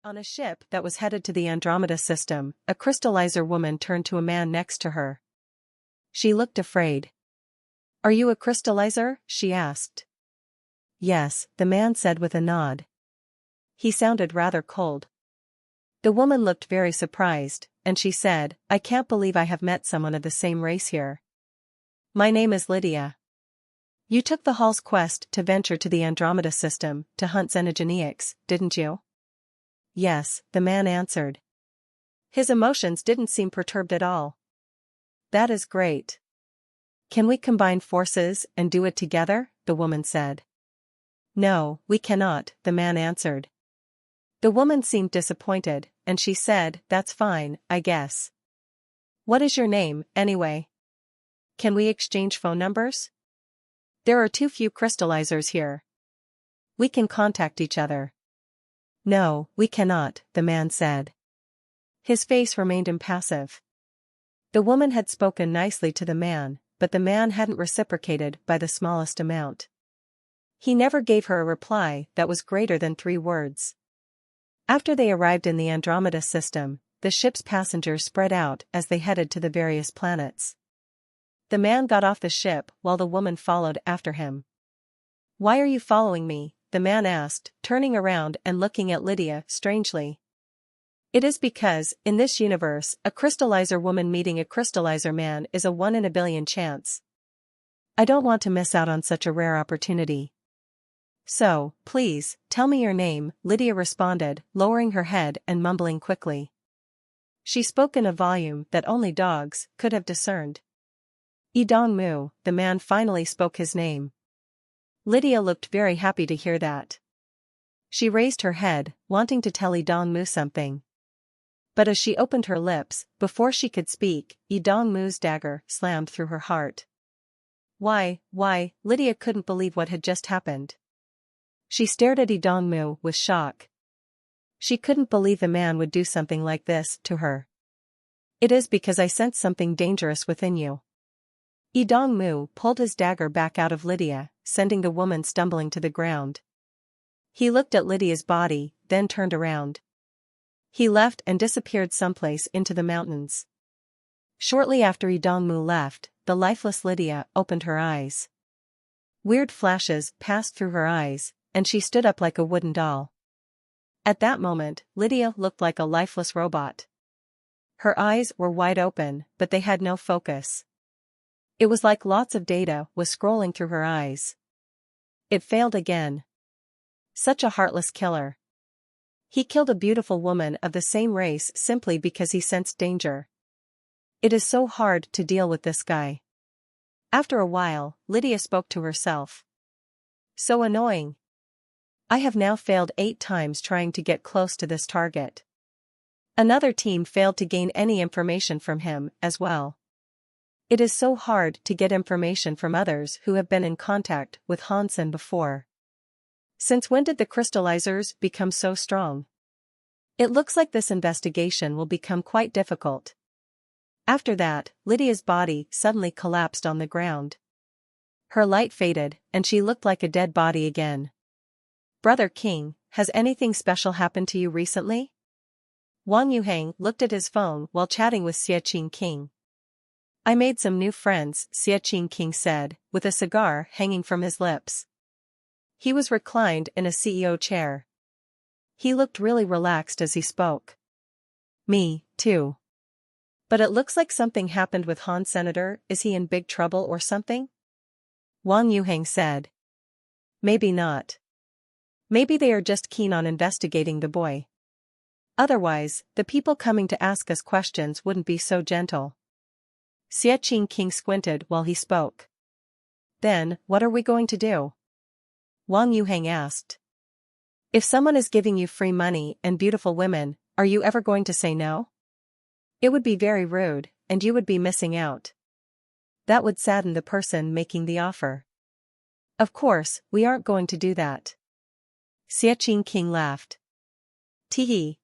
On a ship that was headed to the Andromeda system, a crystallizer woman turned to a man next to her. She looked afraid. "Are you a crystallizer?" she asked. "Yes," the man said with a nod. He sounded rather cold. The woman looked very surprised, and she said, "I can't believe I have met someone of the same race here. My name is Lydia. You took the Hall's quest to venture to the Andromeda system to hunt xenogeneics, didn't you?" "Yes," the man answered. His emotions didn't seem perturbed at all. "That is great. Can we combine forces and do it together?" the woman said. "No, we cannot," the man answered. The woman seemed disappointed, and she said, "That's fine, I guess. What is your name, anyway? Can we exchange phone numbers? There are too few crystallizers here. We can contact each other." "No, we cannot," the man said. His face remained impassive. The woman had spoken nicely to the man, but the man hadn't reciprocated by the smallest amount. He never gave her a reply that was greater than 3 words. After they arrived in the Andromeda system, the ship's passengers spread out as they headed to the various planets. The man got off the ship while the woman followed after him. "Why are you following me?" the man asked, turning around and looking at Lydia strangely. "It is because, in this universe, a crystallizer woman meeting a crystallizer man is a 1 in a billion chance. I don't want to miss out on such a rare opportunity. So, please, tell me your name," Lydia responded, lowering her head and mumbling quickly. She spoke in a volume that only dogs could have discerned. "Idong-mu," the man finally spoke his name. Lydia looked very happy to hear that. She raised her head, wanting to tell Idong-mu something. But as she opened her lips, before she could speak, Idong-mu's dagger slammed through her heart. Why, Lydia couldn't believe what had just happened. She stared at Idong-mu with shock. She couldn't believe the man would do something like this to her. "It is because I sense something dangerous within you." Idong-mu pulled his dagger back out of Lydia, sending the woman stumbling to the ground. He looked at Lydia's body, then turned around. He left and disappeared someplace into the mountains. Shortly after Idong-mu left, the lifeless Lydia opened her eyes. Weird flashes passed through her eyes, and she stood up like a wooden doll. At that moment, Lydia looked like a lifeless robot. Her eyes were wide open, but they had no focus. It was like lots of data was scrolling through her eyes. It failed again. Such a heartless killer. He killed a beautiful woman of the same race simply because he sensed danger. It is so hard to deal with this guy. After a while, Lydia spoke to herself. So annoying. I have now failed 8 times trying to get close to this target. Another team failed to gain any information from him as well. It is so hard to get information from others who have been in contact with Hansen before. Since when did the crystallizers become so strong? It looks like this investigation will become quite difficult. After that, Lydia's body suddenly collapsed on the ground. Her light faded, and she looked like a dead body again. "Brother King, has anything special happened to you recently?" Wang Yuhang looked at his phone while chatting with Xie King. "I made some new friends," Xie King said, with a cigar hanging from his lips. He was reclined in a CEO chair. He looked really relaxed as he spoke. "Me, too. But it looks like something happened with Han Senator. Is he in big trouble or something?" Wang Yuhang said. "Maybe not. Maybe they are just keen on investigating the boy. Otherwise, the people coming to ask us questions wouldn't be so gentle." Xie King squinted while he spoke. "Then, what are we going to do?" Wang Yuhang asked. "If someone is giving you free money and beautiful women, are you ever going to say no? It would be very rude, and you would be missing out. That would sadden the person making the offer. Of course, we aren't going to do that." Xie King laughed. "Teehee.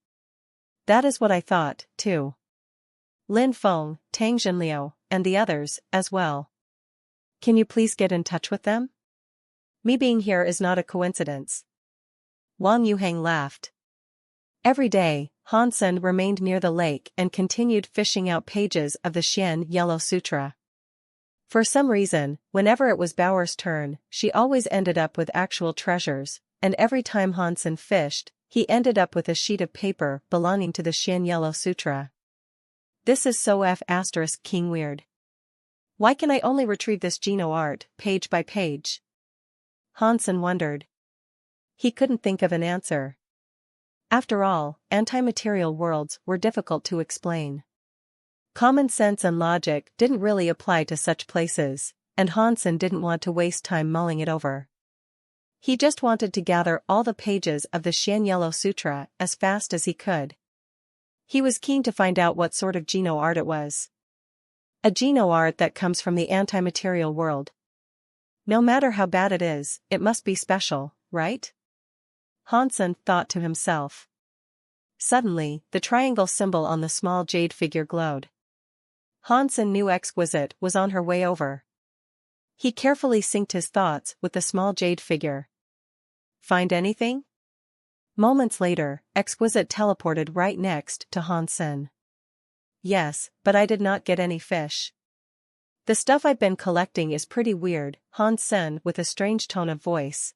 That is what I thought, too. Lin Feng, Tang Jinliu, and the others, as well. Can you please get in touch with them? Me being here is not a coincidence." Wang Yuhang laughed. Every day, Hansen remained near the lake and continued fishing out pages of the Xian Yellow Sutra. For some reason, whenever it was Bauer's turn, she always ended up with actual treasures, and every time Hansen fished, he ended up with a sheet of paper belonging to the Xian Yellow Sutra. This is so *king weird. Why can I only retrieve this Geno art, page by page? Hansen wondered. He couldn't think of an answer. After all, anti-material worlds were difficult to explain. Common sense and logic didn't really apply to such places, and Hansen didn't want to waste time mulling it over. He just wanted to gather all the pages of the Xian Yellow Sutra as fast as he could. He was keen to find out what sort of Geno art it was. A Geno art that comes from the anti-material world. No matter how bad it is, it must be special, right? Hansen thought to himself. Suddenly, the triangle symbol on the small jade figure glowed. Hansen knew Exquisite was on her way over. He carefully synced his thoughts with the small jade figure. Find anything? Moments later, Exquisite teleported right next to Hansen. Yes, but I did not get any fish. The stuff I've been collecting is pretty weird, Hansen with a strange tone of voice.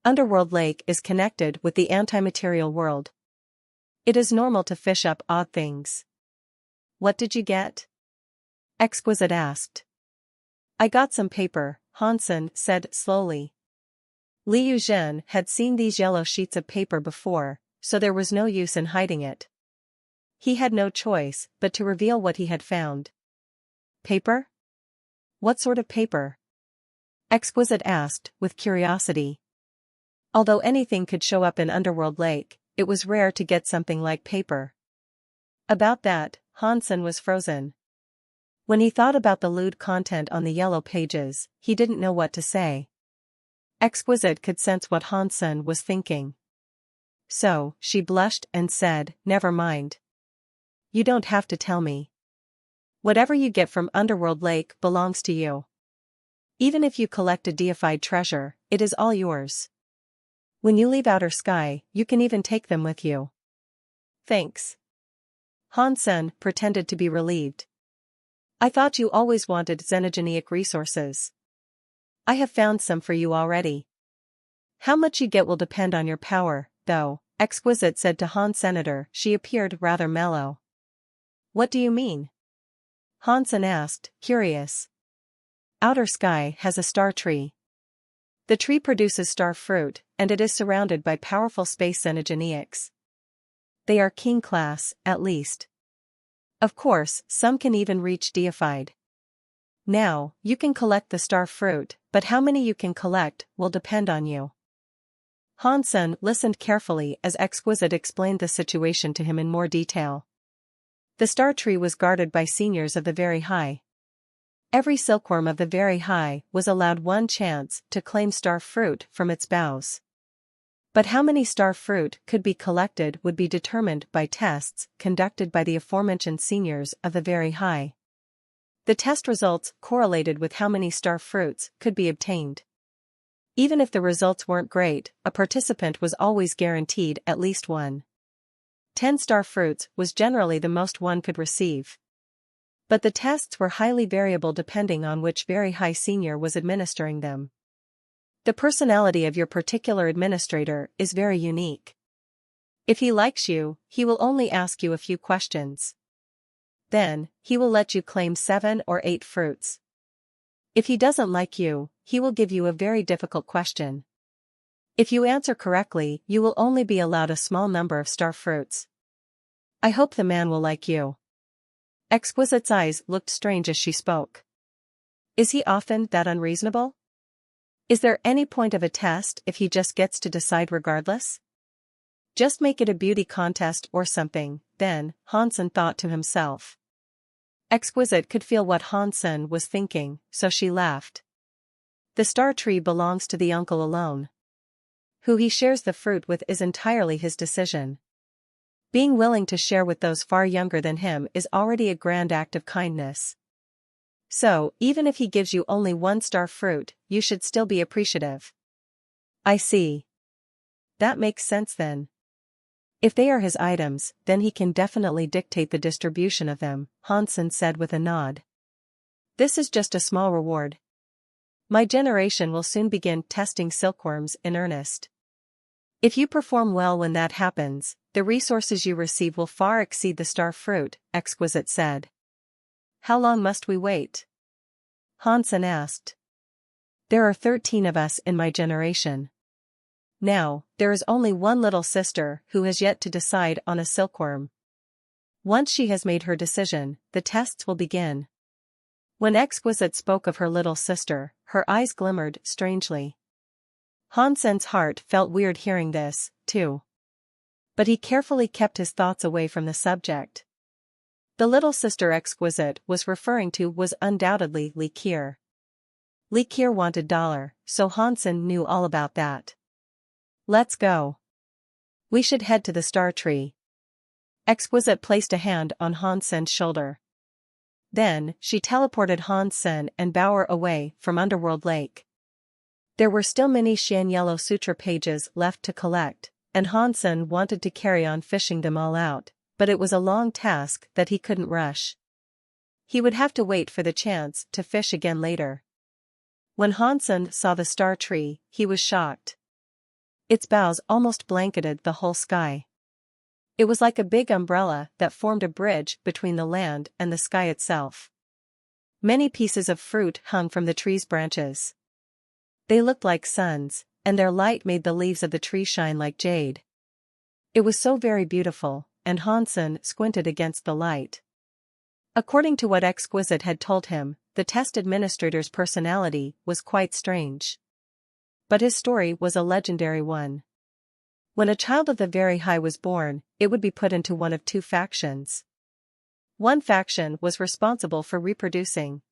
Underworld Lake is connected with the anti-material world. It is normal to fish up odd things. What did you get? Exquisite asked. I got some paper, Hansen said slowly. Liu Zhen had seen these yellow sheets of paper before, so there was no use in hiding it. He had no choice but to reveal what he had found. Paper? What sort of paper? Exquisite asked with curiosity. Although anything could show up in Underworld Lake, it was rare to get something like paper. About that, Hansen was frozen. When he thought about the lewd content on the yellow pages, he didn't know what to say. Exquisite could sense what Hansen was thinking. So, she blushed and said, "Never mind. You don't have to tell me. Whatever you get from Underworld Lake belongs to you. Even if you collect a deified treasure, it is all yours. When you leave Outer Sky, you can even take them with you." Thanks. Hansen pretended to be relieved. I thought you always wanted xenogenic resources. I have found some for you already. How much you get will depend on your power, though, Exquisite said to Hansen. She appeared rather mellow. What do you mean? Hansen asked, curious. Outer Sky has a star tree. The tree produces star fruit, and it is surrounded by powerful space xenogenics. They are king class, at least. Of course, some can even reach deified. Now, you can collect the star fruit, but how many you can collect will depend on you. Hansen listened carefully as Exquisite explained the situation to him in more detail. The star tree was guarded by seniors of the Very High. Every silkworm of the Very High was allowed one chance to claim star fruit from its boughs. But how many star fruit could be collected would be determined by tests conducted by the aforementioned seniors of the Very High. The test results correlated with how many star fruits could be obtained. Even if the results weren't great, a participant was always guaranteed at least one. 10 star fruits was generally the most one could receive. But the tests were highly variable depending on which Very High senior was administering them. The personality of your particular administrator is very unique. If he likes you, he will only ask you a few questions. Then, he will let you claim 7 or 8 fruits. If he doesn't like you, he will give you a very difficult question. If you answer correctly, you will only be allowed a small number of star fruits. I hope the man will like you. Exquisite's eyes looked strange as she spoke. Is he often that unreasonable? Is there any point of a test if he just gets to decide regardless? Just make it a beauty contest or something, then, Hansen thought to himself. Exquisite could feel what Hansen was thinking, so she laughed. The star tree belongs to the uncle alone. Who he shares the fruit with is entirely his decision. Being willing to share with those far younger than him is already a grand act of kindness. So, even if he gives you only 1 star fruit, you should still be appreciative. I see. That makes sense then. If they are his items, then he can definitely dictate the distribution of them, Hansen said with a nod. This is just a small reward. My generation will soon begin testing silkworms in earnest. If you perform well when that happens, the resources you receive will far exceed the star fruit, Exquisite said. How long must we wait? Hansen asked. There are 13 of us in my generation. Now, there is only one little sister who has yet to decide on a silkworm. Once she has made her decision, the tests will begin. When Exquisite spoke of her little sister, her eyes glimmered strangely. Hansen's heart felt weird hearing this, too. But he carefully kept his thoughts away from the subject. The little sister Exquisite was referring to was undoubtedly Likir. Likir wanted $, so Hansen knew all about that. Let's go. We should head to the star tree. Exquisite placed a hand on Hansen's shoulder. Then, she teleported Hansen and Bauer away from Underworld Lake. There were still many Shan Yellow Sutra pages left to collect, and Hansen wanted to carry on fishing them all out, but it was a long task that he couldn't rush. He would have to wait for the chance to fish again later. When Hansen saw the star tree, he was shocked. Its boughs almost blanketed the whole sky. It was like a big umbrella that formed a bridge between the land and the sky itself. Many pieces of fruit hung from the tree's branches. They looked like suns, and their light made the leaves of the tree shine like jade. It was so very beautiful, and Hansen squinted against the light. According to what Exquisite had told him, the test administrator's personality was quite strange. But his story was a legendary one. When a child of the Very High was born, it would be put into one of two factions. One faction was responsible for reproducing.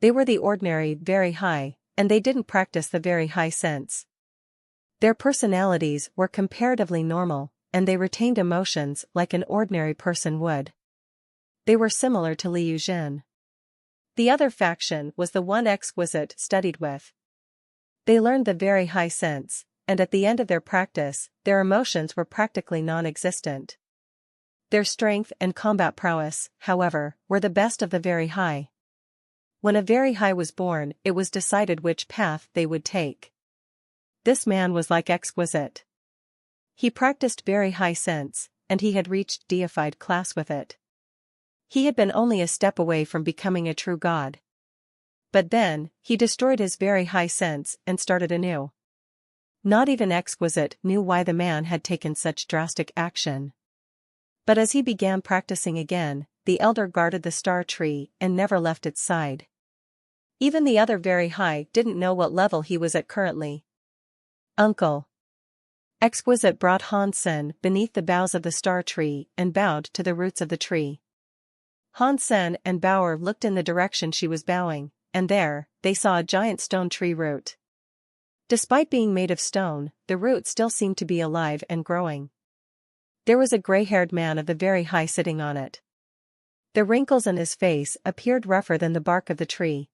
They were the ordinary Very High, and they didn't practice the Very High sense. Their personalities were comparatively normal, and they retained emotions like an ordinary person would. They were similar to Liu Jin. The other faction was the one Exquisite studied with. They learned the Very High sense, and at the end of their practice, their emotions were practically non-existent. Their strength and combat prowess, however, were the best of the Very High. When a Very High was born, it was decided which path they would take. This man was like Exquisite. He practiced Very High sense, and he had reached deified class with it. He had been only a step away from becoming a true god. But then, he destroyed his Very High sense and started anew. Not even Exquisite knew why the man had taken such drastic action. But as he began practicing again, the elder guarded the star tree and never left its side. Even the other Very High didn't know what level he was at currently. Uncle. Exquisite brought Hansen beneath the boughs of the star tree and bowed to the roots of the tree. Hansen and Bauer looked in the direction she was bowing, and there, they saw a giant stone tree root. Despite being made of stone, the root still seemed to be alive and growing. There was a gray-haired man of the Very High sitting on it. The wrinkles in his face appeared rougher than the bark of the tree.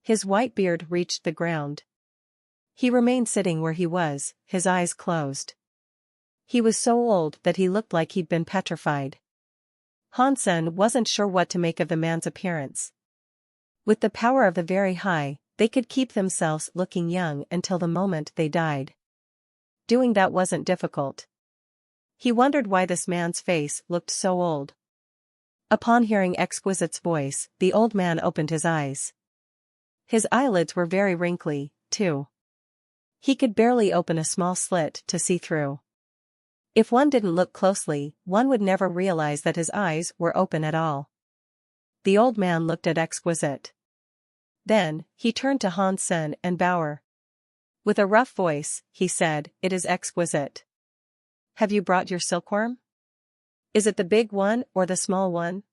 His white beard reached the ground. He remained sitting where he was, his eyes closed. He was so old that he looked like he'd been petrified. Hansen wasn't sure what to make of the man's appearance. With the power of the Very High, they could keep themselves looking young until the moment they died. Doing that wasn't difficult. He wondered why this man's face looked so old. Upon hearing Exquisite's voice, the old man opened his eyes. His eyelids were very wrinkly, too. He could barely open a small slit to see through. If one didn't look closely, one would never realize that his eyes were open at all. The old man looked at Exquisite. Then, he turned to Hansen and Bauer. With a rough voice, he said, "It is Exquisite. Have you brought your silkworm? Is it the big one or the small one?"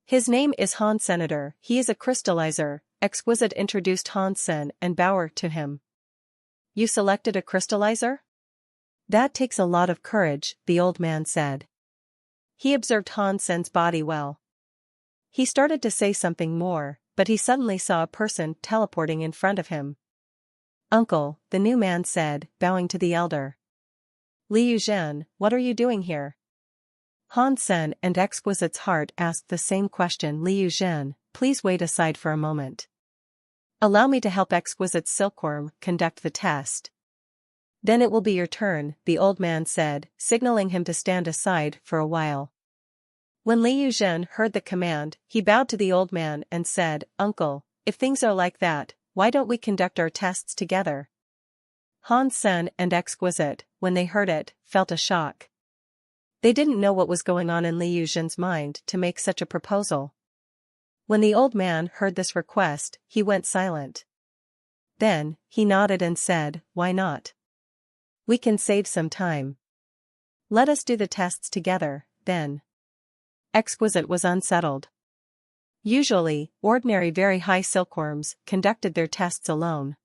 "His name is Hans Senator, he is a crystallizer," Exquisite introduced Hansen and Bauer to him. "You selected a crystallizer? That takes a lot of courage," the old man said. He observed Hansen's body well. He started to say something more, but he suddenly saw a person teleporting in front of him. "Uncle," the new man said, bowing to the elder. Liu Zhen, what are you doing here? Han Sen and Exquisite's heart asked the same question. Liu Zhen, please wait aside for a moment. Allow me to help Exquisite's silkworm conduct the test. Then it will be your turn, the old man said, signaling him to stand aside for a while. When Liu Zhen heard the command, he bowed to the old man and said, Uncle, if things are like that, why don't we conduct our tests together? Han Sen and Exquisite, when they heard it, felt a shock. They didn't know what was going on in Liu Zhen's mind to make such a proposal. When the old man heard this request, he went silent. Then, he nodded and said, why not? We can save some time. Let us do the tests together, then. Exquisite was unsettled. Usually, ordinary very high silkworms conducted their tests alone.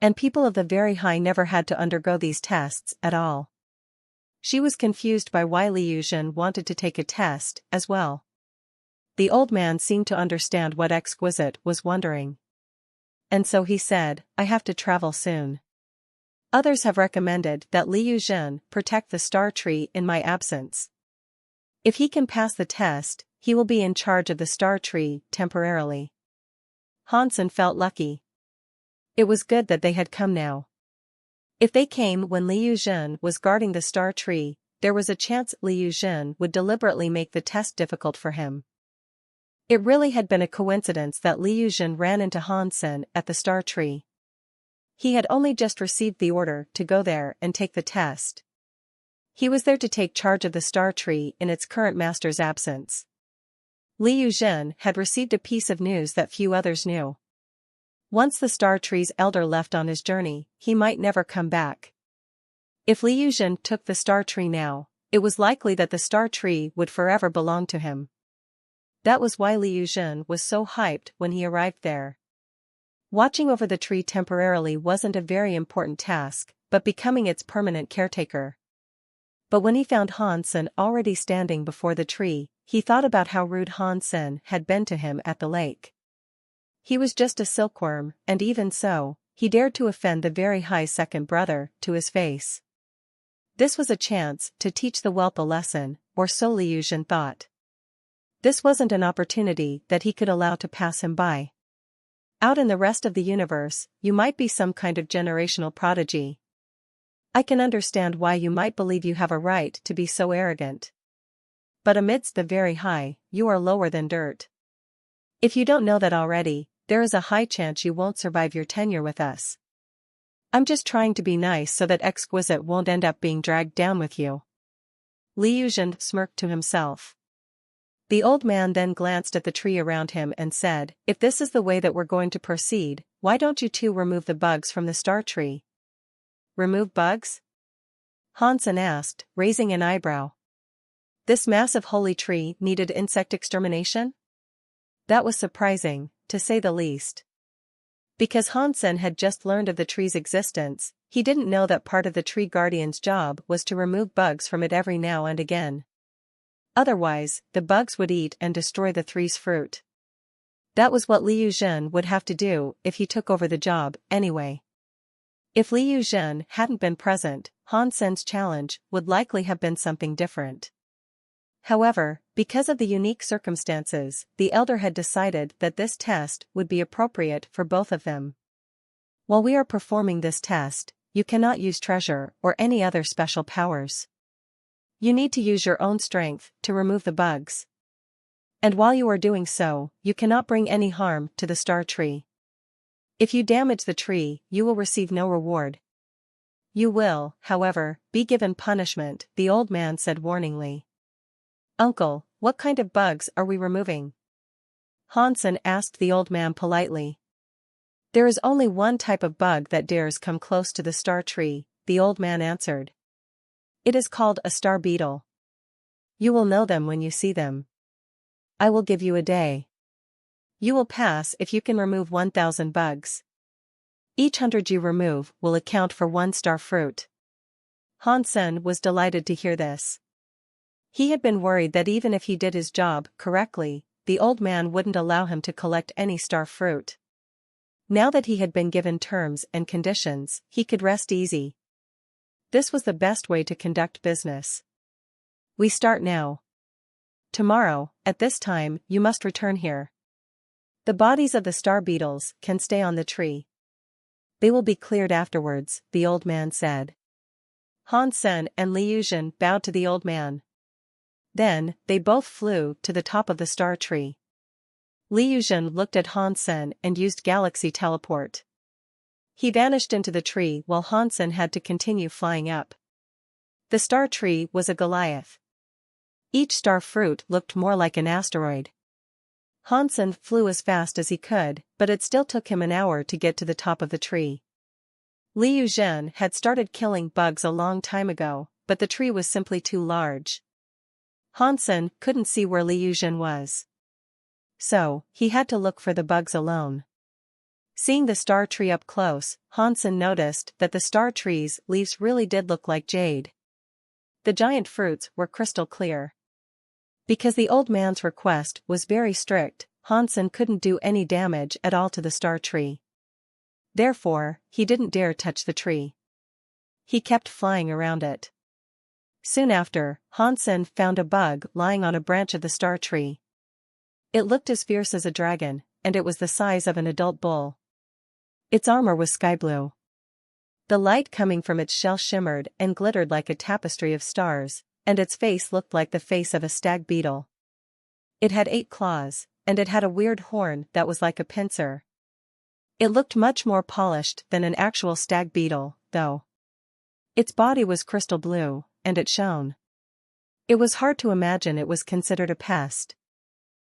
And people of the very high never had to undergo these tests at all. She was confused by why Liu Zhen wanted to take a test as well. The old man seemed to understand what Exquisite was wondering. And so he said, I have to travel soon. Others have recommended that Liu Zhen protect the star tree in my absence. If he can pass the test, he will be in charge of the star tree temporarily. Han Sen felt lucky. It was good that they had come now. If they came when Liu Zhen was guarding the star tree, there was a chance Liu Zhen would deliberately make the test difficult for him. It really had been a coincidence that Liu Zhen ran into Han Sen at the star tree. He had only just received the order to go there and take the test. He was there to take charge of the star tree in its current master's absence. Liu Zhen had received a piece of news that few others knew. Once the star tree's elder left on his journey, he might never come back. If Liu Zhen took the star tree now, it was likely that the star tree would forever belong to him. That was why Liu Zhen was so hyped when he arrived there. Watching over the tree temporarily wasn't a very important task, but becoming its permanent caretaker. But when he found Han Sen already standing before the tree, he thought about how rude Han Sen had been to him at the lake. He was just a silkworm, and even so, he dared to offend the very high second brother to his face. This was a chance to teach the whelp a lesson, or so Liu Zhen thought. This wasn't an opportunity that he could allow to pass him by. Out in the rest of the universe, you might be some kind of generational prodigy. I can understand why you might believe you have a right to be so arrogant. But amidst the very high, you are lower than dirt. If you don't know that already, there is a high chance you won't survive your tenure with us. I'm just trying to be nice so that Exquisite won't end up being dragged down with you. Liu Zhen smirked to himself. The old man then glanced at the tree around him and said, if this is the way that we're going to proceed, why don't you two remove the bugs from the star tree? Remove bugs? Han Sen asked, raising an eyebrow. This massive holy tree needed insect extermination? That was surprising, to say the least. Because Han Sen had just learned of the tree's existence, he didn't know that part of the tree guardian's job was to remove bugs from it every now and again. Otherwise, the bugs would eat and destroy the tree's fruit. That was what Liu Zhen would have to do if he took over the job, anyway. If Liu Zhen hadn't been present, Han Sen's challenge would likely have been something different. However, because of the unique circumstances, the elder had decided that this test would be appropriate for both of them. While we are performing this test, you cannot use treasure or any other special powers. You need to use your own strength to remove the bugs. And while you are doing so, you cannot bring any harm to the star tree. If you damage the tree, you will receive no reward. You will, however, be given punishment, the old man said warningly. Uncle, what kind of bugs are we removing? Han Sen asked the old man politely. There is only one type of bug that dares come close to the star tree, the old man answered. It is called a star beetle. You will know them when you see them. I will give you a day. You will pass if you can remove 1,000 bugs. Each 100 you remove will account for 1 star fruit. Han Sen was delighted to hear this. He had been worried that even if he did his job correctly, the old man wouldn't allow him to collect any star fruit. Now that he had been given terms and conditions, he could rest easy. This was the best way to conduct business. We start now. Tomorrow, at this time, you must return here. The bodies of the star beetles can stay on the tree. They will be cleared afterwards, the old man said. Han Sen and Li Yuzhen bowed to the old man. Then, they both flew to the top of the star tree. Li Yuzhen looked at Han Sen and used galaxy teleport. He vanished into the tree while Han Sen had to continue flying up. The star tree was a Goliath. Each star fruit looked more like an asteroid. Han Sen flew as fast as he could, but it still took him an hour to get to the top of the tree. Li Yuzhen had started killing bugs a long time ago, but the tree was simply too large. Han Sen couldn't see where Li Yuzhen was. So, he had to look for the bugs alone. Seeing the star tree up close, Han Sen noticed that the star tree's leaves really did look like jade. The giant fruits were crystal clear. Because the old man's request was very strict, Han Sen couldn't do any damage at all to the star tree. Therefore, he didn't dare touch the tree. He kept flying around it. Soon after, Han Sen found a bug lying on a branch of the star tree. It looked as fierce as a dragon, and it was the size of an adult bull. Its armor was sky blue. The light coming from its shell shimmered and glittered like a tapestry of stars, and its face looked like the face of a stag beetle. It had 8 claws, and it had a weird horn that was like a pincer. It looked much more polished than an actual stag beetle, though. Its body was crystal blue, and it shone. It was hard to imagine it was considered a pest.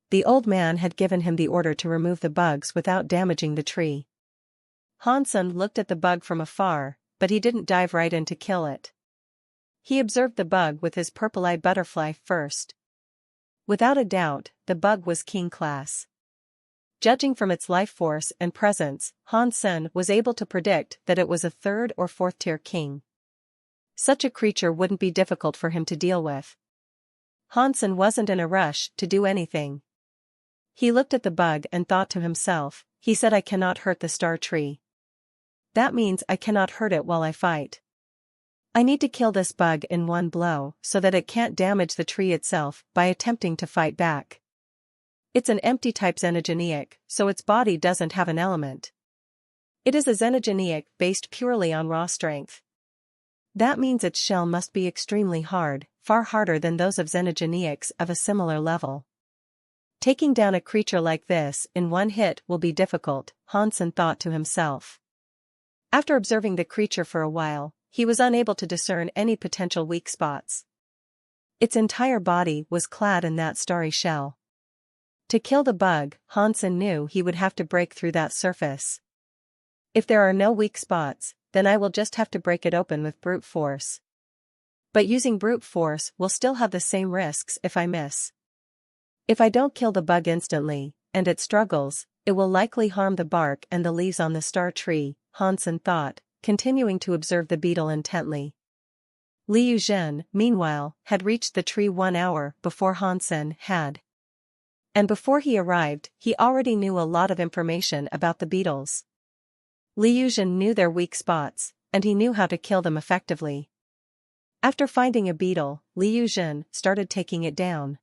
The old man had given him the order to remove the bugs without damaging the tree. Han Sen looked at the bug from afar, but he didn't dive right in to kill it. He observed the bug with his purple-eye butterfly first. Without a doubt, the bug was king class. Judging from its life force and presence, Han Sen was able to predict that it was a 3rd or 4th tier king. Such a creature wouldn't be difficult for him to deal with. Han Sen wasn't in a rush to do anything. He looked at the bug and thought to himself, he said I cannot hurt the star tree. That means I cannot hurt it while I fight. I need to kill this bug in one blow so that it can't damage the tree itself by attempting to fight back. It's an empty type xenogenic, so its body doesn't have an element. It is a xenogenic based purely on raw strength. That means its shell must be extremely hard, far harder than those of xenogenics of a similar level. Taking down a creature like this in one hit will be difficult, Han Sen thought to himself. After observing the creature for a while, he was unable to discern any potential weak spots. Its entire body was clad in that starry shell. To kill the bug, Han Sen knew he would have to break through that surface. If there are no weak spots, then I will just have to break it open with brute force. But using brute force will still have the same risks if I miss. If I don't kill the bug instantly, and it struggles, it will likely harm the bark and the leaves on the star tree, Han Sen thought, continuing to observe the beetle intently. Li Yuzhen, meanwhile, had reached the tree 1 hour before Han Sen had. And before he arrived, he already knew a lot of information about the beetles. Li Yuzhen knew their weak spots, and he knew how to kill them effectively. After finding a beetle, Li Yuzhen started taking it down.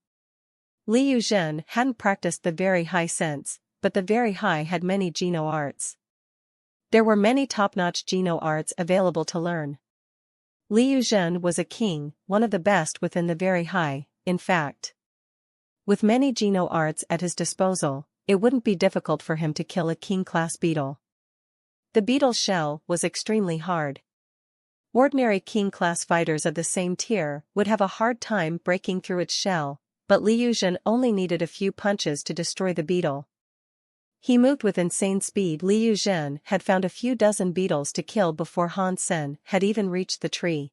Li Yuzhen hadn't practiced the very high sense, but the very high had many Geno arts. There were many top-notch Geno arts available to learn. Li Yuzhen was a king, one of the best within the very high, in fact. With many Geno arts at his disposal, it wouldn't be difficult for him to kill a king-class beetle. The beetle's shell was extremely hard. Ordinary king-class fighters of the same tier would have a hard time breaking through its shell, but Li Yuzhen only needed a few punches to destroy the beetle. He moved with insane speed. Li Yuzhen had found a few dozen beetles to kill before Han Sen had even reached the tree.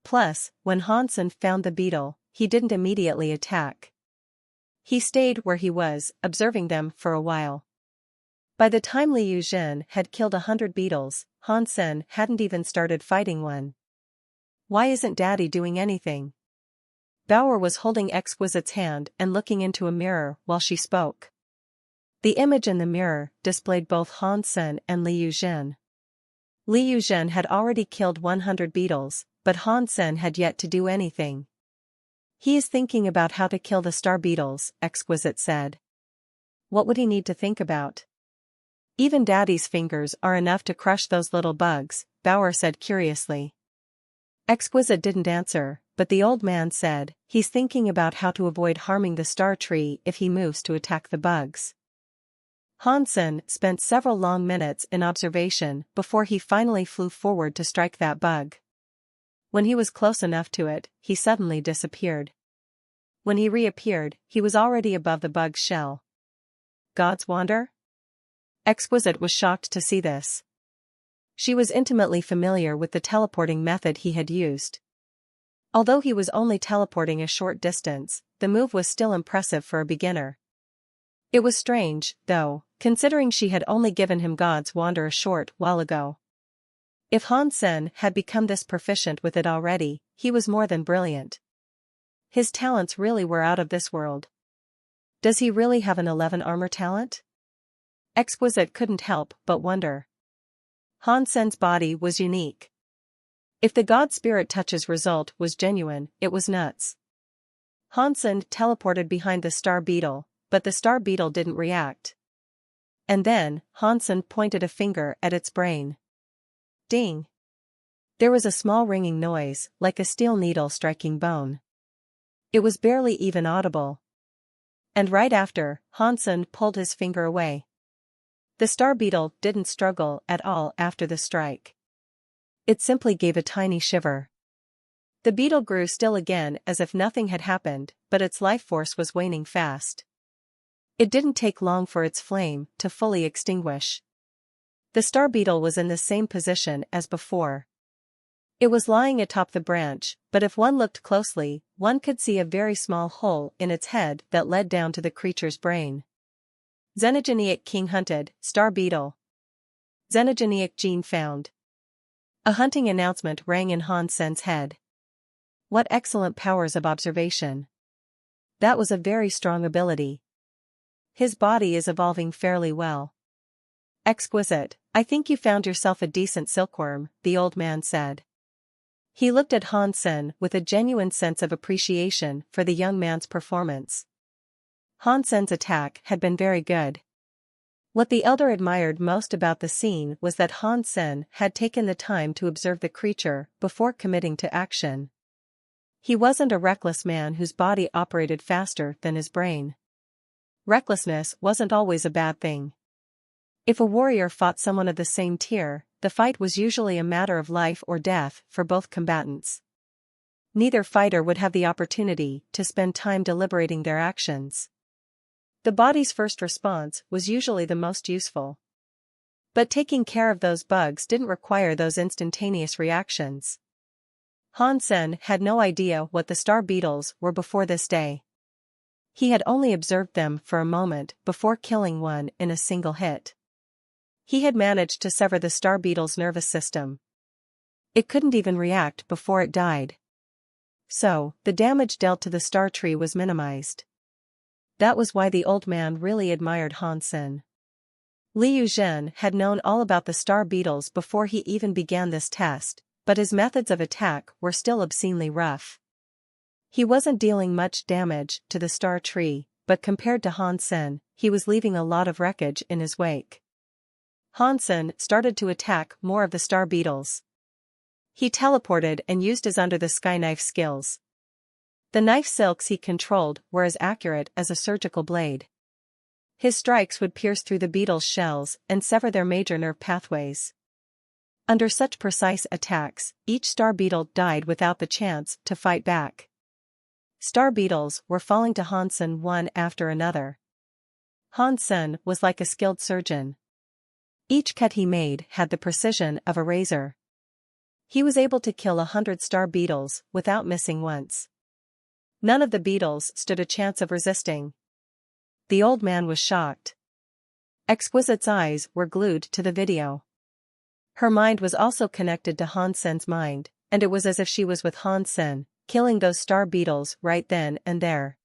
Plus, when Han Sen found the beetle, he didn't immediately attack. He stayed where he was, observing them for a while. By the time Li Yuzhen had killed 100 beetles, Han Sen hadn't even started fighting one. Why isn't Daddy doing anything? Bauer was holding Exquisite's hand and looking into a mirror while she spoke. The image in the mirror displayed both Han Sen and Li Yuzhen. Liu Zhen had already killed 100 beetles, but Han Sen had yet to do anything. He is thinking about how to kill the star beetles, Exquisite said. What would he need to think about? Even Daddy's fingers are enough to crush those little bugs, Bauer said curiously. Exquisite didn't answer, but the old man said, he's thinking about how to avoid harming the star tree if he moves to attack the bugs. Han Sen spent several long minutes in observation before he finally flew forward to strike that bug. When he was close enough to it, he suddenly disappeared. When he reappeared, he was already above the bug's shell. God's wonder? Exquisite was shocked to see this. She was intimately familiar with the teleporting method he had used. Although he was only teleporting a short distance, the move was still impressive for a beginner. It was strange, though, considering she had only given him God's wonder a short while ago. If Han Sen had become this proficient with it already, he was more than brilliant. His talents really were out of this world. Does he really have an 11 armor talent? Exquisite couldn't help but wonder. Han Sen's body was unique. If the God Spirit Touch's result was genuine, it was nuts. Han Sen teleported behind the star beetle, but the star beetle didn't react. And then, Han Sen pointed a finger at its brain. Ding! There was a small ringing noise, like a steel needle striking bone. It was barely even audible. And right after, Han Sen pulled his finger away. The star beetle didn't struggle at all after the strike. It simply gave a tiny shiver. The beetle grew still again as if nothing had happened, but its life force was waning fast. It didn't take long for its flame to fully extinguish. The star beetle was in the same position as before. It was lying atop the branch, but if one looked closely, one could see a very small hole in its head that led down to the creature's brain. Xenogenic King hunted, star beetle. Xenogenic gene found. A hunting announcement rang in Han Sen's head. What excellent powers of observation. That was a very strong ability. His body is evolving fairly well. Exquisite, I think you found yourself a decent silkworm, the old man said. He looked at Han Sen with a genuine sense of appreciation for the young man's performance. Han Sen's attack had been very good. What the elder admired most about the scene was that Han Sen had taken the time to observe the creature before committing to action. He wasn't a reckless man whose body operated faster than his brain. Recklessness wasn't always a bad thing. If a warrior fought someone of the same tier, the fight was usually a matter of life or death for both combatants. Neither fighter would have the opportunity to spend time deliberating their actions. The body's first response was usually the most useful. But taking care of those bugs didn't require those instantaneous reactions. Han Sen had no idea what the star beetles were before this day. He had only observed them for a moment before killing one in a single hit. He had managed to sever the star beetle's nervous system. It couldn't even react before it died. So, the damage dealt to the star tree was minimized. That was why the old man really admired Han Sen. Liu Zhen had known all about the star beetles before he even began this test, but his methods of attack were still obscenely rough. He wasn't dealing much damage to the star tree, but compared to Han Sen, he was leaving a lot of wreckage in his wake. Han Sen started to attack more of the star beetles. He teleported and used his under-the-sky knife skills. The knife silks he controlled were as accurate as a surgical blade. His strikes would pierce through the beetles' shells and sever their major nerve pathways. Under such precise attacks, each star beetle died without the chance to fight back. Star beetles were falling to Han Sen one after another. Han Sen was like a skilled surgeon. Each cut he made had the precision of a razor. He was able to kill 100 star beetles without missing once. None of the beetles stood a chance of resisting. The old man was shocked. Exquisite's eyes were glued to the video. Her mind was also connected to Han Sen's mind, and it was as if she was with Han Sen, killing those star beetles right then and there.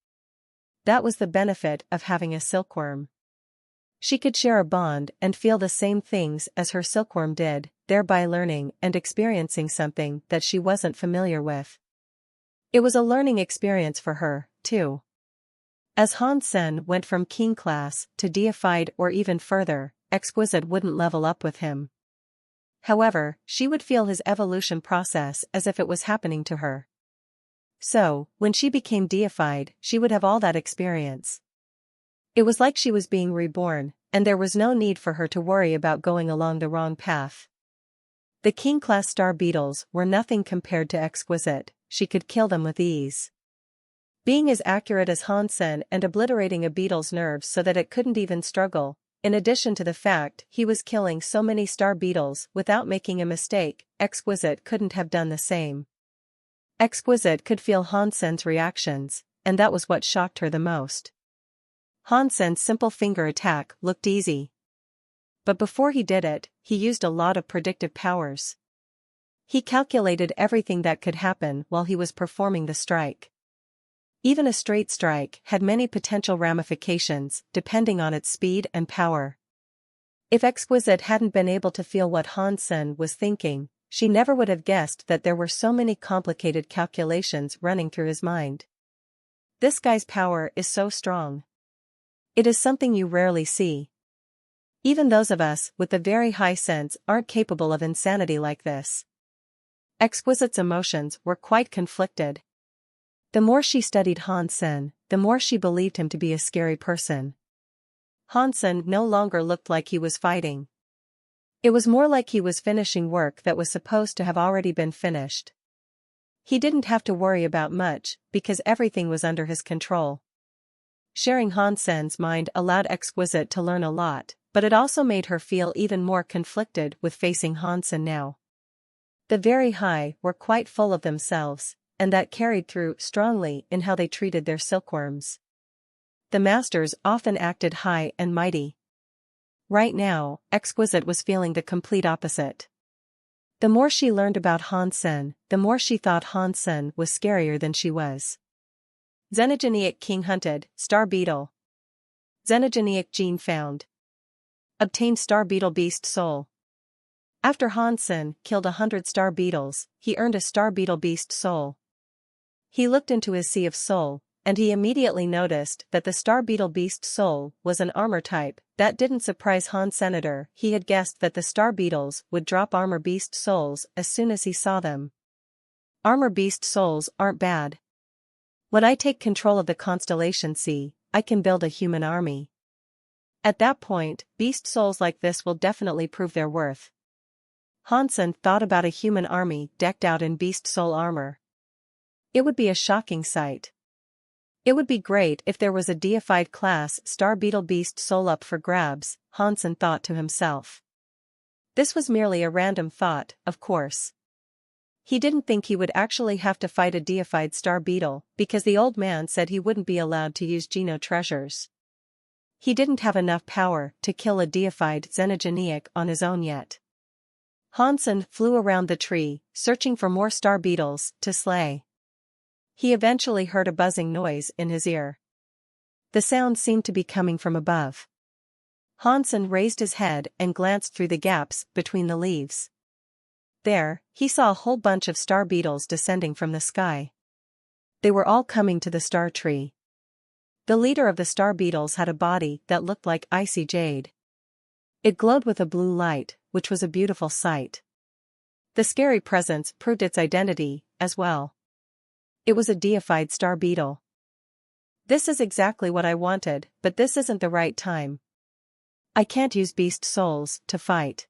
That was the benefit of having a silkworm. She could share a bond and feel the same things as her silkworm did, thereby learning and experiencing something that she wasn't familiar with. It was a learning experience for her, too. As Han Sen went from king class to deified or even further, Exquisite wouldn't level up with him. However, she would feel his evolution process as if it was happening to her. So, when she became deified, she would have all that experience. It was like she was being reborn, and there was no need for her to worry about going along the wrong path. The king-class star beetles were nothing compared to Exquisite. She could kill them with ease. Being as accurate as Han Sen and obliterating a beetle's nerves so that it couldn't even struggle, in addition to the fact he was killing so many star beetles without making a mistake, Exquisite couldn't have done the same. Exquisite could feel Han Sen's reactions, and that was what shocked her the most. Han Sen's simple finger attack looked easy. But before he did it, he used a lot of predictive powers. He calculated everything that could happen while he was performing the strike. Even a straight strike had many potential ramifications depending on its speed and power. If Exquisite hadn't been able to feel what Han Sen was thinking, she never would have guessed that there were so many complicated calculations running through his mind. This guy's power is so strong. It is something you rarely see. Even those of us with the very high sense aren't capable of insanity like this. Exquisite's emotions were quite conflicted. The more she studied Han Sen, the more she believed him to be a scary person. Han Sen no longer looked like he was fighting. It was more like he was finishing work that was supposed to have already been finished. He didn't have to worry about much, because everything was under his control. Sharing Han Sen's mind allowed Exquisite to learn a lot, but it also made her feel even more conflicted with facing Han Sen now. The very high were quite full of themselves, and that carried through strongly in how they treated their silkworms. The masters often acted high and mighty. Right now, Exquisite was feeling the complete opposite. The more she learned about Han Sen, the more she thought Han Sen was scarier than she was. Xenogeneic King hunted, Star Beetle. Xenogeneic gene found. Obtained Star Beetle Beast Soul. After Han Sen killed 100 star beetles, he earned a Star Beetle Beast Soul. He looked into his sea of soul, and he immediately noticed that the Star Beetle Beast Soul was an armor type. That didn't surprise Han Senator. He had guessed that the star beetles would drop armor beast souls as soon as he saw them. Armor beast souls aren't bad. When I take control of the constellation sea, I can build a human army. At that point, beast souls like this will definitely prove their worth. Han Sen thought about a human army decked out in beast soul armor. It would be a shocking sight. It would be great if there was a deified class Star Beetle Beast Soul up for grabs, Han Sen thought to himself. This was merely a random thought, of course. He didn't think he would actually have to fight a deified Star Beetle, because the old man said he wouldn't be allowed to use Geno treasures. He didn't have enough power to kill a deified Xenogeneic on his own yet. Han Sen flew around the tree, searching for more star beetles to slay. He eventually heard a buzzing noise in his ear. The sound seemed to be coming from above. Han Sen raised his head and glanced through the gaps between the leaves. There, he saw a whole bunch of star beetles descending from the sky. They were all coming to the star tree. The leader of the star beetles had a body that looked like icy jade. It glowed with a blue light, which was a beautiful sight. The scary presence proved its identity, as well. It was a deified star beetle. This is exactly what I wanted, but this isn't the right time. I can't use beast souls to fight.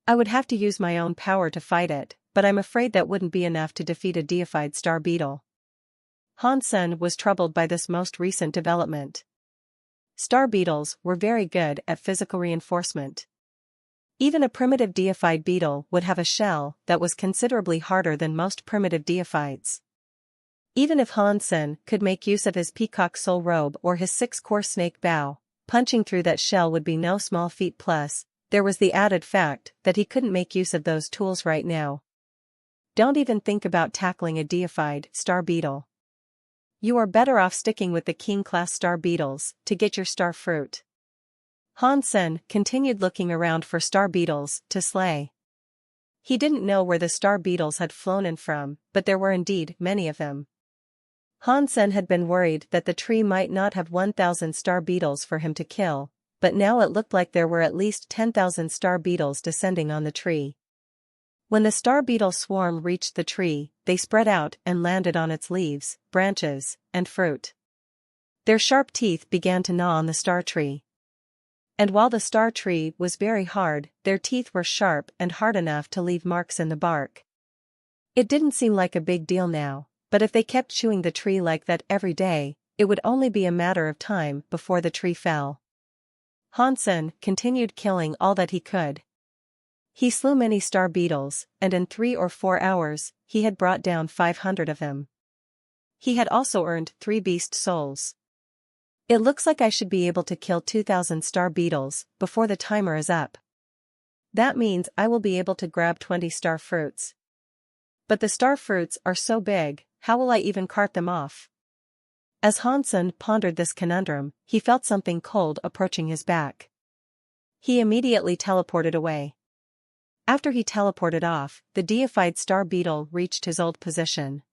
I would have to use my own power to fight it, but I'm afraid that wouldn't be enough to defeat a deified star beetle. Han Sen was troubled by this most recent development. Star beetles were very good at physical reinforcement. Even a primitive deified beetle would have a shell that was considerably harder than most primitive deifieds. Even if Han Sen could make use of his peacock soul robe or his 6-core snake bow, punching through that shell would be no small feat. Plus, there was the added fact that he couldn't make use of those tools right now. Don't even think about tackling a deified star beetle. You are better off sticking with the king-class star beetles to get your star fruit. Han Sen continued looking around for star beetles to slay. He didn't know where the star beetles had flown in from, but there were indeed many of them. Han Sen had been worried that the tree might not have 1,000 star beetles for him to kill, but now it looked like there were at least 10,000 star beetles descending on the tree. When the star beetle swarm reached the tree, they spread out and landed on its leaves, branches, and fruit. Their sharp teeth began to gnaw on the star tree. And while the star tree was very hard, their teeth were sharp and hard enough to leave marks in the bark. It didn't seem like a big deal now, but if they kept chewing the tree like that every day, it would only be a matter of time before the tree fell. Han Sen continued killing all that he could. He slew many star beetles, and in 3 or 4 hours, he had brought down 500 of them. He had also earned 3 beast souls. It looks like I should be able to kill 2,000 star beetles before the timer is up. That means I will be able to grab 20 star fruits. But the star fruits are so big, how will I even cart them off? As Han Sen pondered this conundrum, he felt something cold approaching his back. He immediately teleported away. After he teleported off, the deified star beetle reached his old position.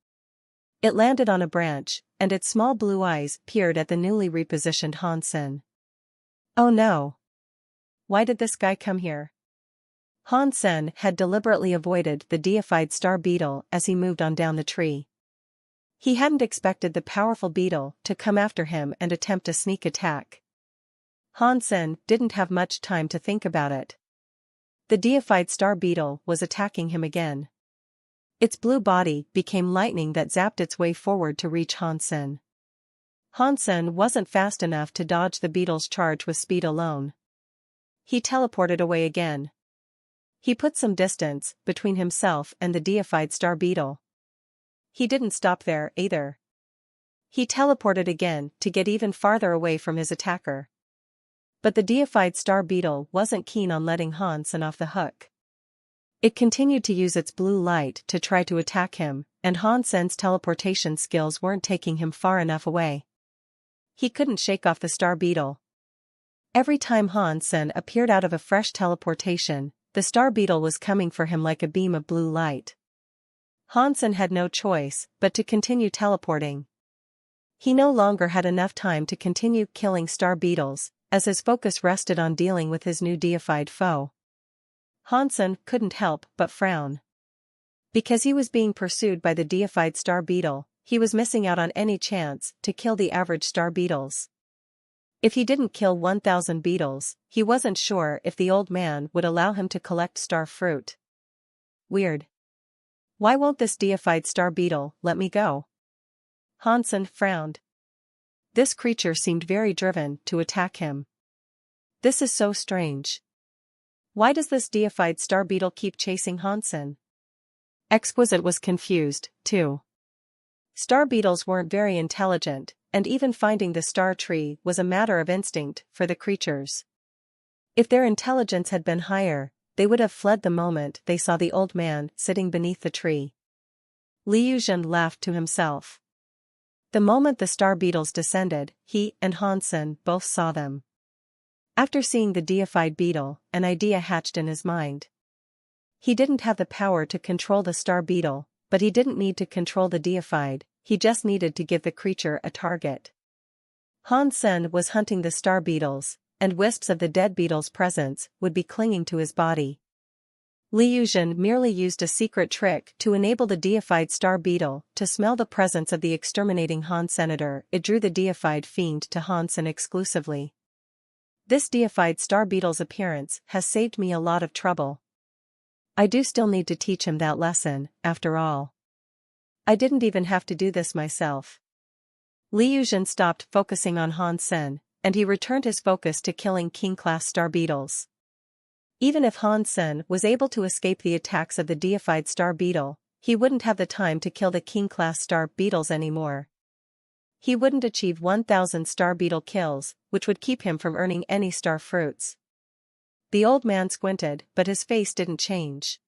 It landed on a branch, and its small blue eyes peered at the newly repositioned Han Sen. Oh no! Why did this guy come here? Han Sen had deliberately avoided the deified star beetle as he moved on down the tree. He hadn't expected the powerful beetle to come after him and attempt a sneak attack. Han Sen didn't have much time to think about it. The deified star beetle was attacking him again. Its blue body became lightning that zapped its way forward to reach Han Sen. Han Sen wasn't fast enough to dodge the beetle's charge with speed alone. He teleported away again. He put some distance between himself and the deified star beetle. He didn't stop there either. He teleported again to get even farther away from his attacker. But the deified star beetle wasn't keen on letting Han Sen off the hook. It continued to use its blue light to try to attack him, and Han Sen's teleportation skills weren't taking him far enough away. He couldn't shake off the star beetle. Every time Han Sen appeared out of a fresh teleportation, the star beetle was coming for him like a beam of blue light. Han Sen had no choice but to continue teleporting. He no longer had enough time to continue killing star beetles, as his focus rested on dealing with his new deified foe. Han Sen couldn't help but frown. Because he was being pursued by the deified star beetle, he was missing out on any chance to kill the average star beetles. If he didn't kill 1,000 beetles, he wasn't sure if the old man would allow him to collect star fruit. Weird. Why won't this deified star beetle let me go? Han Sen frowned. This creature seemed very driven to attack him. This is so strange. Why does this deified star beetle keep chasing Han Sen? Exquisite was confused, too. Star beetles weren't very intelligent, and even finding the star tree was a matter of instinct for the creatures. If their intelligence had been higher, they would have fled the moment they saw the old man sitting beneath the tree. Li Yuzhen laughed to himself. The moment the star beetles descended, he and Han Sen both saw them. After seeing the deified beetle, an idea hatched in his mind. He didn't have the power to control the star beetle, but he didn't need to control the deified, he just needed to give the creature a target. Han Sen was hunting the star beetles, and wisps of the dead beetle's presence would be clinging to his body. Li Yuzhen merely used a secret trick to enable the deified star beetle to smell the presence of the exterminating Han Senator. It drew the deified fiend to Han Sen exclusively. This deified star beetle's appearance has saved me a lot of trouble. I do still need to teach him that lesson, after all. I didn't even have to do this myself. Li Yuzhen stopped focusing on Han Sen, and he returned his focus to killing king-class star beetles. Even if Han Sen was able to escape the attacks of the deified star beetle, he wouldn't have the time to kill the king-class star beetles anymore. He wouldn't achieve 1,000 star beetle kills, which would keep him from earning any star fruits. The old man squinted, but his face didn't change.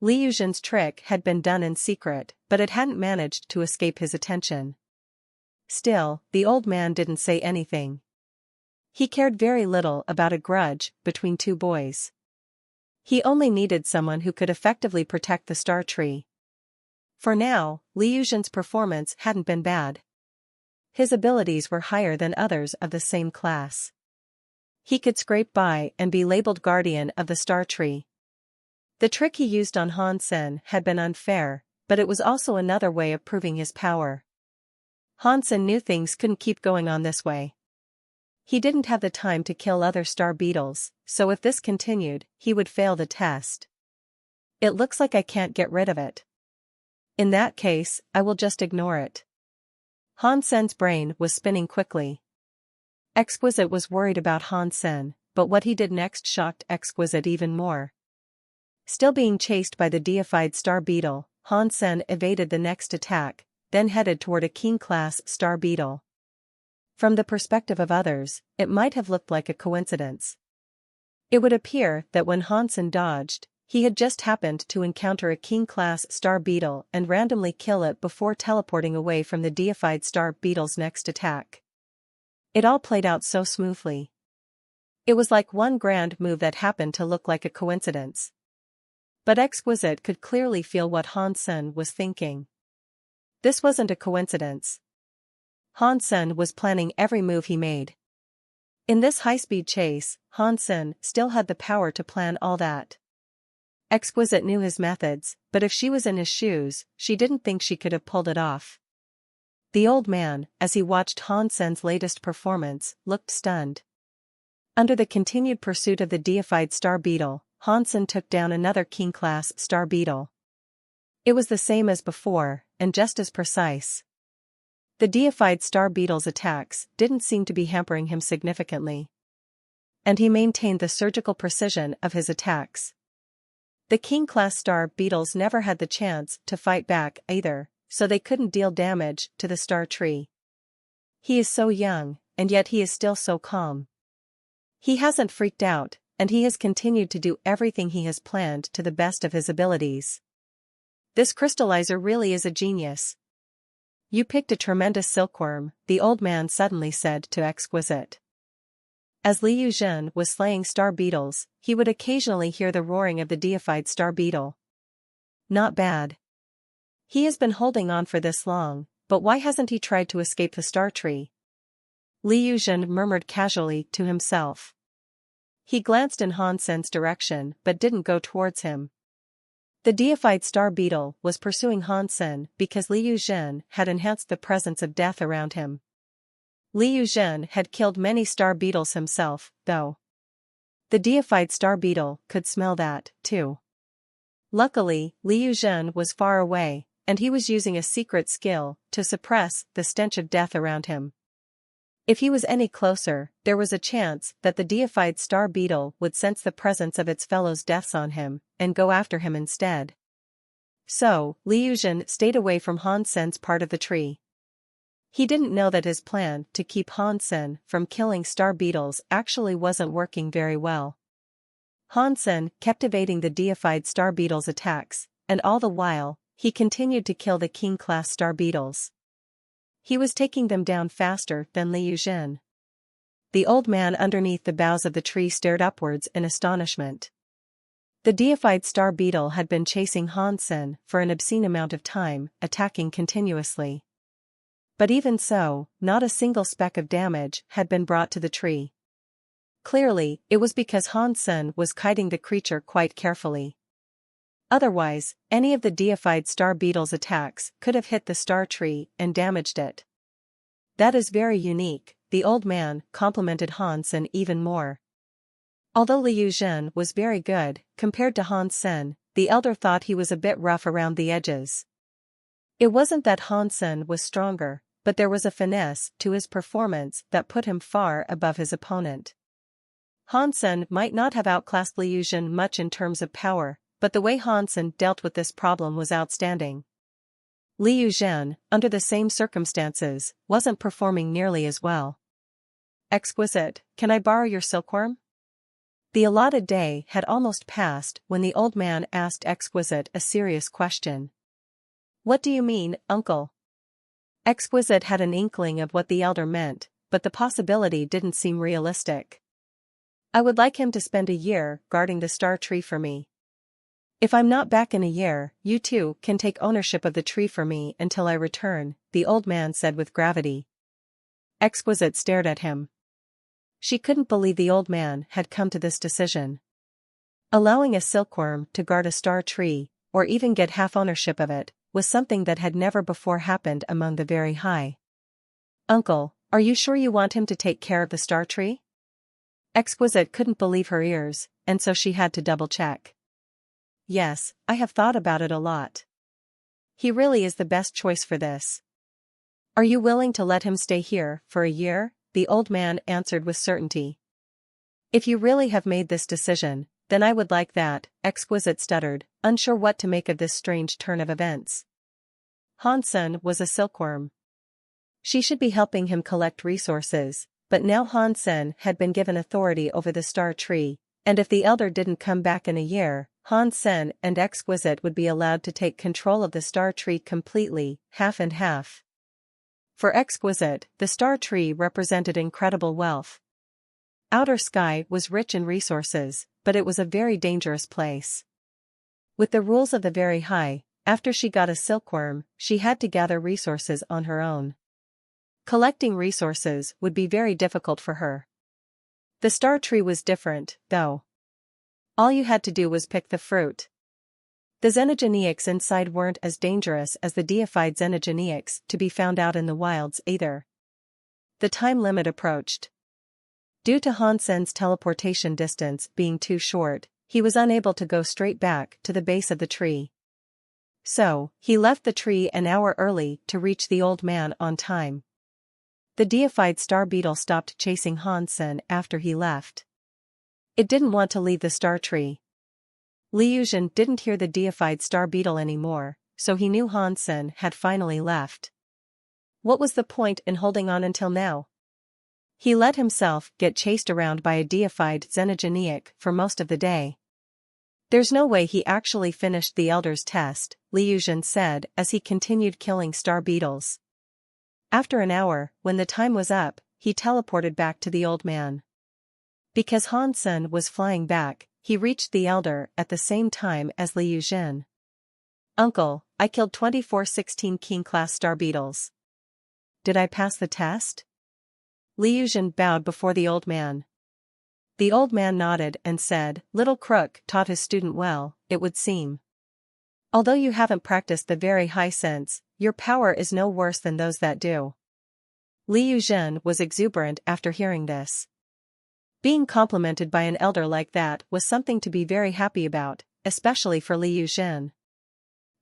Li Yuzhen's trick had been done in secret, but it hadn't managed to escape his attention. Still, the old man didn't say anything. He cared very little about a grudge between two boys. He only needed someone who could effectively protect the star tree. For now, Li Yuzhen's performance hadn't been bad. His abilities were higher than others of the same class. He could scrape by and be labeled guardian of the star tree. The trick he used on Han Sen had been unfair, but it was also another way of proving his power. Han Sen knew things couldn't keep going on this way. He didn't have the time to kill other star beetles, so if this continued, he would fail the test. It looks like I can't get rid of it. In that case, I will just ignore it. Han Sen's brain was spinning quickly. Exquisite was worried about Han Sen, but what he did next shocked Exquisite even more. Still being chased by the deified star beetle, Han Sen evaded the next attack, then headed toward a King-class star beetle. From the perspective of others, it might have looked like a coincidence. It would appear that when Han Sen dodged, he had just happened to encounter a King-class star beetle and randomly kill it before teleporting away from the deified star beetle's next attack. It all played out so smoothly. It was like one grand move that happened to look like a coincidence. But Exquisite could clearly feel what Han Sen was thinking. This wasn't a coincidence. Han Sen was planning every move he made. In this high-speed chase, Han Sen still had the power to plan all that. Exquisite knew his methods, but if she was in his shoes, she didn't think she could have pulled it off. The old man, as he watched Han Sen's latest performance, looked stunned. Under the continued pursuit of the deified star beetle, Han Sen took down another King-class star beetle. It was the same as before, and just as precise. The deified star beetle's attacks didn't seem to be hampering him significantly. And he maintained the surgical precision of his attacks. The King-class star beetles never had the chance to fight back either, so they couldn't deal damage to the star tree. He is so young, and yet he is still so calm. He hasn't freaked out, and he has continued to do everything he has planned to the best of his abilities. This crystallizer really is a genius. You picked a tremendous silkworm, the old man suddenly said to Exquisite. As Li Yuzhen was slaying star beetles, he would occasionally hear the roaring of the deified star beetle. Not bad. He has been holding on for this long, but why hasn't he tried to escape the star tree? Li Yuzhen murmured casually to himself. He glanced in Han Sen's direction but didn't go towards him. The deified star beetle was pursuing Han Sen because Li Yuzhen had enhanced the presence of death around him. Li Yuzhen had killed many star beetles himself, though. The deified star beetle could smell that, too. Luckily, Li Yuzhen was far away, and he was using a secret skill to suppress the stench of death around him. If he was any closer, there was a chance that the deified star beetle would sense the presence of its fellows' deaths on him, and go after him instead. So, Li Yuzhen stayed away from Han Sen's part of the tree. He didn't know that his plan to keep Han Sen from killing star beetles actually wasn't working very well. Han Sen kept evading the deified star beetle's attacks, and all the while, he continued to kill the King-class star beetles. He was taking them down faster than Li Yuzhen. The old man underneath the boughs of the tree stared upwards in astonishment. The deified star beetle had been chasing Han Sen for an obscene amount of time, attacking continuously. But even so, not a single speck of damage had been brought to the tree. Clearly, it was because Han Sen was kiting the creature quite carefully. Otherwise, any of the deified star beetle's attacks could have hit the star tree and damaged it. That is very unique, the old man complimented Han Sen even more. Although Li Yuzhen was very good, compared to Han Sen, the elder thought he was a bit rough around the edges. It wasn't that Han Sen was stronger, but there was a finesse to his performance that put him far above his opponent. Han Sen might not have outclassed Li Yuzhen much in terms of power, but the way Han Sen dealt with this problem was outstanding. Li Yuzhen, under the same circumstances, wasn't performing nearly as well. Exquisite, can I borrow your silkworm? The allotted day had almost passed when the old man asked Exquisite a serious question. What do you mean, uncle? Exquisite had an inkling of what the elder meant, but the possibility didn't seem realistic. I would like him to spend a year guarding the star tree for me. If I'm not back in a year, you two can take ownership of the tree for me until I return, the old man said with gravity. Exquisite stared at him. She couldn't believe the old man had come to this decision. Allowing a silkworm to guard a star tree, or even get half ownership of it, was something that had never before happened among the very high. Uncle, are you sure you want him to take care of the star tree? Exquisite couldn't believe her ears, and so she had to double-check. Yes, I have thought about it a lot. He really is the best choice for this. Are you willing to let him stay here for a year? The old man answered with certainty. If you really have made this decision, then I would like that, Exquisite stuttered, unsure what to make of this strange turn of events. Hansen was a silkworm. She should be helping him collect resources, but now Hansen had been given authority over the star tree, and if the elder didn't come back in a year, Hansen and Exquisite would be allowed to take control of the star tree completely, half and half. For Exquisite, the star tree represented incredible wealth. Outer Sky was rich in resources, but it was a very dangerous place. With the rules of the very high, after she got a silkworm, she had to gather resources on her own. Collecting resources would be very difficult for her. The star tree was different, though. All you had to do was pick the fruit. The xenogeneics inside weren't as dangerous as the deified xenogeneics to be found out in the wilds either. The time limit approached. Due to Hansen's teleportation distance being too short, he was unable to go straight back to the base of the tree. So, he left the tree an hour early to reach the old man on time. The deified star beetle stopped chasing Hansen after he left. It didn't want to leave the star tree. Liuzhen didn't hear the deified star beetle anymore, so he knew Hansen had finally left. What was the point in holding on until now? He let himself get chased around by a deified xenogeneic for most of the day. There's no way he actually finished the Elder's test, Liuzhen said as he continued killing star beetles. After an hour, when the time was up, he teleported back to the old man. Because Hansen was flying back, he reached the Elder at the same time as Liuzhen. Uncle, I killed 2416 King-class star beetles. Did I pass the test? Liuzhen bowed before the old man. The old man nodded and said, Little Crook taught his student well, it would seem. Although you haven't practiced the very high sense, your power is no worse than those that do. Liuzhen was exuberant after hearing this. Being complimented by an elder like that was something to be very happy about, especially for Liuzhen.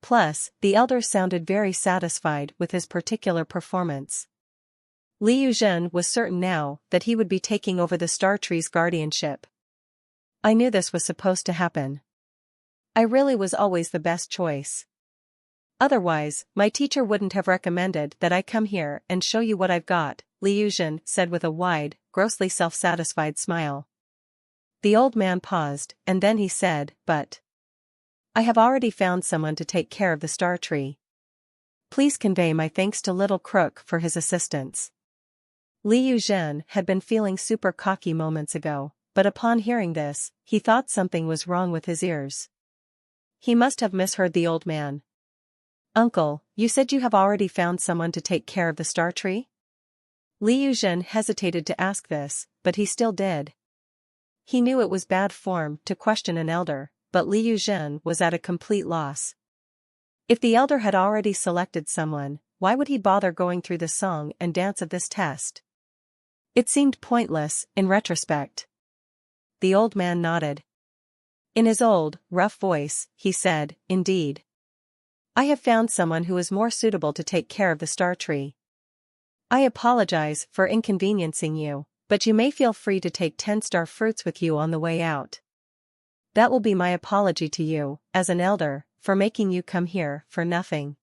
Plus, the elder sounded very satisfied with his particular performance. Liuzhen was certain now that he would be taking over the star tree's guardianship. I knew this was supposed to happen. I really was always the best choice. Otherwise, my teacher wouldn't have recommended that I come here and show you what I've got, Liuzhen said with a wide, grossly self-satisfied smile. The old man paused, and then he said, But I have already found someone to take care of the star tree. Please convey my thanks to Little Crook for his assistance. Liuzhen had been feeling super cocky moments ago, but upon hearing this, he thought something was wrong with his ears. He must have misheard the old man. Uncle, you said you have already found someone to take care of the star tree? Liuzhen hesitated to ask this, but he still did. He knew it was bad form to question an elder, but Liuzhen was at a complete loss. If the elder had already selected someone, why would he bother going through the song and dance of this test? It seemed pointless, in retrospect. The old man nodded. In his old, rough voice, he said, Indeed. I have found someone who is more suitable to take care of the star tree. I apologize for inconveniencing you, but you may feel free to take 10 star fruits with you on the way out. That will be my apology to you, as an elder, for making you come here for nothing.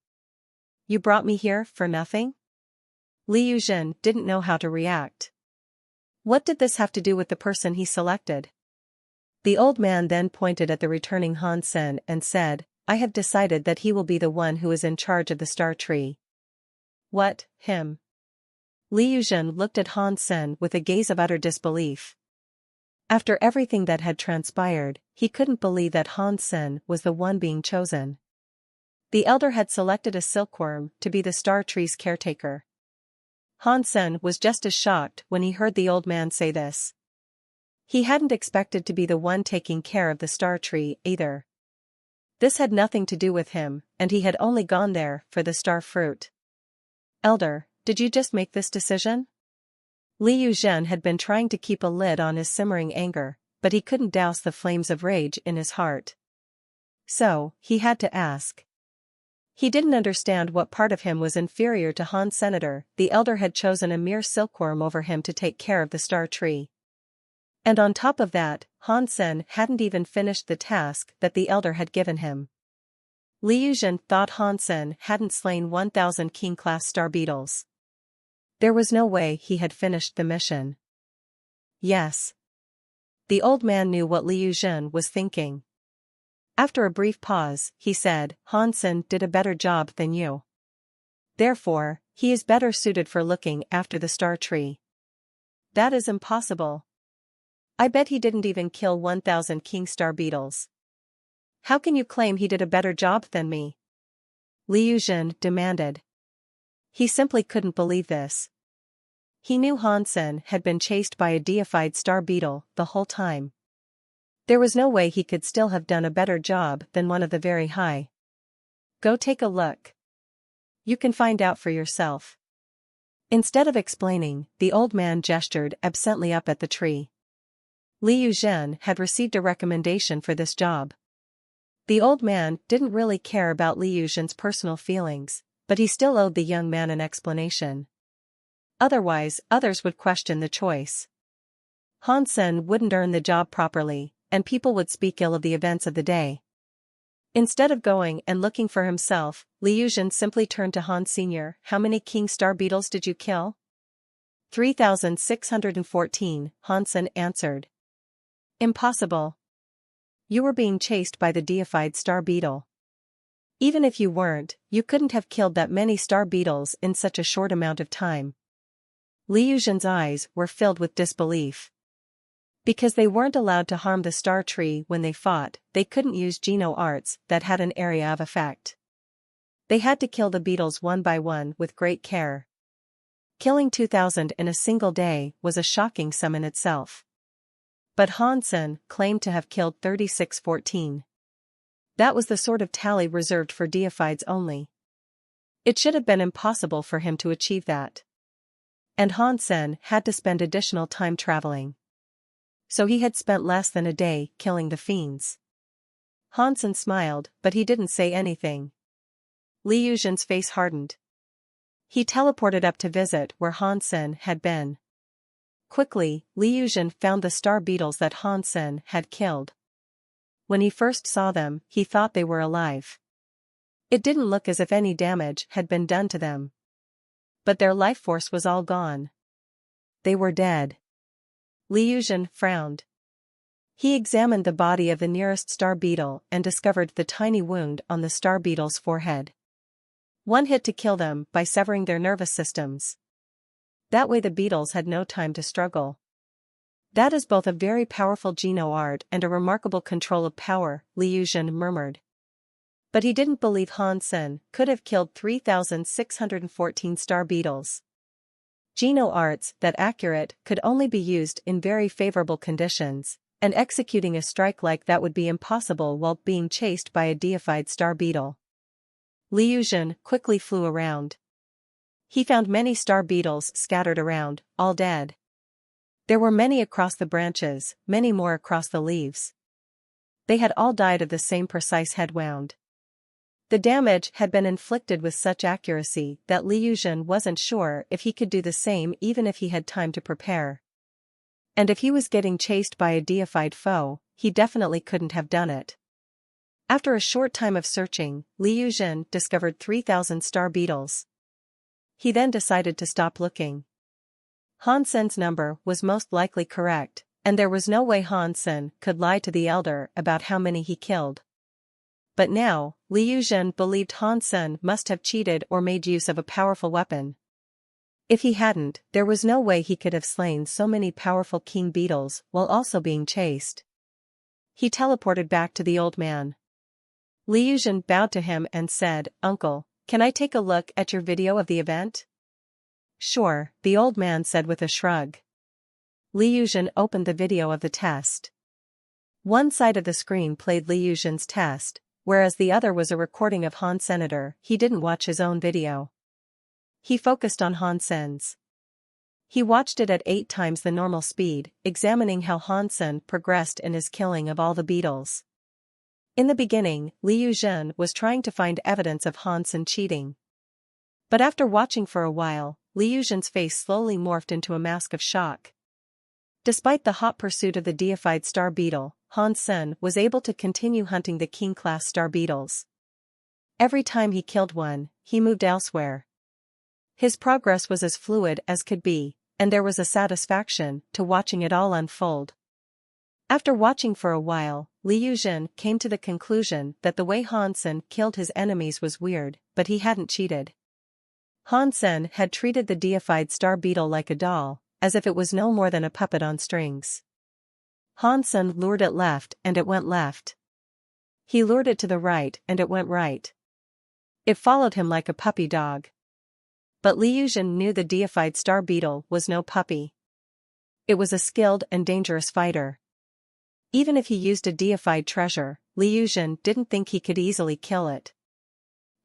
You brought me here for nothing? Liuzhen didn't know how to react. What did this have to do with the person he selected? The old man then pointed at the returning Hansen and said, I have decided that he will be the one who is in charge of the star tree. What, him? Liu Zhen looked at Han Sen with a gaze of utter disbelief. After everything that had transpired, he couldn't believe that Han Sen was the one being chosen. The elder had selected a silkworm to be the star tree's caretaker. Han Sen was just as shocked when he heard the old man say this. He hadn't expected to be the one taking care of the star tree either. This had nothing to do with him, and he had only gone there for the star fruit. Elder, did you just make this decision? Liu Zhen had been trying to keep a lid on his simmering anger, but he couldn't douse the flames of rage in his heart. So, he had to ask. He didn't understand what part of him was inferior to Han Senator. The elder had chosen a mere silkworm over him to take care of the star tree. And on top of that, Han Sen hadn't even finished the task that the elder had given him. Liu Zhen thought Han Sen hadn't slain 1,000 king-class star beetles. There was no way he had finished the mission. Yes. The old man knew what Liu Zhen was thinking. After a brief pause, he said, Han Sen did a better job than you. Therefore, he is better suited for looking after the star tree. That is impossible. I bet he didn't even kill 1,000 king star beetles. How can you claim he did a better job than me? Liu Zhen demanded. He simply couldn't believe this. He knew Han Sen had been chased by a deified star beetle the whole time. There was no way he could still have done a better job than one of the very high. Go take a look. You can find out for yourself. Instead of explaining, the old man gestured absently up at the tree. Liu Zhen had received a recommendation for this job. The old man didn't really care about Liu Zhen's personal feelings, but he still owed the young man an explanation. Otherwise, others would question the choice. Han Sen wouldn't earn the job properly, and people would speak ill of the events of the day. Instead of going and looking for himself, Liu Zhen simply turned to Han Sr. How many king star beetles did you kill? 3,614, Han Sen answered. Impossible. You were being chased by the deified star beetle. Even if you weren't, you couldn't have killed that many star beetles in such a short amount of time. Liu Zhen's eyes were filled with disbelief. Because they weren't allowed to harm the star tree when they fought, they couldn't use Geno arts that had an area of effect. They had to kill the beetles one by one with great care. Killing 2,000 in a single day was a shocking sum in itself. But Han Sen claimed to have killed 3,614. That was the sort of tally reserved for deifieds only. It should have been impossible for him to achieve that. And Han Sen had to spend additional time traveling. So he had spent less than a day killing the fiends. Han Sen smiled, but he didn't say anything. Liu Zhen's face hardened. He teleported up to visit where Han Sen had been. Quickly, Liu Zhen found the star beetles that Han Sen had killed. When he first saw them, he thought they were alive. It didn't look as if any damage had been done to them. But their life force was all gone. They were dead. Liu Zhen frowned. He examined the body of the nearest star beetle and discovered the tiny wound on the star beetle's forehead. One hit to kill them by severing their nervous systems. That way the beetles had no time to struggle. That is both a very powerful Geno art and a remarkable control of power, Liu Zhen murmured. But he didn't believe Han Sen could have killed 3,614 star beetles. Geno arts that accurate could only be used in very favorable conditions, and executing a strike like that would be impossible while being chased by a deified star beetle. Liu Zhen quickly flew around. He found many star beetles scattered around, all dead. There were many across the branches, many more across the leaves. They had all died of the same precise head wound. The damage had been inflicted with such accuracy that Liu Zhen wasn't sure if he could do the same even if he had time to prepare. And if he was getting chased by a deified foe, he definitely couldn't have done it. After a short time of searching, Liu Zhen discovered 3,000 star beetles. He then decided to stop looking. Han Sen's number was most likely correct, and there was no way Han Sen could lie to the elder about how many he killed. But now, Liu Zhen believed Han Sen must have cheated or made use of a powerful weapon. If he hadn't, there was no way he could have slain so many powerful king beetles while also being chased. He teleported back to the old man. Li Yuzhen bowed to him and said, "Uncle, can I take a look at your video of the event?" "Sure," the old man said with a shrug. Li Yuzhen opened the video of the test. One side of the screen played Li Yuzhen's test, whereas the other was a recording of Han Senator. He didn't watch his own video. He focused on Han Sen's. He watched it at 8 times the normal speed, examining how Han Sen progressed in his killing of all the beetles. In the beginning, Li Yuzhen was trying to find evidence of Han Sen cheating. But after watching for a while, Li Yuzhen's face slowly morphed into a mask of shock. Despite the hot pursuit of the deified star beetle, Han Sen was able to continue hunting the king-class star beetles. Every time he killed one, he moved elsewhere. His progress was as fluid as could be, and there was a satisfaction to watching it all unfold. After watching for a while, Li Yuzhen came to the conclusion that the way Han Sen killed his enemies was weird, but he hadn't cheated. Han Sen had treated the deified star beetle like a doll, as if it was no more than a puppet on strings. Han Sen lured it left and it went left. He lured it to the right and it went right. It followed him like a puppy dog. But Li Yuzhen knew the deified star beetle was no puppy. It was a skilled and dangerous fighter. Even if he used a deified treasure, Li Yuzhen didn't think he could easily kill it.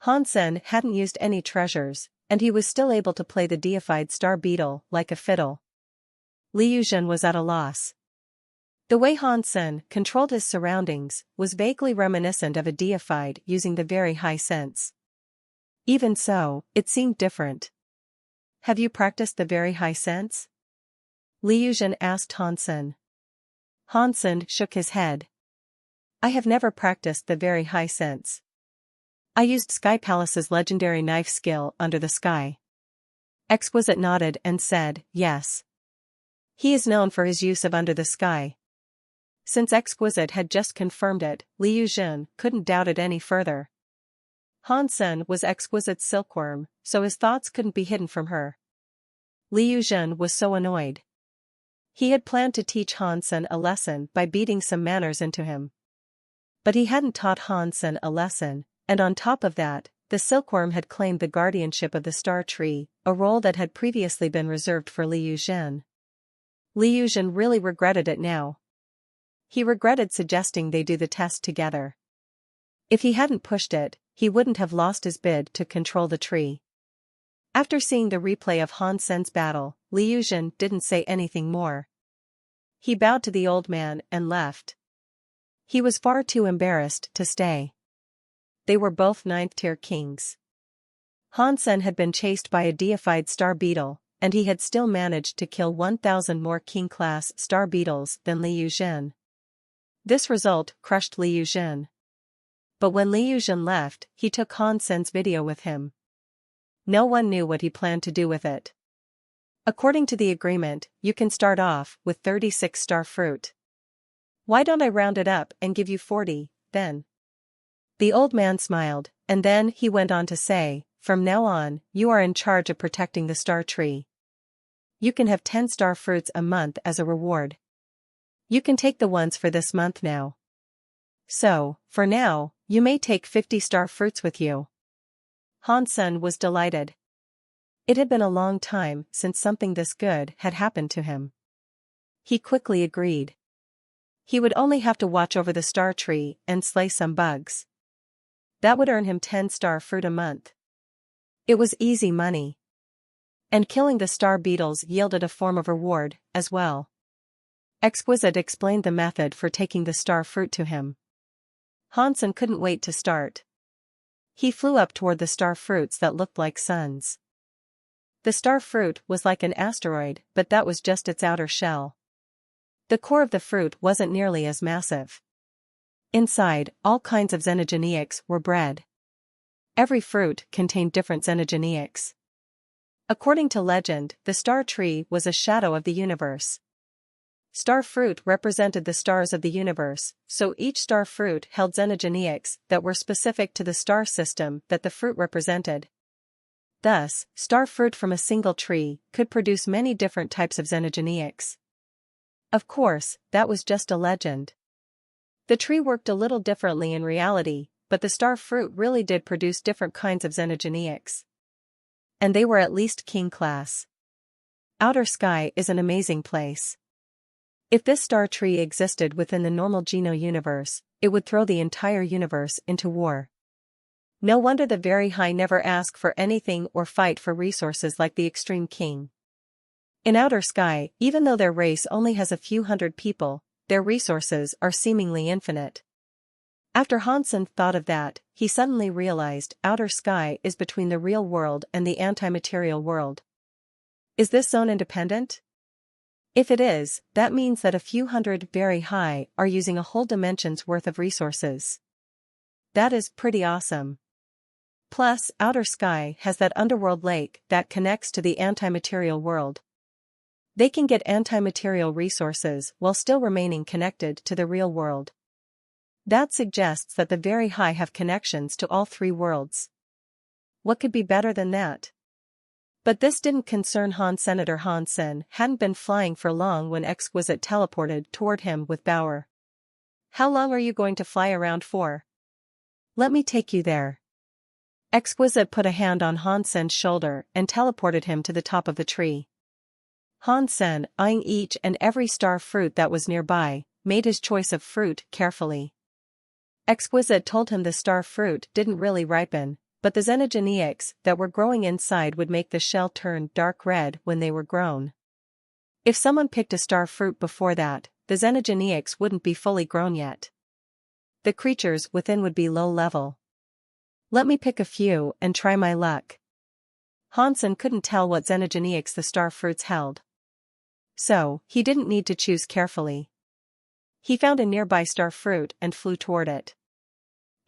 Han Sen hadn't used any treasures, and he was still able to play the deified star beetle like a fiddle. Li Yuzhen was at a loss. The way Han Sen controlled his surroundings was vaguely reminiscent of a deified using the very high sense. Even so, it seemed different. "Have you practiced the very high sense?" Li Yuzhen asked Han Sen. Han Sen shook his head. "I have never practiced the very high sense. I used Sky Palace's legendary knife skill Under the Sky." Exquisite nodded and said, "Yes. He is known for his use of Under the Sky." Since Exquisite had just confirmed it, Li Yuzhen couldn't doubt it any further. Han Sen was Exquisite's silkworm, so his thoughts couldn't be hidden from her. Li Yuzhen was so annoyed. He had planned to teach Han Sen a lesson by beating some manners into him. But he hadn't taught Han Sen a lesson, and on top of that, the silkworm had claimed the guardianship of the star tree, a role that had previously been reserved for Li Yuzhen. Li Yuzhen really regretted it now. He regretted suggesting they do the test together. If he hadn't pushed it, he wouldn't have lost his bid to control the tree. After seeing the replay of Han Sen's battle, Li Yuzhen didn't say anything more. He bowed to the old man and left. He was far too embarrassed to stay. They were both 9th-tier kings. Han Sen had been chased by a deified star beetle, and he had still managed to kill 1,000 more king-class star beetles than Li Yuzhen. This result crushed Li Yuzhen. But when Li Yuzhen left, he took Han Sen's video with him. No one knew what he planned to do with it. "According to the agreement, you can start off with 36 star fruit. Why don't I round it up and give you 40, then?" The old man smiled, and then he went on to say, "From now on, you are in charge of protecting the star tree. You can have 10 star fruits a month as a reward. You can take the ones for this month now. So, for now, you may take 50 star fruits with you." Han Sen was delighted. It had been a long time since something this good had happened to him. He quickly agreed. He would only have to watch over the star tree and slay some bugs. That would earn him 10 star fruit a month. It was easy money. And killing the star beetles yielded a form of reward, as well. Exquisite explained the method for taking the star fruit to him. Han Sen couldn't wait to start. He flew up toward the star fruits that looked like suns. The star fruit was like an asteroid, but that was just its outer shell. The core of the fruit wasn't nearly as massive. Inside, all kinds of xenogeneics were bred. Every fruit contained different xenogeneics. According to legend, the star tree was a shadow of the universe. Star fruit represented the stars of the universe, so each star fruit held xenogeneics that were specific to the star system that the fruit represented. Thus, star fruit from a single tree could produce many different types of xenogeneics. Of course, that was just a legend. The tree worked a little differently in reality, but the star fruit really did produce different kinds of xenogeneics. And they were at least king class. Outer sky is an amazing place. If this star tree existed within the normal Geno universe, it would throw the entire universe into war. No wonder the very high never ask for anything or fight for resources like the extreme king. In outer sky, even though their race only has a few hundred people, their resources are seemingly infinite. After Hansen thought of that, he suddenly realized outer sky is between the real world and the anti-material world. Is this zone independent? If it is, that means that a few hundred very high are using a whole dimension's worth of resources. That is pretty awesome. Plus, outer sky has that underworld lake that connects to the anti-material world. They can get anti-material resources while still remaining connected to the real world. That suggests that the very high have connections to all three worlds. What could be better than that? But this didn't concern Han. Senator Hansen hadn't been flying for long when Exquisite teleported toward him with Bauer. How long are you going to fly around for? Let me take you there. Exquisite put a hand on Hansen's shoulder and teleported him to the top of the tree. Hansen, eyeing each and every star fruit that was nearby, made his choice of fruit carefully. Exquisite told him the star fruit didn't really ripen, but the xenogeneics that were growing inside would make the shell turn dark red when they were grown. If someone picked a star fruit before that, the xenogeneics wouldn't be fully grown yet. The creatures within would be low level. Let me pick a few and try my luck. Hansen couldn't tell what xenogeneics the star fruits held. So, he didn't need to choose carefully. He found a nearby star fruit and flew toward it.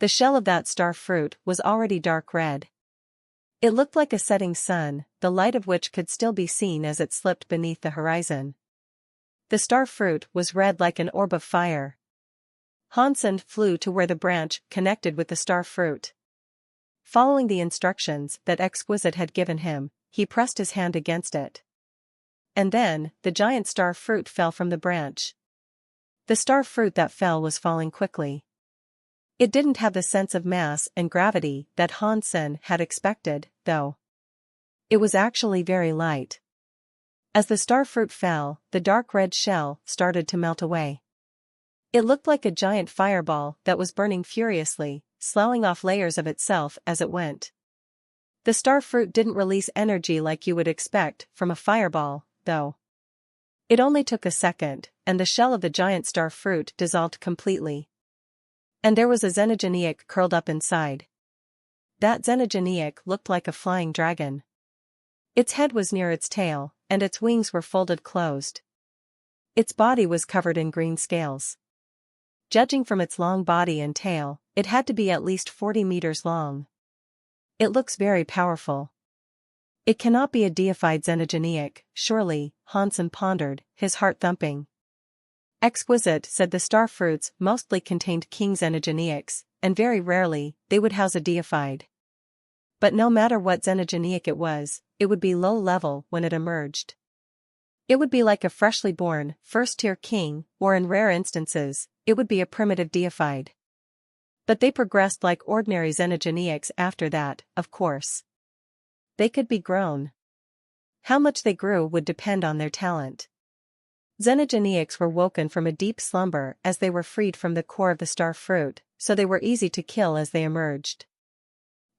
The shell of that star fruit was already dark red. It looked like a setting sun, the light of which could still be seen as it slipped beneath the horizon. The star fruit was red like an orb of fire. Hansen flew to where the branch connected with the star fruit. Following the instructions that Exquisite had given him, he pressed his hand against it. And then, the giant star fruit fell from the branch. The star fruit that fell was falling quickly. It didn't have the sense of mass and gravity that Hansen had expected, though. It was actually very light. As the star fruit fell, the dark red shell started to melt away. It looked like a giant fireball that was burning furiously, sloughing off layers of itself as it went. The star fruit didn't release energy like you would expect from a fireball, though. It only took a second, and the shell of the giant star fruit dissolved completely. And there was a xenogeneic curled up inside. That xenogeneic looked like a flying dragon. Its head was near its tail, and its wings were folded closed. Its body was covered in green scales. Judging from its long body and tail, it had to be at least 40 meters long. It looks very powerful. It cannot be a deified xenogeneic, surely, Hansen pondered, his heart thumping. Exquisite said the star fruits mostly contained king xenogeneics, and very rarely, they would house a deified. But no matter what xenogeneic it would be low level when it emerged. It would be like a freshly born, first-tier king, or in rare instances, it would be a primitive deified. But they progressed like ordinary xenogeneics after that, of course. They could be grown. How much they grew would depend on their talent. Xenogeneics were woken from a deep slumber as they were freed from the core of the star fruit, so they were easy to kill as they emerged.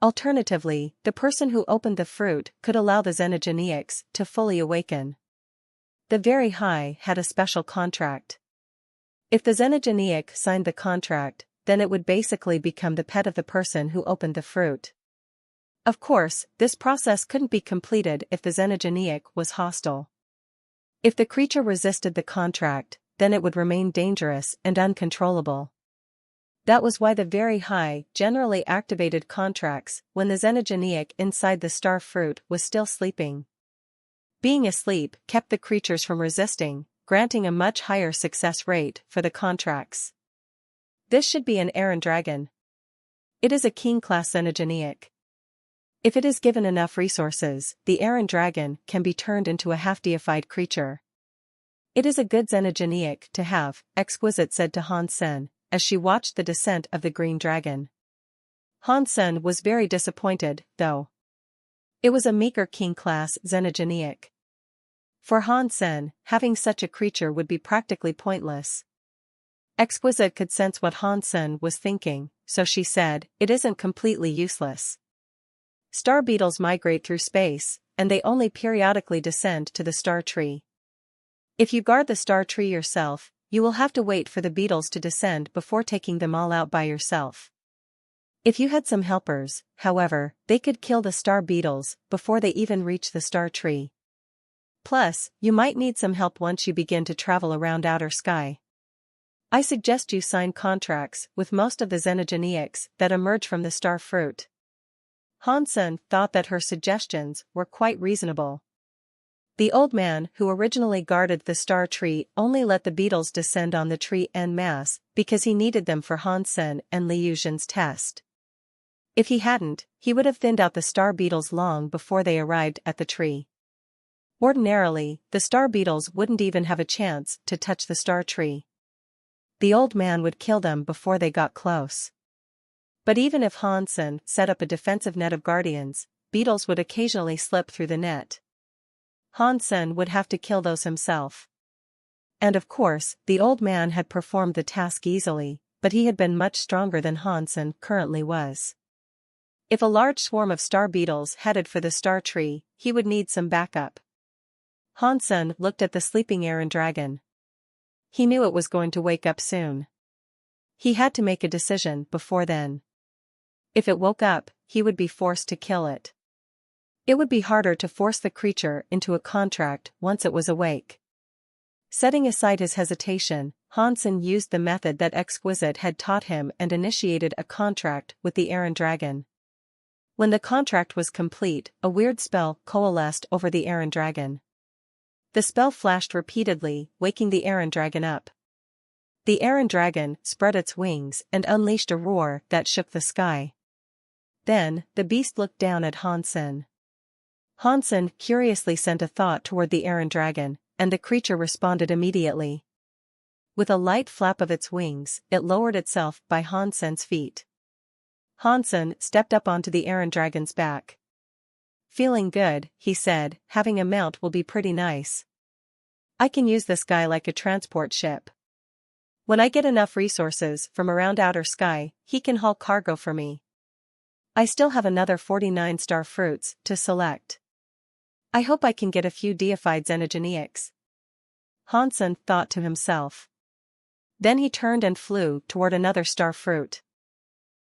Alternatively, the person who opened the fruit could allow the xenogeneics to fully awaken. The very high had a special contract. If the xenogeneic signed the contract, then it would basically become the pet of the person who opened the fruit. Of course, this process couldn't be completed if the xenogeneic was hostile. If the creature resisted the contract, then it would remain dangerous and uncontrollable. That was why the very high generally activated contracts when the xenogeneic inside the star fruit was still sleeping. Being asleep kept the creatures from resisting, granting a much higher success rate for the contracts. This should be an Aaron dragon. It is a king-class xenogeneic. If it is given enough resources, the Iron Dragon can be turned into a half-deified creature. It is a good xenogeneic to have, Exquisite said to Hansen, as she watched the descent of the green dragon. Hansen was very disappointed, though. It was a meager king-class xenogeneic. For Hansen, having such a creature would be practically pointless. Exquisite could sense what Hansen was thinking, so she said, it isn't completely useless. Star beetles migrate through space, and they only periodically descend to the star tree. If you guard the star tree yourself, you will have to wait for the beetles to descend before taking them all out by yourself. If you had some helpers, however, they could kill the star beetles before they even reach the star tree. Plus, you might need some help once you begin to travel around outer sky. I suggest you sign contracts with most of the xenogeneics that emerge from the star fruit. Hansen thought that her suggestions were quite reasonable. The old man who originally guarded the star tree only let the beetles descend on the tree en masse because he needed them for Hansen and Liuxian's test. If he hadn't, he would have thinned out the star beetles long before they arrived at the tree. Ordinarily, the star beetles wouldn't even have a chance to touch the star tree. The old man would kill them before they got close. But even if Hansen set up a defensive net of guardians, beetles would occasionally slip through the net. Hansen would have to kill those himself. And of course, the old man had performed the task easily, but he had been much stronger than Hansen currently was. If a large swarm of star beetles headed for the star tree, he would need some backup. Hansen looked at the sleeping Iron Dragon. He knew it was going to wake up soon. He had to make a decision before then. If it woke up, he would be forced to kill it. It would be harder to force the creature into a contract once it was awake. Setting aside his hesitation, Hansen used the method that Exquisite had taught him and initiated a contract with the Iron Dragon. When the contract was complete, a weird spell coalesced over the Iron Dragon. The spell flashed repeatedly, waking the Iron Dragon up. The Iron Dragon spread its wings and unleashed a roar that shook the sky. Then, the beast looked down at Hansen. Hansen curiously sent a thought toward the Iron Dragon, and the creature responded immediately. With a light flap of its wings, it lowered itself by Hansen's feet. Hansen stepped up onto the Iron Dragon's back. Feeling good, he said, having a mount will be pretty nice. I can use this guy like a transport ship. When I get enough resources from around outer sky, he can haul cargo for me. I still have another 49 star fruits to select. I hope I can get a few deified xenogeneics. Hansen thought to himself. Then he turned and flew toward another star fruit.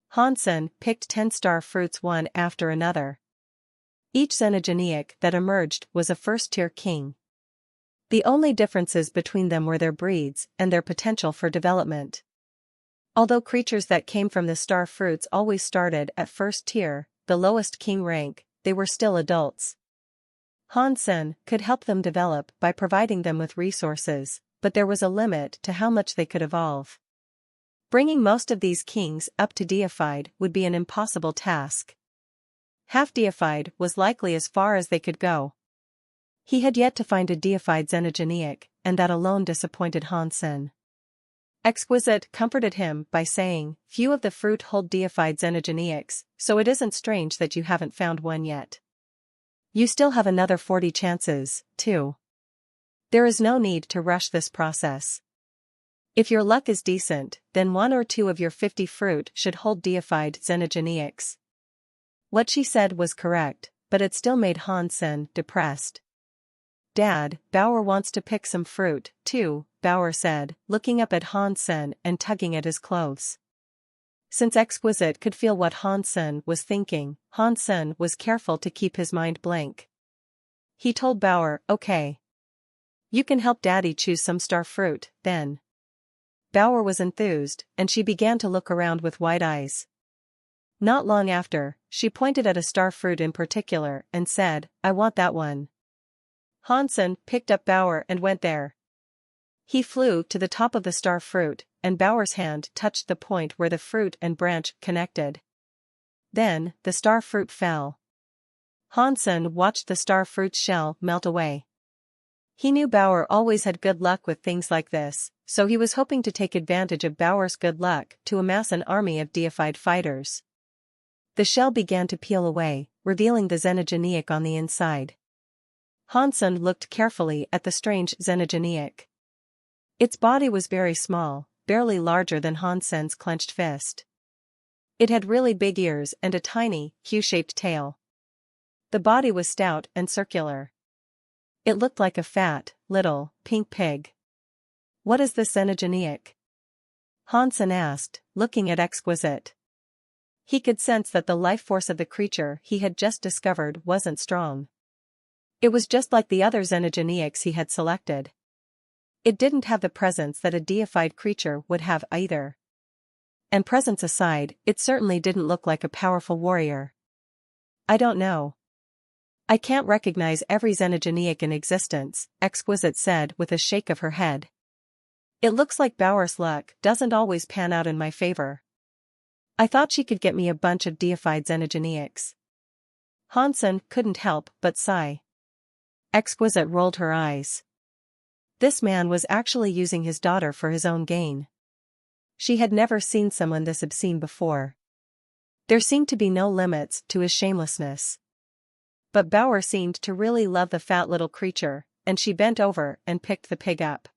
Hansen picked 10 star fruits one after another. Each xenogeneic that emerged was a first-tier king. The only differences between them were their breeds and their potential for development. Although creatures that came from the star fruits always started at first tier, the lowest king rank, they were still adults. Hansen could help them develop by providing them with resources, but there was a limit to how much they could evolve. Bringing most of these kings up to deified would be an impossible task. Half-deified was likely as far as they could go. He had yet to find a deified xenogeneic, and that alone disappointed Hansen. Exquisite comforted him by saying, few of the fruit hold deified xenogeneics, so it isn't strange that you haven't found one yet. You still have another 40 chances, too. There is no need to rush this process. If your luck is decent, then 1 or 2 of your 50 fruit should hold deified xenogeneics. What she said was correct, but it still made Hansen depressed. Dad, Bauer wants to pick some fruit, too, Bauer said, looking up at Hansen and tugging at his clothes. Since Exquisite could feel what Hansen was thinking, Hansen was careful to keep his mind blank. He told Bauer, okay. You can help Daddy choose some star fruit, then. Bauer was enthused, and she began to look around with wide eyes. Not long after, she pointed at a star fruit in particular and said, I want that one. Hansen picked up Bauer and went there. He flew to the top of the star fruit, and Bauer's hand touched the point where the fruit and branch connected. Then, the star fruit fell. Hansen watched the star fruit's shell melt away. He knew Bauer always had good luck with things like this, so he was hoping to take advantage of Bauer's good luck to amass an army of deified fighters. The shell began to peel away, revealing the xenogeniac on the inside. Hansen looked carefully at the strange xenogeniac. Its body was very small, barely larger than Hansen's clenched fist. It had really big ears and a tiny, Q-shaped tail. The body was stout and circular. It looked like a fat, little, pink pig. "What is this xenogeniac?" Hansen asked, looking at Exquisite. He could sense that the life force of the creature he had just discovered wasn't strong. It was just like the other xenogeniacs he had selected. It didn't have the presence that a deified creature would have either. And presence aside, it certainly didn't look like a powerful warrior. "I don't know. I can't recognize every xenogeniac in existence," Exquisite said with a shake of her head. "It looks like Bauer's luck doesn't always pan out in my favor. I thought she could get me a bunch of deified xenogeniacs." Hansen couldn't help but sigh. Exquisite rolled her eyes. This man was actually using his daughter for his own gain. She had never seen someone this obscene before. There seemed to be no limits to his shamelessness. But Bauer seemed to really love the fat little creature, and she bent over and picked the pig up.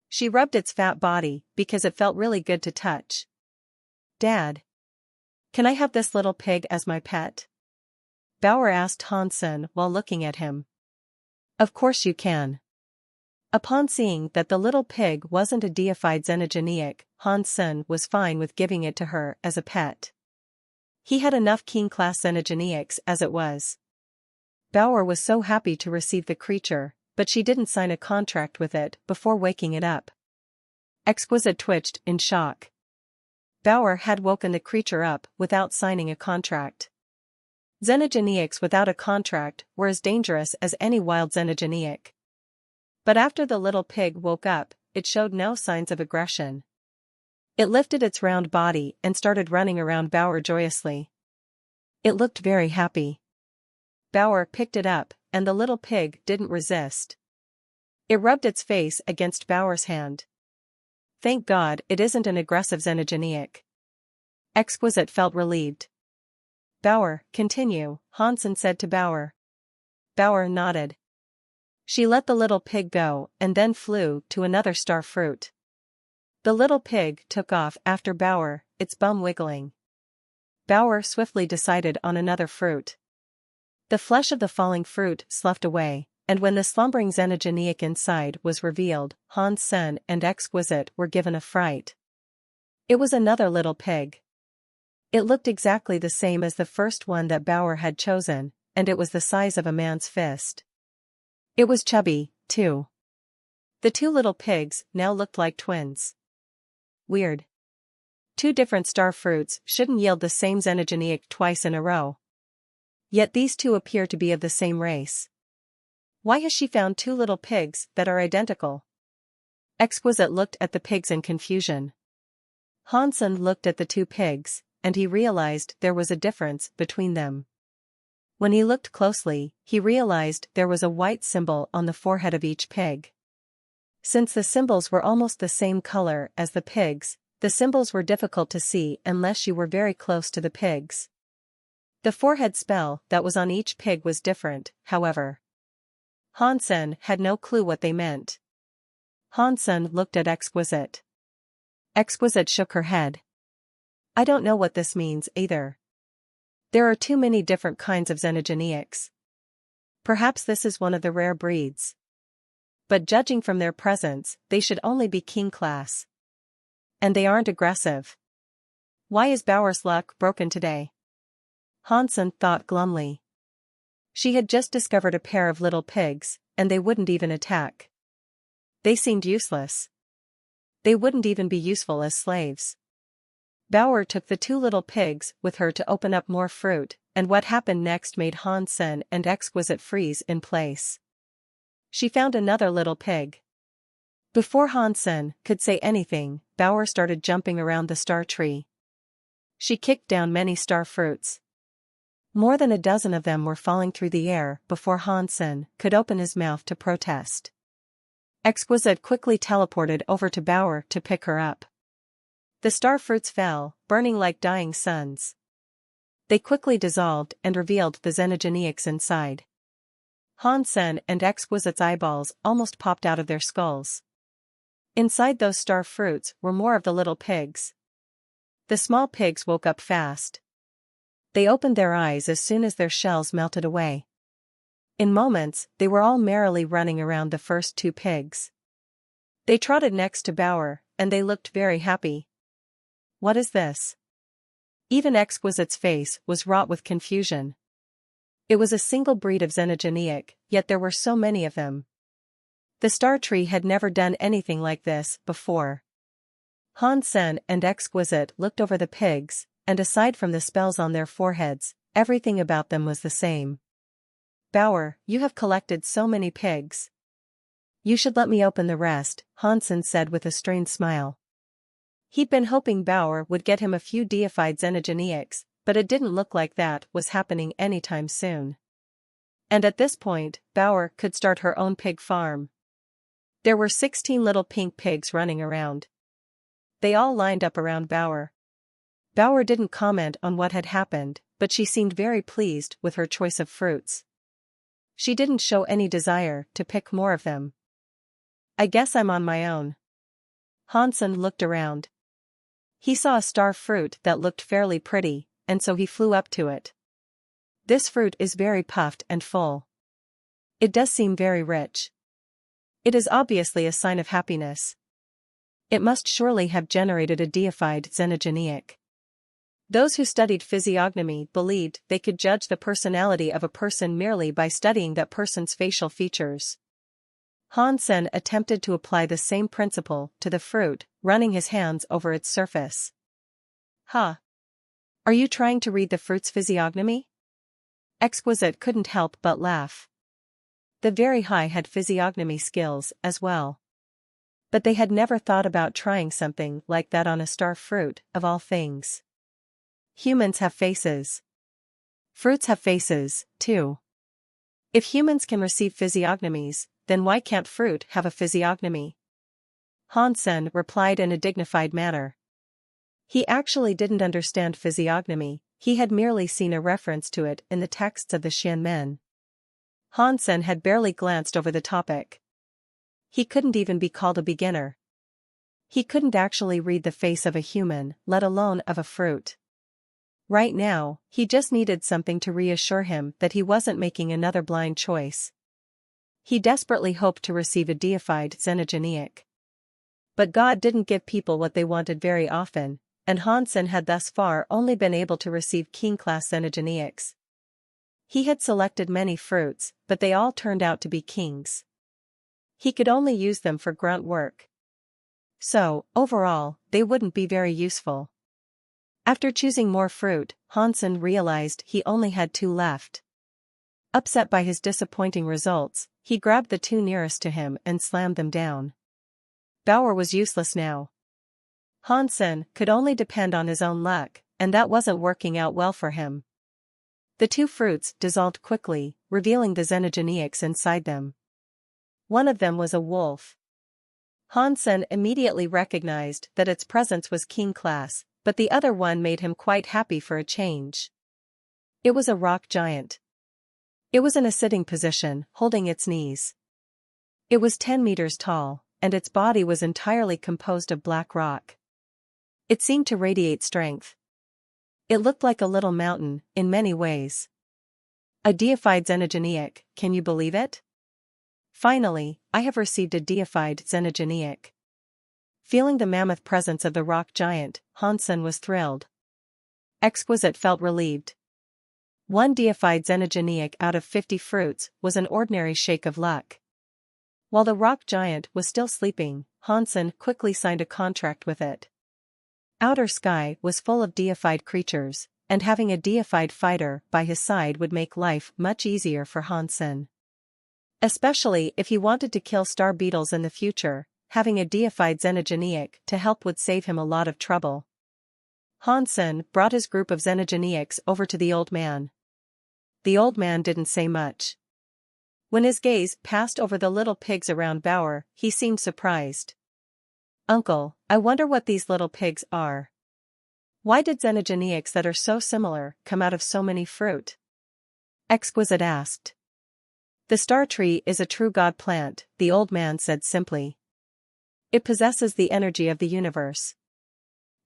She rubbed its fat body because it felt really good to touch. "Dad, can I have this little pig as my pet?" Bauer asked Hansen while looking at him. "Of course you can." Upon seeing that the little pig wasn't a deified xenogeniac, Hansen was fine with giving it to her as a pet. He had enough king-class xenogeniacs as it was. Bauer was so happy to receive the creature, but she didn't sign a contract with it before waking it up. Exquisite twitched in shock. Bauer had woken the creature up without signing a contract. Xenogeniacs without a contract were as dangerous as any wild xenogeniac. But after the little pig woke up, it showed no signs of aggression. It lifted its round body and started running around Bauer joyously. It looked very happy. Bauer picked it up, and the little pig didn't resist. It rubbed its face against Bauer's hand. "Thank God it isn't an aggressive xenogeniac." Exquisite felt relieved. "Bauer, continue," Hansen said to Bauer. Bauer nodded. She let the little pig go and then flew to another star fruit. The little pig took off after Bauer, its bum wiggling. Bauer swiftly decided on another fruit. The flesh of the falling fruit sloughed away, and when the slumbering xenogeniac inside was revealed, Hansen and Exquisite were given a fright. It was another little pig. It looked exactly the same as the first one that Bauer had chosen, and it was the size of a man's fist. It was chubby, too. The two little pigs now looked like twins. Weird. Two different star fruits shouldn't yield the same xenogeniac twice in a row. Yet these two appear to be of the same race. Why has she found two little pigs that are identical? Exquisite looked at the pigs in confusion. Hansen looked at the two pigs, and he realized there was a difference between them. When he looked closely, he realized there was a white symbol on the forehead of each pig. Since the symbols were almost the same color as the pigs, the symbols were difficult to see unless you were very close to the pigs. The forehead spell that was on each pig was different, however. Hansen had no clue what they meant. Hansen looked at Exquisite. Exquisite shook her head. "I don't know what this means either. There are too many different kinds of xenogeniacs. Perhaps this is one of the rare breeds. But judging from their presence, they should only be king class. And they aren't aggressive. Why is Bauer's luck broken today?" Hansen thought glumly. She had just discovered a pair of little pigs, and they wouldn't even attack. They seemed useless. They wouldn't even be useful as slaves. Bauer took the two little pigs with her to open up more fruit, and what happened next made Hansen and Exquisite freeze in place. She found another little pig. Before Hansen could say anything, Bauer started jumping around the star tree. She kicked down many star fruits. More than a dozen of them were falling through the air before Hansen could open his mouth to protest. Exquisite quickly teleported over to Bauer to pick her up. The star fruits fell, burning like dying suns. They quickly dissolved and revealed the xenogeneics inside. Hansen and Exquisite's eyeballs almost popped out of their skulls. Inside those star fruits were more of the little pigs. The small pigs woke up fast. They opened their eyes as soon as their shells melted away. In moments, they were all merrily running around the first two pigs. They trotted next to Bauer, and they looked very happy. What is this? Even Exquisite's face was wrought with confusion. It was a single breed of xenogeneic, yet there were so many of them. The star tree had never done anything like this before. Hansen and Exquisite looked over the pigs, and aside from the spells on their foreheads, everything about them was the same. Bauer, you have collected so many pigs. You should let me open the rest, Hansen said with a strained smile. He'd been hoping Bauer would get him a few deified xenogeneics, but it didn't look like that was happening anytime soon. And at this point, Bauer could start her own pig farm. There were 16 little pink pigs running around. They all lined up around Bauer. Bauer didn't comment on what had happened, but she seemed very pleased with her choice of fruits. She didn't show any desire to pick more of them. I guess I'm on my own. Hansen looked around. He saw a star fruit that looked fairly pretty, and so he flew up to it. This fruit is very puffed and full. It does seem very rich. It is obviously a sign of happiness. It must surely have generated a deified xenogeneic. Those who studied physiognomy believed they could judge the personality of a person merely by studying that person's facial features. Hansen attempted to apply the same principle to the fruit, running his hands over its surface. Huh? Are you trying to read the fruit's physiognomy? Exquisite couldn't help but laugh. The very high had physiognomy skills as well. But they had never thought about trying something like that on a star fruit, of all things. Humans have faces. Fruits have faces, too. If humans can receive physiognomies, then why can't fruit have a physiognomy? Hansen replied in a dignified manner. He actually didn't understand physiognomy, he had merely seen a reference to it in the texts of the Xianmen. Hansen had barely glanced over the topic. He couldn't even be called a beginner. He couldn't actually read the face of a human, let alone of a fruit. Right now, he just needed something to reassure him that he wasn't making another blind choice. He desperately hoped to receive a deified xenogeneic. But God didn't give people what they wanted very often, and Hansen had thus far only been able to receive king-class xenogeneics. He had selected many fruits, but they all turned out to be kings. He could only use them for grunt work. So, overall, they wouldn't be very useful. After choosing more fruit, Hansen realized he only had 2 left. Upset by his disappointing results, he grabbed the 2 nearest to him and slammed them down. Bauer was useless now. Hansen could only depend on his own luck, and that wasn't working out well for him. The 2 fruits dissolved quickly, revealing the xenogeneics inside them. One of them was a wolf. Hansen immediately recognized that its presence was king class, but the other one made him quite happy for a change. It was a rock giant. It was in a sitting position, holding its knees. It was 10 meters tall, and its body was entirely composed of black rock. It seemed to radiate strength. It looked like a little mountain, in many ways. A deified xenogeneic, can you believe it? Finally, I have received a deified xenogeneic. Feeling the mammoth presence of the rock giant, Hansen was thrilled. Exquisite felt relieved. 1 deified xenogeneic out of 50 fruits was an ordinary shake of luck. While the rock giant was still sleeping, Hansen quickly signed a contract with it. Outer Sky was full of deified creatures, and having a deified fighter by his side would make life much easier for Hansen. Especially if he wanted to kill star beetles in the future, having a deified xenogeneic to help would save him a lot of trouble. Hansen brought his group of xenogeneics over to the old man. the old man didn't say much. When his gaze passed over the little pigs around Bauer, he seemed surprised. "Uncle, I wonder what these little pigs are. Why did xenogeneics that are so similar come out of so many fruit?" Exquisite asked. "The star tree is a true god plant," the old man said simply. "It possesses the energy of the universe.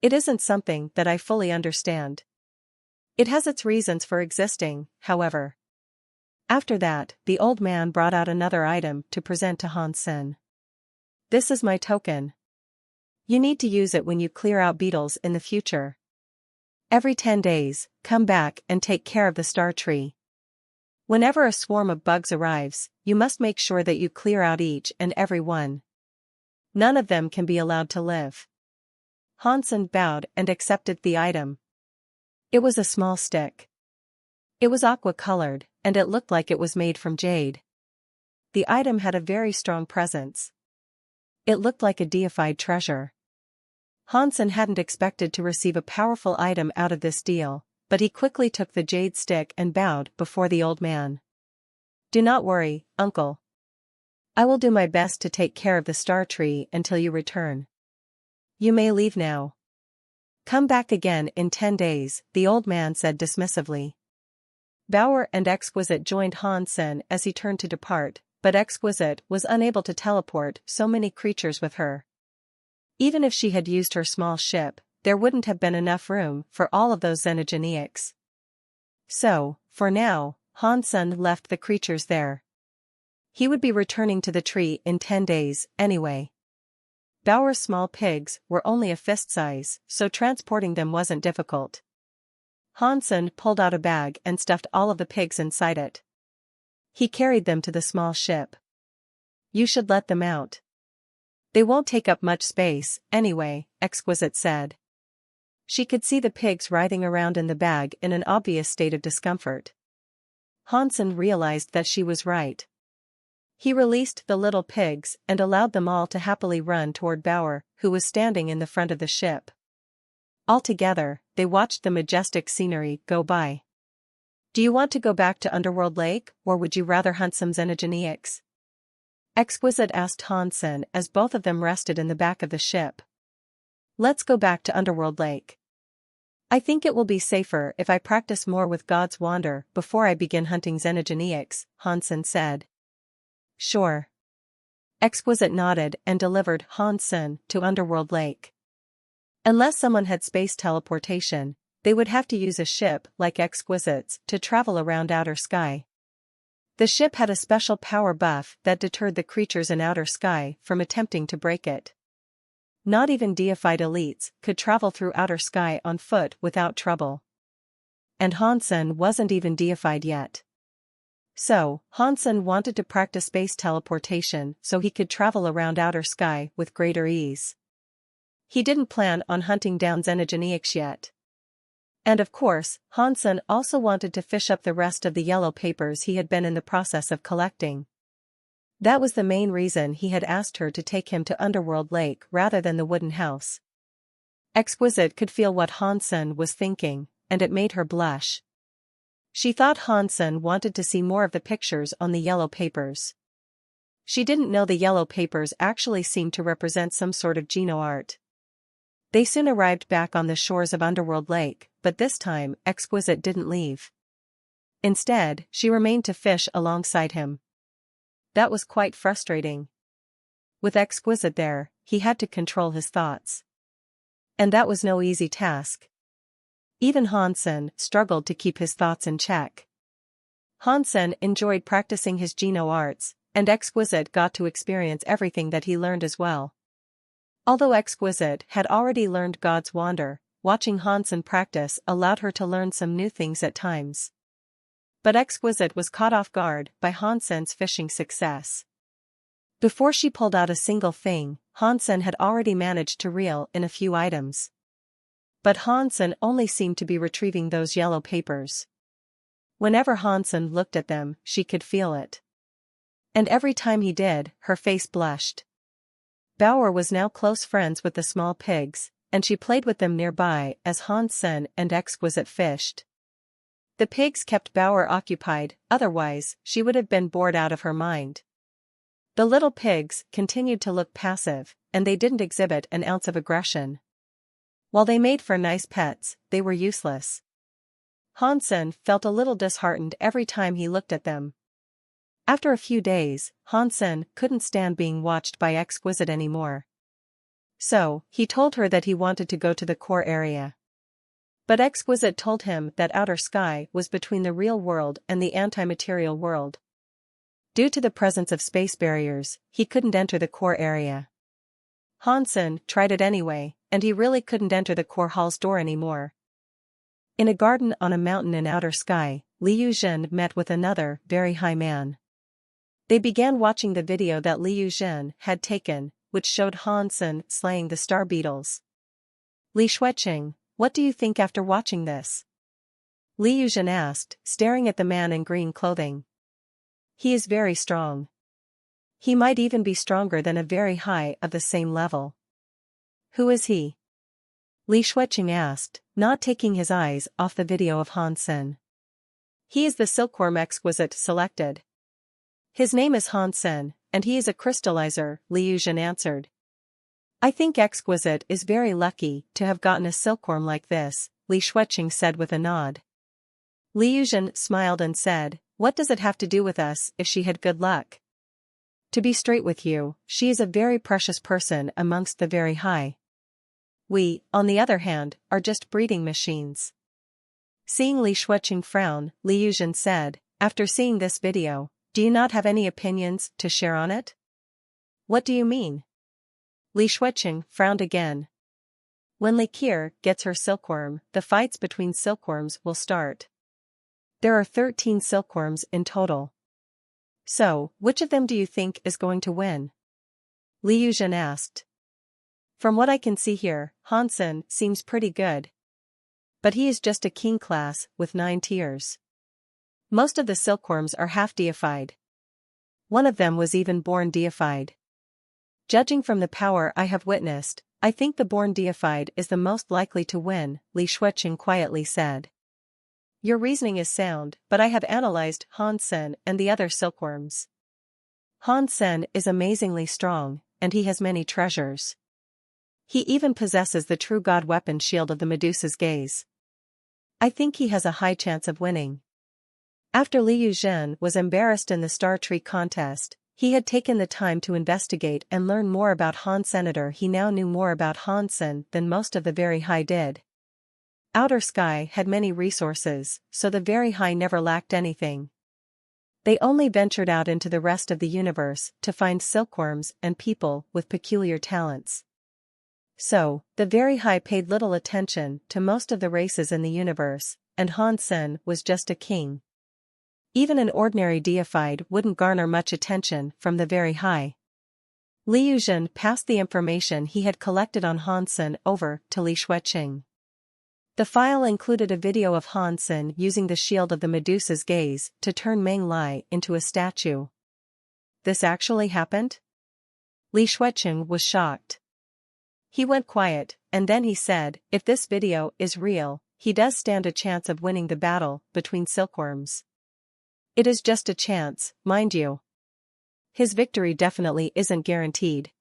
It isn't something that I fully understand. It has its reasons for existing, however." After that, the old man brought out another item to present to Hansen. "This is my token. You need to use it when you clear out beetles in the future. Every 10 days, come back and take care of the star tree. Whenever a swarm of bugs arrives, you must make sure that you clear out each and every one. None of them can be allowed to live." Hansen bowed and accepted the item. It was a small stick. It was aqua-colored, and it looked like it was made from jade. The item had a very strong presence. It looked like a deified treasure. Hansen hadn't expected to receive a powerful item out of this deal, but he quickly took the jade stick and bowed before the old man. "Do not worry, uncle. I will do my best to take care of the star tree until you return. You may leave now. Come back again in 10 days, the old man said dismissively. Bauer and Exquisite joined Hansen as he turned to depart, but Exquisite was unable to teleport so many creatures with her. Even if she had used her small ship, there wouldn't have been enough room for all of those xenogeneics. So, for now, Hansen left the creatures there. He would be returning to the tree in 10 days, anyway. Bauer's small pigs were only a fist size, so transporting them wasn't difficult. Hansen pulled out a bag and stuffed all of the pigs inside it. He carried them to the small ship. "You should let them out. They won't take up much space, anyway," Exquisite said. She could see the pigs writhing around in the bag in an obvious state of discomfort. Hansen realized that she was right. He released the little pigs and allowed them all to happily run toward Bauer, who was standing in the front of the ship. Altogether, they watched the majestic scenery go by. "Do you want to go back to Underworld Lake, or would you rather hunt some xenogeneics?" Exquisite asked Hansen as both of them rested in the back of the ship. "Let's go back to Underworld Lake. I think it will be safer if I practice more with God's Wander before I begin hunting xenogeneics," Hansen said. "Sure." Exquisite nodded and delivered Hansen to Underworld Lake. Unless someone had space teleportation, they would have to use a ship like Exquisite's to travel around outer sky. The ship had a special power buff that deterred the creatures in outer sky from attempting to break it. Not even deified elites could travel through outer sky on foot without trouble. And Hansen wasn't even deified yet. So, Hansen wanted to practice space teleportation so he could travel around outer sky with greater ease. He didn't plan on hunting down xenogeneics yet. And of course, Hansen also wanted to fish up the rest of the yellow papers he had been in the process of collecting. That was the main reason he had asked her to take him to Underworld Lake rather than the wooden house. Exquisite could feel what Hansen was thinking, and it made her blush. She thought Hansen wanted to see more of the pictures on the yellow papers. She didn't know the yellow papers actually seemed to represent some sort of geno-art. They soon arrived back on the shores of Underworld Lake, but this time, Exquisite didn't leave. Instead, she remained to fish alongside him. That was quite frustrating. With Exquisite there, he had to control his thoughts. And that was no easy task. Even Hansen struggled to keep his thoughts in check. Hansen enjoyed practicing his geno-arts, and Exquisite got to experience everything that he learned as well. Although Exquisite had already learned God's Wander, watching Hansen practice allowed her to learn some new things at times. But Exquisite was caught off guard by Hansen's fishing success. Before she pulled out a single thing, Hansen had already managed to reel in a few items. But Hansen only seemed to be retrieving those yellow papers. Whenever Hansen looked at them, she could feel it. And every time he did, her face blushed. Bauer was now close friends with the small pigs, and she played with them nearby as Hansen and Exquisite fished. The pigs kept Bauer occupied, otherwise, she would have been bored out of her mind. The little pigs continued to look passive, and they didn't exhibit an ounce of aggression. While they made for nice pets, they were useless. Hansen felt a little disheartened every time he looked at them. After a few days, Hansen couldn't stand being watched by Exquisite anymore. So, he told her that he wanted to go to the core area. But Exquisite told him that outer sky was between the real world and the anti-material world. Due to the presence of space barriers, he couldn't enter the core area. Hansen tried it anyway, and he really couldn't enter the core hall's door anymore. In a garden on a mountain in outer sky, Liu Jin met with another, very high man. They began watching the video that Liu Jin had taken, which showed Hansen slaying the star beetles. Li Shuiqing, what do you think after watching this? Liu Jin asked, staring at the man in green clothing. He is very strong. He might even be stronger than a very high of the same level. Who is he? Li Shuiqing asked, not taking his eyes off the video of Hansen. He is the silkworm Exquisite selected. His name is Hansen, and he is a crystallizer, Liu Jin answered. I think Exquisite is very lucky to have gotten a silkworm like this, Li Shuiqing said with a nod. Liu Jin smiled and said, what does it have to do with us if she had good luck? To be straight with you, she is a very precious person amongst the very high. We, on the other hand, are just breeding machines. Seeing Li Shuiqing frown, Liu Jin said, after seeing this video, do you not have any opinions to share on it? What do you mean? Li Shuiqing frowned again. When Li Qier gets her silkworm, the fights between silkworms will start. There are 13 silkworms in total. So, which of them do you think is going to win? Liu Jin asked. From what I can see here, Hansen seems pretty good. But he is just a king class with 9 tiers. Most of the silkworms are half deified. One of them was even born deified. Judging from the power I have witnessed, I think the born deified is the most likely to win, Li Shuiqing quietly said. Your reasoning is sound, but I have analyzed Hansen and the other silkworms. Hansen is amazingly strong, and he has many treasures. He even possesses the true god weapon shield of the Medusa's gaze. I think he has a high chance of winning. After Liu Jin was embarrassed in the Star Tree contest, he had taken the time to investigate and learn more about Hansen. He now knew more about Hansen than most of the very high did. Outer sky had many resources, so the very high never lacked anything. They only ventured out into the rest of the universe to find silkworms and people with peculiar talents. So, the very high paid little attention to most of the races in the universe, and Hansen was just a king. Even an ordinary deified wouldn't garner much attention from the very high. Liu Jin passed the information he had collected on Hansen over to Li Shuiqing. The file included a video of Hansen using the shield of the Medusa's gaze to turn Meng Lai into a statue. This actually happened? Li Shuiqing was shocked. He went quiet, and then he said, if this video is real, he does stand a chance of winning the battle between silkworms. It is just a chance, mind you. His victory definitely isn't guaranteed.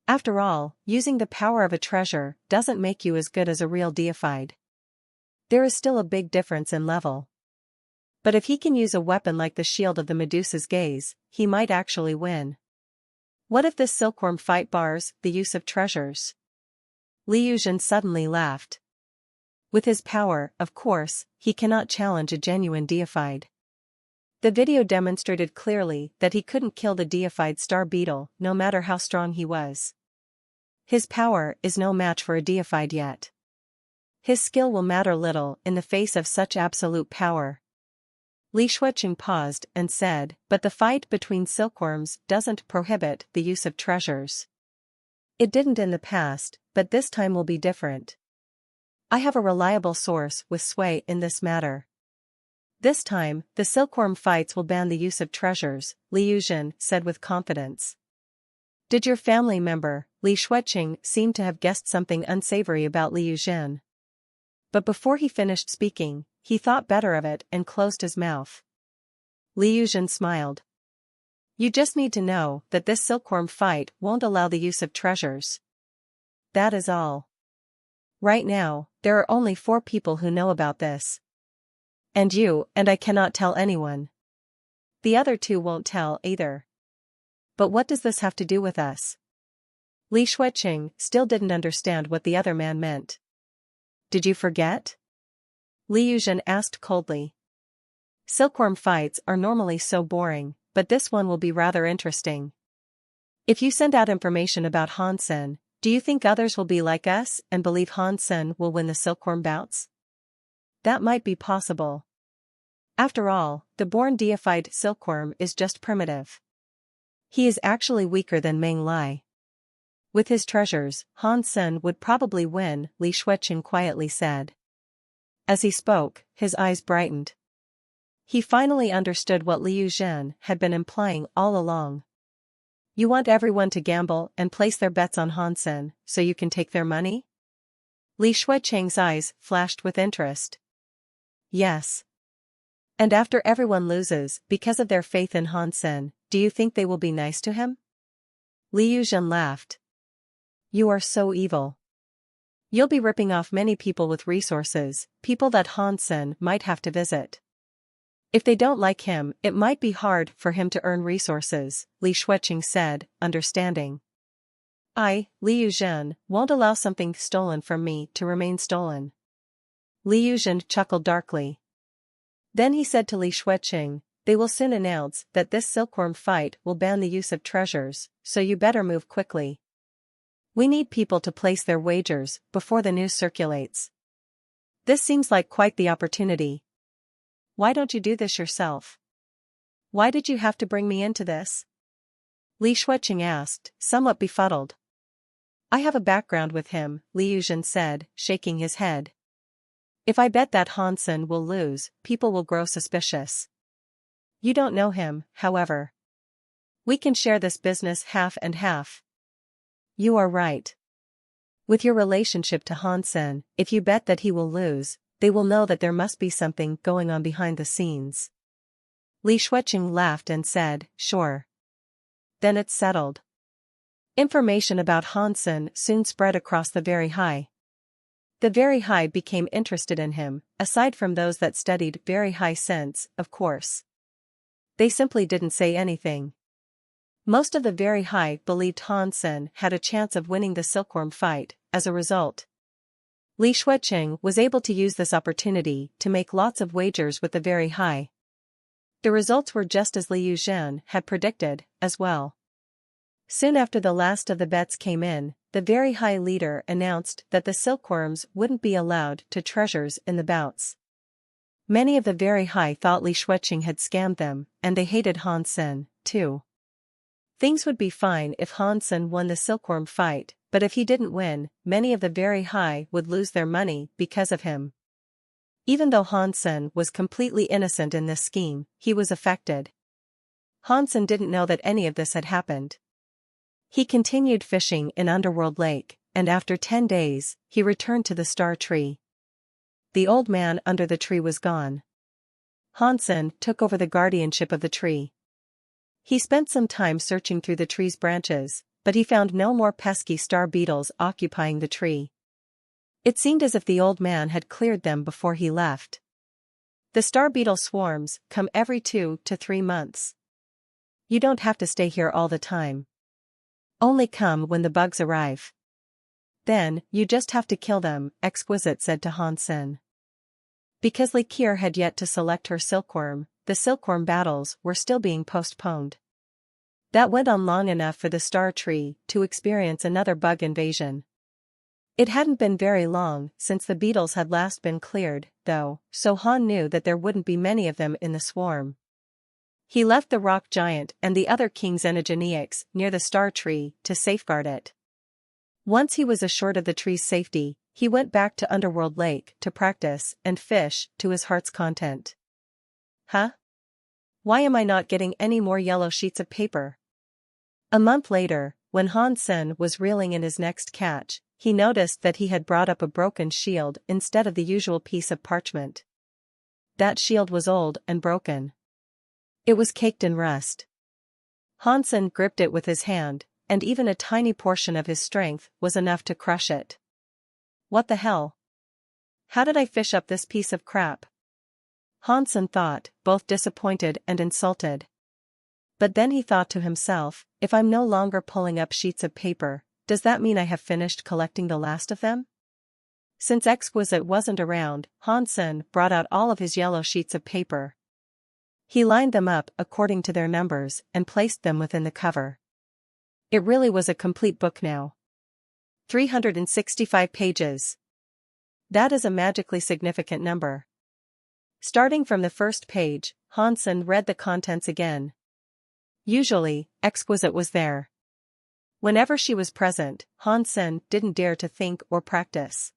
After all, using the power of a treasure doesn't make you as good as a real deified. There is still a big difference in level. But if he can use a weapon like the shield of the Medusa's gaze, he might actually win. What if this silkworm fight bars the use of treasures? Liu Jin suddenly laughed. With his power, of course, he cannot challenge a genuine deified. The video demonstrated clearly that he couldn't kill the deified star beetle, no matter how strong he was. His power is no match for a deified yet. His skill will matter little in the face of such absolute power. Li Shuiqing paused and said, but the fight between silkworms doesn't prohibit the use of treasures. It didn't in the past, but this time will be different. I have a reliable source with sway in this matter. This time, the silkworm fights will ban the use of treasures, Liu Jin said with confidence. Did your family member, Li Shuiqing, seem to have guessed something unsavory about Liu Jin? But before he finished speaking, he thought better of it and closed his mouth. Li Yuzhen smiled. You just need to know that this silkworm fight won't allow the use of treasures. That is all. Right now, there are only 4 people who know about this. And you and I cannot tell anyone. The other 2 won't tell either. But what does this have to do with us? Li Shuiqing still didn't understand what the other man meant. Did you forget? Li Yuzhen asked coldly. Silkworm fights are normally so boring, but this one will be rather interesting. If you send out information about Han Sen, do you think others will be like us and believe Han Sen will win the silkworm bouts? That might be possible. After all, the born deified silkworm is just primitive. He is actually weaker than Meng Lai. With his treasures, Han Sen would probably win, Li Shuiqing quietly said. As he spoke, his eyes brightened. He finally understood what Li Yuzhen had been implying all along. You want everyone to gamble and place their bets on Han Sen so you can take their money? Li Shuiqing's eyes flashed with interest. Yes. And after everyone loses because of their faith in Han Sen, do you think they will be nice to him? Li Yuzhen laughed. You are so evil. You'll be ripping off many people with resources, people that Han Sen might have to visit. If they don't like him, it might be hard for him to earn resources, Li Shuiqing said, understanding. I, Li Yuzhen, won't allow something stolen from me to remain stolen. Li Yuzhen chuckled darkly. Then he said to Li Shuiqing, they will soon announce that this silkworm fight will ban the use of treasures, so you better move quickly. We need people to place their wagers before the news circulates. This seems like quite the opportunity. Why don't you do this yourself? Why did you have to bring me into this? Li Shuiqing asked, somewhat befuddled. I have a background with him, Li Yuzhen said, shaking his head. If I bet that Han Sen will lose, people will grow suspicious. You don't know him, however. We can share this business half and half. You are right. With your relationship to Han Sen, if you bet that he will lose, they will know that there must be something going on behind the scenes. Li Shuiqing laughed and said, sure. Then it's settled. Information about Han Sen soon spread across the Very High. The Very High became interested in him, aside from those that studied Very High sense, of course. They simply didn't say anything. Most of the Very High believed Han Sen had a chance of winning the silkworm fight. As a result, Li Shuiqing was able to use this opportunity to make lots of wagers with the Very High. The results were just as Li Yuzhen had predicted, as well. Soon after the last of the bets came in, the Very High leader announced that the silkworms wouldn't be allowed to treasures in the bouts. Many of the Very High thought Li Shuiqing had scammed them, and they hated Han Sen, too. Things would be fine if Han Sen won the silkworm fight, but if he didn't win, many of the Very High would lose their money because of him. Even though Han Sen was completely innocent in this scheme, he was affected. Han Sen didn't know that any of this had happened. He continued fishing in Underworld Lake, and after 10 days, he returned to the star tree. The old man under the tree was gone. Han Sen took over the guardianship of the tree. He spent some time searching through the tree's branches, but he found no more pesky star beetles occupying the tree. It seemed as if the old man had cleared them before he left. The star beetle swarms come every 2 to 3 months. You don't have to stay here all the time. Only come when the bugs arrive. Then, you just have to kill them, Exquisite said to Han Sen. Because Li Kier had yet to select her silkworm, the silkworm battles were still being postponed. That went on long enough for the star tree to experience another bug invasion. It hadn't been very long since the beetles had last been cleared, though, so Han knew that there wouldn't be many of them in the swarm. He left the rock giant and the other king's enigeniacs near the star tree to safeguard it. Once he was assured of the tree's safety, he went back to Underworld Lake to practice and fish to his heart's content. Huh? Why am I not getting any more yellow sheets of paper? A month later, when Han Sen was reeling in his next catch, he noticed that he had brought up a broken shield instead of the usual piece of parchment. That shield was old and broken. It was caked in rust. Hansen gripped it with his hand, and even a tiny portion of his strength was enough to crush it. What the hell? How did I fish up this piece of crap? Hansen thought, both disappointed and insulted. But then he thought to himself, if I'm no longer pulling up sheets of paper, does that mean I have finished collecting the last of them? Since Exquisite wasn't around, Hansen brought out all of his yellow sheets of paper. He lined them up according to their numbers and placed them within the cover. It really was a complete book now. 365 pages. That is a magically significant number. Starting from the first page, Hansen read the contents again. Usually, Exquisite was there. Whenever she was present, Hansen didn't dare to think or practice.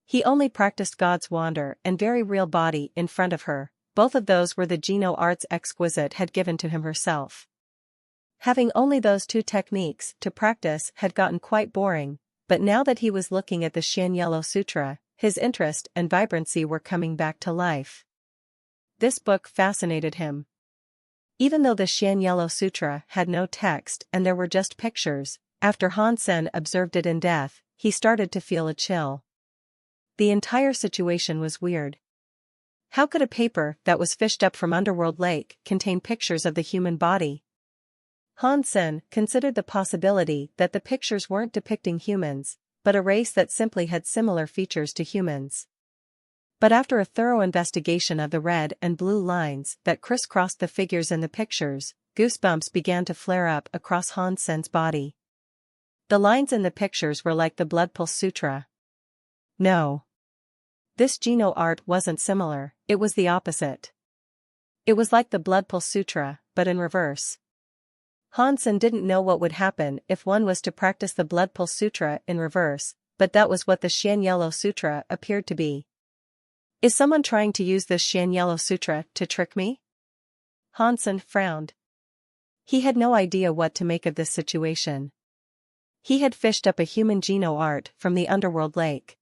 He only practiced God's Wander and Very Real Body in front of her. Both of those were the Geno arts Exquisite had given to him herself. Having only those two techniques to practice had gotten quite boring, but now that he was looking at the Shin Yellow Sutra, his interest and vibrancy were coming back to life. This book fascinated him. Even though the Shin Yellow Sutra had no text and there were just pictures, after Hansen observed it in depth, he started to feel a chill. The entire situation was weird. How could a paper that was fished up from Underworld Lake contain pictures of the human body? Hansen considered the possibility that the pictures weren't depicting humans, but a race that simply had similar features to humans. But after a thorough investigation of the red and blue lines that crisscrossed the figures in the pictures, goosebumps began to flare up across Hansen's body. The lines in the pictures were like the Blood Pulse Sutra. No. This Geno art wasn't similar, it was the opposite. It was like the Blood Pulse Sutra, but in reverse. Hansen didn't know what would happen if one was to practice the Blood Pulse Sutra in reverse, but that was what the Shin Yellow Sutra appeared to be. Is someone trying to use this Shin Yellow Sutra to trick me? Hansen frowned. He had no idea what to make of this situation. He had fished up a human Geno art from the Underworld Lake.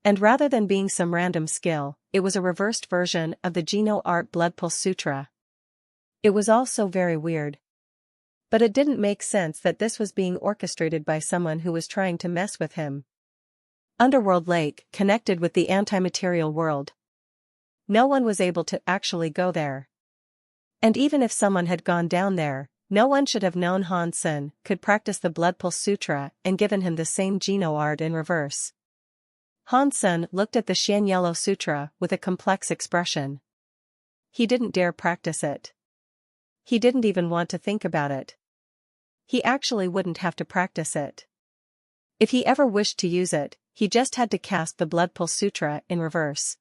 And rather than being some random skill, it was a reversed version of the Geno art Blood Pulse Sutra. It was all so very weird. But it didn't make sense that this was being orchestrated by someone who was trying to mess with him. Underworld Lake connected with the antimaterial world. No one was able to actually go there. And even if someone had gone down there, no one should have known Hansen could practice the Blood Pulse Sutra and given him the same Geno art in reverse. Hansen looked at the Shin Yellow Sutra with a complex expression. He didn't dare practice it. He didn't even want to think about it. He actually wouldn't have to practice it. If he ever wished to use it, he just had to cast the Blood Pulse Sutra in reverse.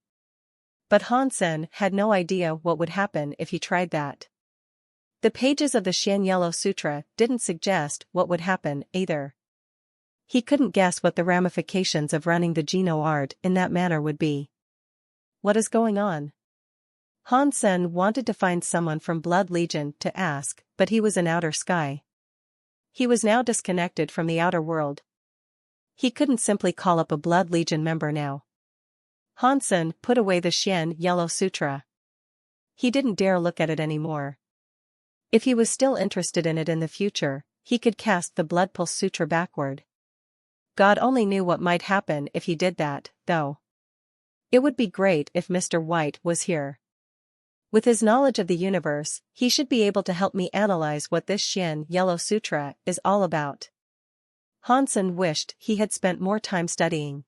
But Hansen had no idea what would happen if he tried that. The pages of the Shin Yellow Sutra didn't suggest what would happen either. He couldn't guess what the ramifications of running the Geno art in that manner would be. What is going on? Hansen wanted to find someone from Blood Legion to ask, but he was in outer sky. He was now disconnected from the outer world. He couldn't simply call up a Blood Legion member now. Hansen put away the Shin Yellow Sutra. He didn't dare look at it anymore. If he was still interested in it in the future, he could cast the Blood Pulse Sutra backward. God only knew what might happen if he did that, though. It would be great if Mr. White was here. With his knowledge of the universe, he should be able to help me analyze what this Shin Yellow Sutra is all about. Hansen wished he had spent more time studying.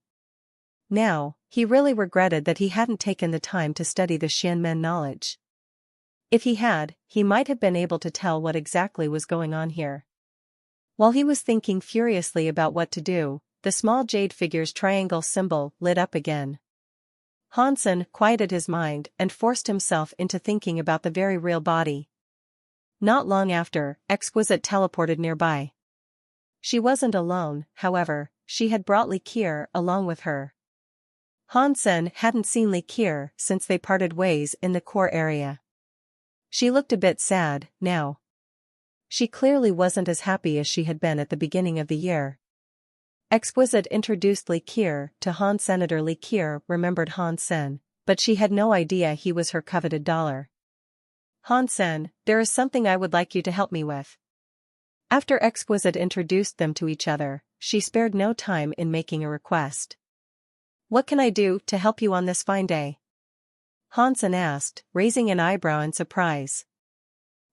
Now, he really regretted that he hadn't taken the time to study the Shin Men knowledge. If he had, he might have been able to tell what exactly was going on here. While he was thinking furiously about what to do, the small jade figure's triangle symbol lit up again. Hansen quieted his mind and forced himself into thinking about the very real body. Not long after, Exquisite teleported nearby. She wasn't alone, however, she had brought Likir along with her. Hansen hadn't seen Likir since they parted ways in the core area. She looked a bit sad, now. She clearly wasn't as happy as she had been at the beginning of the year. Exquisite introduced Likir to Han. Senator Likir remembered Hansen, but she had no idea he was her coveted dollar. "Han-sen, there is something I would like you to help me with." After Exquisite introduced them to each other, she spared no time in making a request. "What can I do to help you on this fine day?" Han-sen asked, raising an eyebrow in surprise.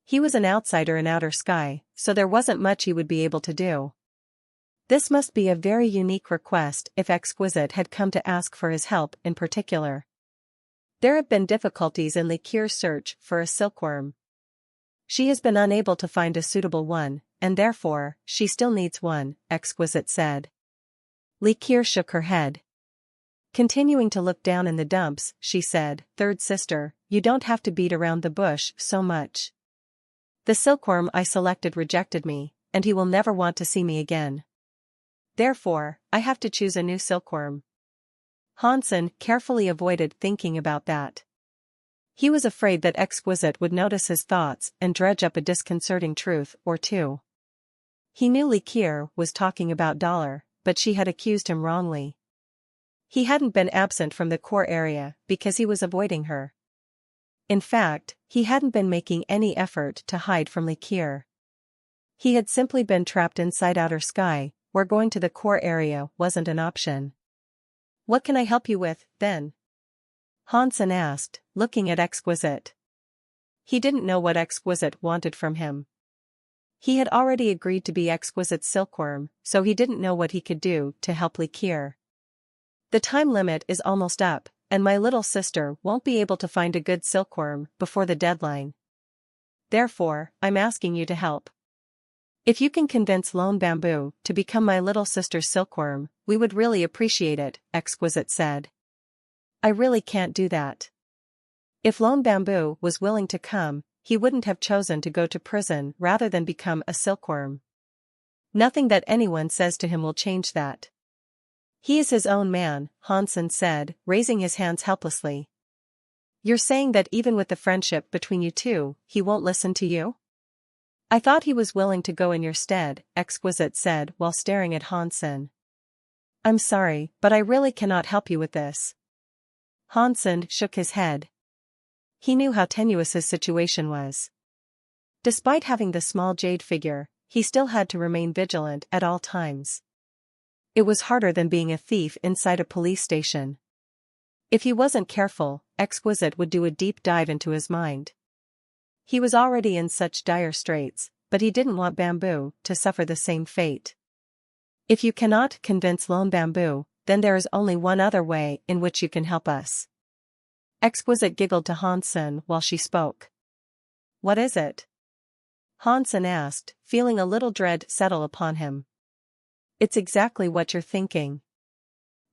He was an outsider in Outer Sky, so there wasn't much he would be able to do. This must be a very unique request if Exquisite had come to ask for his help in particular. There have been difficulties in Likir's search for a silkworm. She has been unable to find a suitable one, and therefore, she still needs one, Exquisite said. Likir shook her head. Continuing to look down in the dumps, she said, "Third sister, you don't have to beat around the bush so much. The silkworm I selected rejected me, and he will never want to see me again. Therefore, I have to choose a new silkworm." Han-sen carefully avoided thinking about that. He was afraid that Exquisite would notice his thoughts and dredge up a disconcerting truth or two. He knew Likir was talking about dollar, but she had accused him wrongly. He hadn't been absent from the core area because he was avoiding her. In fact, he hadn't been making any effort to hide from Likir. He had simply been trapped inside Outer Sky, where going to the core area wasn't an option. "What can I help you with, then?" Han-sen asked, looking at Exquisite. He didn't know what Exquisite wanted from him. He had already agreed to be Exquisite's silkworm, so he didn't know what he could do to help Likir. "The time limit is almost up, and my little sister won't be able to find a good silkworm before the deadline. Therefore, I'm asking you to help. If you can convince Lone Bamboo to become my little sister's silkworm, we would really appreciate it," Exquisite said. "I really can't do that. If Lone Bamboo was willing to come, he wouldn't have chosen to go to prison rather than become a silkworm. Nothing that anyone says to him will change that. He is his own man," Han-sen said, raising his hands helplessly. "You're saying that even with the friendship between you two, he won't listen to you?" "I thought he was willing to go in your stead," Exquisite said while staring at Han-sen. "I'm sorry, but I really cannot help you with this." Han-sen shook his head. He knew how tenuous his situation was. Despite having the small jade figure, he still had to remain vigilant at all times. It was harder than being a thief inside a police station. If he wasn't careful, Exquisite would do a deep dive into his mind. He was already in such dire straits, but he didn't want Bamboo to suffer the same fate. "If you cannot convince Lone Bamboo, then there is only one other way in which you can help us." Exquisite giggled to Han-sen while she spoke. "What is it?" Han-sen asked, feeling a little dread settle upon him. "It's exactly what you're thinking.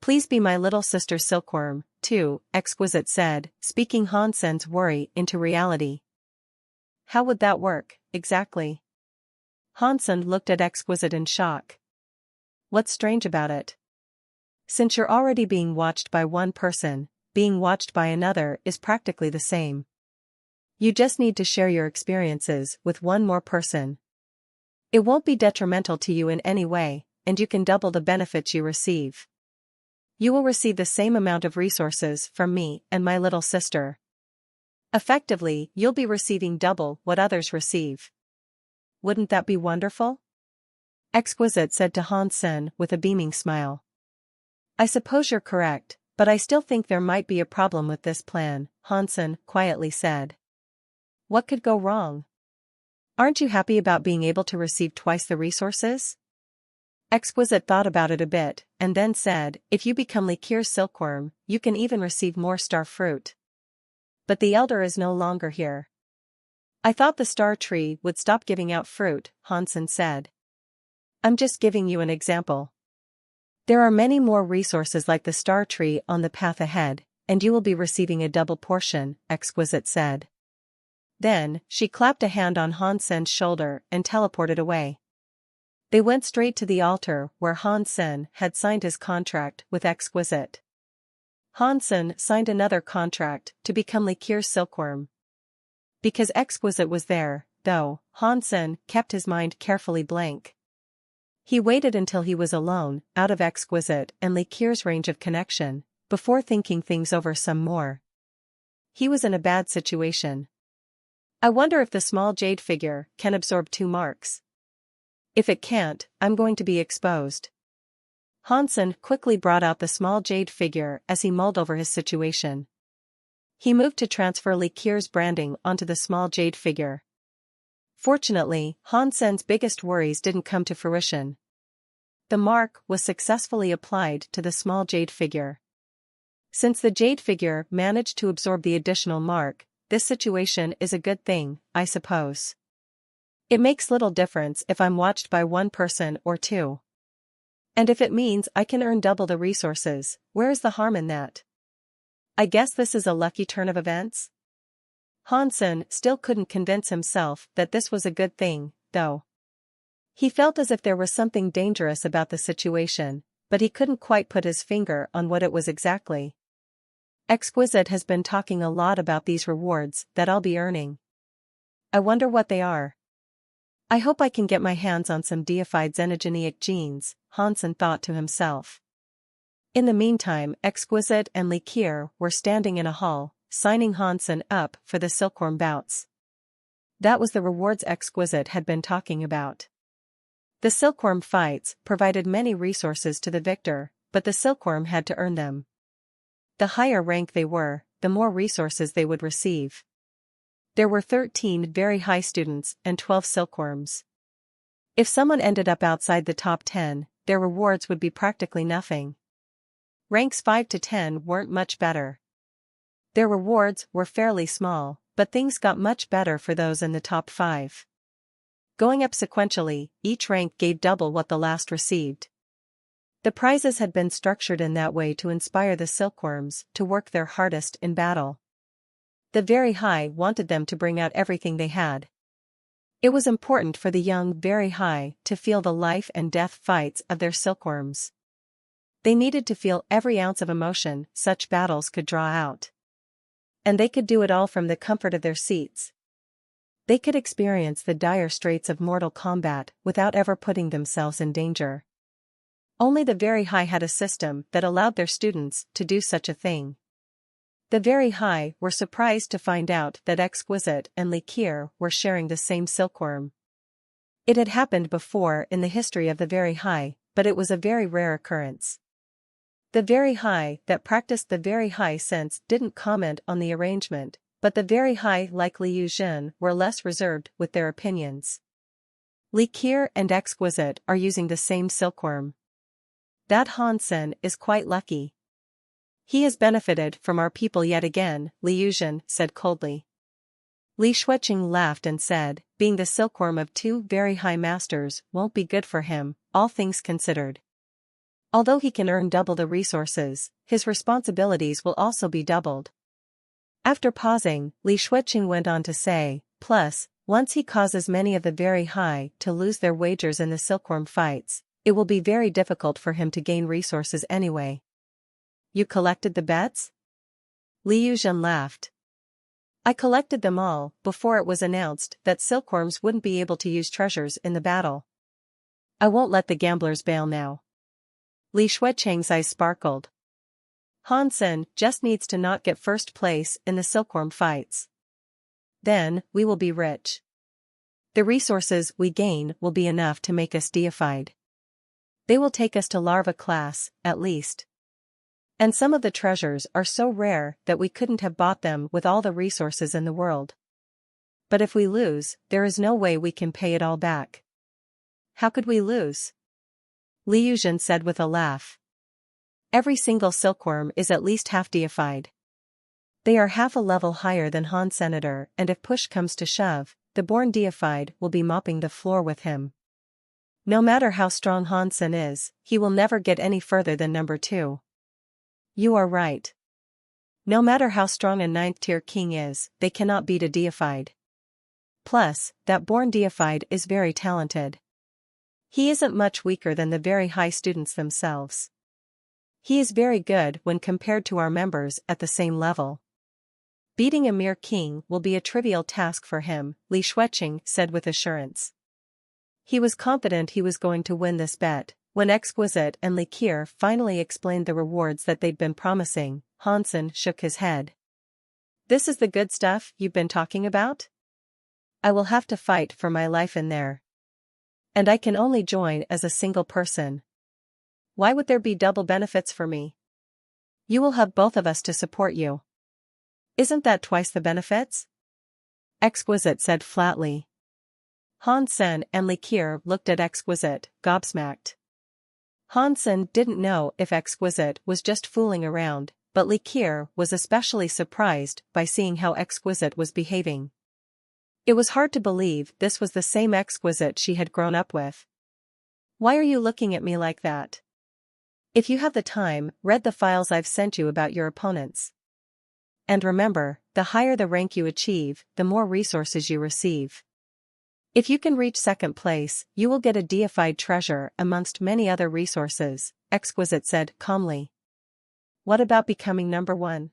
Please be my little sister's silkworm, too," Exquisite said, speaking Han-sen's worry into reality. "How would that work, exactly?" Han-sen looked at Exquisite in shock. "What's strange about it? Since you're already being watched by one person, being watched by another is practically the same. You just need to share your experiences with one more person. It won't be detrimental to you in any way, and you can double the benefits you receive. You will receive the same amount of resources from me and my little sister. Effectively, you'll be receiving double what others receive. Wouldn't that be wonderful?" Exquisite said to Han-sen with a beaming smile. "I suppose you're correct, but I still think there might be a problem with this plan," Han-sen quietly said. "What could go wrong? Aren't you happy about being able to receive twice the resources?" Exquisite thought about it a bit, and then said, "If you become Likir's silkworm, you can even receive more star fruit. But the elder is no longer here." "I thought the star tree would stop giving out fruit," Han-sen said. "I'm just giving you an example. There are many more resources like the star tree on the path ahead, and you will be receiving a double portion," Exquisite said. Then, she clapped a hand on Han-sen's shoulder and teleported away. They went straight to the altar where Han-sen had signed his contract with Exquisite. Han-sen signed another contract to become Likir's silkworm. Because Exquisite was there, though, Han-sen kept his mind carefully blank. He waited until he was alone, out of Exquisite and Likir's range of connection, before thinking things over some more. He was in a bad situation. I wonder if the small jade figure can absorb 2 marks. If it can't, I'm going to be exposed. Hansen quickly brought out the small jade figure as he mulled over his situation. He moved to transfer Likier's branding onto the small jade figure. Fortunately, Hansen's biggest worries didn't come to fruition. The mark was successfully applied to the small jade figure. Since the jade figure managed to absorb the additional mark, this situation is a good thing, I suppose. It makes little difference if I'm watched by 1 person or 2. And if it means I can earn double the resources, where is the harm in that? I guess this is a lucky turn of events? Hansen still couldn't convince himself that this was a good thing, though. He felt as if there was something dangerous about the situation, but he couldn't quite put his finger on what it was exactly. Exquisite has been talking a lot about these rewards that I'll be earning. I wonder what they are. I hope I can get my hands on some deified xenogeneic genes, Hansen thought to himself. In the meantime, Exquisite and Likier were standing in a hall, signing Hansen up for the silkworm bouts. That was the rewards Exquisite had been talking about. The silkworm fights provided many resources to the victor, but the silkworm had to earn them. The higher rank they were, the more resources they would receive. There were 13 very high students and 12 silkworms. If someone ended up outside the top 10, their rewards would be practically nothing. Ranks 5 to 10 weren't much better. Their rewards were fairly small, but things got much better for those in the top 5. Going up sequentially, each rank gave double what the last received. The prizes had been structured in that way to inspire the silkworms to work their hardest in battle. The very high wanted them to bring out everything they had. It was important for the young very high to feel the life and death fights of their silkworms. They needed to feel every ounce of emotion such battles could draw out. And they could do it all from the comfort of their seats. They could experience the dire straits of mortal combat without ever putting themselves in danger. Only the very high had a system that allowed their students to do such a thing. The very high were surprised to find out that Exquisite and Likier were sharing the same silkworm. It had happened before in the history of the very high, but it was a very rare occurrence. The very high that practiced the very high sense didn't comment on the arrangement, but the very high like Liu Jin were less reserved with their opinions. Likier and Exquisite are using the same silkworm. That Hansen is quite lucky. He has benefited from our people yet again, Liu Jin said coldly. Li Shuiqing laughed and said, being the silkworm of 2 very high masters won't be good for him, all things considered. Although he can earn double the resources, his responsibilities will also be doubled. After pausing, Li Shuiqing went on to say, plus, once he causes many of the very high to lose their wagers in the silkworm fights, it will be very difficult for him to gain resources anyway. You collected the bets? Liu Jin laughed. I collected them all before it was announced that silkworms wouldn't be able to use treasures in the battle. I won't let the gamblers bail now. Li Shuiqing's eyes sparkled. Hansen just needs to not get first place in the silkworm fights. Then, we will be rich. The resources we gain will be enough to make us deified. They will take us to larva class, at least. And some of the treasures are so rare that we couldn't have bought them with all the resources in the world. But if we lose, there is no way we can pay it all back. How could we lose? Liu Jin said with a laugh. Every single silkworm is at least half deified. They are half a level higher than Han Senator, and if push comes to shove, the born deified will be mopping the floor with him. No matter how strong Hansen is, he will never get any further than number 2. You are right. No matter how strong a 9th-tier king is, they cannot beat a deified. Plus, that born deified is very talented. He isn't much weaker than the very high students themselves. He is very good when compared to our members at the same level. Beating a mere king will be a trivial task for him, Li Shuiqing said with assurance. He was confident he was going to win this bet. When Exquisite and Likier finally explained the rewards that they'd been promising, Hansen shook his head. This is the good stuff you've been talking about? I will have to fight for my life in there. And I can only join as a single person. Why would there be double benefits for me? You will have both of us to support you. Isn't that twice the benefits? Exquisite said flatly. Hansen and Likir looked at Exquisite, gobsmacked. Hansen didn't know if Exquisite was just fooling around, but Likir was especially surprised by seeing how Exquisite was behaving. It was hard to believe this was the same Exquisite she had grown up with. Why are you looking at me like that? If you have the time, read the files I've sent you about your opponents. And remember, the higher the rank you achieve, the more resources you receive. If you can reach second place, you will get a deified treasure amongst many other resources, Exquisite said calmly. What about becoming number one?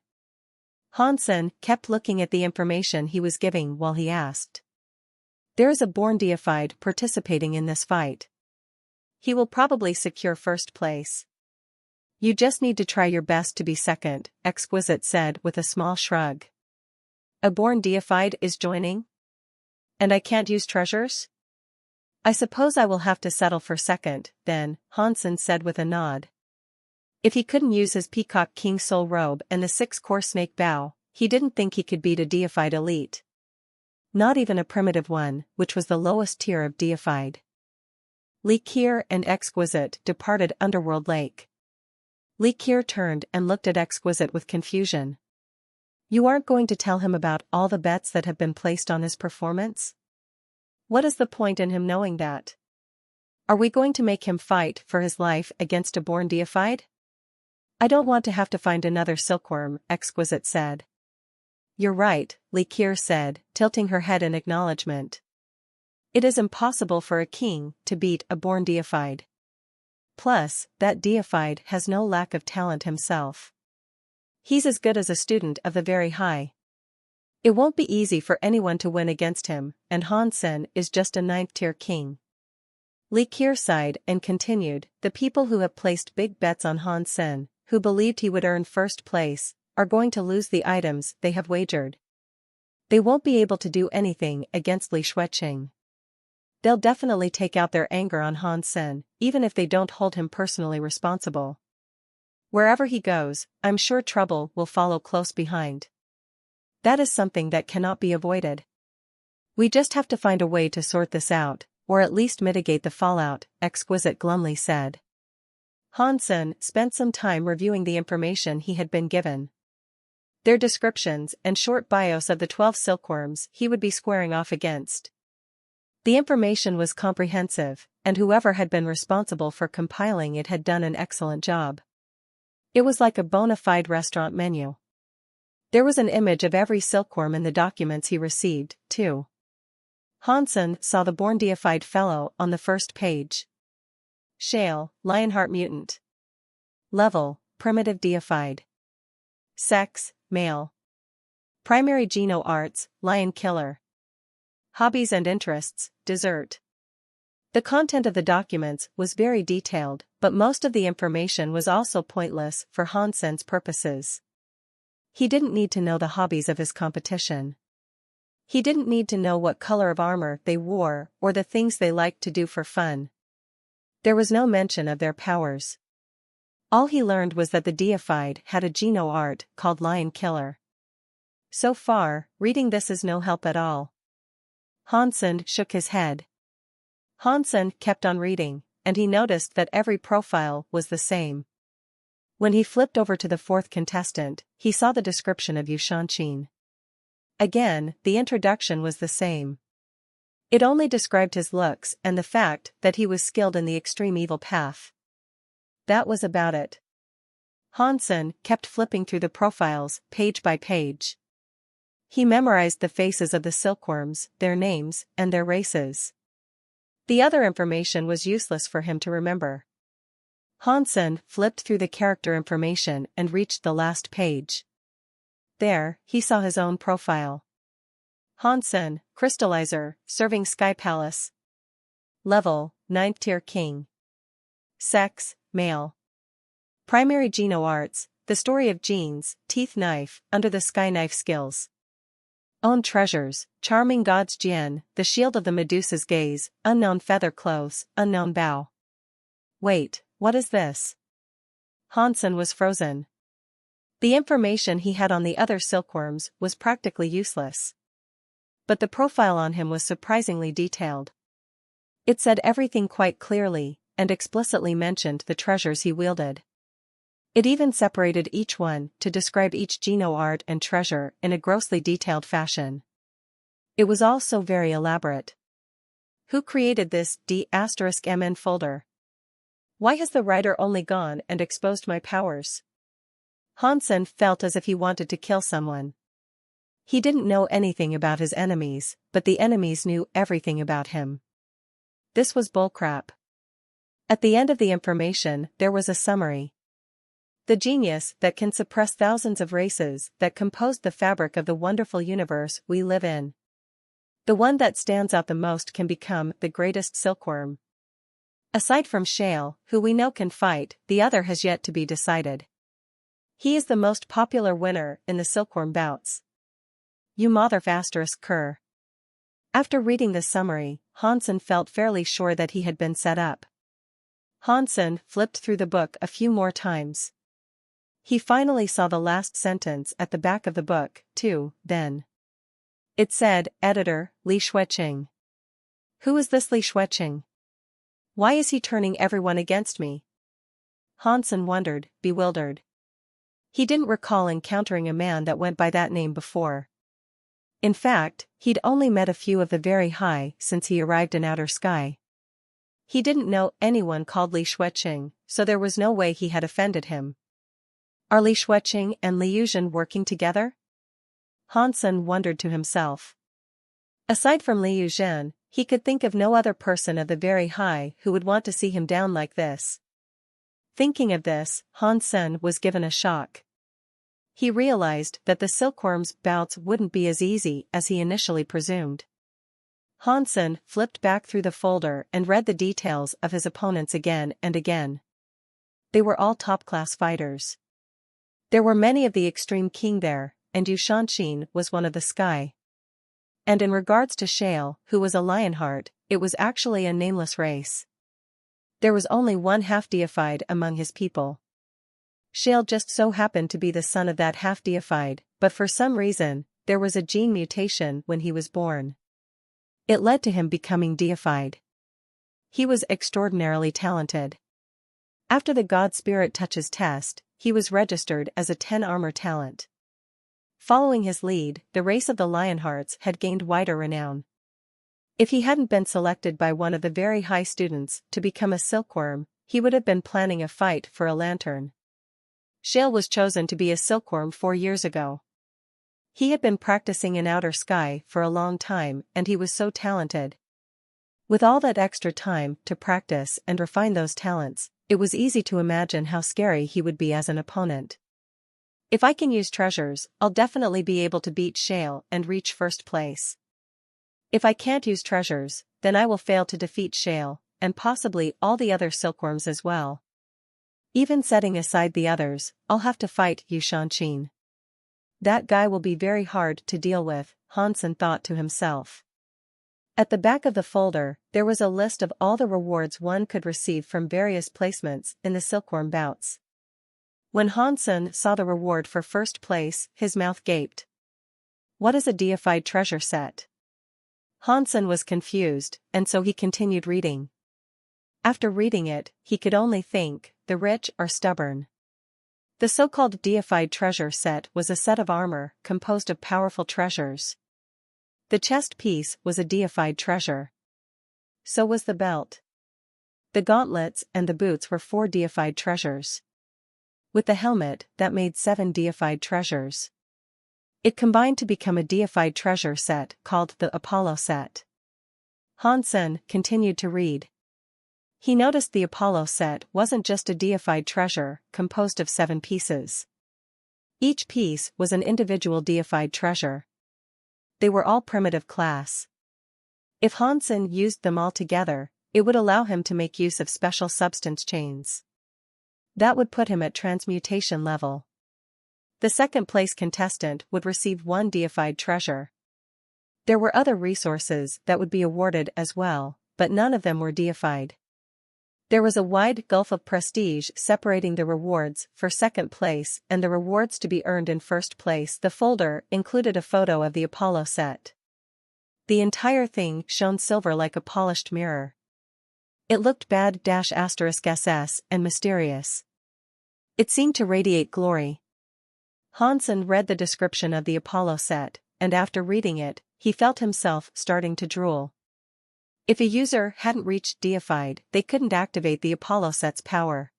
Hansen kept looking at the information he was giving while he asked. There is a born deified participating in this fight. He will probably secure first place. You just need to try your best to be second, Exquisite said with a small shrug. A born deified is joining? And I can't use treasures? I suppose I will have to settle for second, then, Hansen said with a nod. If he couldn't use his Peacock King Soul Robe and the 6-core Snake Bow, he didn't think he could beat a deified elite. Not even a primitive one, which was the lowest tier of deified. Likir and Exquisite departed Underworld Lake. Likir turned and looked at Exquisite with confusion. You aren't going to tell him about all the bets that have been placed on his performance? What is the point in him knowing that? Are we going to make him fight for his life against a born deified? I don't want to have to find another silkworm, Exquisite said. You're right, Likir said, tilting her head in acknowledgement. It is impossible for a king to beat a born deified. Plus, that deified has no lack of talent himself. He's as good as a student of the very high. It won't be easy for anyone to win against him, and Hansen is just a 9th-tier king. Likir sighed and continued, the people who have placed big bets on Hansen, who believed he would earn first place, are going to lose the items they have wagered. They won't be able to do anything against Li Xueqing. They'll definitely take out their anger on Hansen, even if they don't hold him personally responsible. Wherever he goes, I'm sure trouble will follow close behind. That is something that cannot be avoided. We just have to find a way to sort this out, or at least mitigate the fallout, Exquisite glumly said. Hansen spent some time reviewing the information he had been given. Their descriptions and short bios of the 12 silkworms he would be squaring off against. The information was comprehensive, and whoever had been responsible for compiling it had done an excellent job. It was like a bona fide restaurant menu. There was an image of every silkworm in the documents he received, too. Hansen saw the born deified fellow on the first page. Shale, Lionheart mutant. Level, primitive deified. Sex, male. Primary geno arts, lion killer. Hobbies and interests, dessert. The content of the documents was very detailed, but most of the information was also pointless for Hansen's purposes. He didn't need to know the hobbies of his competition. He didn't need to know what color of armor they wore or the things they liked to do for fun. There was no mention of their powers. All he learned was that the deified had a geno art called Lion Killer. So far, reading this is no help at all. Hansen shook his head. Hansen kept on reading, and he noticed that every profile was the same. When he flipped over to the 4th contestant, he saw the description of Yu Shanqin. Again, the introduction was the same. It only described his looks and the fact that he was skilled in the extreme evil path. That was about it. Hansen kept flipping through the profiles, page by page. He memorized the faces of the silkworms, their names, and their races. The other information was useless for him to remember. Hansen flipped through the character information and reached the last page. There, he saw his own profile. Hansen, Crystallizer, serving Sky Palace. Level, 9th tier king. Sex, male. Primary geno arts, the story of Jean's teeth knife, under the sky knife skills. Own treasures, charming god's Jian, the shield of the Medusa's gaze, unknown feather clothes, unknown bow. Wait, what is this? Hansen was frozen. The information he had on the other silkworms was practically useless. But the profile on him was surprisingly detailed. It said everything quite clearly, and explicitly mentioned the treasures he wielded. It even separated each one to describe each Geno art and treasure in a grossly detailed fashion. It was all so very elaborate. Who created this D*MN folder? Why has the writer only gone and exposed my powers? Hansen felt as if he wanted to kill someone. He didn't know anything about his enemies, but the enemies knew everything about him. This was bullcrap. At the end of the information, there was a summary. The genius that can suppress thousands of races that composed the fabric of the wonderful universe we live in. The one that stands out the most can become the greatest silkworm. Aside from Shale, who we know can fight, the other has yet to be decided. He is the most popular winner in the silkworm bouts. You motherfucker. After reading the summary, Hansen felt fairly sure that he had been set up. Hansen flipped through the book a few more times. He finally saw the last sentence at the back of the book, too, then. It said, Editor, Li Xueqing. Who is this Li Xueqing? Why is he turning everyone against me? Hansen wondered, bewildered. He didn't recall encountering a man that went by that name before. In fact, he'd only met a few of the very high since he arrived in outer sky. He didn't know anyone called Li Xueqing, so there was no way he had offended him. Are Li Xueqing and Li Yuzhen working together? Hansen wondered to himself. Aside from Li Yuzhen, he could think of no other person of the very high who would want to see him down like this. Thinking of this, Hansen was given a shock. He realized that the silkworm's bouts wouldn't be as easy as he initially presumed. Hansen flipped back through the folder and read the details of his opponents again and again. They were all top-class fighters. There were many of the Extreme King there, and Yu Shanxin was one of the Sky. And in regards to Shale, who was a Lionheart, it was actually a nameless race. There was only one half-deified among his people. Shale just so happened to be the son of that half-deified, but for some reason, there was a gene mutation when he was born. It led to him becoming deified. He was extraordinarily talented. After the God Spirit Touches test, he was registered as a 10 armor talent. Following his lead, the race of the Lionhearts had gained wider renown. If he hadn't been selected by one of the very high students to become a silkworm, he would have been planning a fight for a lantern. Shale was chosen to be a silkworm 4 years ago. He had been practicing in outer sky for a long time, and he was so talented. With all that extra time to practice and refine those talents, it was easy to imagine how scary he would be as an opponent. If I can use treasures, I'll definitely be able to beat Shale and reach first place. If I can't use treasures, then I will fail to defeat Shale, and possibly all the other silkworms as well. Even setting aside the others, I'll have to fight Yu Shanxin. That guy will be very hard to deal with, Hansen thought to himself. At the back of the folder, there was a list of all the rewards one could receive from various placements in the silkworm bouts. When Hansen saw the reward for first place, his mouth gaped. What is a deified treasure set? Hansen was confused, and so he continued reading. After reading it, he could only think, the rich are stubborn. The so-called deified treasure set was a set of armor composed of powerful treasures. The chest piece was a deified treasure. So was the belt. The gauntlets and the boots were 4 deified treasures. With the helmet, that made 7 deified treasures. It combined to become a deified treasure set called the Apollo set. Hansen continued to read. He noticed the Apollo set wasn't just a deified treasure composed of 7 pieces. Each piece was an individual deified treasure. They were all primitive class. If Hansen used them all together, it would allow him to make use of special substance chains. That would put him at transmutation level. The second-place contestant would receive one deified treasure. There were other resources that would be awarded as well, but none of them were deified. There was a wide gulf of prestige separating the rewards for second place and the rewards to be earned in first place. The folder included a photo of the Apollo set. The entire thing shone silver like a polished mirror. It looked bad-SS and mysterious. It seemed to radiate glory. Hansen read the description of the Apollo set, and after reading it, he felt himself starting to drool. If a user hadn't reached deified, they couldn't activate the Apollo set's power.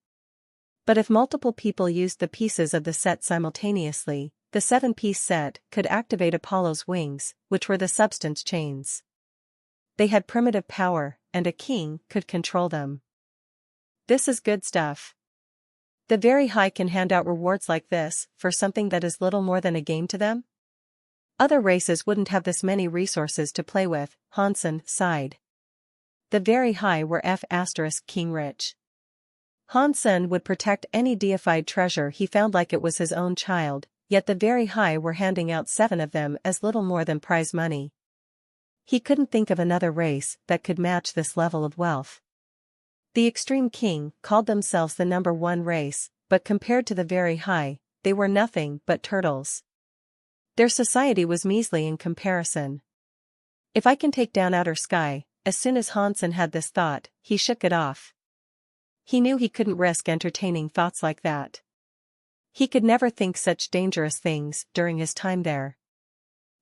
But if multiple people used the pieces of the set simultaneously, the 7-piece set could activate Apollo's wings, which were the substance chains. They had primitive power, and a king could control them. This is good stuff. The very high can hand out rewards like this for something that is little more than a game to them? Other races wouldn't have this many resources to play with, Hansen sighed. The very high were king rich. Hansen would protect any deified treasure he found like it was his own child, yet the very high were handing out 7 of them as little more than prize money. He couldn't think of another race that could match this level of wealth. The Extreme King called themselves the number 1 race, but compared to the very high, they were nothing but turtles. Their society was measly in comparison. If I can take down outer sky, as soon as Hansen had this thought, he shook it off. He knew he couldn't risk entertaining thoughts like that. He could never think such dangerous things during his time there.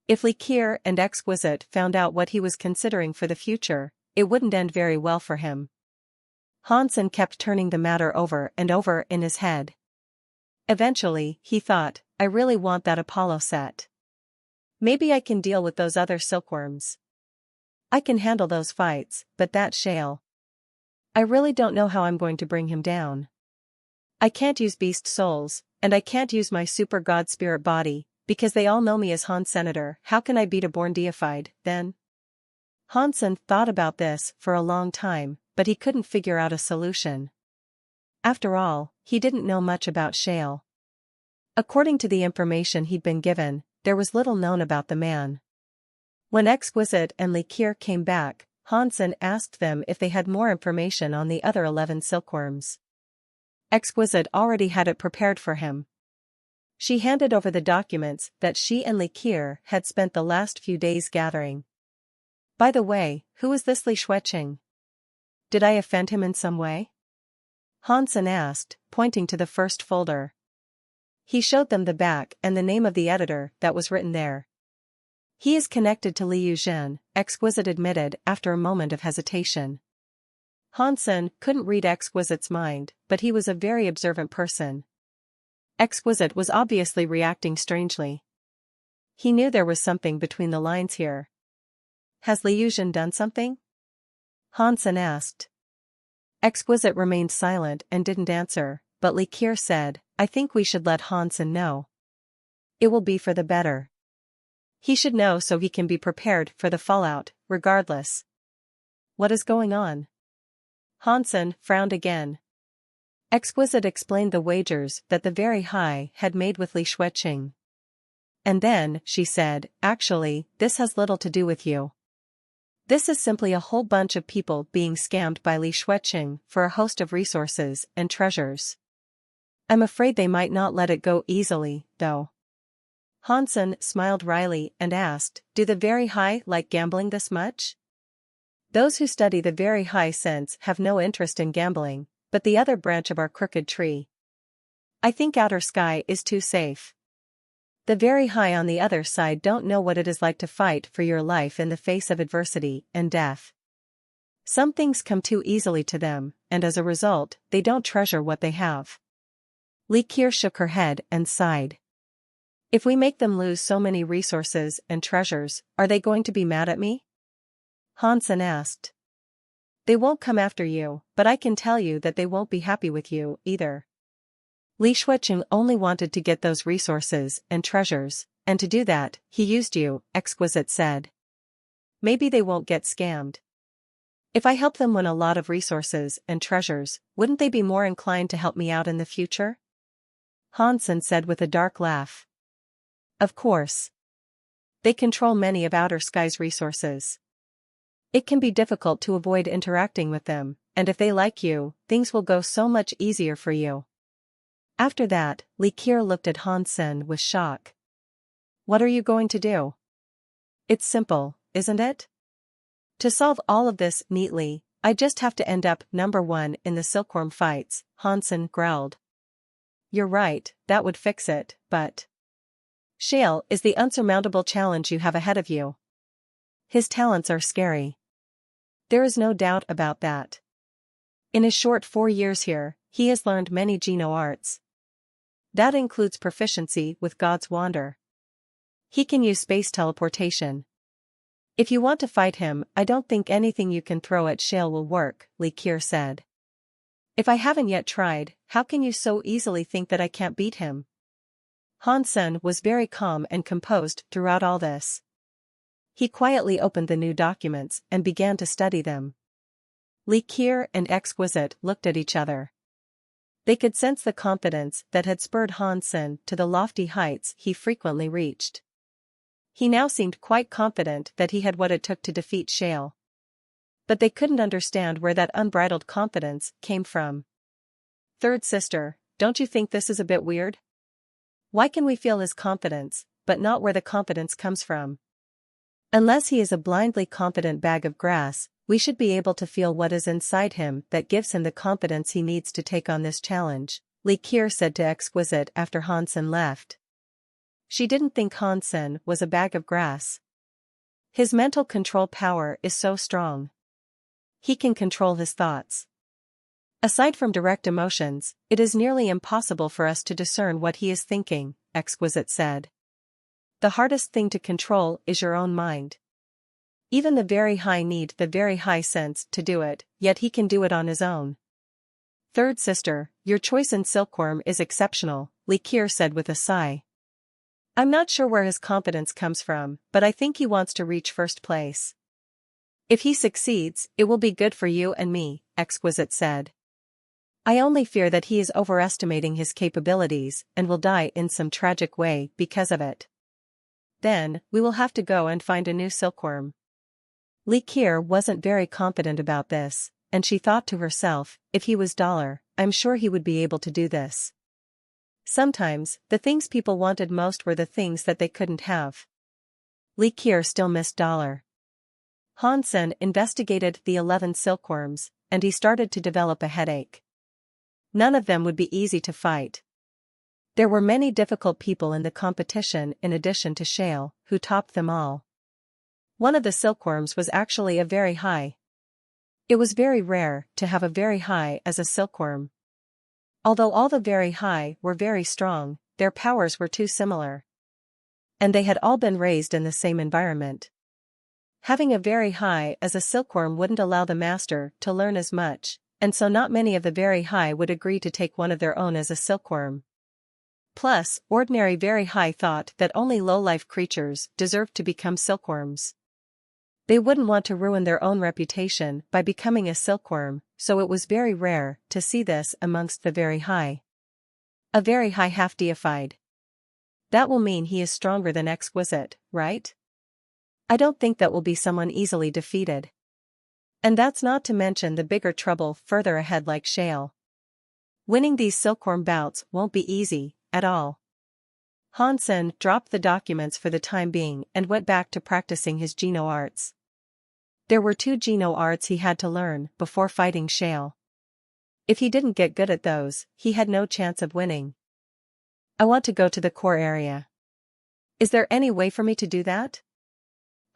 If Likier and Exquisite found out what he was considering for the future, it wouldn't end very well for him. Hansen kept turning the matter over and over in his head. Eventually, he thought, I really want that Apollo set. Maybe I can deal with those other silkworms. I can handle those fights, but that Shale. I really don't know how I'm going to bring him down. I can't use beast souls, and I can't use my super god spirit body, because they all know me as Han Senator. How can I beat a born deified, then? Hansen thought about this for a long time, but he couldn't figure out a solution. After all, he didn't know much about Shale. According to the information he'd been given, there was little known about the man. When Exquisite and Likier came back, Hansen asked them if they had more information on the other 11 silkworms. Exquisite already had it prepared for him. She handed over the documents that she and Likier had spent the last few days gathering. By the way, who is this Li Shuiqing? Did I offend him in some way? Hansen asked, pointing to the first folder. He showed them the back and the name of the editor that was written there. He is connected to Liu Zhen, Exquisite admitted after a moment of hesitation. Hansen couldn't read Exquisite's mind, but he was a very observant person. Exquisite was obviously reacting strangely. He knew there was something between the lines here. Has Liu Zhen done something? Hansen asked. Exquisite remained silent and didn't answer, but Likier said, I think we should let Hansen know. It will be for the better. He should know so he can be prepared for the fallout, regardless. What is going on? Hansen frowned again. Exquisite explained the wagers that the Very High had made with Li Shuiqing. And then, she said, actually, this has little to do with you. This is simply a whole bunch of people being scammed by Li Shuiqing for a host of resources and treasures. I'm afraid they might not let it go easily, though. Hansen smiled wryly and asked, do the Very High like gambling this much? Those who study the Very High sense have no interest in gambling, but the other branch of our crooked tree. I think outer sky is too safe. The Very High on the other side don't know what it is like to fight for your life in the face of adversity and death. Some things come too easily to them, and as a result, they don't treasure what they have. Likier shook her head and sighed. If we make them lose so many resources and treasures, are they going to be mad at me? Hansen asked. They won't come after you, but I can tell you that they won't be happy with you, either. Li Shuiqing only wanted to get those resources and treasures, and to do that, he used you, Exquisite said. Maybe they won't get scammed. If I help them win a lot of resources and treasures, wouldn't they be more inclined to help me out in the future? Hansen said with a dark laugh. Of course. They control many of outer sky's resources. It can be difficult to avoid interacting with them, and if they like you, things will go so much easier for you. After that, Li Qier looked at Hansen with shock. What are you going to do? It's simple, isn't it? To solve all of this neatly, I just have to end up number 1 in the silkworm fights, Hansen growled. You're right, that would fix it, but Shale is the unsurmountable challenge you have ahead of you. His talents are scary. There is no doubt about that. In his short 4 years here, he has learned many Geno arts. That includes proficiency with God's Wander. He can use space teleportation. If you want to fight him, I don't think anything you can throw at Shale will work, Li Qier said. If I haven't yet tried, how can you so easily think that I can't beat him? Hansen was very calm and composed throughout all this. He quietly opened the new documents and began to study them. Li Qier and Exquisite looked at each other. They could sense the confidence that had spurred Hansen to the lofty heights he frequently reached. He now seemed quite confident that he had what it took to defeat Shale. But they couldn't understand where that unbridled confidence came from. Third sister, don't you think this is a bit weird? Why can we feel his confidence, but not where the confidence comes from? Unless he is a blindly confident bag of grass, we should be able to feel what is inside him that gives him the confidence he needs to take on this challenge, Li Qier said to Exquisite after Hansen left. She didn't think Hansen was a bag of grass. His mental control power is so strong. He can control his thoughts. Aside from direct emotions, it is nearly impossible for us to discern what he is thinking, Exquisite said. The hardest thing to control is your own mind. Even the very high need the very high sense to do it, yet he can do it on his own. Third sister, your choice in silkworm is exceptional, Li Qier said with a sigh. I'm not sure where his confidence comes from, but I think he wants to reach first place. If he succeeds, it will be good for you and me, Exquisite said. I only fear that he is overestimating his capabilities and will die in some tragic way because of it. Then, we will have to go and find a new silkworm. Li Qier wasn't very confident about this, and she thought to herself, if he was Dollar, I'm sure he would be able to do this. Sometimes, the things people wanted most were the things that they couldn't have. Li Qier still missed Dollar. Hansen investigated the 11 silkworms, and he started to develop a headache. None of them would be easy to fight. There were many difficult people in the competition in addition to Shale, who topped them all. One of the silkworms was actually a very high. It was very rare to have a very high as a silkworm. Although all the very high were very strong, their powers were too similar. And they had all been raised in the same environment. Having a very high as a silkworm wouldn't allow the master to learn as much, and so not many of the very high would agree to take one of their own as a silkworm. Plus, ordinary very high thought that only low-life creatures deserved to become silkworms. They wouldn't want to ruin their own reputation by becoming a silkworm, so it was very rare to see this amongst the very high. A very high half-deified. That will mean he is stronger than Exquisite, right? I don't think that will be someone easily defeated. And that's not to mention the bigger trouble further ahead like Shale. Winning these silkworm bouts won't be easy, at all. Hansen dropped the documents for the time being and went back to practicing his Geno arts. There were 2 Geno arts he had to learn before fighting Shale. If he didn't get good at those, he had no chance of winning. I want to go to the core area. Is there any way for me to do that?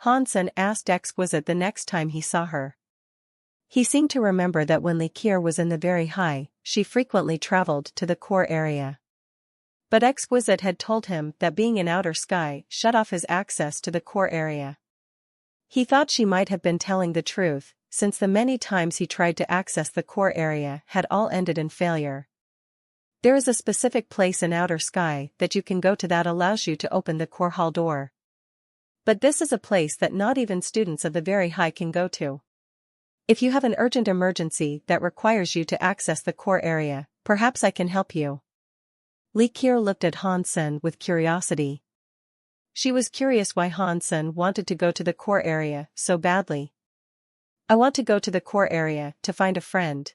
Hansen asked Exquisite the next time he saw her. He seemed to remember that when Li Qier was in the very high, she frequently traveled to the core area. But Exquisite had told him that being in outer sky shut off his access to the core area. He thought she might have been telling the truth, since the many times he tried to access the core area had all ended in failure. There is a specific place in outer sky that you can go to that allows you to open the core hall door. But this is a place that not even students of the very high can go to. If you have an urgent emergency that requires you to access the core area, perhaps I can help you. Li Qiu looked at Han Sen with curiosity. She was curious why Han Sen wanted to go to the core area so badly. I want to go to the core area to find a friend.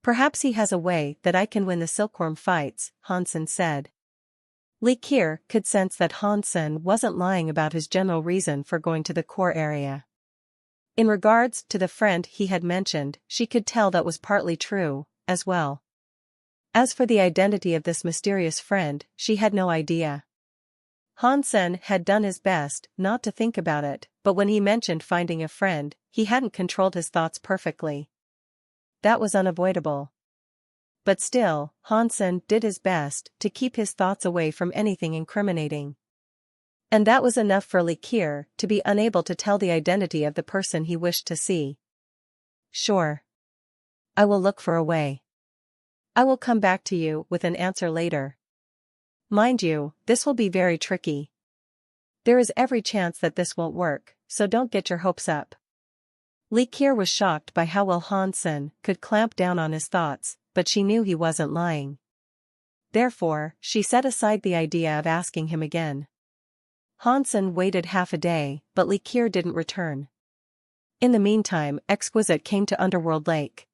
Perhaps he has a way that I can win the silkworm fights, Han Sen said. Li Qiu could sense that Han Sen wasn't lying about his general reason for going to the core area. In regards to the friend he had mentioned, she could tell that was partly true, as well. As for the identity of this mysterious friend, she had no idea. Han Sen had done his best not to think about it, but when he mentioned finding a friend, he hadn't controlled his thoughts perfectly. That was unavoidable. But still, Han Sen did his best to keep his thoughts away from anything incriminating. And that was enough for Li Qiu to be unable to tell the identity of the person he wished to see. Sure. I will look for a way. I will come back to you with an answer later. Mind you, this will be very tricky. There is every chance that this won't work, so don't get your hopes up. Li Qiu was shocked by how well Han Sen could clamp down on his thoughts, but she knew he wasn't lying. Therefore, she set aside the idea of asking him again. Han Sen waited half a day, but Li Qiu didn't return. In the meantime, Exquisite came to Underworld Lake.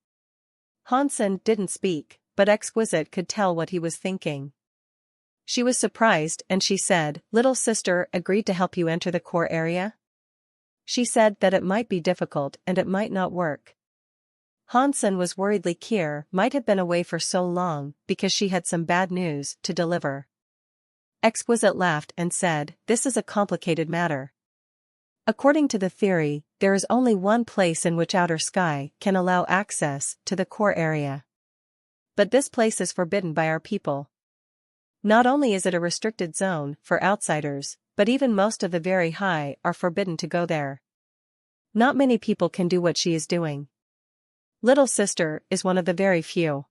Han Sen didn't speak, but Exquisite could tell what he was thinking. She was surprised and she said, "Little sister agreed to help you enter the core area?" She said that it might be difficult and it might not work. Han Sen was worried Li Qiu might have been away for so long because she had some bad news to deliver. Exquisite laughed and said, "This is a complicated matter. According to the theory, there is only one place in which outer sky can allow access to the core area. But this place is forbidden by our people. Not only is it a restricted zone for outsiders, but even most of the very high are forbidden to go there. Not many people can do what she is doing. Little sister is one of the very few.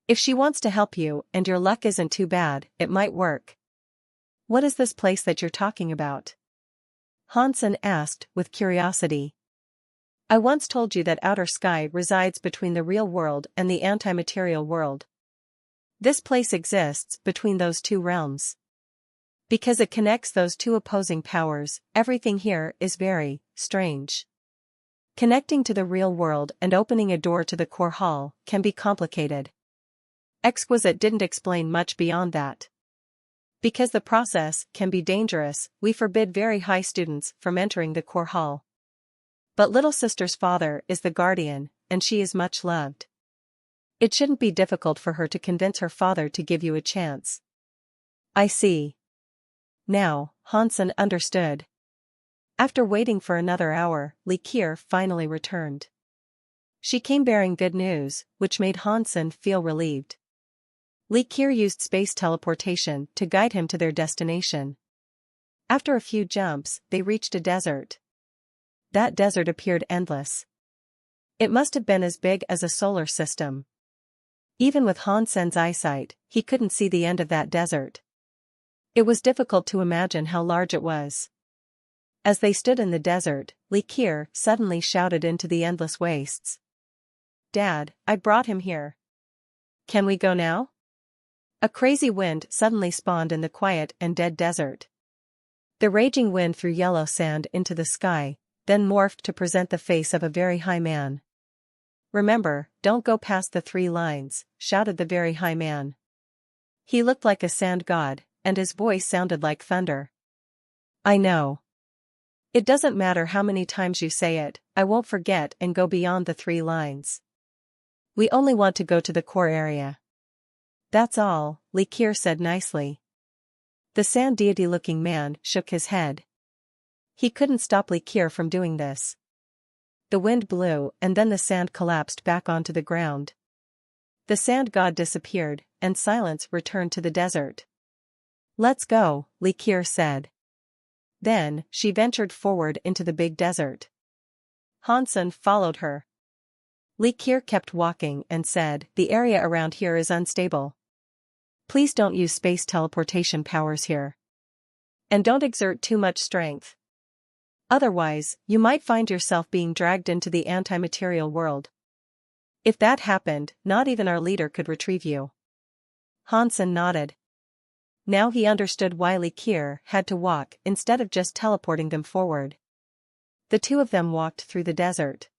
If she wants to help you and your luck isn't too bad, it might work." "What is this place that you're talking about?" Han Sen asked with curiosity. "I once told you that outer sky resides between the real world and the anti-material world. This place exists between those two realms. Because it connects those two opposing powers, everything here is very strange. Connecting to the real world and opening a door to the core hall can be complicated." Exquisite didn't explain much beyond that. "Because the process can be dangerous, we forbid very high students from entering the core hall. But little sister's father is the guardian, and she is much loved. It shouldn't be difficult for her to convince her father to give you a chance." "I see." Now, Han Sen understood. After waiting for another hour, Li Qiu finally returned. She came bearing good news, which made Han Sen feel relieved. Li Qiu used space teleportation to guide him to their destination. After a few jumps, they reached a desert. That desert appeared endless. It must have been as big as a solar system. Even with Han Sen's eyesight, he couldn't see the end of that desert. It was difficult to imagine how large it was. As they stood in the desert, Li Qiu suddenly shouted into the endless wastes. "Dad, I brought him here. Can we go now?" A crazy wind suddenly spawned in the quiet and dead desert. The raging wind threw yellow sand into the sky, then morphed to present the face of a very high man. "Remember, don't go past the 3 lines, shouted the very high man. He looked like a sand god, and his voice sounded like thunder. "I know. It doesn't matter how many times you say it, I won't forget and go beyond the 3 lines. We only want to go to the core area." "That's all," Li Qiu said nicely. The sand deity-looking man shook his head. He couldn't stop Li Qiu from doing this. The wind blew and then the sand collapsed back onto the ground. The sand god disappeared, and silence returned to the desert. "Let's go," Li Qiu said. Then, she ventured forward into the big desert. Han Sen followed her. Li Qiu kept walking and said, "The area around here is unstable. Please don't use space teleportation powers here. And don't exert too much strength. Otherwise, you might find yourself being dragged into the anti-material world. If that happened, not even our leader could retrieve you." Hansen nodded. Now he understood why Li Kier had to walk instead of just teleporting them forward. The two of them walked through the desert.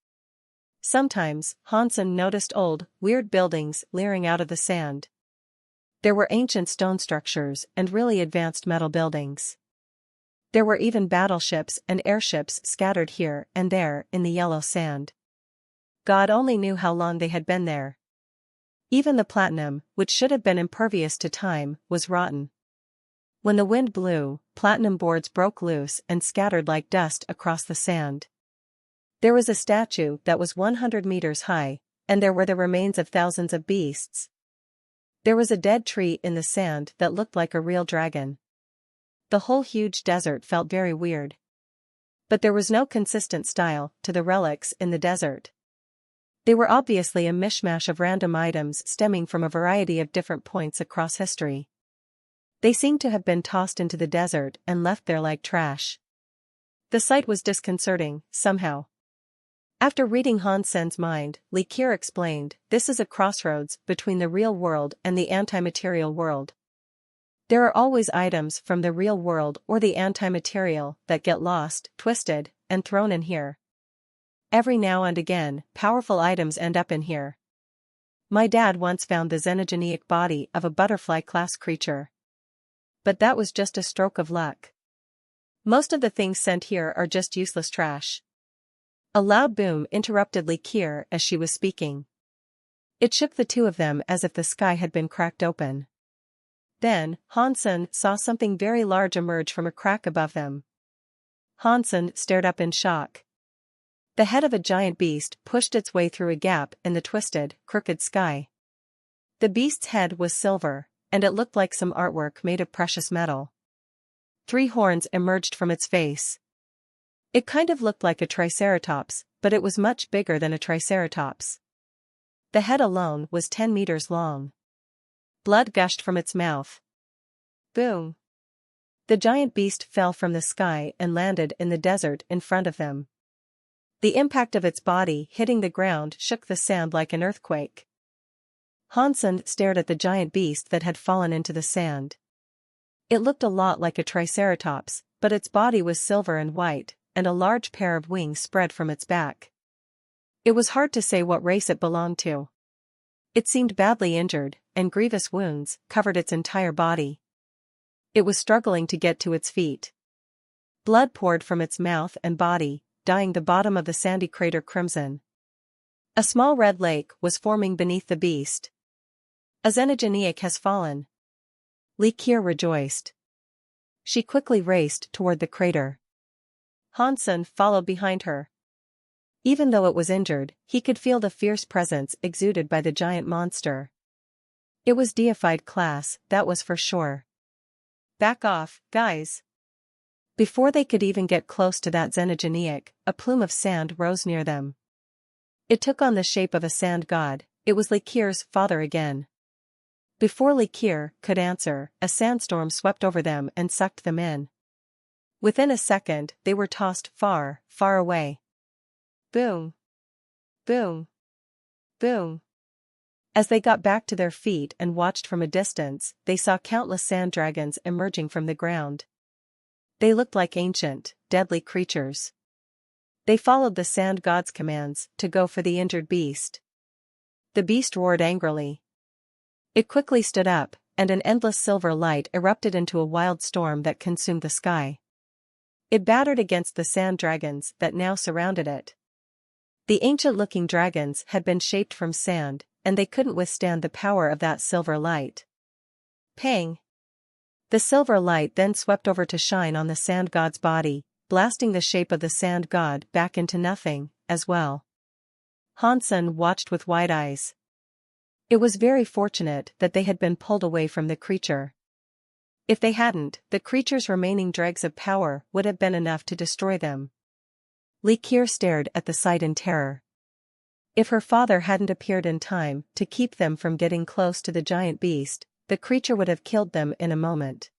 Sometimes, Hansen noticed old, weird buildings leering out of the sand. There were ancient stone structures and really advanced metal buildings. There were even battleships and airships scattered here and there in the yellow sand. God only knew how long they had been there. Even the platinum, which should have been impervious to time, was rotten. When the wind blew, platinum boards broke loose and scattered like dust across the sand. There was a statue that was 100 meters high, and there were the remains of thousands of beasts. There was a dead tree in the sand that looked like a real dragon. The whole huge desert felt very weird. But there was no consistent style to the relics in the desert. They were obviously a mishmash of random items stemming from a variety of different points across history. They seemed to have been tossed into the desert and left there like trash. The sight was disconcerting, somehow. After reading Hansen's mind, Li Kier explained, this is a crossroads between the real world and the anti-material world. There are always items from the real world or the anti-material that get lost, twisted, and thrown in here. Every now and again, powerful items end up in here. My dad once found the xenogeneic body of a butterfly-class creature. But that was just a stroke of luck. Most of the things sent here are just useless trash. A loud boom interrupted Li Kier as she was speaking. It shook the two of them as if the sky had been cracked open. Then, Hansen saw something very large emerge from a crack above them. Hansen stared up in shock. The head of a giant beast pushed its way through a gap in the twisted, crooked sky. The beast's head was silver, and it looked like some artwork made of precious metal. 3 horns emerged from its face. It kind of looked like a triceratops, but it was much bigger than a triceratops. The head alone was 10 meters long. Blood gushed from its mouth. Boom! The giant beast fell from the sky and landed in the desert in front of them. The impact of its body hitting the ground shook the sand like an earthquake. Hansen stared at the giant beast that had fallen into the sand. It looked a lot like a triceratops, but its body was silver and white, and a large pair of wings spread from its back. It was hard to say what race it belonged to. It seemed badly injured, and grievous wounds covered its entire body. It was struggling to get to its feet. Blood poured from its mouth and body, dyeing the bottom of the sandy crater crimson. A small red lake was forming beneath the beast. A xenogeneic has fallen. Li Kier rejoiced. She quickly raced toward the crater. Hansen followed behind her. Even though it was injured, he could feel the fierce presence exuded by the giant monster. It was deified class, that was for sure. Back off, guys. Before they could even get close to that xenogeneic, a plume of sand rose near them. It took on the shape of a sand god. It was Li Kier's father again. Before Li Kier could answer, a sandstorm swept over them and sucked them in. Within a second, they were tossed far, far away. Boom! Boom! Boom! As they got back to their feet and watched from a distance, they saw countless sand dragons emerging from the ground. They looked like ancient, deadly creatures. They followed the sand god's commands to go for the injured beast. The beast roared angrily. It quickly stood up, and an endless silver light erupted into a wild storm that consumed the sky. It battered against the sand dragons that now surrounded it. The ancient-looking dragons had been shaped from sand, and they couldn't withstand the power of that silver light. Pang! The silver light then swept over to shine on the sand god's body, blasting the shape of the sand god back into nothing, as well. Hansen watched with wide eyes. It was very fortunate that they had been pulled away from the creature. If they hadn't, the creature's remaining dregs of power would have been enough to destroy them. Li Kier stared at the sight in terror. If her father hadn't appeared in time to keep them from getting close to the giant beast, the creature would have killed them in a moment.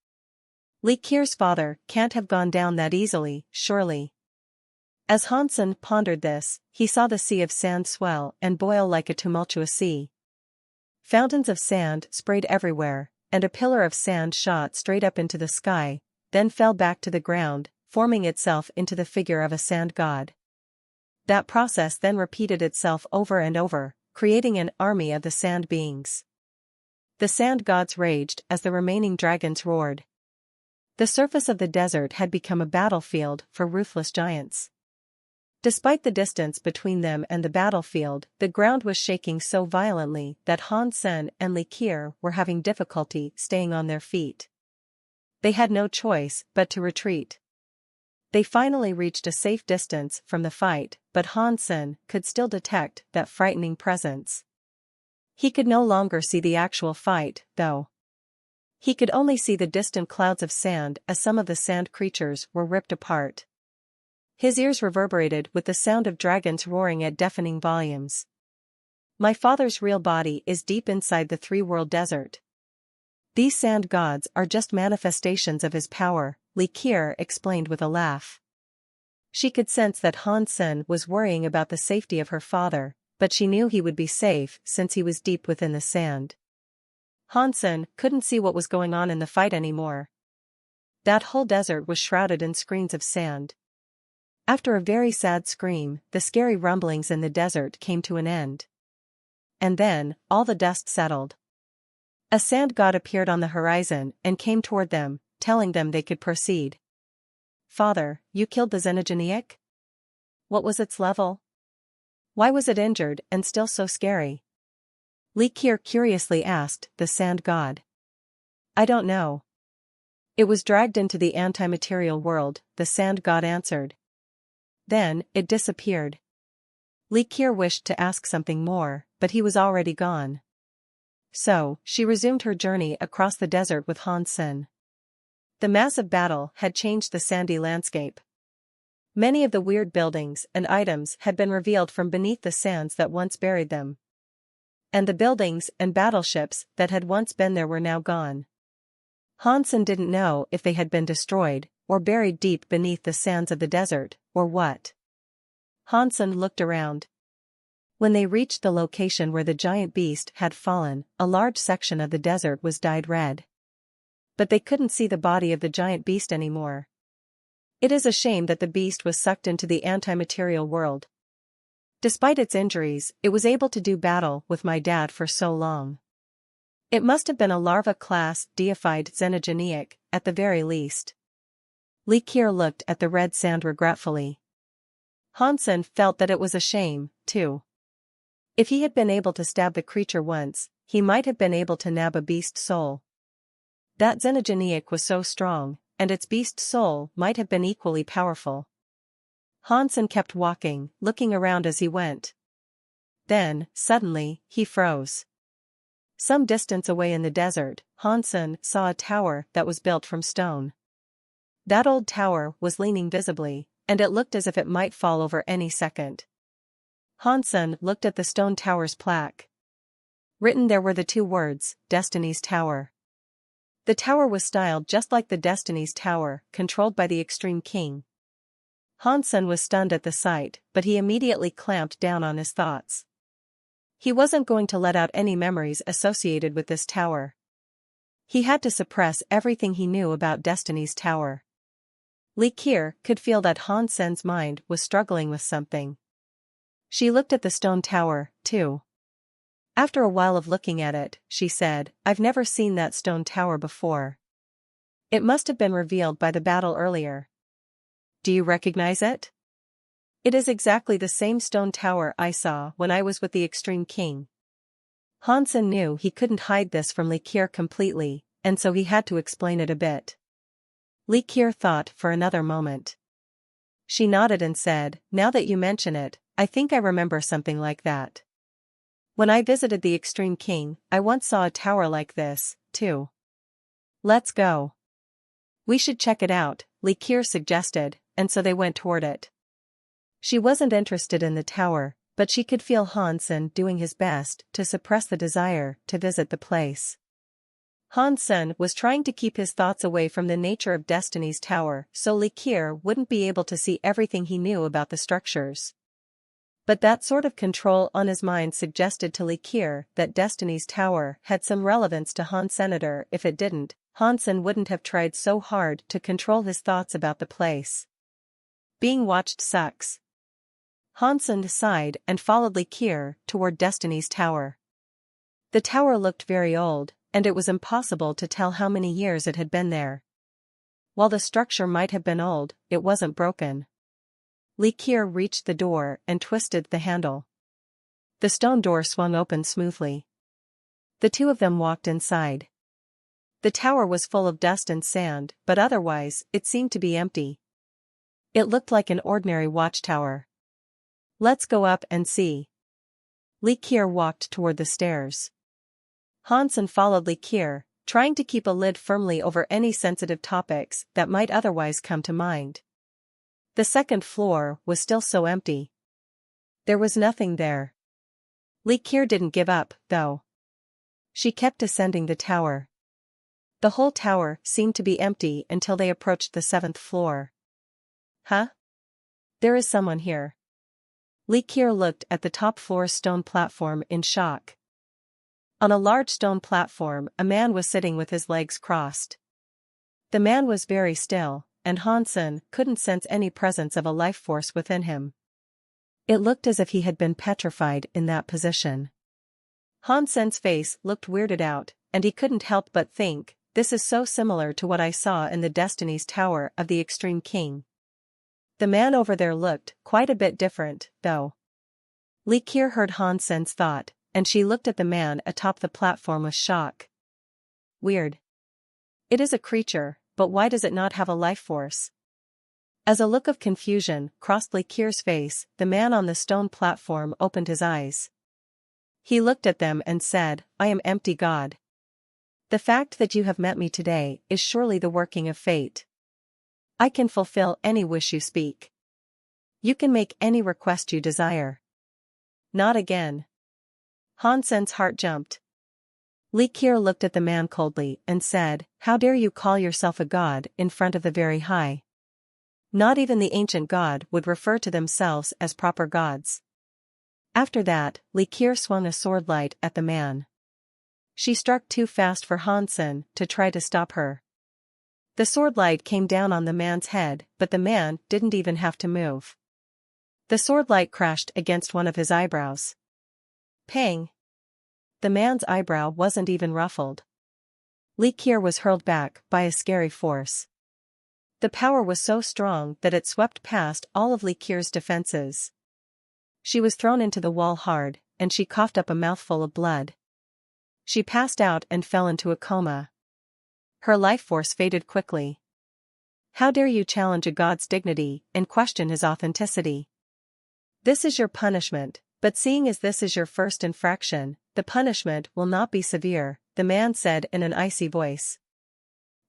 Li Kier's father can't have gone down that easily, surely. As Hansen pondered this, he saw the sea of sand swell and boil like a tumultuous sea. Fountains of sand sprayed everywhere, and a pillar of sand shot straight up into the sky, then fell back to the ground, forming itself into the figure of a sand god. That process then repeated itself over and over, creating an army of the sand beings. The sand gods raged as the remaining dragons roared. The surface of the desert had become a battlefield for ruthless giants. Despite the distance between them and the battlefield, the ground was shaking so violently that Han Sen and Li Qier were having difficulty staying on their feet. They had no choice but to retreat. They finally reached a safe distance from the fight, but Han Sen could still detect that frightening presence. He could no longer see the actual fight, though. He could only see the distant clouds of sand as some of the sand creatures were ripped apart. His ears reverberated with the sound of dragons roaring at deafening volumes. My father's real body is deep inside the three-world desert. These sand gods are just manifestations of his power, Li Qier explained with a laugh. She could sense that Han Sen was worrying about the safety of her father, but she knew he would be safe since he was deep within the sand. Han Sen couldn't see what was going on in the fight anymore. That whole desert was shrouded in screens of sand. After a very sad scream, the scary rumblings in the desert came to an end. And then, all the dust settled. A sand god appeared on the horizon and came toward them, telling them they could proceed. Father, you killed the Xenogeniac? What was its level? Why was it injured and still so scary? Li Qier curiously asked the sand god. I don't know. It was dragged into the anti-material world, the sand god answered. Then, it disappeared. Li Qier wished to ask something more, but he was already gone. So, she resumed her journey across the desert with Han Sen. The massive battle had changed the sandy landscape. Many of the weird buildings and items had been revealed from beneath the sands that once buried them. And the buildings and battleships that had once been there were now gone. Han Sen didn't know if they had been destroyed, or buried deep beneath the sands of the desert, or what. Han Sen looked around. When they reached the location where the giant beast had fallen, a large section of the desert was dyed red. But they couldn't see the body of the giant beast anymore. It is a shame that the beast was sucked into the anti-material world. Despite its injuries, it was able to do battle with my dad for so long. It must have been a larva-class, deified Xenogeniac, at the very least. Li Qier looked at the red sand regretfully. Han Sen felt that it was a shame, too. If he had been able to stab the creature once, he might have been able to nab a beast soul. That Xenogeniac was so strong, and its beast soul might have been equally powerful. Han Sen kept walking, looking around as he went. Then, suddenly, he froze. Some distance away in the desert, Han Sen saw a tower that was built from stone. That old tower was leaning visibly, and it looked as if it might fall over any second. Han Sen looked at the stone tower's plaque. Written there were the two words, Destiny's Tower. The tower was styled just like the Destiny's Tower, controlled by the Extreme King. Han Sen was stunned at the sight, but he immediately clamped down on his thoughts. He wasn't going to let out any memories associated with this tower. He had to suppress everything he knew about Destiny's Tower. Li Qier could feel that Han Sen's mind was struggling with something. She looked at the stone tower, too. After a while of looking at it, she said, I've never seen that stone tower before. It must have been revealed by the battle earlier. Do you recognize it? It is exactly the same stone tower I saw when I was with the Extreme King. Han Sen knew he couldn't hide this from Li Qier completely, and so he had to explain it a bit. Li Qier thought for another moment. She nodded and said, now that you mention it, I think I remember something like that. When I visited the Extreme King, I once saw a tower like this, too. Let's go. We should check it out, Li Qier suggested, and so they went toward it. She wasn't interested in the tower, but she could feel Han Sen doing his best to suppress the desire to visit the place. Han Sen was trying to keep his thoughts away from the nature of Destiny's Tower so Li Qier wouldn't be able to see everything he knew about the structures. But that sort of control on his mind suggested to Likir that Destiny's Tower had some relevance to Han Senator. If it didn't, Hansen wouldn't have tried so hard to control his thoughts about the place. Being watched sucks. Hansen sighed and followed Likir toward Destiny's Tower. The tower looked very old, and it was impossible to tell how many years it had been there. While the structure might have been old, it wasn't broken. Likir reached the door and twisted the handle. The stone door swung open smoothly. The two of them walked inside. The tower was full of dust and sand, but otherwise, it seemed to be empty. It looked like an ordinary watchtower. Let's go up and see. Likir walked toward the stairs. Hansen followed Likir, trying to keep a lid firmly over any sensitive topics that might otherwise come to mind. The second floor was still so empty. There was nothing there. Likir didn't give up, though. She kept ascending the tower. The whole tower seemed to be empty until they approached the 7th floor. Huh? There is someone here. Likir looked at the top floor's stone platform in shock. On a large stone platform, a man was sitting with his legs crossed. The man was very still, and Hansen couldn't sense any presence of a life force within him. It looked as if he had been petrified in that position. Hansen's face looked weirded out, and he couldn't help but think, this is so similar to what I saw in the Destiny's Tower of the Extreme King. The man over there looked quite a bit different, though. Likir heard Hansen's thought, and she looked at the man atop the platform with shock. Weird. It is a creature, but why does it not have a life force? As a look of confusion crossed Likir's face, the man on the stone platform opened his eyes. He looked at them and said, I am empty God. The fact that you have met me today is surely the working of fate. I can fulfill any wish you speak. You can make any request you desire. Not again. Hansen's heart jumped. Likir looked at the man coldly and said, How dare you call yourself a god in front of the very high? Not even the ancient god would refer to themselves as proper gods. After that, Likir swung a sword light at the man. She struck too fast for Hansen to try to stop her. The sword light came down on the man's head, but the man didn't even have to move. The sword light crashed against one of his eyebrows. Pang! The man's eyebrow wasn't even ruffled. Likir was hurled back by a scary force. The power was so strong that it swept past all of Likir's defenses. She was thrown into the wall hard, and she coughed up a mouthful of blood. She passed out and fell into a coma. Her life force faded quickly. How dare you challenge a god's dignity and question his authenticity? This is your punishment, but seeing as this is your first infraction, the punishment will not be severe, the man said in an icy voice.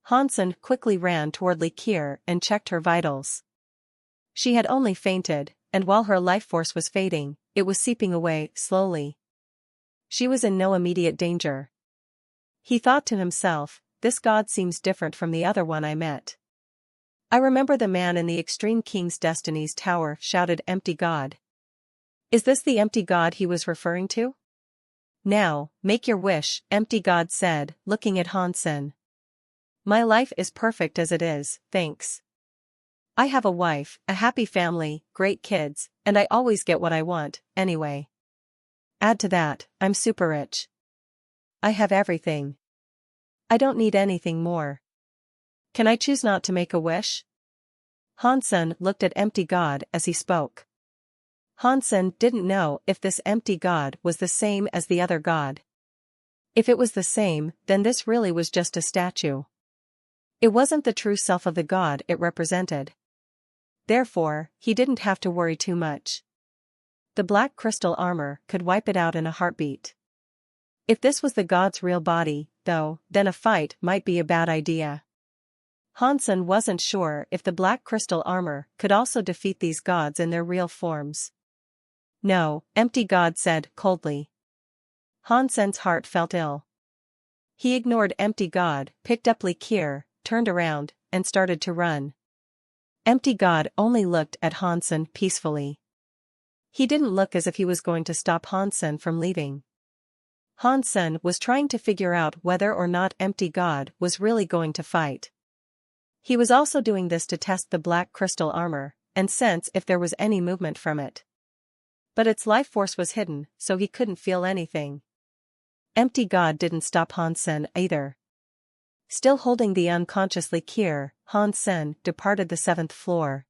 Hansen quickly ran toward Likir and checked her vitals. She had only fainted, and while her life force was fading, it was seeping away slowly. She was in no immediate danger. He thought to himself, this god seems different from the other one I met. I remember the man in the Extreme King's Destiny's Tower shouted empty god. Is this the empty god he was referring to? Now, make your wish, empty god said, looking at Hansen. My life is perfect as it is, thanks. I have a wife, a happy family, great kids, and I always get what I want, anyway. Add to that, I'm super rich. I have everything. I don't need anything more. Can I choose not to make a wish? Hansen looked at empty god as he spoke. Hansen didn't know if this empty god was the same as the other god. If it was the same, then this really was just a statue. It wasn't the true self of the god it represented. Therefore, he didn't have to worry too much. The black crystal armor could wipe it out in a heartbeat. If this was the god's real body, though, then a fight might be a bad idea. Hansen wasn't sure if the black crystal armor could also defeat these gods in their real forms. No, empty god said coldly. Hansen's heart felt ill. He ignored empty god, picked up Likir, turned around, and started to run. Empty god only looked at Hansen peacefully. He didn't look as if he was going to stop Hansen from leaving. Hansen was trying to figure out whether or not Empty God was really going to fight. He was also doing this to test the black crystal armor, and sense if there was any movement from it. But its life force was hidden, so he couldn't feel anything. Empty God didn't stop Hansen either. Still holding the unconscious Likir, Hansen departed the 7th floor.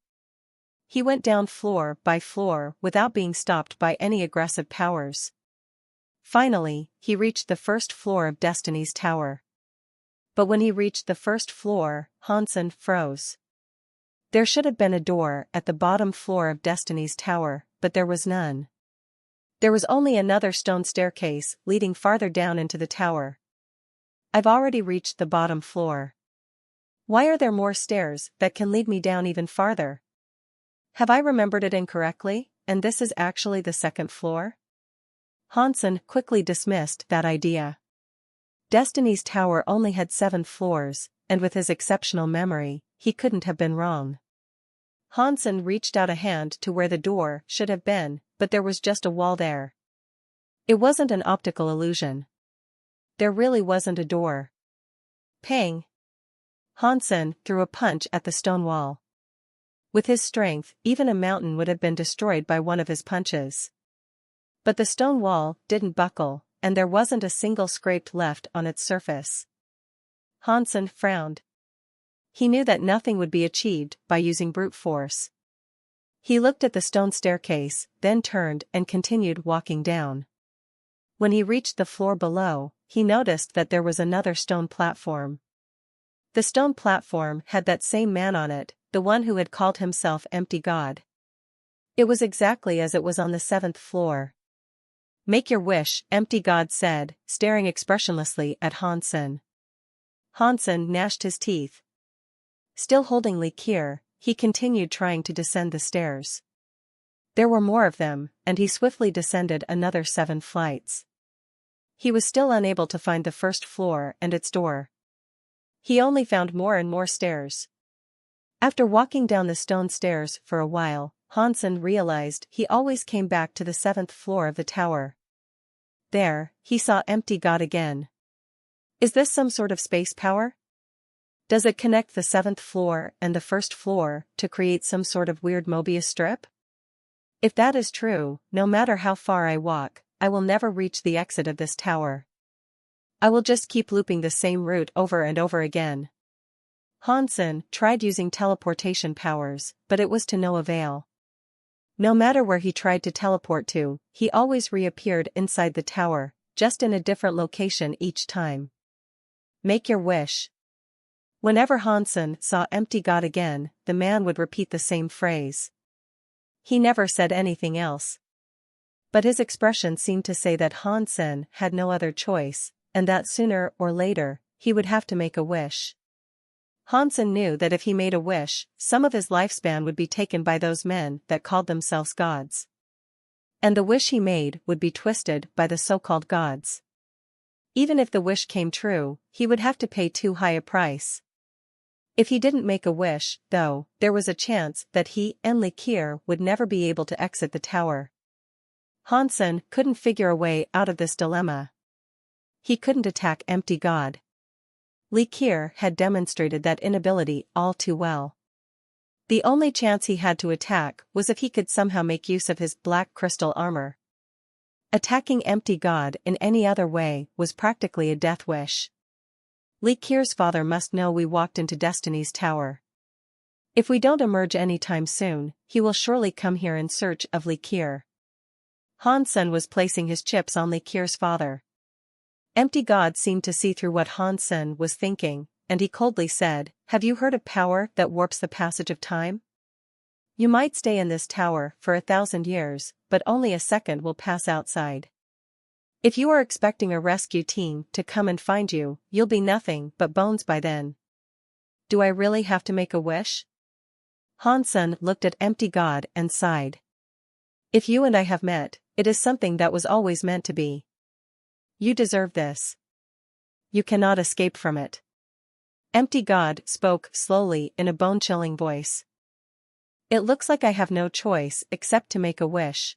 He went down floor by floor without being stopped by any aggressive powers. Finally, he reached the 1st floor of Destiny's Tower. But when he reached the 1st floor, Hansen froze. There should have been a door at the bottom floor of Destiny's Tower, but there was none. There was only another stone staircase leading farther down into the tower. I've already reached the bottom floor. Why are there more stairs that can lead me down even farther? Have I remembered it incorrectly, and this is actually the 2nd floor? Hansen quickly dismissed that idea. Destiny's Tower only had 7 floors, and with his exceptional memory, he couldn't have been wrong. Hansen reached out a hand to where the door should have been, but there was just a wall there. It wasn't an optical illusion. There really wasn't a door. Pang! Hansen threw a punch at the stone wall. With his strength, even a mountain would have been destroyed by one of his punches. But the stone wall didn't buckle, and there wasn't a single scrape left on its surface. Hansen frowned. He knew that nothing would be achieved by using brute force. He looked at the stone staircase, then turned and continued walking down. When he reached the floor below, he noticed that there was another stone platform. The stone platform had that same man on it, the one who had called himself Empty God. It was exactly as it was on the 7th floor. "Make your wish," Empty God said, staring expressionlessly at Hansen. Hansen gnashed his teeth. Still holding Likir, he continued trying to descend the stairs. There were more of them, and he swiftly descended another 7 flights. He was still unable to find the 1st floor and its door. He only found more and more stairs. After walking down the stone stairs for a while, Hansen realized he always came back to the 7th floor of the tower. There, he saw Empty God again. Is this some sort of space power? Does it connect the 7th floor and the 1st floor to create some sort of weird Mobius strip? If that is true, no matter how far I walk, I will never reach the exit of this tower. I will just keep looping the same route over and over again. Hansen tried using teleportation powers, but it was to no avail. No matter where he tried to teleport to, he always reappeared inside the tower, just in a different location each time. Make your wish. Whenever Hansen saw Empty God again, the man would repeat the same phrase. He never said anything else. But his expression seemed to say that Hansen had no other choice, and that sooner or later, he would have to make a wish. Hansen knew that if he made a wish, some of his lifespan would be taken by those men that called themselves gods. And the wish he made would be twisted by the so-called gods. Even if the wish came true, he would have to pay too high a price. If he didn't make a wish, though, there was a chance that he and Likir would never be able to exit the tower. Hansen couldn't figure a way out of this dilemma. He couldn't attack Empty God. Likir had demonstrated that inability all too well. The only chance he had to attack was if he could somehow make use of his black crystal armor. Attacking Empty God in any other way was practically a death wish. Likir's father must know we walked into Destiny's Tower. If we don't emerge anytime soon, he will surely come here in search of Likir. Hansen was placing his chips on Likir's father. Empty God seemed to see through what Hansen was thinking, and he coldly said, "Have you heard of power that warps the passage of time? You might stay in this tower for 1,000 years, but only a second will pass outside. If you are expecting a rescue team to come and find you, you'll be nothing but bones by then. Do I really have to make a wish?" Hansen looked at Empty God and sighed. "If you and I have met, it is something that was always meant to be. You deserve this. You cannot escape from it." Empty God spoke slowly in a bone-chilling voice. "It looks like I have no choice except to make a wish.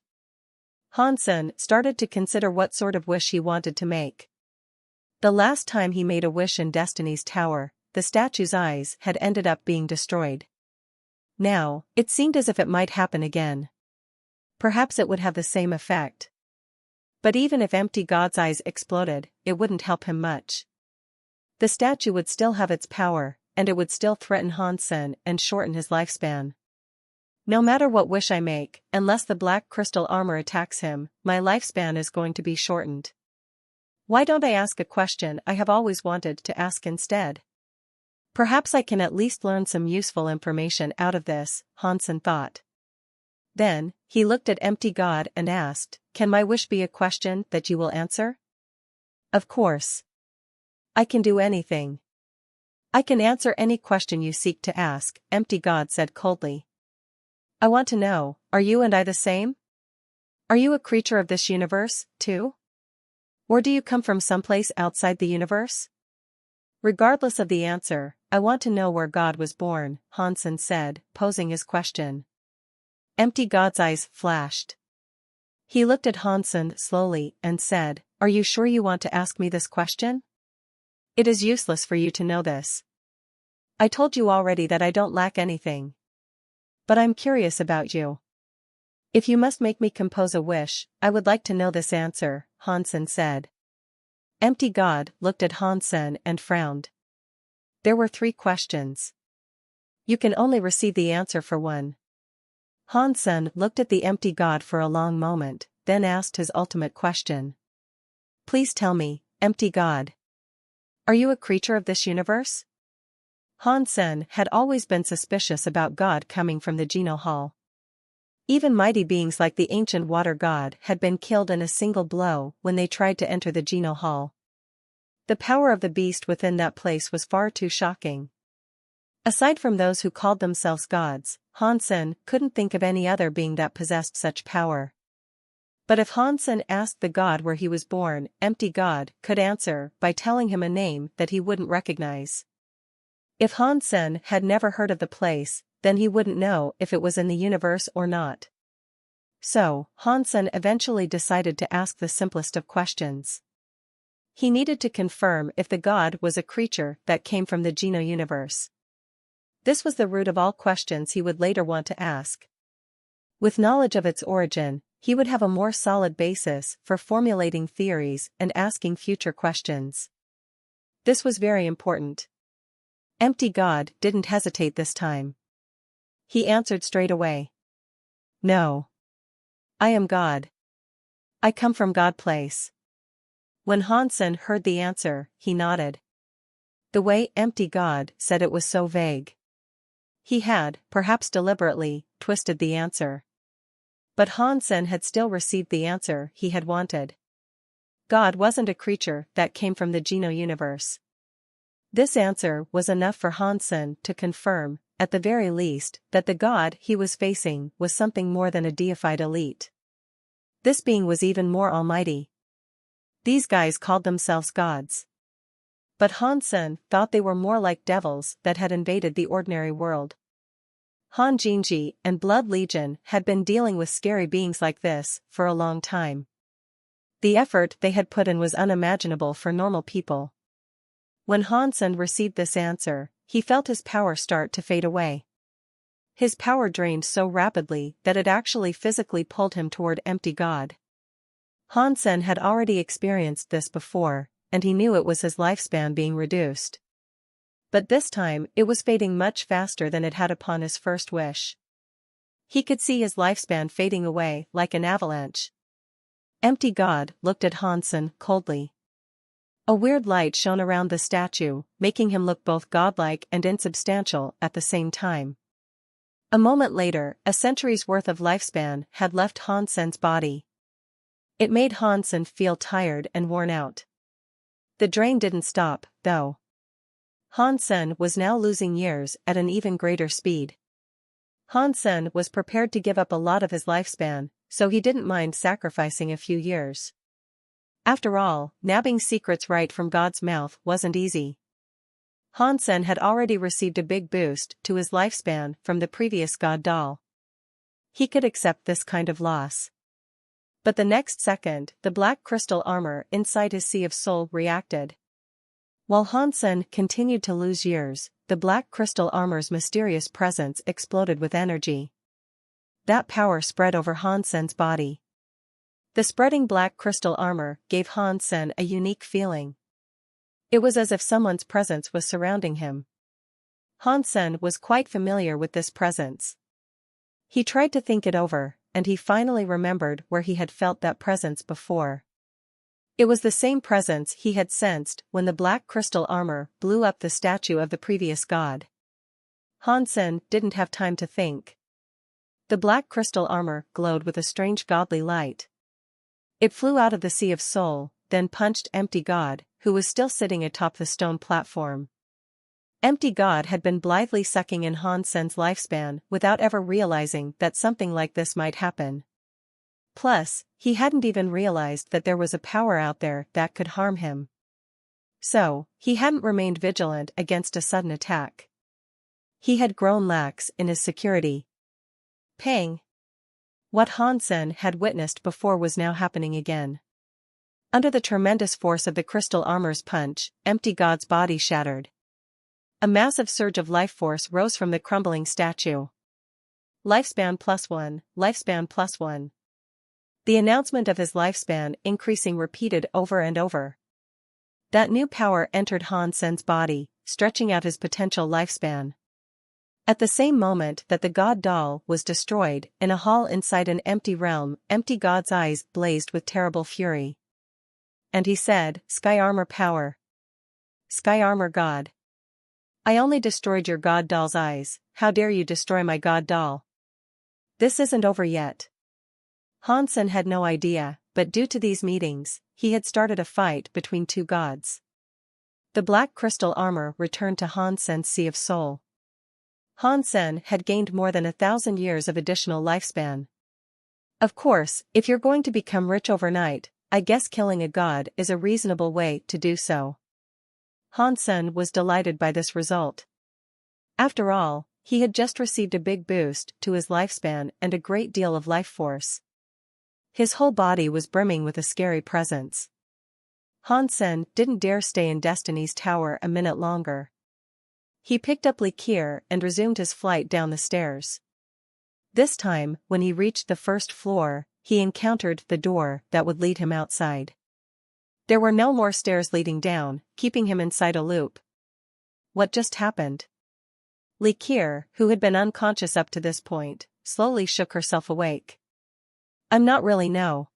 Hansen started to consider what sort of wish he wanted to make. The last time he made a wish in Destiny's Tower, the statue's eyes had ended up being destroyed. Now, it seemed as if it might happen again. Perhaps it would have the same effect. But even if Empty God's eyes exploded, it wouldn't help him much. The statue would still have its power, and it would still threaten Hansen and shorten his lifespan. No matter what wish I make, unless the black crystal armor attacks him, my lifespan is going to be shortened. Why don't I ask a question I have always wanted to ask instead? Perhaps I can at least learn some useful information out of this, Hansen thought. Then, he looked at Empty God and asked, "Can my wish be a question that you will answer?" "Of course. I can do anything. I can answer any question you seek to ask," Empty God said coldly. "I want to know, are you and I the same? Are you a creature of this universe, too? Or do you come from someplace outside the universe?" "Regardless of the answer, I want to know where God was born," Hansen said, posing his question. Empty God's eyes flashed. He looked at Hansen slowly and said, "Are you sure you want to ask me this question? It is useless for you to know this. I told you already that I don't lack anything. But I'm curious about you. If you must make me compose a wish, I would like to know this answer," Hansen said. Empty God looked at Hansen and frowned. There were 3 questions. You can only receive the answer for one. Hansen looked at the Empty God for a long moment, then asked his ultimate question. "Please tell me, Empty God. Are you a creature of this universe?" Hansen had always been suspicious about God coming from the Geno Hall. Even mighty beings like the ancient water god had been killed in a single blow when they tried to enter the Geno Hall. The power of the beast within that place was far too shocking. Aside from those who called themselves gods, Hansen couldn't think of any other being that possessed such power. But if Hansen asked the god where he was born, Empty God could answer by telling him a name that he wouldn't recognize. If Hansen had never heard of the place, then he wouldn't know if it was in the universe or not. So, Hansen eventually decided to ask the simplest of questions. He needed to confirm if the god was a creature that came from the Geno universe. This was the root of all questions he would later want to ask. With knowledge of its origin, he would have a more solid basis for formulating theories and asking future questions. This was very important. Empty God didn't hesitate this time. He answered straight away. "No. I am God. I come from God place." When Hansen heard the answer, he nodded. The way Empty God said it was so vague. He had, perhaps deliberately, twisted the answer. But Hansen had still received the answer he had wanted. God wasn't a creature that came from the Geno universe. This answer was enough for Hansen to confirm, at the very least, that the god he was facing was something more than a deified elite. This being was even more almighty. These guys called themselves gods. But Hansen thought they were more like devils that had invaded the ordinary world. Han Jinji and Blood Legion had been dealing with scary beings like this for a long time. The effort they had put in was unimaginable for normal people. When Hansen received this answer, he felt his power start to fade away. His power drained so rapidly that it actually physically pulled him toward Empty God. Hansen had already experienced this before, and he knew it was his lifespan being reduced. But this time it was fading much faster than it had upon his first wish. He could see his lifespan fading away like an avalanche. Empty God looked at Hansen coldly. A weird light shone around the statue, making him look both godlike and insubstantial at the same time. A moment later, a century's worth of lifespan had left Hansen's body. It made Hansen feel tired and worn out. The drain didn't stop, though. Hansen was now losing years at an even greater speed. Hansen was prepared to give up a lot of his lifespan, so he didn't mind sacrificing a few years. After all, nabbing secrets right from God's mouth wasn't easy. Hansen had already received a big boost to his lifespan from the previous god doll. He could accept this kind of loss. But the next second, the black crystal armor inside his sea of soul reacted. While Han Sen continued to lose years, the black crystal armor's mysterious presence exploded with energy. That power spread over Han Sen's body. The spreading black crystal armor gave Han Sen a unique feeling. It was as if someone's presence was surrounding him. Han Sen was quite familiar with this presence. He tried to think it over, and he finally remembered where he had felt that presence before. It was the same presence he had sensed when the black crystal armor blew up the statue of the previous god. Han Sen didn't have time to think. The black crystal armor glowed with a strange godly light. It flew out of the sea of soul, then punched Empty God, who was still sitting atop the stone platform. Empty God had been blithely sucking in Han Sen's lifespan without ever realizing that something like this might happen. Plus, he hadn't even realized that there was a power out there that could harm him. So, he hadn't remained vigilant against a sudden attack. He had grown lax in his security. Pang! What Han Sen had witnessed before was now happening again. Under the tremendous force of the crystal armor's punch, Empty God's body shattered. A massive surge of life force rose from the crumbling statue. Lifespan +1, lifespan +1. The announcement of his lifespan increasing repeated over and over. That new power entered Han Sen's body, stretching out his potential lifespan. At the same moment that the god doll was destroyed, in a hall inside an empty realm, Empty God's eyes blazed with terrible fury. And he said, "Sky armor power. Sky armor god. I only destroyed your god doll's eyes, how dare you destroy my god doll? This isn't over yet." Han Sen had no idea, but due to these meetings, he had started a fight between two gods. The black crystal armor returned to Han Sen's sea of soul. Han Sen had gained more than 1,000 years of additional lifespan. Of course, if you're going to become rich overnight, I guess killing a god is a reasonable way to do so. Han Sen was delighted by this result. After all, he had just received a big boost to his lifespan and a great deal of life force. His whole body was brimming with a scary presence. Han Sen didn't dare stay in Destiny's Tower a minute longer. He picked up Likier and resumed his flight down the stairs. This time, when he reached the first floor, he encountered the door that would lead him outside. There were no more stairs leading down, keeping him inside a loop. What just happened? Likier, who had been unconscious up to this point, slowly shook herself awake. I'm not really no.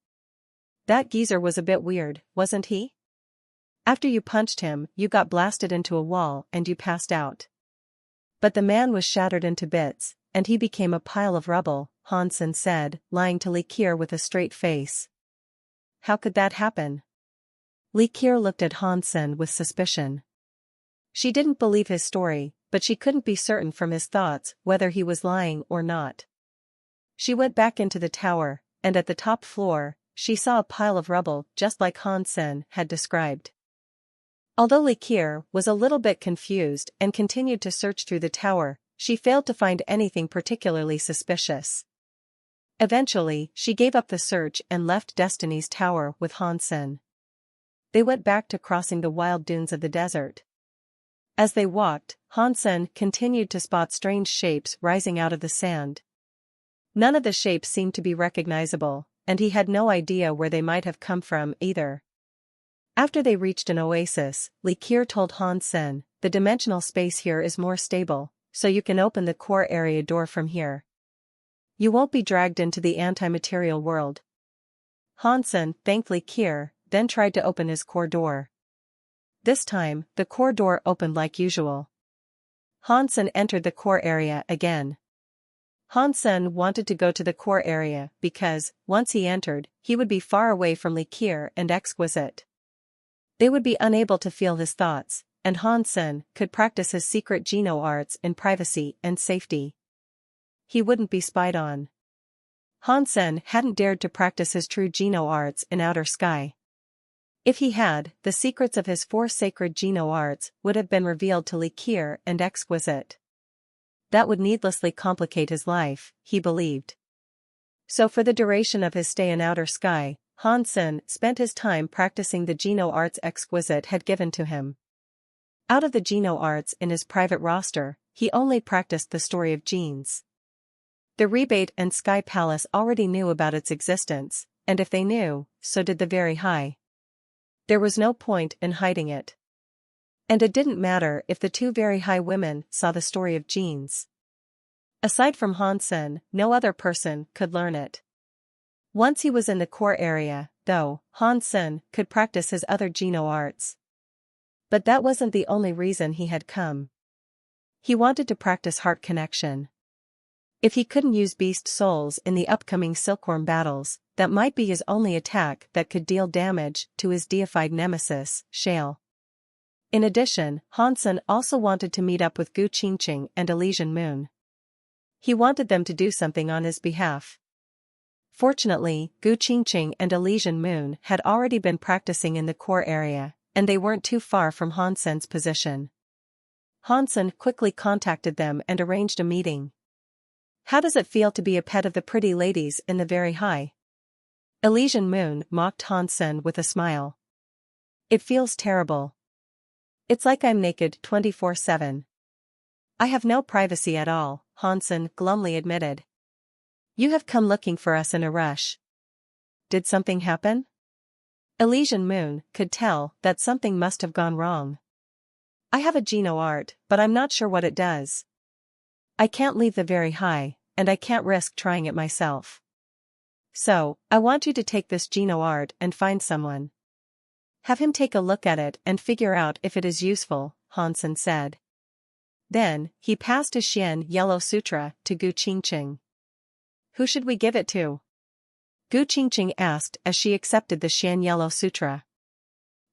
That geezer was a bit weird, wasn't he? After you punched him, you got blasted into a wall and you passed out. But the man was shattered into bits, and he became a pile of rubble, Han Sen said, lying to Likier with a straight face. How could that happen? Likier looked at Han Sen with suspicion. She didn't believe his story, but she couldn't be certain from his thoughts whether he was lying or not. She went back into the tower, and at the top floor, she saw a pile of rubble just like Han Sen had described. Although Likier was a little bit confused and continued to search through the tower, she failed to find anything particularly suspicious. Eventually, she gave up the search and left Destiny's Tower with Han Sen. They went back to crossing the wild dunes of the desert. As they walked, Han Sen continued to spot strange shapes rising out of the sand. None of the shapes seemed to be recognizable, and he had no idea where they might have come from either. After they reached an oasis, Likier told Han Sen, the dimensional space here is more stable, so you can open the core area door from here. You won't be dragged into the anti-material world. Han Sen thanked Likier, then tried to open his core door. This time, the core door opened like usual. Han Sen entered the core area again. Han Sen wanted to go to the core area because, once he entered, he would be far away from Likier and Exquisite. They would be unable to feel his thoughts, and Han Sen could practice his secret Geno arts in privacy and safety. He wouldn't be spied on. Han Sen hadn't dared to practice his true Geno arts in outer sky. If he had, the secrets of his 4 sacred Geno arts would have been revealed to Likier and Exquisite. That would needlessly complicate his life, he believed. So for the duration of his stay in outer sky, Hansen spent his time practicing the Geno arts Exquisite had given to him. Out of the Geno arts in his private roster, he only practiced the story of genes. The Rebate and Sky Palace already knew about its existence, and if they knew, so did the Very High. There was no point in hiding it. And it didn't matter if the two Very High women saw the story of genes. Aside from Hansen, no other person could learn it. Once he was in the core area, though, Hansen could practice his other Geno arts. But that wasn't the only reason he had come. He wanted to practice heart connection. If he couldn't use beast souls in the upcoming silkworm battles, that might be his only attack that could deal damage to his deified nemesis, Shale. In addition, Hansen also wanted to meet up with Gu Qingqing and Elysian Moon. He wanted them to do something on his behalf. Fortunately, Gu Qingqing and Elysian Moon had already been practicing in the core area, and they weren't too far from Hansen's position. Hansen quickly contacted them and arranged a meeting. How does it feel to be a pet of the pretty ladies in the Very High? Elysian Moon mocked Hansen with a smile. It feels terrible. It's like I'm naked 24/7. I have no privacy at all, Hansen glumly admitted. You have come looking for us in a rush. Did something happen? Elysian Moon could tell that something must have gone wrong. I have a Geno art, but I'm not sure what it does. I can't leave the Very High, and I can't risk trying it myself. So, I want you to take this Geno art and find someone. Have him take a look at it and figure out if it is useful, Hansen said. Then, he passed his Xian Yellow Sutra to Gu Qingqing. Who should we give it to? Gu Qingqing asked as she accepted the Xian Yellow Sutra.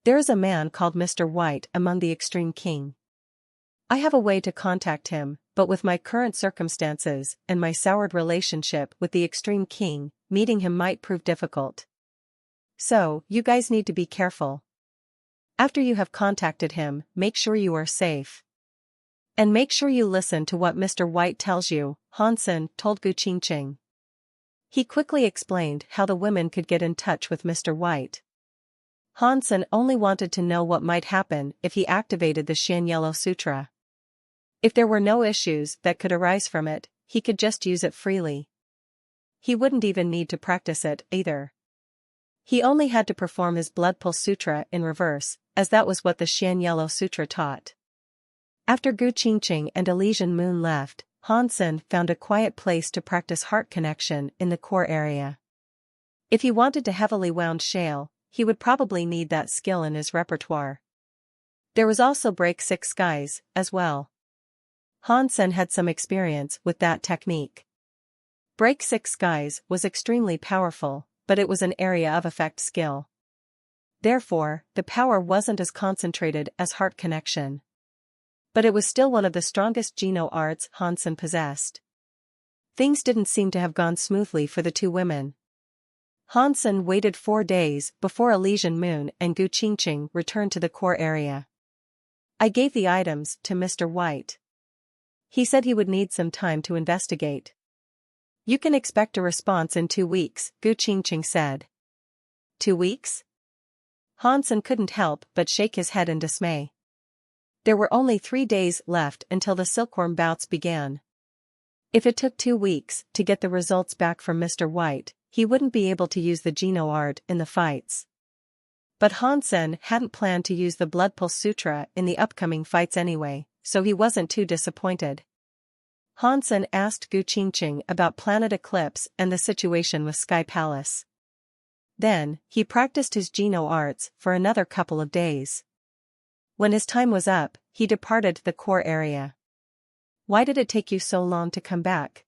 There is a man called Mr. White among the Extreme King. I have a way to contact him, but with my current circumstances and my soured relationship with the Extreme King, meeting him might prove difficult. So, you guys need to be careful. After you have contacted him, make sure you are safe. And make sure you listen to what Mr. White tells you, Hansen told Gu Qingqing. He quickly explained how the women could get in touch with Mr. White. Hansen only wanted to know what might happen if he activated the Xian Yellow Sutra. If there were no issues that could arise from it, he could just use it freely. He wouldn't even need to practice it, either. He only had to perform his Blood Pulse Sutra in reverse, as that was what the Xian Yellow Sutra taught. After Gu Qingqing and Elysian Moon left, Hansen found a quiet place to practice heart connection in the core area. If he wanted to heavily wound Shale, he would probably need that skill in his repertoire. There was also Break Six Skies, as well. Hansen had some experience with that technique. Break Six Skies was extremely powerful, but it was an area of effect skill. Therefore, the power wasn't as concentrated as heart connection. But it was still one of the strongest Geno arts Hansen possessed. Things didn't seem to have gone smoothly for the two women. Hansen waited 4 days before Elysian Moon and Gu Qingqing returned to the core area. I gave the items to Mr. White. He said he would need some time to investigate. You can expect a response in 2 weeks, Gu Qingqing said. 2 weeks? Hansen couldn't help but shake his head in dismay. There were only 3 days left until the silkworm bouts began. If it took 2 weeks to get the results back from Mr. White, he wouldn't be able to use the Geno art in the fights. But Hansen hadn't planned to use the Blood Pulse Sutra in the upcoming fights anyway, so he wasn't too disappointed. Hansen asked Gu Qingqing about Planet Eclipse and the situation with Sky Palace. Then, he practiced his Geno arts for another couple of days. When his time was up, he departed the core area. Why did it take you so long to come back?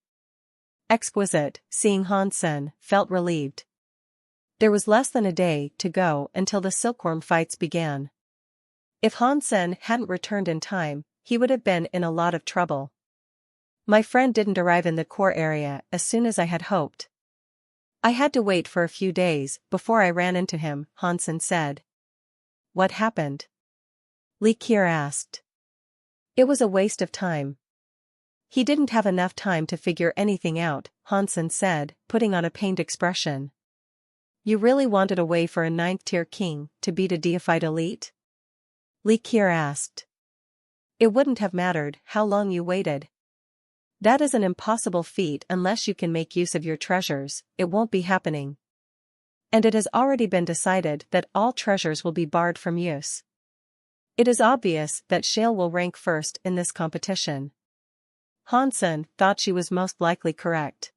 Exquisite, seeing Hansen, felt relieved. There was less than a day to go until the silkworm fights began. If Hansen hadn't returned in time, he would have been in a lot of trouble. My friend didn't arrive in the core area as soon as I had hoped. I had to wait for a few days before I ran into him, Hansen said. What happened? Li Kier asked. It was a waste of time. He didn't have enough time to figure anything out, Hansen said, putting on a pained expression. You really wanted a way for a 9th-tier king to beat a deified elite? Li Qier asked. It wouldn't have mattered how long you waited. That is an impossible feat unless you can make use of your treasures, it won't be happening. And it has already been decided that all treasures will be barred from use. It is obvious that Shale will rank first in this competition. Hansen thought she was most likely correct.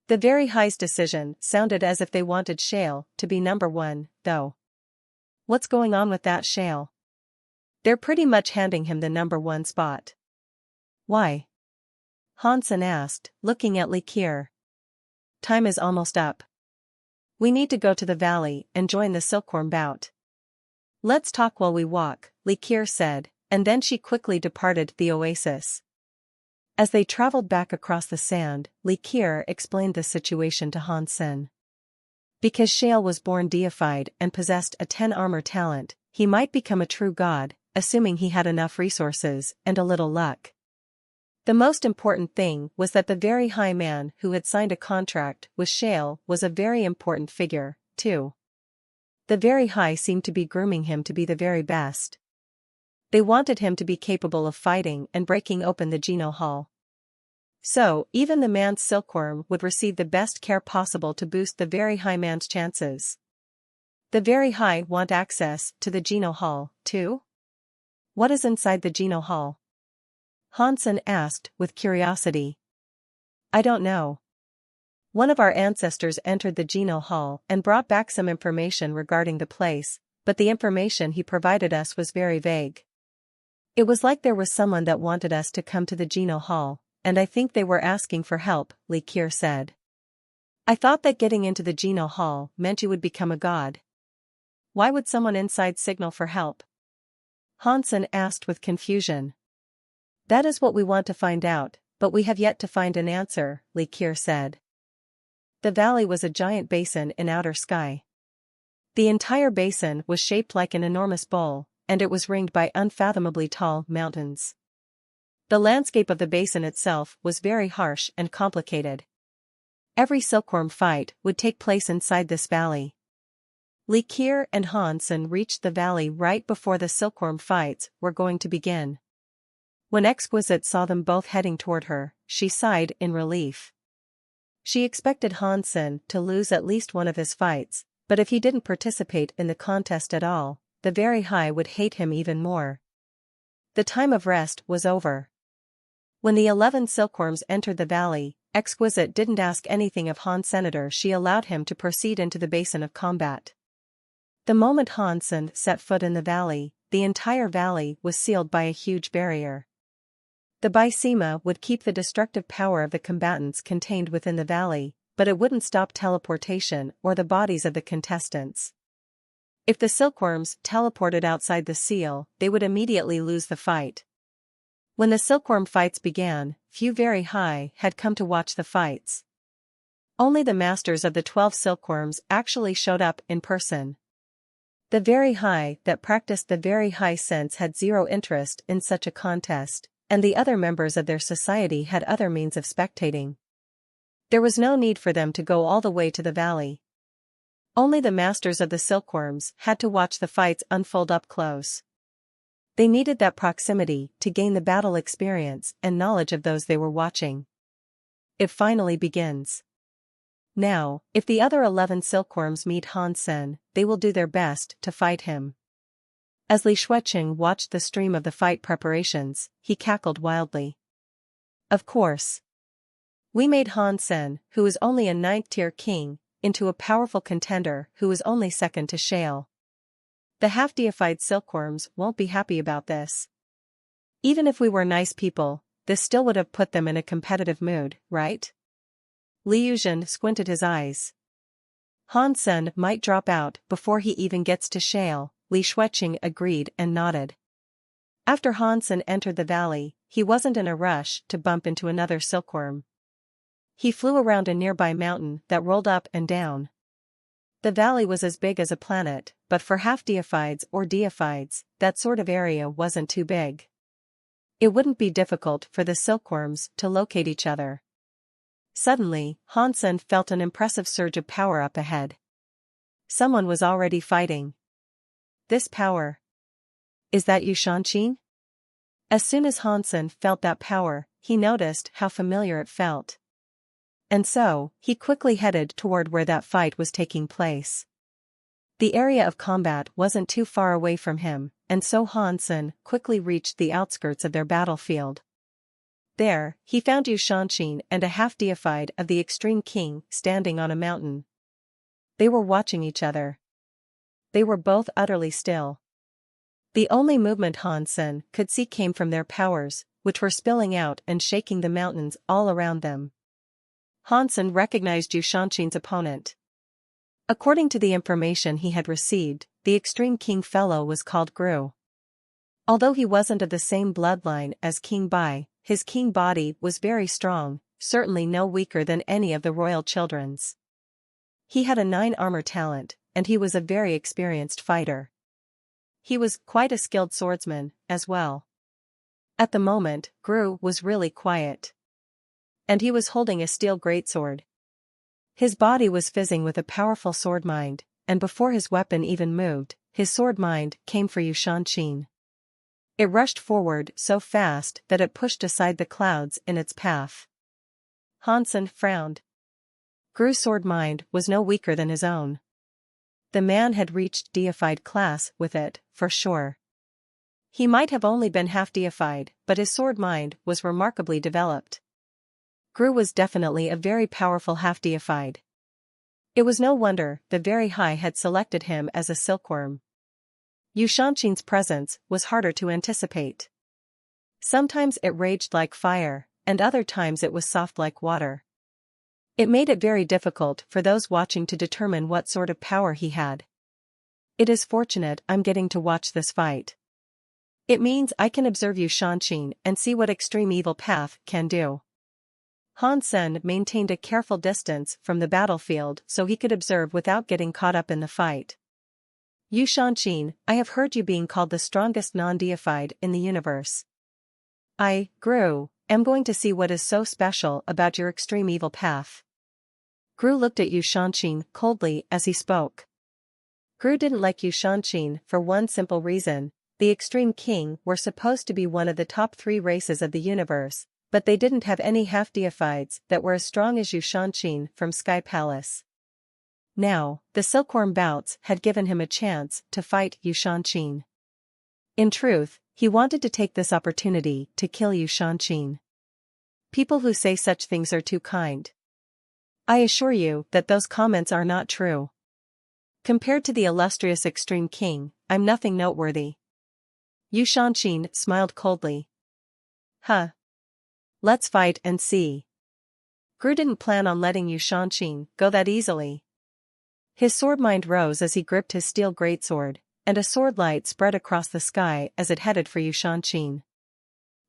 The Very High's decision sounded as if they wanted Shale to be number 1, though. What's going on with that Shale? They're pretty much handing him the number 1 spot. Why? Hansen asked, looking at Li Qier. Time is almost up. We need to go to the valley and join the silkworm bout. Let's talk while we walk, Li Qier said, and then she quickly departed the oasis. As they traveled back across the sand, Li Qier explained the situation to Hansen. Because Shale was born deified and possessed a 10 armor talent, he might become a true god, assuming he had enough resources and a little luck. The most important thing was that the Very High man who had signed a contract with Shale was a very important figure, too. The Very High seemed to be grooming him to be the very best. They wanted him to be capable of fighting and breaking open the Geno Hall. So, even the man's silkworm would receive the best care possible to boost the Very High man's chances. The Very High want access to the Geno Hall, too? What is inside the Geno Hall? Hansen asked with curiosity. I don't know. One of our ancestors entered the Geno Hall and brought back some information regarding the place, but the information he provided us was very vague. It was like there was someone that wanted us to come to the Geno Hall, and I think they were asking for help, Li Qier said. I thought that getting into the Geno Hall meant you would become a god. Why would someone inside signal for help? Hansen asked with confusion. That is what we want to find out, but we have yet to find an answer, Li Qier said. The valley was a giant basin in outer sky. The entire basin was shaped like an enormous bowl, and it was ringed by unfathomably tall mountains. The landscape of the basin itself was very harsh and complicated. Every silkworm fight would take place inside this valley. Li Qier and Hansen reached the valley right before the silkworm fights were going to begin. When Exquisite saw them both heading toward her, she sighed in relief. She expected Hansen to lose at least one of his fights, but if he didn't participate in the contest at all, the Very High would hate him even more. The time of rest was over. When the 11 silkworms entered the valley, Exquisite didn't ask anything of Han Senator. She allowed him to proceed into the basin of combat. The moment Hansen set foot in the valley, the entire valley was sealed by a huge barrier. The Bysema would keep the destructive power of the combatants contained within the valley, but it wouldn't stop teleportation or the bodies of the contestants. If the silkworms teleported outside the seal, they would immediately lose the fight. When the silkworm fights began, few Very High had come to watch the fights. Only the masters of the 12 silkworms actually showed up in person. The Very High that practiced the Very High sense had zero interest in such a contest, and the other members of their society had other means of spectating. There was no need for them to go all the way to the valley. Only the masters of the silkworms had to watch the fights unfold up close. They needed that proximity to gain the battle experience and knowledge of those they were watching. It finally begins. Now, if the other 11 silkworms meet Hansen, they will do their best to fight him. As Li Shuiqing watched the stream of the fight preparations, he cackled wildly. Of course. We made Hansen, who is only a 9th-tier king, into a powerful contender who is only second to Shale. The half-deified silkworms won't be happy about this. Even if we were nice people, this still would have put them in a competitive mood, right? Li Yuzhen squinted his eyes. Hansen might drop out before he even gets to Shale, Li Shuiqing agreed and nodded. After Hansen entered the valley, he wasn't in a rush to bump into another silkworm. He flew around a nearby mountain that rolled up and down. The valley was as big as a planet, but for half-deifieds or deifieds, that sort of area wasn't too big. It wouldn't be difficult for the silkworms to locate each other. Suddenly, Hansen felt an impressive surge of power up ahead. Someone was already fighting. This power. Is that Yushanqin? As soon as Hansen felt that power, he noticed how familiar it felt. And so, he quickly headed toward where that fight was taking place. The area of combat wasn't too far away from him, and so Hansen quickly reached the outskirts of their battlefield. There, he found Yushanqin and a half-deified of the Extreme King standing on a mountain. They were watching each other. They were both utterly still. The only movement Hansen could see came from their powers, which were spilling out and shaking the mountains all around them. Hansen recognized Yushanqin's opponent. According to the information he had received, the Extreme King fellow was called Gru. Although he wasn't of the same bloodline as King Bai, his king body was very strong, certainly no weaker than any of the royal children's. He had a 9 armor talent, and he was a very experienced fighter. He was quite a skilled swordsman, as well. At the moment, Gru was really quiet. And he was holding a steel greatsword. His body was fizzing with a powerful sword mind, and before his weapon even moved, his sword mind came for Yushanqin. It rushed forward so fast that it pushed aside the clouds in its path. Hansen frowned. Gru's sword mind was no weaker than his own. The man had reached deified class with it, for sure. He might have only been half deified, but his sword mind was remarkably developed. Gru was definitely a very powerful half-deified. It was no wonder the Very High had selected him as a silkworm. Yushanqin's presence was harder to anticipate. Sometimes it raged like fire, and other times it was soft like water. It made it very difficult for those watching to determine what sort of power he had. It is fortunate I'm getting to watch this fight. It means I can observe Yushanqin and see what extreme evil path can do. Hansen maintained a careful distance from the battlefield so he could observe without getting caught up in the fight. Yushanqin, I have heard you being called the strongest non-deified in the universe. I, Gru, am going to see what is so special about your extreme evil path. Gru looked at Yushanqin coldly as he spoke. Gru didn't like Yushanqin for one simple reason: the Extreme King were supposed to be one of the top 3 races of the universe, but they didn't have any half-deifieds that were as strong as Yushanqin from Sky Palace. Now, the silkworm bouts had given him a chance to fight Yushanqin. In truth, he wanted to take this opportunity to kill Yushanqin. People who say such things are too kind. I assure you that those comments are not true. Compared to the illustrious Extreme King, I'm nothing noteworthy. Yushanqin smiled coldly. Huh. Let's fight and see. Gru didn't plan on letting Yushanqin go that easily. His sword mind rose as he gripped his steel greatsword, and a sword light spread across the sky as it headed for Yushanqin.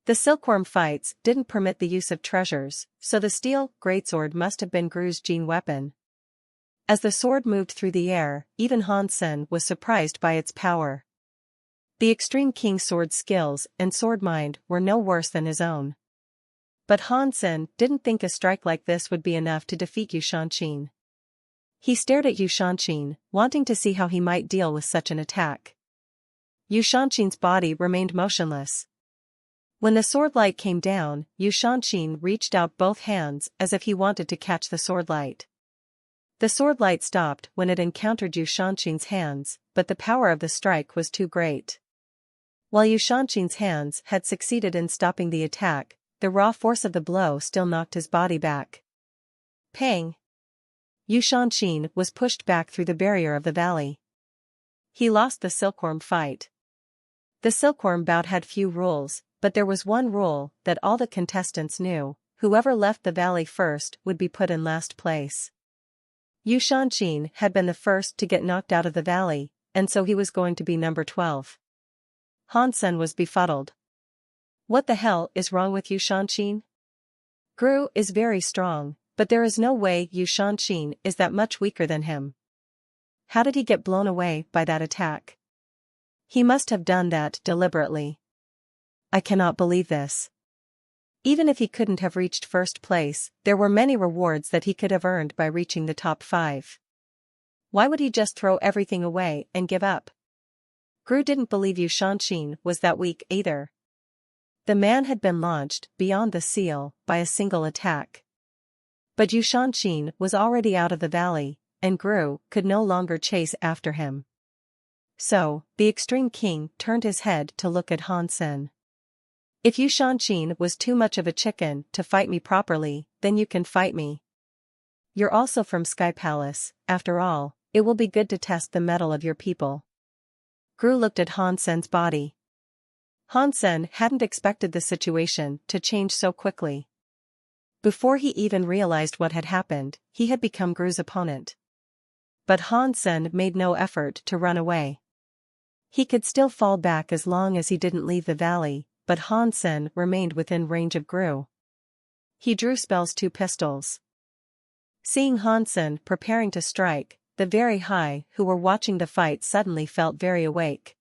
The silkworm fights didn't permit the use of treasures, so the steel greatsword must have been Gru's gene weapon. As the sword moved through the air, even Hansen was surprised by its power. The Extreme King's sword skills and sword mind were no worse than his own. But Hansen didn't think a strike like this would be enough to defeat Yushanqin. He stared at Yushanqin, wanting to see how he might deal with such an attack. Yushanqin's body remained motionless. When the sword light came down, Yushanqin reached out both hands as if he wanted to catch the sword light. The sword light stopped when it encountered Yushanqin's hands, but the power of the strike was too great. While Yushanqin's hands had succeeded in stopping the attack, the raw force of the blow still knocked his body back. Pang! Yushanqin was pushed back through the barrier of the valley. He lost the silkworm fight. The silkworm bout had few rules, but there was one rule that all the contestants knew: whoever left the valley first would be put in last place. Yushanqin had been the first to get knocked out of the valley, and so he was going to be number 12. Hansen was befuddled. What the hell is wrong with Yushanqin? Gru is very strong, but there is no way Yushanqin is that much weaker than him. How did he get blown away by that attack? He must have done that deliberately. I cannot believe this. Even if he couldn't have reached first place, there were many rewards that he could have earned by reaching the top 5. Why would he just throw everything away and give up? Gru didn't believe Yu Shanshin was that weak either. The man had been launched beyond the seal by a single attack. But Yu Shanshin was already out of the valley, and Gru could no longer chase after him. So, the Extreme King turned his head to look at Han Sen. If Yu Shanshin was too much of a chicken to fight me properly, then you can fight me. You're also from Sky Palace, after all, it will be good to test the mettle of your people. Gru looked at Han Sen's body. Han Sen hadn't expected the situation to change so quickly. Before he even realized what had happened, he had become Gru's opponent. But Han Sen made no effort to run away. He could still fall back as long as he didn't leave the valley, but Han Sen remained within range of Gru. He drew spells 2 pistols. Seeing Han Sen preparing to strike, the very high who were watching the fight suddenly felt very awake.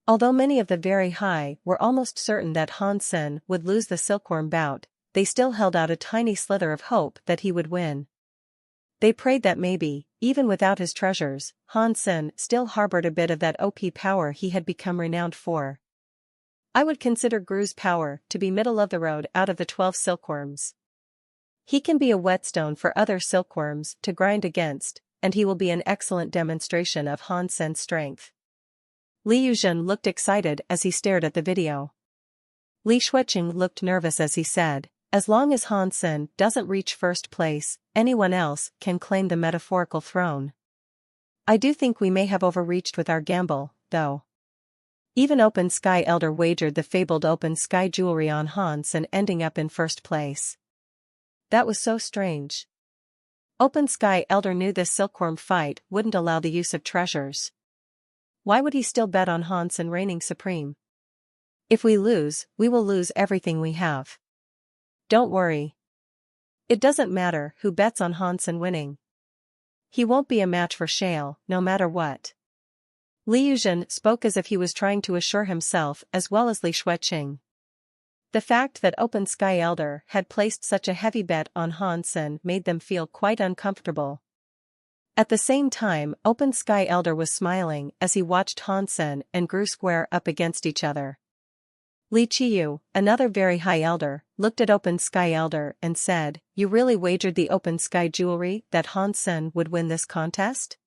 Although many of the very high were almost certain that Han Sen would lose the silkworm bout, they still held out a tiny slither of hope that he would win. They prayed that maybe, even without his treasures, Han Sen still harbored a bit of that OP power he had become renowned for. I would consider Gru's power to be middle of the road out of the 12 silkworms. He can be a whetstone for other silkworms to grind against, and he will be an excellent demonstration of Han Sen's strength. Li Yuzhen looked excited as he stared at the video. Li Shuiqing looked nervous as he said, as long as Han Sen doesn't reach first place, anyone else can claim the metaphorical throne. I do think we may have overreached with our gamble, though. Even Open Sky Elder wagered the fabled Open Sky jewelry on Han Sen ending up in first place. That was so strange. Open Sky Elder knew this silkworm fight wouldn't allow the use of treasures. Why would he still bet on Han Sen reigning supreme? If we lose, we will lose everything we have. Don't worry. It doesn't matter who bets on Han Sen winning. He won't be a match for Shale, no matter what. Li Yuzhen spoke as if he was trying to assure himself as well as Li Shuiqing. The fact that Open Sky Elder had placed such a heavy bet on Han Sen made them feel quite uncomfortable. At the same time, Open Sky Elder was smiling as he watched Han Sen and Gru square up against each other. Li Qiyu, another very high elder, looked at Open Sky Elder and said, "You really wagered the Open Sky jewelry that Han Sen would win this contest?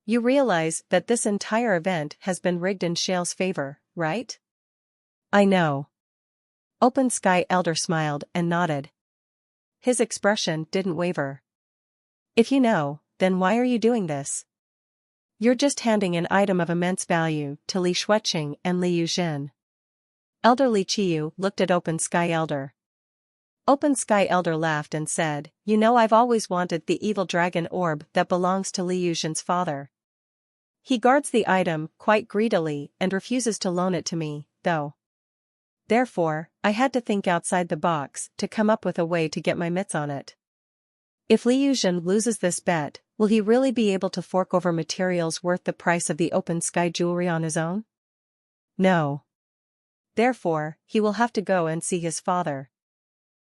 You realize that this entire event has been rigged in Shale's favor, right?" "I know." Open Sky Elder smiled and nodded. His expression didn't waver. "If you know, then why are you doing this? You're just handing an item of immense value to Li Shuiqing and Li Yuzhen." Elder Li Qiyu looked at Open Sky Elder. Open Sky Elder laughed and said, "You know, I've always wanted the evil dragon orb that belongs to Li Yuzhen's father. He guards the item quite greedily and refuses to loan it to me, though. Therefore, I had to think outside the box to come up with a way to get my mitts on it. If Li Yuzhen loses this bet, will he really be able to fork over materials worth the price of the Open Sky jewelry on his own? No. Therefore, he will have to go and see his father.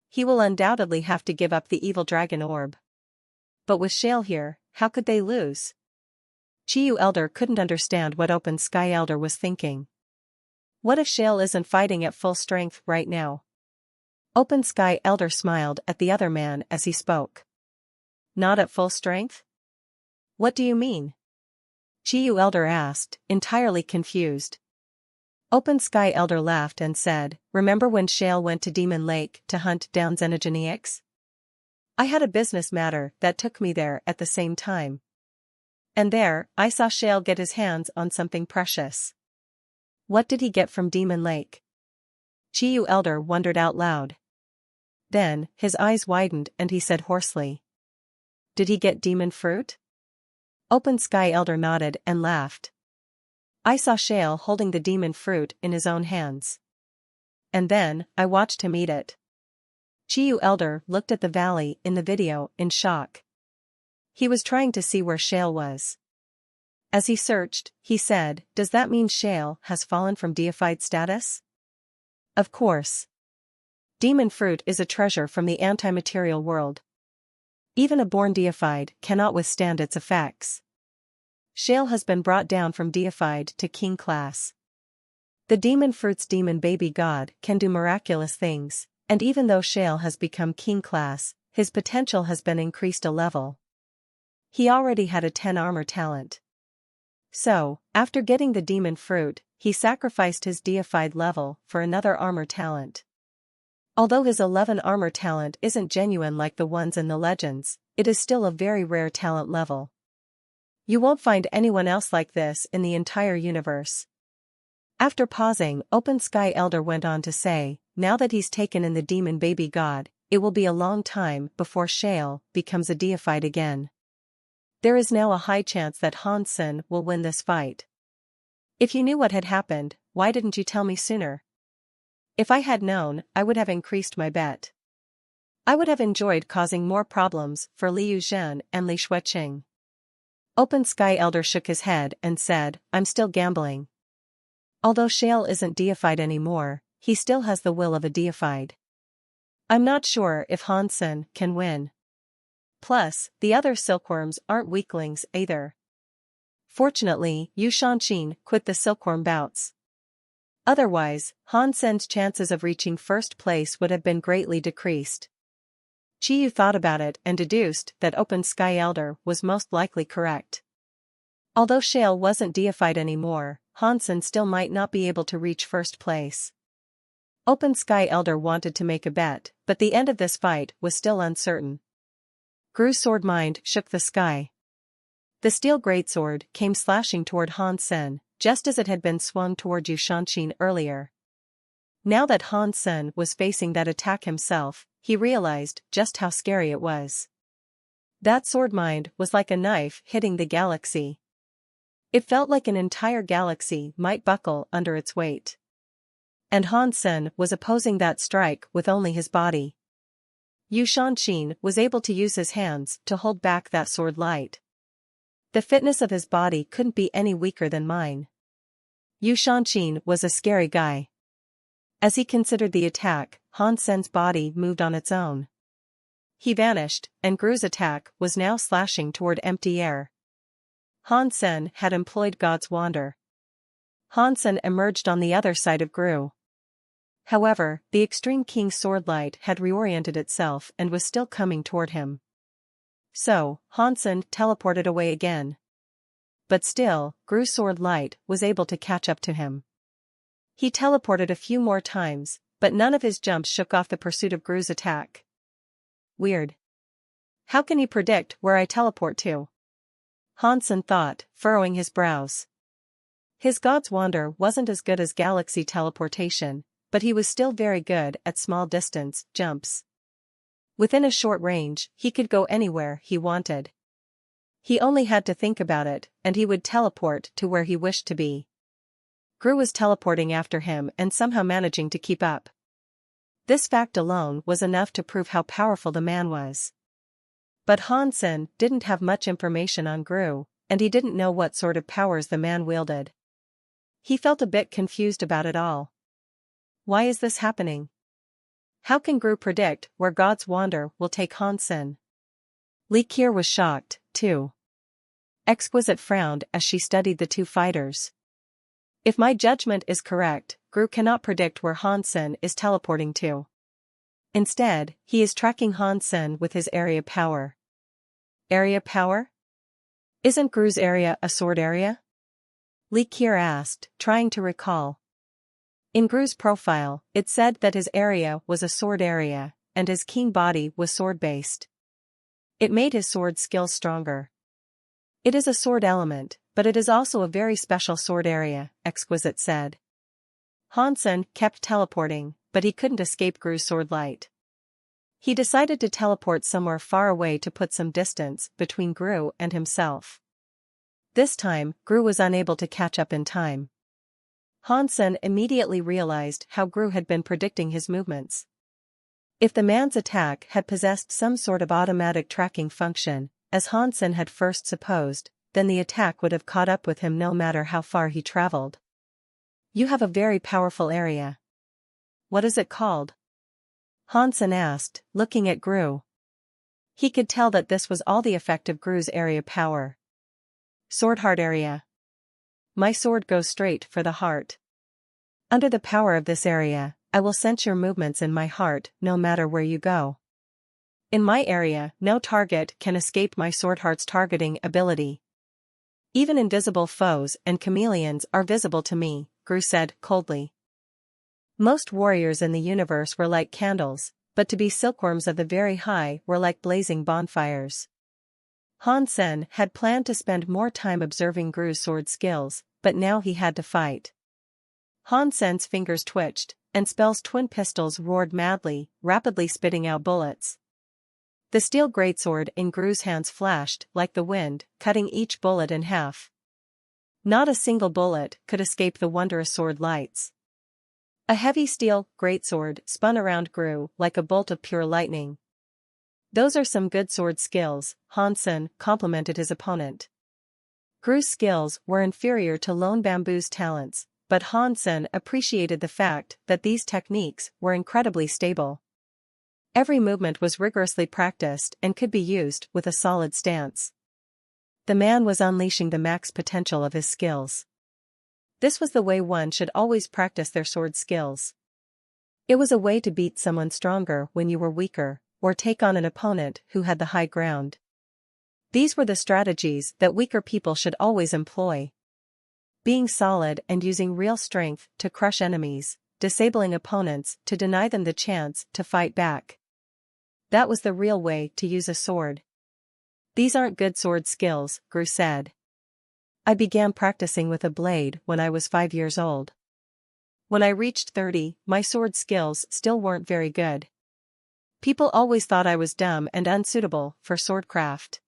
He will undoubtedly have to give up the evil dragon orb. But with Shale here, how could they lose?" Qiyu Elder couldn't understand what Open Sky Elder was thinking. What if Shale isn't fighting at full strength right now? Open Sky Elder smiled at the other man as he spoke. "Not at full strength? What do you mean?" Qiyu Elder asked, entirely confused. Open Sky Elder laughed and said, "Remember when Shale went to Demon Lake to hunt down Xenogeneics? I had a business matter that took me there at the same time. And there, I saw Shale get his hands on something precious." "What did he get from Demon Lake?" Qiyu Elder wondered out loud. Then, his eyes widened and he said hoarsely, "Did he get demon fruit?" Open Sky Elder nodded and laughed. "I saw Shale holding the demon fruit in his own hands. And then, I watched him eat it." Qiyu Elder looked at the valley in the video in shock. He was trying to see where Shale was. As he searched, he said, "Does that mean Shale has fallen from deified status?" Of course. Demon fruit is a treasure from the anti-material world. Even a born deified cannot withstand its effects. Shale has been brought down from deified to king class. The demon fruit's demon baby god can do miraculous things, and even though Shale has become king class, his potential has been increased a level. He already had a 10 armor talent. So, after getting the demon fruit, he sacrificed his deified level for another armor talent. Although his 11 armor talent isn't genuine like the ones in the legends, it is still a very rare talent level. You won't find anyone else like this in the entire universe. After pausing, Open Sky Elder went on to say, now that he's taken in the demon baby god, it will be a long time before Shale becomes a deified again. There is now a high chance that Hansen will win this fight. If you knew what had happened, why didn't you tell me sooner? If I had known, I would have increased my bet. I would have enjoyed causing more problems for Liu Zhen and Li Shuiqing. Open Sky Elder shook his head and said, I'm still gambling. Although Shale isn't deified anymore, he still has the will of a deified. I'm not sure if Hansen can win. Plus, the other silkworms aren't weaklings either. Fortunately, Yu Shanqin quit the silkworm bouts. Otherwise, Hansen's chances of reaching first place would have been greatly decreased. Chiyu thought about it and deduced that Open Sky Elder was most likely correct. Although Shale wasn't deified anymore, Hansen still might not be able to reach first place. Open Sky Elder wanted to make a bet, but the end of this fight was still uncertain. Gru's sword mind shook the sky. The steel greatsword came slashing toward Hansen, just as it had been swung toward Yu Shanqin earlier. Now that Hansen was facing that attack himself, he realized just how scary it was. That sword mind was like a knife hitting the galaxy. It felt like an entire galaxy might buckle under its weight. And Hansen was opposing that strike with only his body. Yu Shanqin was able to use his hands to hold back that sword light. The fitness of his body couldn't be any weaker than mine. Yu Shanqin was a scary guy. As he considered the attack, Hansen's body moved on its own. He vanished, and Gru's attack was now slashing toward empty air. Hansen had employed God's Wander. Hansen emerged on the other side of Gru. However, the Extreme King's swordlight had reoriented itself and was still coming toward him. So, Hansen teleported away again. But still, Gru's swordlight was able to catch up to him. He teleported a few more times, but none of his jumps shook off the pursuit of Gru's attack. Weird. How can he predict where I teleport to? Hansen thought, furrowing his brows. His God's Wander wasn't as good as galaxy teleportation, but he was still very good at small distance jumps. Within a short range, he could go anywhere he wanted. He only had to think about it, and he would teleport to where he wished to be. Gru was teleporting after him and somehow managing to keep up. This fact alone was enough to prove how powerful the man was. But Hansen didn't have much information on Gru, and he didn't know what sort of powers the man wielded. He felt a bit confused about it all. Why is this happening? How can Gru predict where God's Wander will take Hansen? Li Kier was shocked, too. Exquisite frowned as she studied the two fighters. If my judgment is correct, Gru cannot predict where Hansen is teleporting to. Instead, he is tracking Hansen with his area power. Area power? Isn't Gru's area a sword area? Li Kier asked, trying to recall. In Gru's profile, it said that his area was a sword area, and his king body was sword-based. It made his sword skills stronger. It is a sword element, but it is also a very special sword area, Exquisite said. Hansen kept teleporting, but he couldn't escape Gru's sword light. He decided to teleport somewhere far away to put some distance between Gru and himself. This time, Gru was unable to catch up in time. Hansen immediately realized how Gru had been predicting his movements. If the man's attack had possessed some sort of automatic tracking function, as Hansen had first supposed, then the attack would have caught up with him no matter how far he traveled. You have a very powerful area. What is it called? Hansen asked, looking at Gru. He could tell that this was all the effect of Gru's area power. Sword heart area. My sword goes straight for the heart. Under the power of this area, I will sense your movements in my heart no matter where you go. In my area, no target can escape my sword heart's targeting ability. Even invisible foes and chameleons are visible to me, Gru said coldly. Most warriors in the universe were like candles, but to be silkworms of the very high were like blazing bonfires. Hansen had planned to spend more time observing Gru's sword skills, but now he had to fight. Hansen's fingers twitched, and Spell's twin pistols roared madly, rapidly spitting out bullets. The steel greatsword in Gru's hands flashed like the wind, cutting each bullet in half. Not a single bullet could escape the wondrous sword lights. A heavy steel greatsword spun around Gru like a bolt of pure lightning. Those are some good sword skills, Hansen complimented his opponent. Gru's skills were inferior to Lone Bamboo's talents, but Hansen appreciated the fact that these techniques were incredibly stable. Every movement was rigorously practiced and could be used with a solid stance. The man was unleashing the max potential of his skills. This was the way one should always practice their sword skills. It was a way to beat someone stronger when you were weaker, or take on an opponent who had the high ground. These were the strategies that weaker people should always employ. Being solid and using real strength to crush enemies, disabling opponents to deny them the chance to fight back. That was the real way to use a sword. These aren't good sword skills, Gru said. I began practicing with a blade when I was 5 years old. When I reached 30, my sword skills still weren't very good. People always thought I was dumb and unsuitable for swordcraft.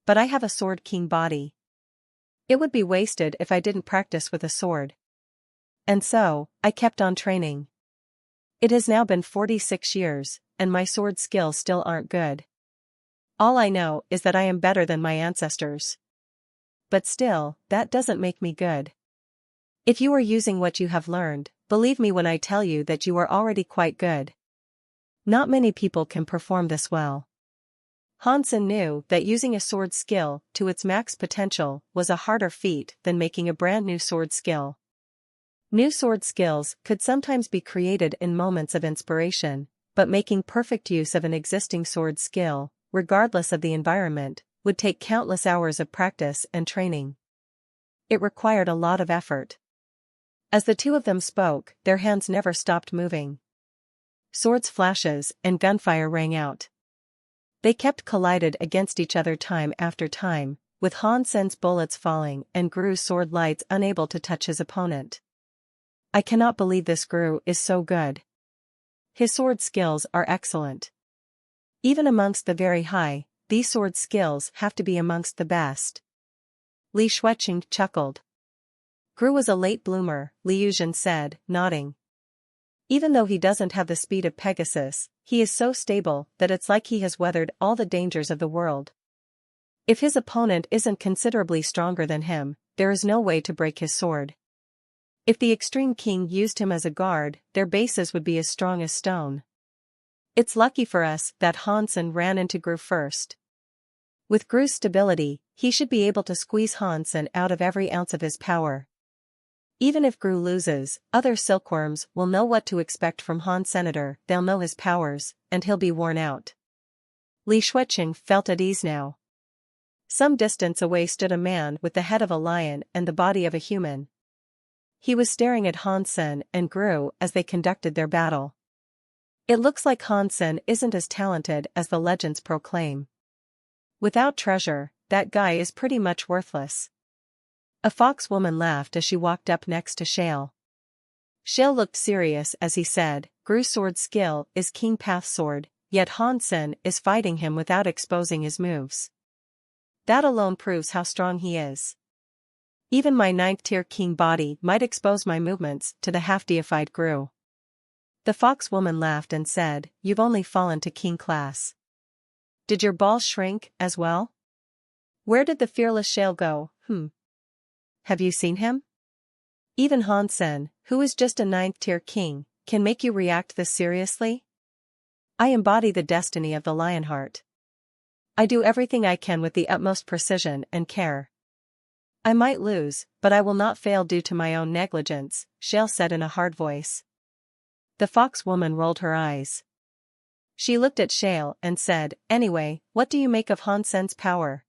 But I have a sword king body. It would be wasted if I didn't practice with a sword. And so, I kept on training. It has now been 46 years, and my sword skills still aren't good. All I know is that I am better than my ancestors. But still, that doesn't make me good. If you are using what you have learned, believe me when I tell you that you are already quite good. Not many people can perform this well. Hansen knew that using a sword skill to its max potential was a harder feat than making a brand new sword skill. New sword skills could sometimes be created in moments of inspiration, but making perfect use of an existing sword skill, regardless of the environment, would take countless hours of practice and training. It required a lot of effort. As the two of them spoke, their hands never stopped moving. Swords flashes and gunfire rang out. They kept collided against each other time after time, with Hansen's bullets falling and Gru's sword lights unable to touch his opponent. I cannot believe this Gru is so good. His sword skills are excellent. Even amongst the very high, these sword skills have to be amongst the best. Li Shuiqing chuckled. Gru was a late bloomer, Li Yuzhen said, nodding. Even though he doesn't have the speed of Pegasus, he is so stable that it's like he has weathered all the dangers of the world. If his opponent isn't considerably stronger than him, there is no way to break his sword. If the Extreme King used him as a guard, their bases would be as strong as stone. It's lucky for us that Hansen ran into Gru first. With Gru's stability, he should be able to squeeze Hansen out of every ounce of his power. Even if Gru loses, other silkworms will know what to expect from Senator. They'll know his powers, and he'll be worn out. Li Shuiqing felt at ease now. Some distance away stood a man with the head of a lion and the body of a human. He was staring at Hansen and Gru as they conducted their battle. It looks like Hansen isn't as talented as the legends proclaim. Without treasure, that guy is pretty much worthless. A fox woman laughed as she walked up next to Shale. Shale looked serious as he said, Gru's sword skill is King Path's sword, yet Hansen is fighting him without exposing his moves. That alone proves how strong he is. Even my 9th-tier king body might expose my movements to the half-deified Gru. The fox woman laughed and said, You've only fallen to king class. Did your balls shrink as well? Where did the fearless Shale go? Have you seen him? Even Hansen, who is just a 9th-tier king, can make you react this seriously? I embody the destiny of the Lionheart. I do everything I can with the utmost precision and care. I might lose, but I will not fail due to my own negligence, Shale said in a hard voice. The fox woman rolled her eyes. She looked at Shale and said, "Anyway, what do you make of Han Sen's power?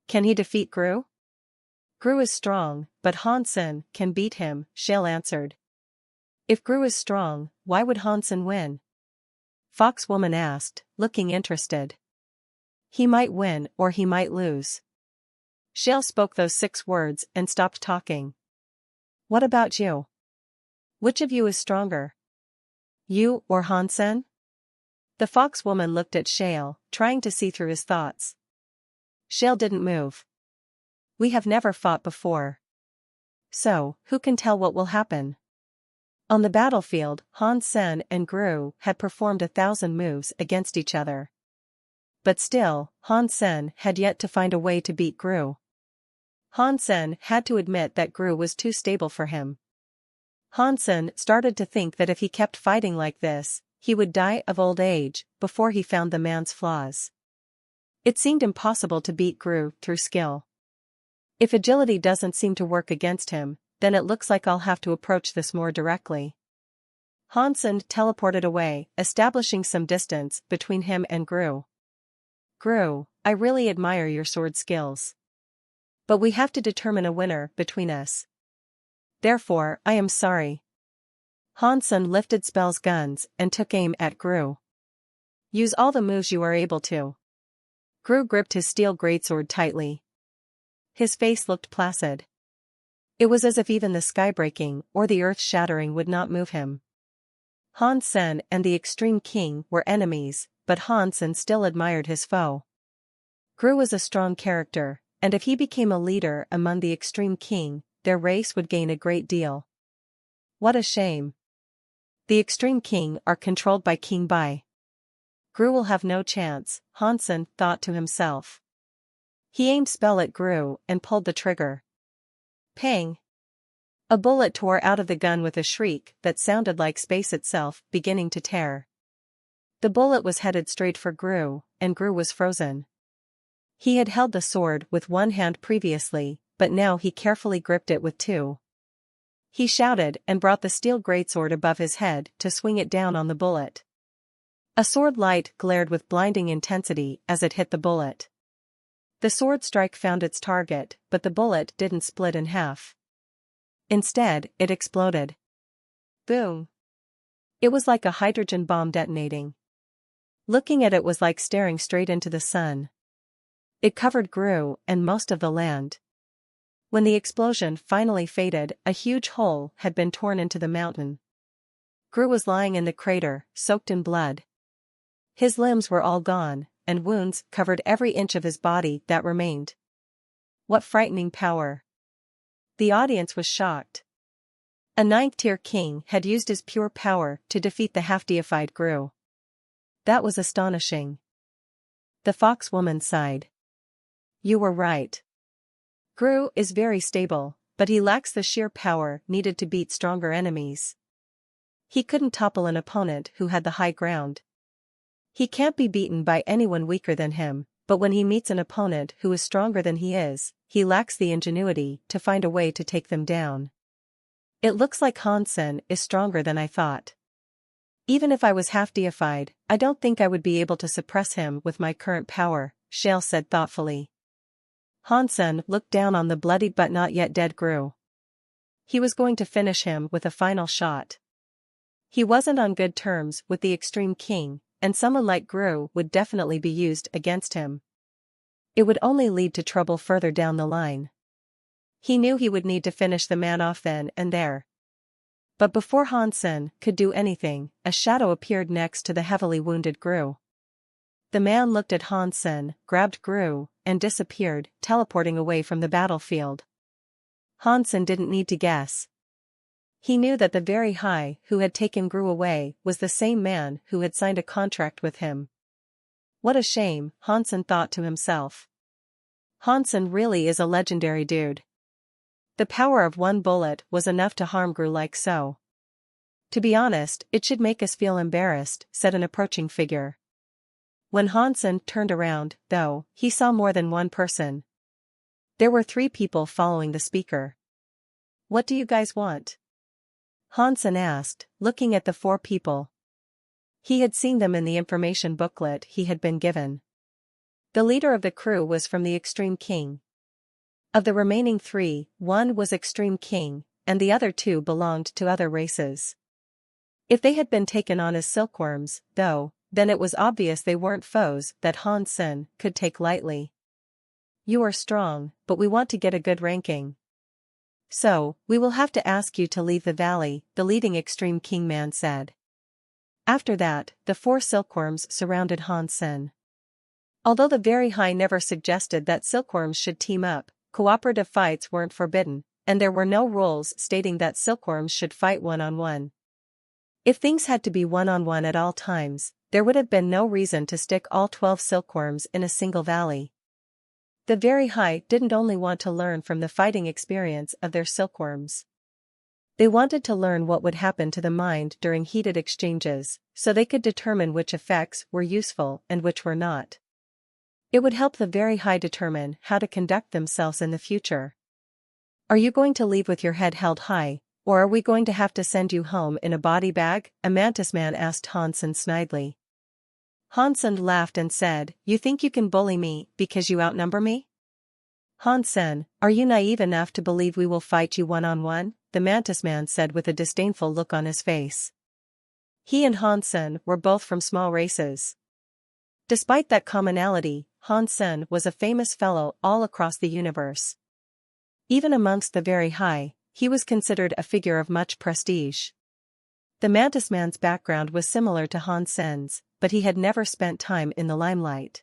Can he defeat Gru?" "Gru is strong, but Han Sen can beat him," Shale answered. "If Gru is strong, why would Han Sen win?" Fox woman asked, looking interested. "He might win or he might lose." Shale spoke those 6 words and stopped talking. "What about you? Which of you is stronger? You or Han Sen?" The fox woman looked at Shale, trying to see through his thoughts. Shale didn't move. "We have never fought before. So, who can tell what will happen?" On the battlefield, Han Sen and Gru had performed 1,000 moves against each other. But still, Han Sen had yet to find a way to beat Gru. Han Sen had to admit that Gru was too stable for him. Han Sen started to think that if he kept fighting like this, he would die of old age before he found the man's flaws. It seemed impossible to beat Gru through skill. If agility doesn't seem to work against him, then it looks like I'll have to approach this more directly. Han Sen teleported away, establishing some distance between him and Gru. "Gru, I really admire your sword skills. But we have to determine a winner between us. Therefore, I am sorry." Han Sen lifted Spell's guns and took aim at Gru. "Use all the moves you are able to." Gru gripped his steel greatsword tightly. His face looked placid. It was as if even the sky breaking or the earth shattering would not move him. Han Sen and the Extreme King were enemies, but Han Sen still admired his foe. Gru was a strong character, and if he became a leader among the Extreme King, their race would gain a great deal. What a shame. The Extreme King are controlled by King Bai. Gru will have no chance, Han Sen thought to himself. He aimed Spell at Gru and pulled the trigger. Pang! A bullet tore out of the gun with a shriek that sounded like space itself beginning to tear. The bullet was headed straight for Gru, and Gru was frozen. He had held the sword with one hand previously, but now he carefully gripped it with 2. He shouted and brought the steel greatsword above his head to swing it down on the bullet. A sword light glared with blinding intensity as it hit the bullet. The sword strike found its target, but the bullet didn't split in half. Instead, it exploded. Boom! It was like a hydrogen bomb detonating. Looking at it was like staring straight into the sun. It covered Gru and most of the land. When the explosion finally faded, a huge hole had been torn into the mountain. Gru was lying in the crater, soaked in blood. His limbs were all gone, and wounds covered every inch of his body that remained. What frightening power! The audience was shocked. A 9th-tier king had used his pure power to defeat the half-deified Gru. That was astonishing. The fox woman sighed. You were right. Gru is very stable, but he lacks the sheer power needed to beat stronger enemies. He couldn't topple an opponent who had the high ground. He can't be beaten by anyone weaker than him, but when he meets an opponent who is stronger than he lacks the ingenuity to find a way to take them down. It looks like Han Sen is stronger than I thought. Even if I was half-deified, I don't think I would be able to suppress him with my current power, Shale said thoughtfully. Han Sen looked down on the bloodied but not yet dead Gru. He was going to finish him with a final shot. He wasn't on good terms with the Extreme King, and someone like Gru would definitely be used against him. It would only lead to trouble further down the line. He knew he would need to finish the man off then and there. But before Han Sen could do anything, a shadow appeared next to the heavily wounded Gru. The man looked at Han Sen, grabbed Gru, and disappeared, teleporting away from the battlefield. Han Sen didn't need to guess. He knew that the very high who had taken Gru away was the same man who had signed a contract with him. What a shame, Han Sen thought to himself. Han Sen really is a legendary dude. The power of one bullet was enough to harm Gru like so. To be honest, it should make us feel embarrassed, said an approaching figure. When Hansen turned around, though, he saw more than one person. There were 3 people following the speaker. What do you guys want? Hansen asked, looking at the 4 people. He had seen them in the information booklet he had been given. The leader of the crew was from the Extreme King. Of the remaining 3, 1 was Extreme King, and the other 2 belonged to other races. If they had been taken on as silkworms, though, then it was obvious they weren't foes that Hansen could take lightly. You are strong, but we want to get a good ranking. So, we will have to ask you to leave the valley, the leading Extreme King man said. After that, the 4 silkworms surrounded Hansen. Although the Very High never suggested that silkworms should team up, cooperative fights weren't forbidden, and there were no rules stating that silkworms should fight one-on-one. If things had to be one-on-one at all times, there would have been no reason to stick all 12 silkworms in a single valley. The Very High didn't only want to learn from the fighting experience of their silkworms. They wanted to learn what would happen to the mind during heated exchanges, so they could determine which effects were useful and which were not. It would help the Very High determine how to conduct themselves in the future. Are you going to leave with your head held high, or are we going to have to send you home in a body bag? A mantis man asked Hansen snidely. Hansen laughed and said, You think you can bully me because you outnumber me? Hansen, are you naive enough to believe we will fight you one-on-one? The mantis man said with a disdainful look on his face. He and Hansen were both from small races. Despite that commonality, Hansen was a famous fellow all across the universe. Even amongst the Very High, he was considered a figure of much prestige. The mantis man's background was similar to Hansen's, but he had never spent time in the limelight.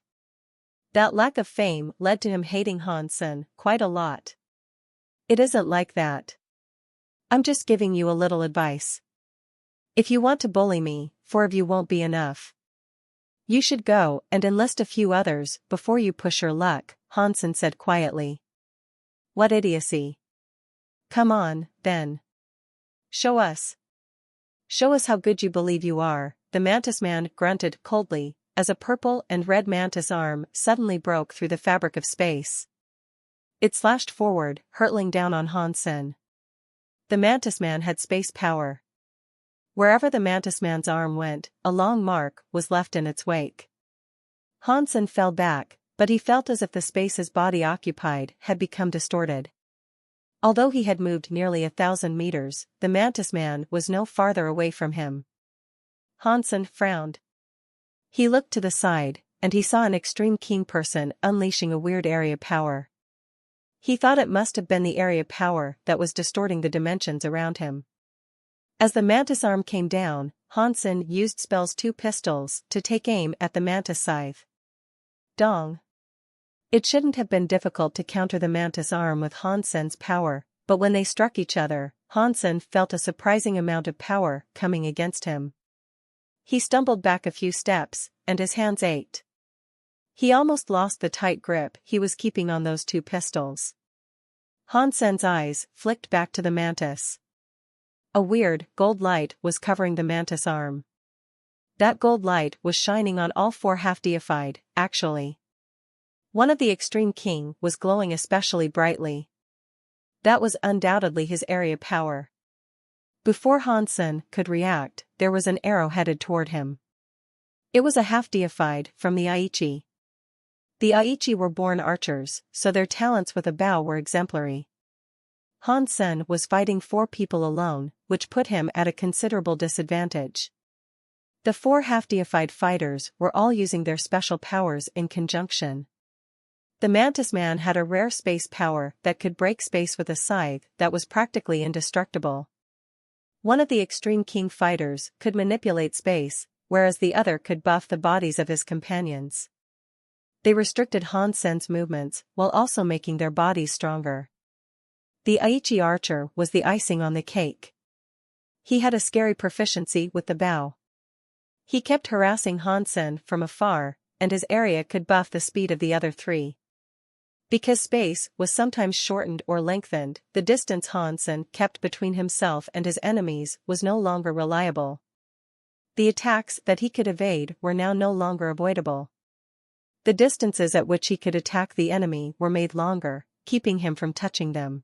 That lack of fame led to him hating Hansen quite a lot. It isn't like that. I'm just giving you a little advice. If you want to bully me, 4 of you won't be enough. You should go and enlist a few others before you push your luck, Hansen said quietly. What idiocy. Come on, then. Show us. Show us how good you believe you are, the mantis man grunted coldly, as a purple and red mantis arm suddenly broke through the fabric of space. It slashed forward, hurtling down on Hansen. The mantis man had space power. Wherever the mantis man's arm went, a long mark was left in its wake. Hansen fell back, but he felt as if the space his body occupied had become distorted. Although he had moved nearly 1,000 meters, the mantis man was no farther away from him. Hansen frowned. He looked to the side, and he saw an Extreme King person unleashing a weird area power. He thought it must have been the area power that was distorting the dimensions around him. As the mantis arm came down, Hansen used spell's 2 pistols to take aim at the mantis scythe. Dong. It shouldn't have been difficult to counter the mantis arm with Hansen's power, but when they struck each other, Hansen felt a surprising amount of power coming against him. He stumbled back a few steps, and his hands ached. He almost lost the tight grip he was keeping on those 2 pistols. Hansen's eyes flicked back to the mantis. A weird, gold light was covering the mantis arm. That gold light was shining on all 4 half-deified, actually. One of the Extreme King was glowing especially brightly. That was undoubtedly his area power. Before Hansen could react, there was an arrow headed toward him. It was a half-deified from the Aichi. The Aichi were born archers, so their talents with a bow were exemplary. Hansen was fighting 4 people alone, which put him at a considerable disadvantage. The 4 half-deified fighters were all using their special powers in conjunction. The mantis man had a rare space power that could break space with a scythe that was practically indestructible. One of the Extreme King fighters could manipulate space, whereas the other could buff the bodies of his companions. They restricted Hansen's movements while also making their bodies stronger. The Aichi archer was the icing on the cake. He had a scary proficiency with the bow. He kept harassing Hansen from afar, and his area could buff the speed of the other 3. Because space was sometimes shortened or lengthened, the distance Hansen kept between himself and his enemies was no longer reliable. The attacks that he could evade were now no longer avoidable. The distances at which he could attack the enemy were made longer, keeping him from touching them.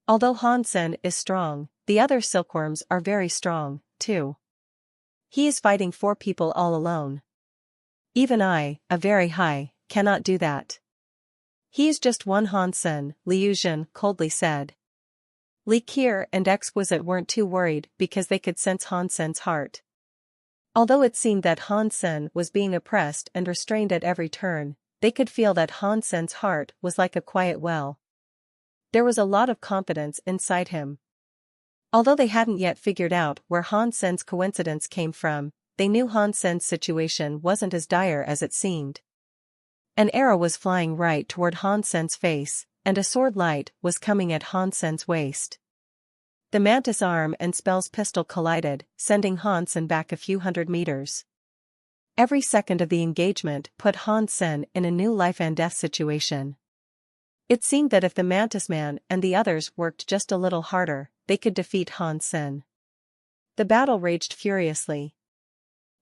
Although Hansen is strong, the other silkworms are very strong, too. He is fighting 4 people all alone. Even I, a very high, cannot do that. He is just one Hansen, Liu Jin coldly said. Li Qier and Exquisite weren't too worried because they could sense Hansen's heart. Although it seemed that Hansen was being oppressed and restrained at every turn, they could feel that Hansen's heart was like a quiet well. There was a lot of confidence inside him. Although they hadn't yet figured out where Hansen's coincidence came from, they knew Hansen's situation wasn't as dire as it seemed. An arrow was flying right toward Hansen's face, and a sword light was coming at Hansen's waist. The mantis arm and spell's pistol collided, sending Hansen back a few hundred meters. Every second of the engagement put Hansen in a new life-and-death situation. It seemed that if the mantis man and the others worked just a little harder, they could defeat Hansen. The battle raged furiously.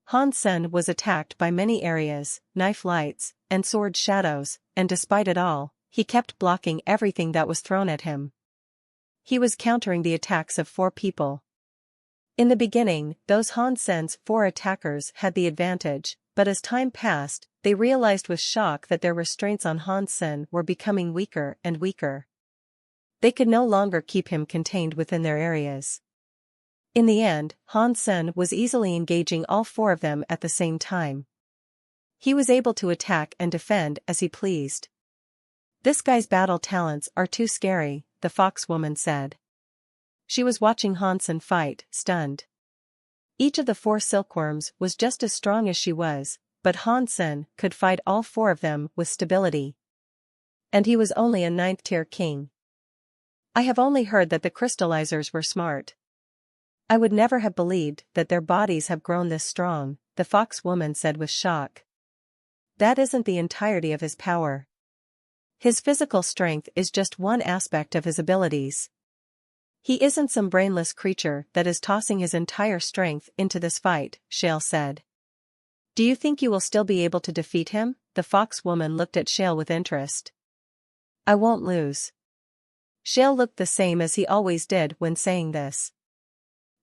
Hansen was attacked by many areas, knife lights, and sword shadows, and despite it all, he kept blocking everything that was thrown at him. He was countering the attacks of 4 people. In the beginning, those Hansen's 4 attackers had the advantage, but as time passed, they realized with shock that their restraints on Hansen were becoming weaker and weaker. They could no longer keep him contained within their areas. In the end, Hansen was easily engaging all 4 of them at the same time. He was able to attack and defend as he pleased. "This guy's battle talents are too scary," the fox woman said. She was watching Hansen fight, stunned. Each of the 4 silkworms was just as strong as she was, but Hansen could fight all 4 of them with stability. And he was only a 9th-tier king. "I have only heard that the crystallizers were smart. I would never have believed that their bodies have grown this strong," the fox woman said with shock. "That isn't the entirety of his power. His physical strength is just one aspect of his abilities. He isn't some brainless creature that is tossing his entire strength into this fight," Shale said. "Do you think you will still be able to defeat him?" The fox woman looked at Shale with interest. "I won't lose." Shale looked the same as he always did when saying this.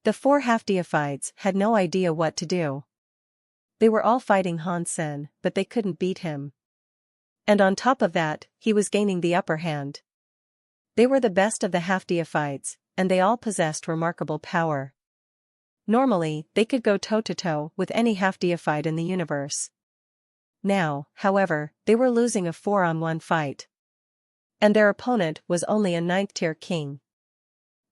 The 4 half-deifieds had no idea what to do. They were all fighting Hansen, but they couldn't beat him. And on top of that, he was gaining the upper hand. They were the best of the half-deifieds, and they all possessed remarkable power. Normally, they could go toe-to-toe with any half-deified in the universe. Now, however, they were losing a 4-on-1 fight. And their opponent was only a 9th-tier king.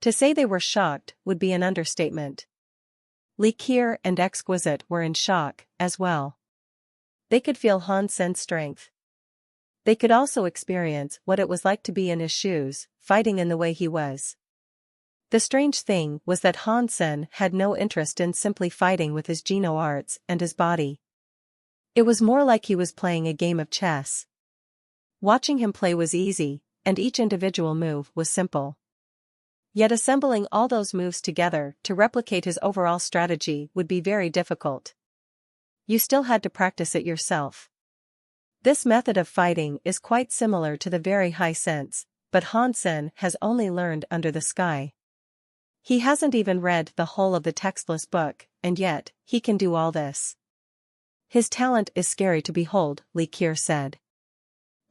To say they were shocked would be an understatement. Li Qier and Exquisite were in shock, as well. They could feel Hansen's strength. They could also experience what it was like to be in his shoes, fighting in the way he was. The strange thing was that Hansen had no interest in simply fighting with his Geno arts and his body. It was more like he was playing a game of chess. Watching him play was easy, and each individual move was simple. Yet assembling all those moves together to replicate his overall strategy would be very difficult. You still had to practice it yourself. This method of fighting is quite similar to the very high sense, but Hansen has only learned under the sky. He hasn't even read the whole of the textless book, and yet, he can do all this. His talent is scary to behold, Li Qier said.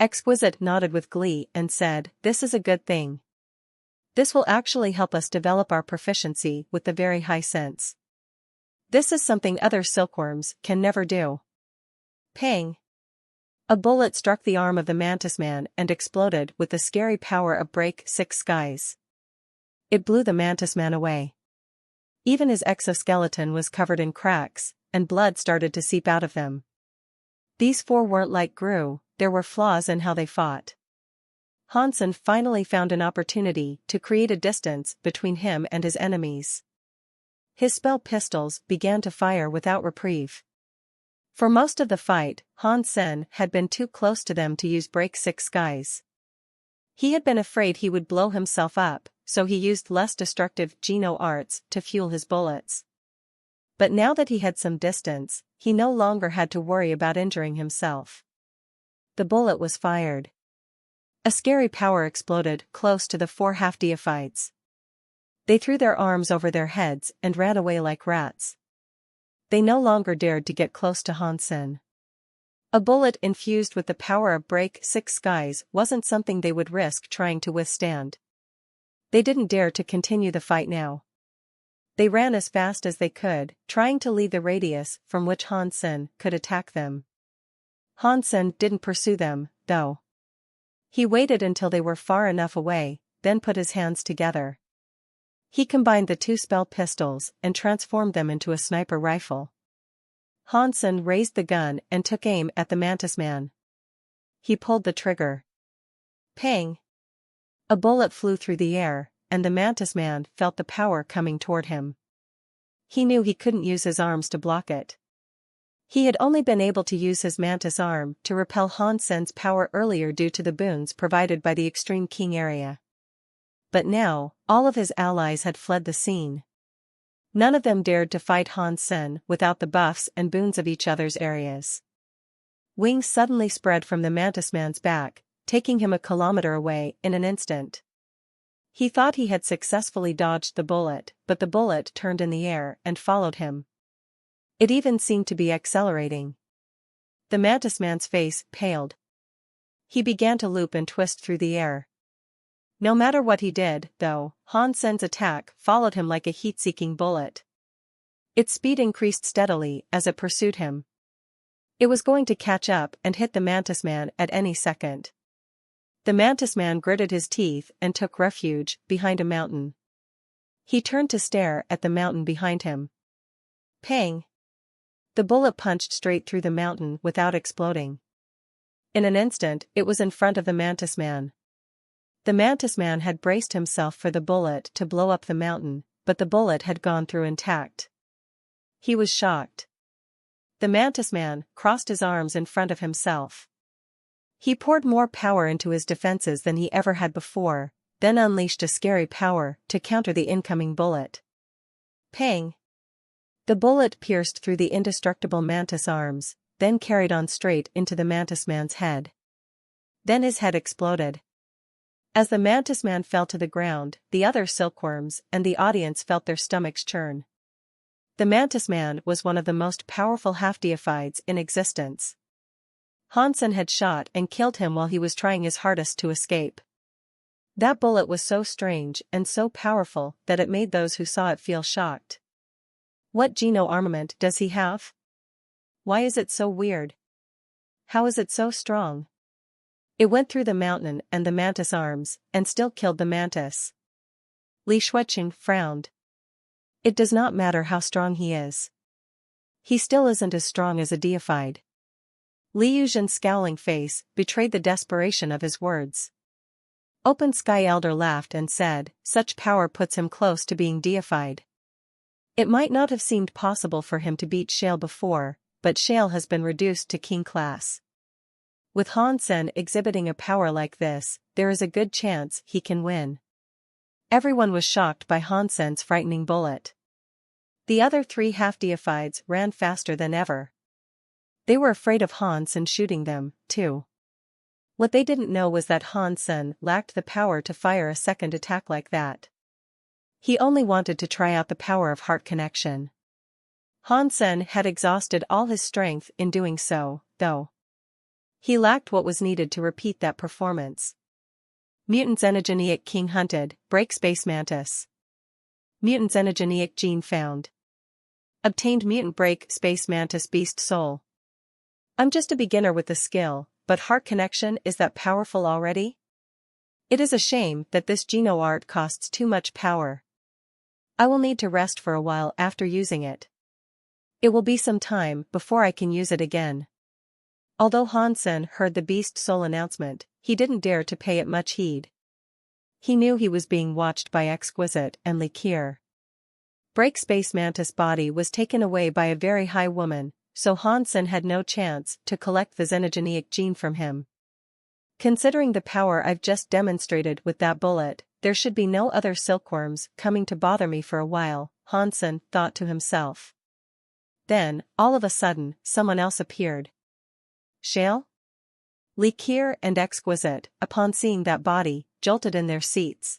Exquisite nodded with glee and said, "This is a good thing. This will actually help us develop our proficiency with the very high sense. This is something other silkworms can never do." Pang! A bullet struck the arm of the mantis man and exploded with the scary power of break 6 skies. It blew the mantis man away. Even his exoskeleton was covered in cracks, and blood started to seep out of them. These 4 weren't like Gru, there were flaws in how they fought. Hansen finally found an opportunity to create a distance between him and his enemies. His spell pistols began to fire without reprieve. For most of the fight, Han Sen had been too close to them to use Break Six Skies. He had been afraid he would blow himself up, so he used less destructive Geno arts to fuel his bullets. But now that he had some distance, he no longer had to worry about injuring himself. The bullet was fired. A scary power exploded close to the four half-deifieds. They threw their arms over their heads and ran away like rats. They no longer dared to get close to Han Sen. A bullet infused with the power of Break Six Skies wasn't something they would risk trying to withstand. They didn't dare to continue the fight now. They ran as fast as they could, trying to leave the radius from which Han Sen could attack them. Han Sen didn't pursue them, though. He waited until they were far enough away, then put his hands together. He combined the two spell pistols and transformed them into a sniper rifle. Han Sen raised the gun and took aim at the Mantis Man. He pulled the trigger. Pang! A bullet flew through the air, and the Mantis Man felt the power coming toward him. He knew he couldn't use his arms to block it. He had only been able to use his Mantis arm to repel Han Sen's power earlier due to the boons provided by the Extreme King area. But now, all of his allies had fled the scene. None of them dared to fight Han Sen without the buffs and boons of each other's areas. Wings suddenly spread from the Mantis Man's back, taking him a kilometer away in an instant. He thought he had successfully dodged the bullet, but the bullet turned in the air and followed him. It even seemed to be accelerating. The Mantis Man's face paled. He began to loop and twist through the air. No matter what he did, though, Han Sen's attack followed him like a heat-seeking bullet. Its speed increased steadily as it pursued him. It was going to catch up and hit the Mantis Man at any second. The Mantis Man gritted his teeth and took refuge behind a mountain. He turned to stare at the mountain behind him. Pang! The bullet punched straight through the mountain without exploding. In an instant, it was in front of the Mantis Man. The Mantis Man had braced himself for the bullet to blow up the mountain, but the bullet had gone through intact. He was shocked. The Mantis Man crossed his arms in front of himself. He poured more power into his defenses than he ever had before, then unleashed a scary power to counter the incoming bullet. Pang! The bullet pierced through the indestructible Mantis arms, then carried on straight into the Mantis Man's head. Then his head exploded. As the Mantis Man fell to the ground, the other silkworms and the audience felt their stomachs churn. The Mantis Man was one of the most powerful half-deifieds in existence. Han Sen had shot and killed him while he was trying his hardest to escape. That bullet was so strange and so powerful that it made those who saw it feel shocked. What Geno armament does he have? Why is it so weird? How is it so strong? It went through the mountain and the Mantis arms, and still killed the Mantis. Li Shuiqing frowned. It does not matter how strong he is. He still isn't as strong as a deified. Li Yuzhen's scowling face betrayed the desperation of his words. Open Sky Elder laughed and said, such power puts him close to being deified. It might not have seemed possible for him to beat Shale before, but Shale has been reduced to king class. With Han Sen exhibiting a power like this, there is a good chance he can win. Everyone was shocked by Han Sen's frightening bullet. The other three half-deifieds ran faster than ever. They were afraid of Han Sen shooting them, too. What they didn't know was that Han Sen lacked the power to fire a second attack like that. He only wanted to try out the power of heart connection. Han Sen had exhausted all his strength in doing so, though. He lacked what was needed to repeat that performance. Mutant Xenogeneic King hunted, break Space Mantis. Mutant Xenogeneic gene found. Obtained mutant break Space Mantis beast soul. I'm just a beginner with the skill, but heart connection is that powerful already? It is a shame that this Geno art costs too much power. I will need to rest for a while after using it. It will be some time before I can use it again. Although Han Sen heard the beast soul announcement, he didn't dare to pay it much heed. He knew he was being watched by Exquisite and Likir. Break Space Mantis' body was taken away by a very high woman, so Hansen had no chance to collect the xenogenic gene from him. Considering the power I've just demonstrated with that bullet, there should be no other silkworms coming to bother me for a while, Hansen thought to himself. Then, all of a sudden, someone else appeared. Shale? Likir and Exquisite, upon seeing that body, jolted in their seats.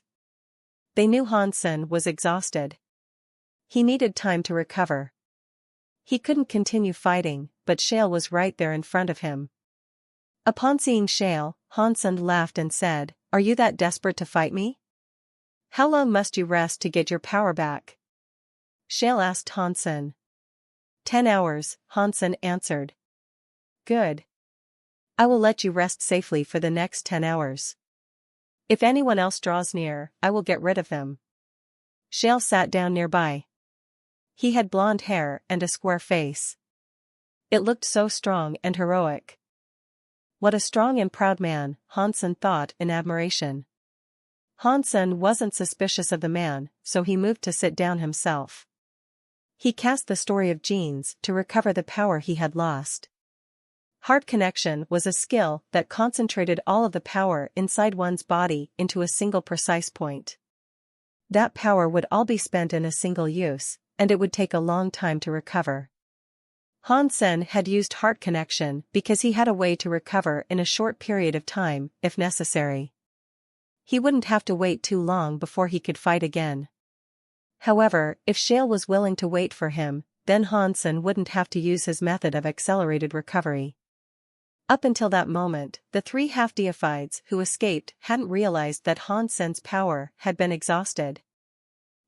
They knew Hansen was exhausted. He needed time to recover. He couldn't continue fighting, but Shale was right there in front of him. Upon seeing Shale, Hansen laughed and said, "Are you that desperate to fight me? How long must you rest to get your power back?" Shale asked Hansen. 10 hours, Hansen answered. Good. I will let you rest safely for the next 10 hours. If anyone else draws near, I will get rid of them. Shale sat down nearby. He had blonde hair and a square face. It looked so strong and heroic. What a strong and proud man, Hansen thought in admiration. Hansen wasn't suspicious of the man, so he moved to sit down himself. He cast the story of genes to recover the power he had lost. Heart connection was a skill that concentrated all of the power inside one's body into a single precise point. That power would all be spent in a single use, and it would take a long time to recover. Hansen had used heart connection because he had a way to recover in a short period of time, if necessary. He wouldn't have to wait too long before he could fight again. However, if Shale was willing to wait for him, then Hansen wouldn't have to use his method of accelerated recovery. Up until that moment, the 3 half-deifieds who escaped hadn't realized that Hansen's power had been exhausted.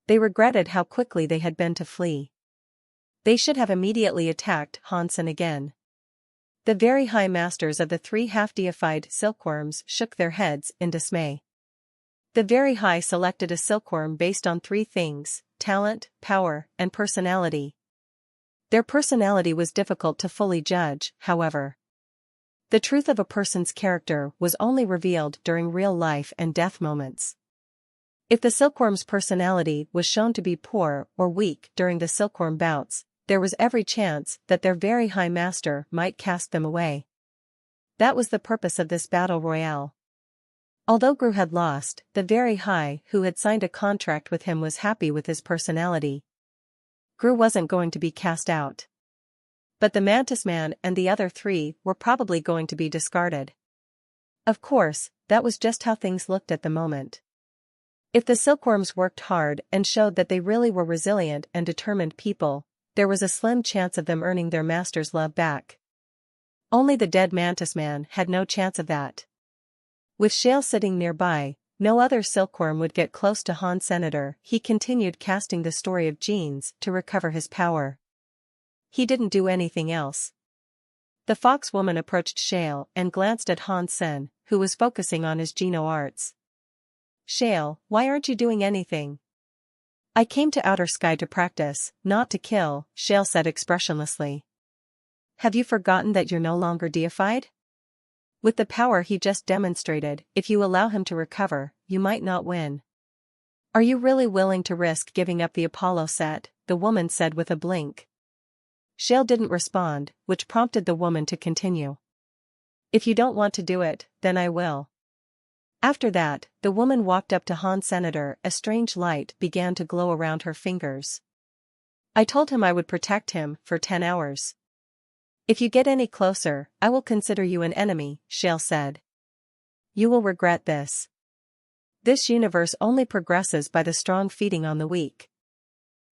They regretted how quickly they had been to flee. They should have immediately attacked Hansen again. The very high masters of the 3 half-deified silkworms shook their heads in dismay. The very high selected a silkworm based on 3 things: talent, power, and personality. Their personality was difficult to fully judge, however. The truth of a person's character was only revealed during real life and death moments. If the silkworm's personality was shown to be poor or weak during the silkworm bouts, there was every chance that their very high master might cast them away. That was the purpose of this battle royale. Although Gru had lost, the very high who had signed a contract with him was happy with his personality. Gru wasn't going to be cast out. But the Mantis Man and the other 3 were probably going to be discarded. Of course, that was just how things looked at the moment. If the silkworms worked hard and showed that they really were resilient and determined people, there was a slim chance of them earning their master's love back. Only the dead Mantis Man had no chance of that. With Shale sitting nearby, no other silkworm would get close to Han Senator. He continued casting the story of genes to recover his power. He didn't do anything else. The fox woman approached Shale and glanced at Hansen, who was focusing on his geno arts. Shale, why aren't you doing anything? I came to Outer Sky to practice, not to kill, Shale said expressionlessly. Have you forgotten that you're no longer deified? With the power he just demonstrated, if you allow him to recover, you might not win. Are you really willing to risk giving up the Apollo set? The woman said with a blink. Shale didn't respond, which prompted the woman to continue. If you don't want to do it, then I will. After that, the woman walked up to Han Senator. A strange light began to glow around her fingers. I told him I would protect him for 10 hours. If you get any closer, I will consider you an enemy, Shale said. You will regret this. This universe only progresses by the strong feeding on the weak.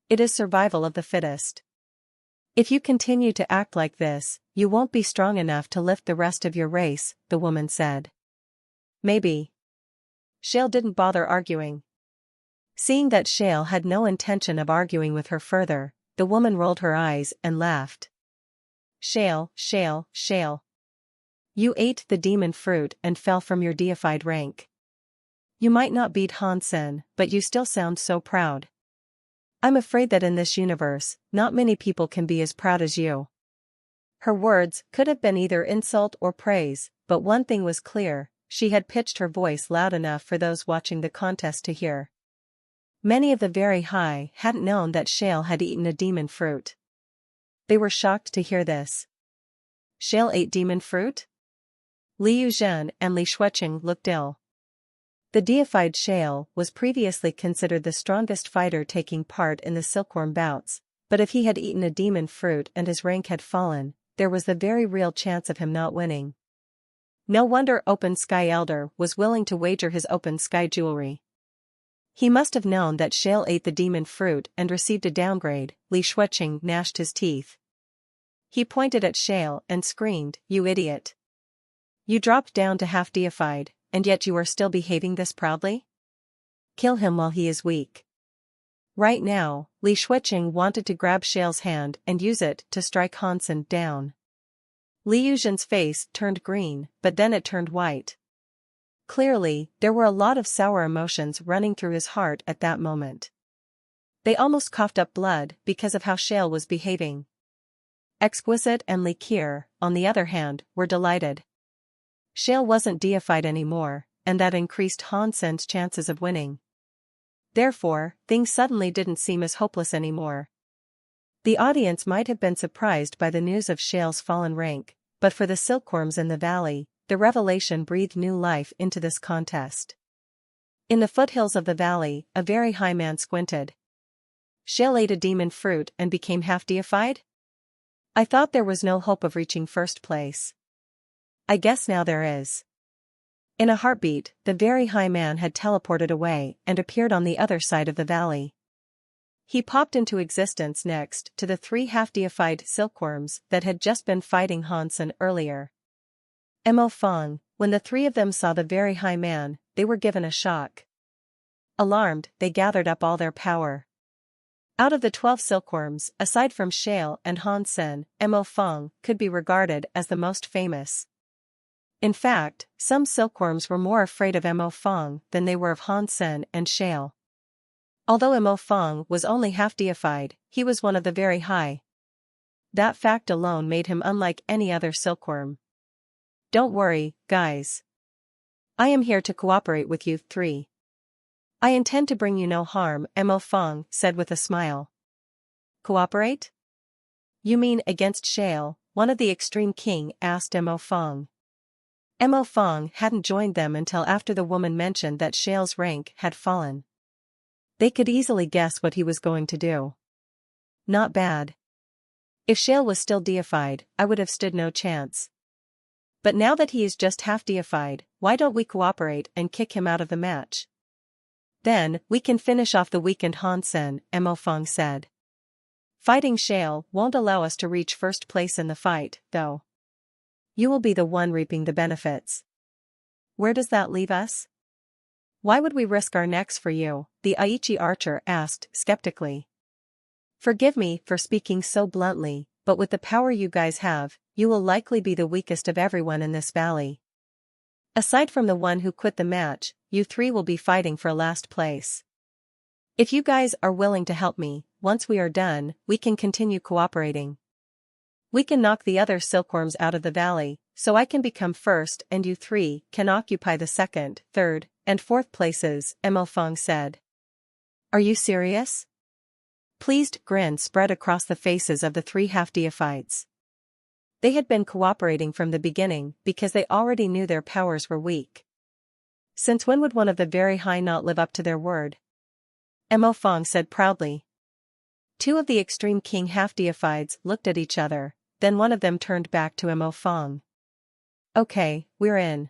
It is survival of the fittest. If you continue to act like this, you won't be strong enough to lift the rest of your race, the woman said. Maybe. Shale didn't bother arguing. Seeing that Shale had no intention of arguing with her further, the woman rolled her eyes and laughed. Shale, Shale, Shale. You ate the demon fruit and fell from your deified rank. You might not beat Hansen, but you still sound so proud. I'm afraid that in this universe, not many people can be as proud as you. Her words could have been either insult or praise, but one thing was clear, she had pitched her voice loud enough for those watching the contest to hear. Many of the very high hadn't known that Shale had eaten a demon fruit. They were shocked to hear this. Shale ate demon fruit? Liu Zhen and Li Shuiqing looked ill. The deified Shale was previously considered the strongest fighter taking part in the silkworm bouts, but if he had eaten a demon fruit and his rank had fallen, there was the very real chance of him not winning. No wonder Open Sky Elder was willing to wager his Open Sky jewelry. He must have known that Shale ate the demon fruit and received a downgrade. Li Shuiqing gnashed his teeth. He pointed at Shale and screamed, "You idiot! You dropped down to half deified, and yet you are still behaving this proudly? Kill him while he is weak." Right now, Li Shuiqing wanted to grab Shale's hand and use it to strike Hansen down. Liu Zhen's face turned green, but then it turned white. Clearly, there were a lot of sour emotions running through his heart at that moment. They almost coughed up blood because of how Shale was behaving. Exquisite and Li Kier, on the other hand, were delighted. Shale wasn't deified anymore, and that increased Hansen's chances of winning. Therefore, things suddenly didn't seem as hopeless anymore. The audience might have been surprised by the news of Shale's fallen rank, but for the silkworms in the valley, the revelation breathed new life into this contest. In the foothills of the valley, a very high man squinted. Shale ate a demon fruit and became half deified? I thought there was no hope of reaching first place. I guess now there is. In a heartbeat, the very high man had teleported away and appeared on the other side of the valley. He popped into existence next to the 3 half-deified silkworms that had just been fighting Hansen earlier. Mo Feng, when the 3 of them saw the very high man, they were given a shock. Alarmed, they gathered up all their power. Out of the 12 silkworms, aside from Shale and Hansen, Mo Feng could be regarded as the most famous. In fact, some silkworms were more afraid of Mo Feng than they were of Hansen and Shale. Although Mo Feng was only half-deified, he was one of the very high. That fact alone made him unlike any other silkworm. Don't worry, guys. I am here to cooperate with you 3. I intend to bring you no harm, Mo Feng said with a smile. Cooperate? You mean against Shale? One of the Extreme King asked Mo Feng. Mo Feng hadn't joined them until after the woman mentioned that Shale's rank had fallen. They could easily guess what he was going to do. Not bad. If Shale was still deified, I would have stood no chance. But now that he is just half deified, why don't we cooperate and kick him out of the match? Then, we can finish off the weakened Hansen, Mo Feng said. Fighting Shale won't allow us to reach first place in the fight, though. You will be the one reaping the benefits. Where does that leave us? Why would we risk our necks for you? The Aichi archer asked skeptically. Forgive me for speaking so bluntly, but with the power you guys have, you will likely be the weakest of everyone in this valley. Aside from the one who quit the match, you 3 will be fighting for last place. If you guys are willing to help me, once we are done, we can continue cooperating. We can knock the other silkworms out of the valley, so I can become first and you 3 can occupy the second, third, and fourth places, Mo Feng said. Are you serious? Pleased grin spread across the faces of the 3 half-deifieds. They had been cooperating from the beginning because they already knew their powers were weak. Since when would one of the very high not live up to their word? Mo Feng said proudly. 2 of the Extreme King half-deifieds looked at each other, then one of them turned back to Mo Feng. Okay, we're in.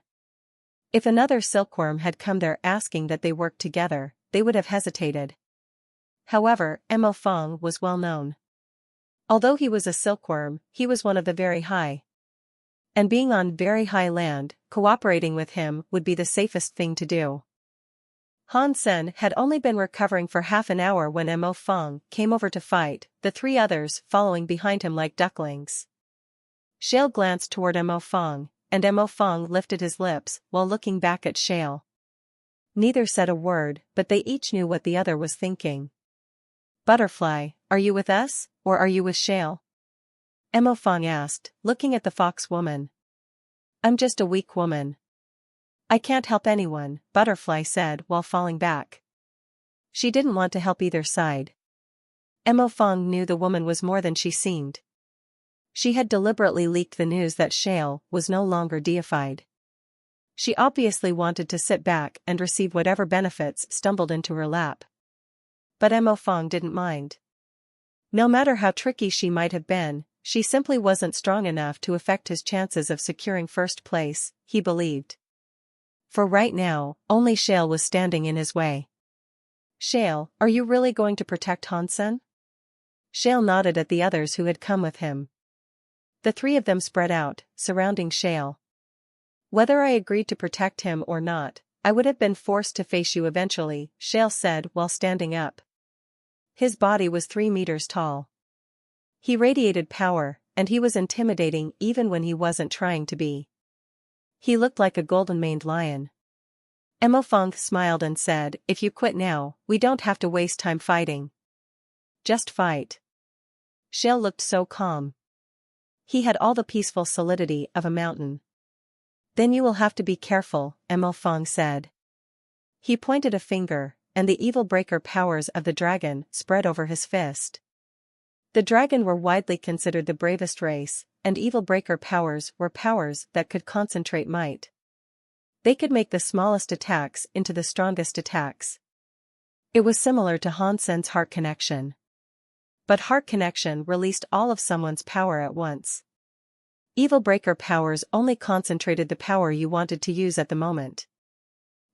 If another silkworm had come there asking that they work together, they would have hesitated. However, Mo Feng was well known. Although he was a silkworm, he was one of the very high. And being on very high land, cooperating with him would be the safest thing to do. Hansen had only been recovering for half an hour when Mo Feng came over to fight, the 3 others following behind him like ducklings. Shale glanced toward Mo Feng, and Mo Feng lifted his lips while looking back at Shale. Neither said a word, but they each knew what the other was thinking. Butterfly, are you with us, or are you with Shale? Mo Feng asked, looking at the fox woman. I'm just a weak woman. I can't help anyone, Butterfly said while falling back. She didn't want to help either side. Mo Feng knew the woman was more than she seemed. She had deliberately leaked the news that Shale was no longer deified. She obviously wanted to sit back and receive whatever benefits stumbled into her lap. But Mo Fong didn't mind. No matter how tricky she might have been, she simply wasn't strong enough to affect his chances of securing first place, he believed. For right now, only Shale was standing in his way. Shale, are you really going to protect Hansen? Shale nodded at the others who had come with him. The three of them spread out, surrounding Shale. Whether I agreed to protect him or not, I would have been forced to face you eventually, Shale said while standing up. His body was 3 meters tall. He radiated power, and he was intimidating even when he wasn't trying to be. He looked like a golden-maned lion. Mo Fong smiled and said, if you quit now, we don't have to waste time fighting. Just fight. Shale looked so calm. He had all the peaceful solidity of a mountain. Then you will have to be careful, Mo Fong said. He pointed a finger, and the evil breaker powers of the dragon spread over his fist. The dragon were widely considered the bravest race, and evil breaker powers were powers that could concentrate might. They could make the smallest attacks into the strongest attacks. It was similar to Hansen's heart connection. But heart connection released all of someone's power at once. Evil breaker powers only concentrated the power you wanted to use at the moment.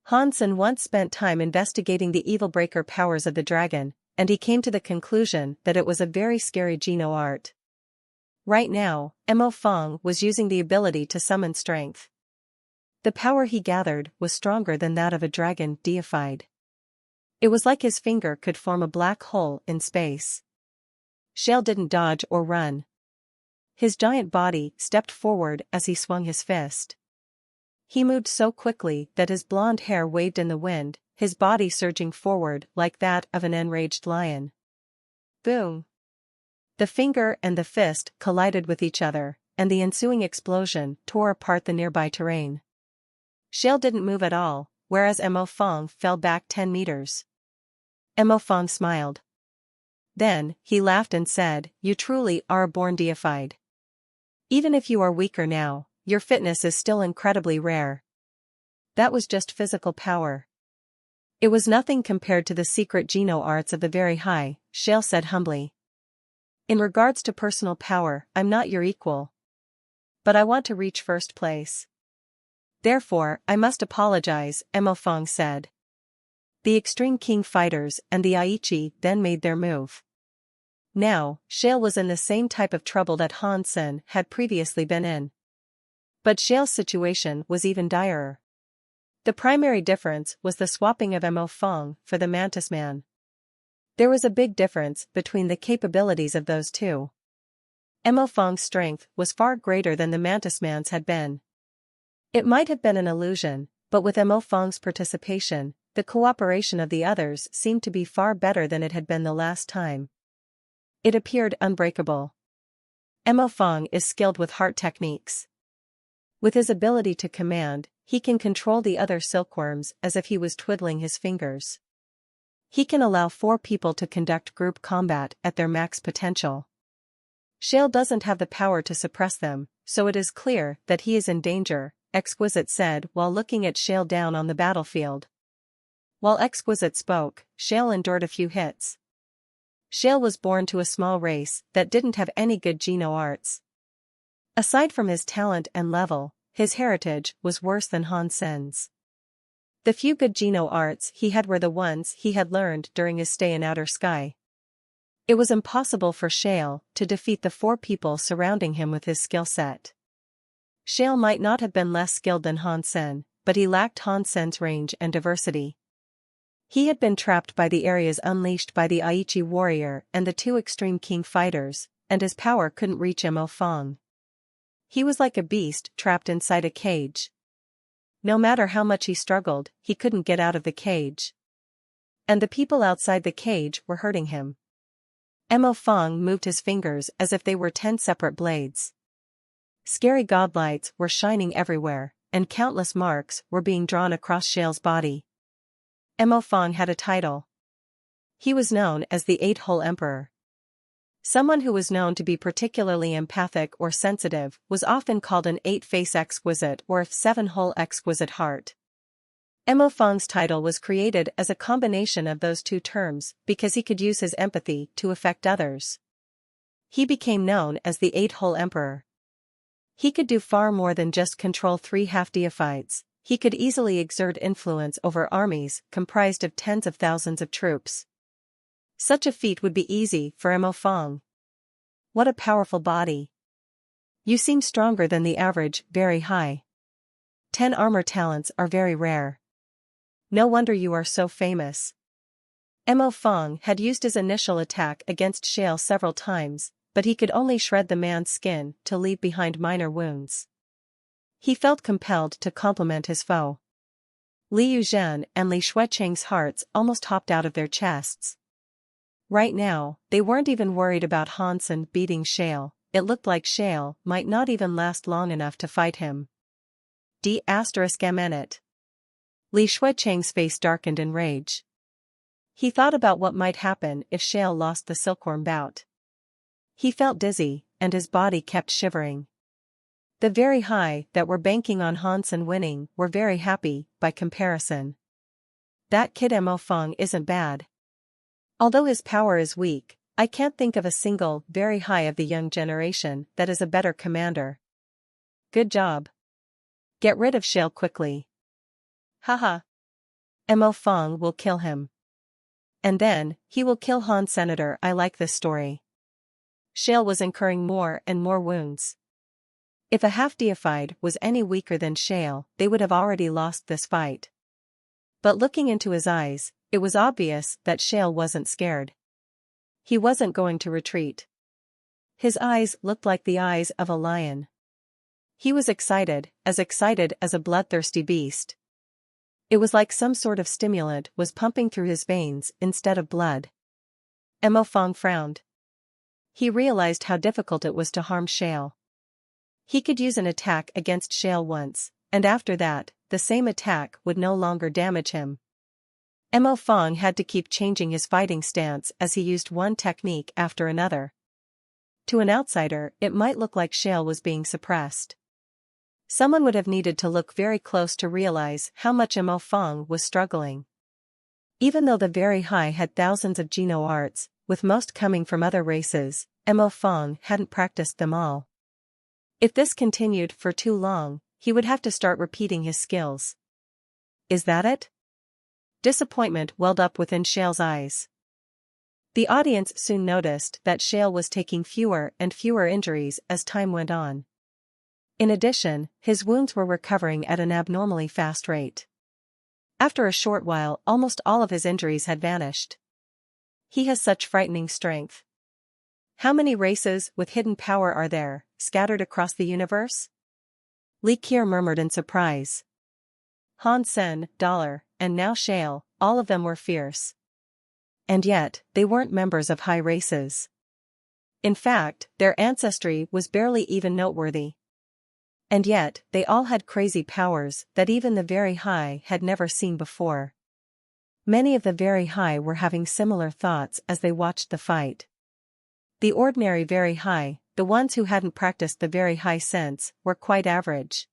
Hansen once spent time investigating the evil breaker powers of the dragon, and he came to the conclusion that it was a very scary Geno art. Right now, Mo Fong was using the ability to summon strength. The power he gathered was stronger than that of a dragon deified. It was like his finger could form a black hole in space. Shale didn't dodge or run. His giant body stepped forward as he swung his fist. He moved so quickly that his blonde hair waved in the wind, his body surging forward like that of an enraged lion. Boom! The finger and the fist collided with each other, and the ensuing explosion tore apart the nearby terrain. Shale didn't move at all, whereas Mo Fong fell back 10 meters. Mo Fong smiled. Then, he laughed and said, you truly are a born deified. Even if you are weaker now, your fitness is still incredibly rare. That was just physical power. It was nothing compared to the secret Geno arts of the very high, Shale said humbly. In regards to personal power, I'm not your equal. But I want to reach first place. Therefore, I must apologize, Mo Fong said. The Extreme King fighters and the Aichi then made their move. Now, Shale was in the same type of trouble that Hansen had previously been in. But Shale's situation was even direr. The primary difference was the swapping of Mo Fong for the Mantis Man. There was a big difference between the capabilities of those two. Mo Fong's strength was far greater than the Mantis Man's had been. It might have been an illusion, but with Mo Fong's participation, the cooperation of the others seemed to be far better than it had been the last time. It appeared unbreakable. Mo Fong is skilled with heart techniques. With his ability to command, he can control the other silkworms as if he was twiddling his fingers. He can allow 4 people to conduct group combat at their max potential. Shale doesn't have the power to suppress them, so it is clear that he is in danger, Exquisite said while looking at Shale down on the battlefield. While Exquisite spoke, Shale endured a few hits. Shale was born to a small race that didn't have any good Geno arts. Aside from his talent and level, his heritage was worse than Hansen's. The few good Geno arts he had were the ones he had learned during his stay in Outer Sky. It was impossible for Shale to defeat the 4 people surrounding him with his skill set. Shale might not have been less skilled than Hansen, but he lacked Hansen's range and diversity. He had been trapped by the areas unleashed by the Aichi warrior and the 2 Extreme King fighters, and his power couldn't reach Mo Fong. He was like a beast trapped inside a cage. No matter how much he struggled, he couldn't get out of the cage. And the people outside the cage were hurting him. Mo Fong moved his fingers as if they were 10 separate blades. Scary godlights were shining everywhere, and countless marks were being drawn across Shale's body. Mo Fong had a title. He was known as the 8-Hole Emperor. Someone who was known to be particularly empathic or sensitive was often called an 8-face exquisite or a 7-hole exquisite heart. Emo Fong's title was created as a combination of those two terms because he could use his empathy to affect others. He became known as the 8-hole emperor. He could do far more than just control 3 half-deifieds. He could easily exert influence over armies comprised of tens of thousands of troops. Such a feat would be easy for Emo Fong. What a powerful body. You seem stronger than the average, very high. 10 armor talents are very rare. No wonder you are so famous. Emo Fong had used his initial attack against Shale several times, but he could only shred the man's skin to leave behind minor wounds. He felt compelled to compliment his foe. Li Yuzhen and Li Shuicheng's hearts almost hopped out of their chests. Right now, they weren't even worried about Hansen beating Shale. It looked like Shale might not even last long enough to fight him. D***it. Li Shuicheng's face darkened in rage. He thought about what might happen if Shale lost the silkworm bout. He felt dizzy, and his body kept shivering. The very high that were banking on Hansen winning were very happy, by comparison. That kid Emo Fong isn't bad. Although his power is weak, I can't think of a single very high of the young generation that is a better commander. Good job. Get rid of Shale quickly. Haha. Emo Fong will kill him. And then, he will kill Han Senator. I like this story. Shale was incurring more and more wounds. If a half-deified was any weaker than Shale, they would have already lost this fight. But looking into his eyes, it was obvious that Shale wasn't scared. He wasn't going to retreat. His eyes looked like the eyes of a lion. He was excited as a bloodthirsty beast. It was like some sort of stimulant was pumping through his veins instead of blood. Emo Fong frowned. He realized how difficult it was to harm Shale. He could use an attack against Shale once, and after that, the same attack would no longer damage him. Emo Fong had to keep changing his fighting stance as he used one technique after another. To an outsider, it might look like Shale was being suppressed. Someone would have needed to look very close to realize how much Emo Fong was struggling. Even though the very high had thousands of Geno arts, with most coming from other races, Emo Fong hadn't practiced them all. If this continued for too long, he would have to start repeating his skills. Is that it? Disappointment welled up within Shale's eyes. The audience soon noticed that Shale was taking fewer and fewer injuries as time went on. In addition, his wounds were recovering at an abnormally fast rate. After a short while, almost all of his injuries had vanished. He has such frightening strength. How many races with hidden power are there, scattered across the universe? Li Qier murmured in surprise. Han Sen, Dollar, and now Shale, all of them were fierce. And yet, they weren't members of high races. In fact, their ancestry was barely even noteworthy. And yet, they all had crazy powers that even the very high had never seen before. Many of the very high were having similar thoughts as they watched the fight. The ordinary very high, the ones who hadn't practiced the very high sense, were quite average.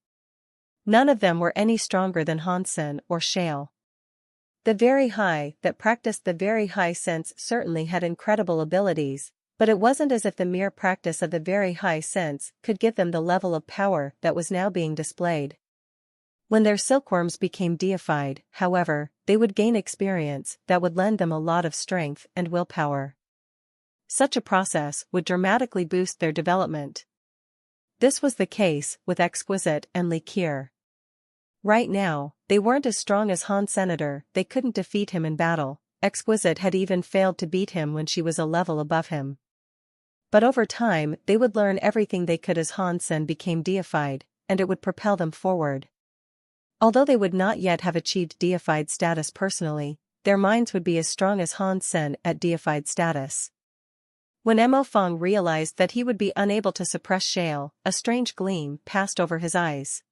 None of them were any stronger than Hansen or Shale. The very high that practiced the very high sense certainly had incredible abilities, but it wasn't as if the mere practice of the very high sense could give them the level of power that was now being displayed. When their silkworms became deified, however, they would gain experience that would lend them a lot of strength and willpower. Such a process would dramatically boost their development. This was the case with Exquisite and Li Qier. Right now, they weren't as strong as Han Senator, they couldn't defeat him in battle. Exquisite had even failed to beat him when she was a level above him. But over time, they would learn everything they could as Hansen became deified, and it would propel them forward. Although they would not yet have achieved deified status personally, their minds would be as strong as Hansen at deified status. When Emo Fong realized that he would be unable to suppress Shale, a strange gleam passed over his eyes.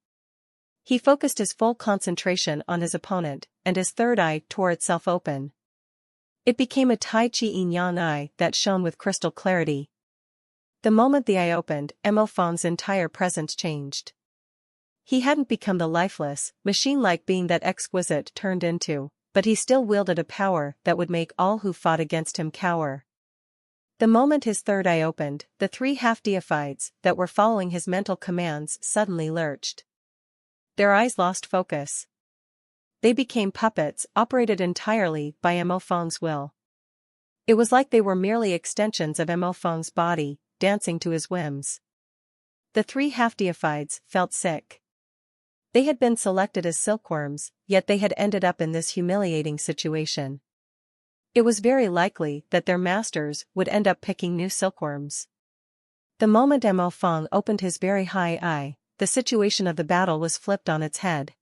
He focused his full concentration on his opponent, and his third eye tore itself open. It became a Tai Chi yin-yang eye that shone with crystal clarity. The moment the eye opened, Mo Fong's entire presence changed. He hadn't become the lifeless, machine-like being that Exquisite turned into, but he still wielded a power that would make all who fought against him cower. The moment his third eye opened, the three half-deifieds that were following his mental commands suddenly lurched. Their eyes lost focus. They became puppets operated entirely by Mo Fong's will. It was like they were merely extensions of Mo Fong's body, dancing to his whims. The three half-deifieds felt sick. They had been selected as silkworms, yet they had ended up in this humiliating situation. It was very likely that their masters would end up picking new silkworms. The moment Mo Fong opened his very high eye, the situation of the battle was flipped on its head.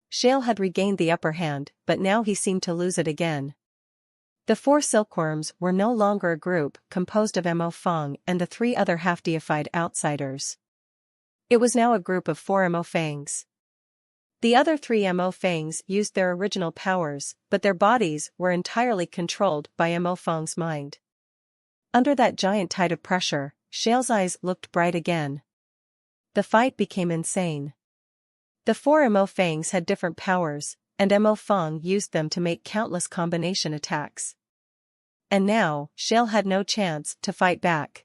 Shale had regained the upper hand, but now he seemed to lose it again. The four silkworms were no longer a group composed of Mo Fong and the three other half-deified outsiders. It was now a group of four Mo Fangs. The other three Mo Fangs used their original powers, but their bodies were entirely controlled by Mo Fong's mind. Under that giant tide of pressure, Shale's eyes looked bright again. The fight became insane. The four Mo Fangs had different powers, and Mo Fong used them to make countless combination attacks. And now, Shale had no chance to fight back.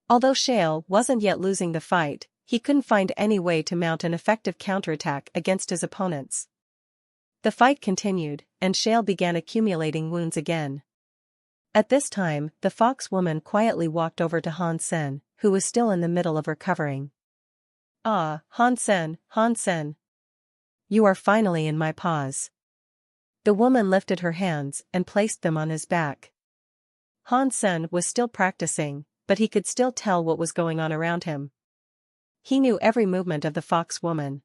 Although Shale wasn't yet losing the fight, he couldn't find any way to mount an effective counterattack against his opponents. The fight continued, and Shale began accumulating wounds again. At this time, the fox woman quietly walked over to Han Sen, who was still in the middle of recovering. "Ah, Han Sen, Han Sen. You are finally in my paws." The woman lifted her hands and placed them on his back. Han Sen was still practicing, but he could still tell what was going on around him. He knew every movement of the fox woman.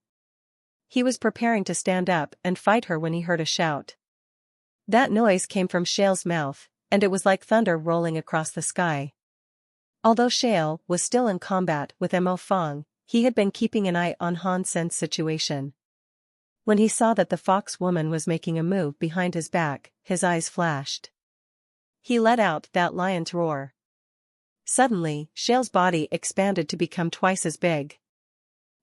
He was preparing to stand up and fight her when he heard a shout. That noise came from Shale's mouth, and it was like thunder rolling across the sky. Although Shale was still in combat with Mo Fong, he had been keeping an eye on Han Sen's situation. When he saw that the fox woman was making a move behind his back, his eyes flashed. He let out that lion's roar. Suddenly, Shale's body expanded to become twice as big.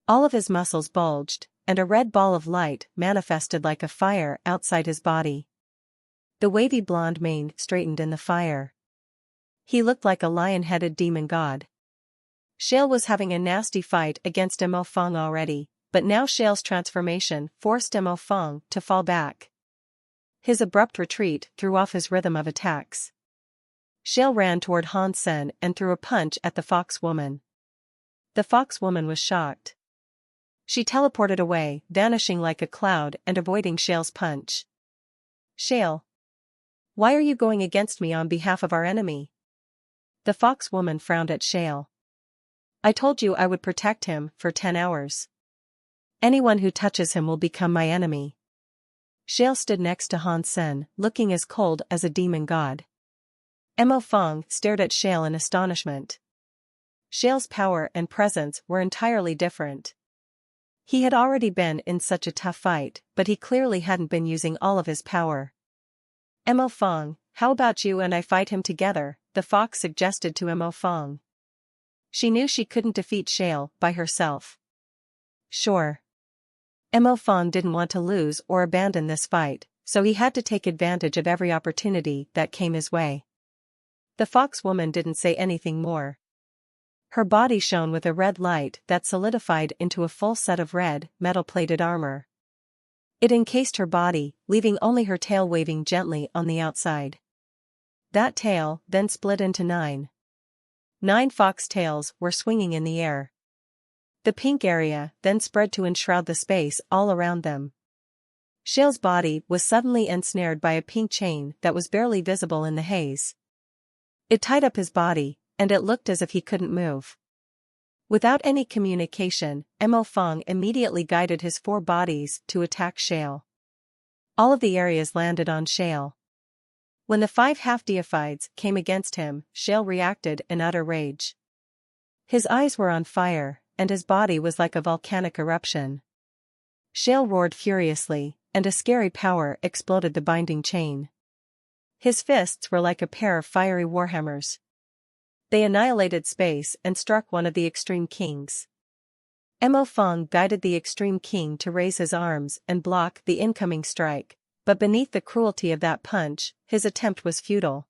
All of his muscles bulged, and a red ball of light manifested like a fire outside his body. The wavy blonde mane straightened in the fire. He looked like a lion-headed demon god. Shale was having a nasty fight against Mo Fong already, but now Shale's transformation forced Mo Fong to fall back. His abrupt retreat threw off his rhythm of attacks. Shale ran toward Han Sen and threw a punch at the fox woman. The fox woman was shocked. She teleported away, vanishing like a cloud and avoiding Shale's punch. "Shale, why are you going against me on behalf of our enemy?" The fox woman frowned at Shale. "I told you I would protect him for 10 hours. Anyone who touches him will become my enemy." Shale stood next to Han Sen, looking as cold as a demon god. Mo Fong stared at Shale in astonishment. Shale's power and presence were entirely different. He had already been in such a tough fight, but he clearly hadn't been using all of his power. "Mo Fong, how about you and I fight him together?" the fox suggested to Mo Fong. She knew she couldn't defeat Shale by herself. Sure. Mo Fong didn't want to lose or abandon this fight, so he had to take advantage of every opportunity that came his way. The fox woman didn't say anything more. Her body shone with a red light that solidified into a full set of red, metal-plated armor. It encased her body, leaving only her tail waving gently on the outside. That tail then split into 9. 9 fox tails were swinging in the air. The pink area then spread to enshroud the space all around them. Shale's body was suddenly ensnared by a pink chain that was barely visible in the haze. It tied up his body, and it looked as if he couldn't move. Without any communication, Mo Fong immediately guided his 4 bodies to attack Shale. All of the areas landed on Shale. When the 5 half-deifieds came against him, Shale reacted in utter rage. His eyes were on fire, and his body was like a volcanic eruption. Shale roared furiously, and a scary power exploded the binding chain. His fists were like a pair of fiery warhammers. They annihilated space and struck one of the Extreme Kings. Mo Fong guided the Extreme King to raise his arms and block the incoming strike, but beneath the cruelty of that punch, his attempt was futile.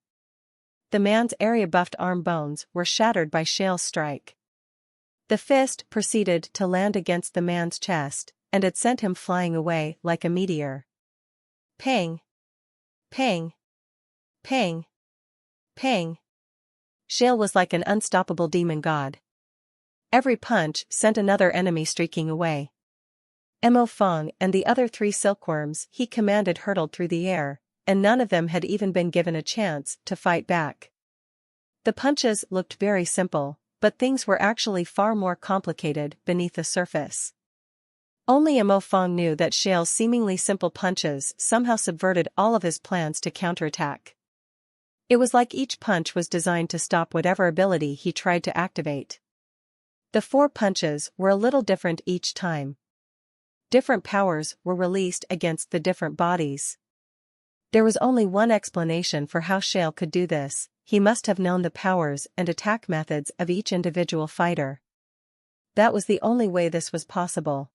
The man's area-buffed arm bones were shattered by Shale's strike. The fist proceeded to land against the man's chest, and it sent him flying away like a meteor. Pang! Pang! Pang! Pang! Shale was like an unstoppable demon god. Every punch sent another enemy streaking away. Mo Fong and the other 3 silkworms he commanded hurtled through the air, and none of them had even been given a chance to fight back. The punches looked very simple, but things were actually far more complicated beneath the surface. Only Mo Fong knew that Shale's seemingly simple punches somehow subverted all of his plans to counterattack. It was like each punch was designed to stop whatever ability he tried to activate. The 4 punches were a little different each time. Different powers were released against the different bodies. There was only one explanation for how Shale could do this: he must have known the powers and attack methods of each individual fighter. That was the only way this was possible.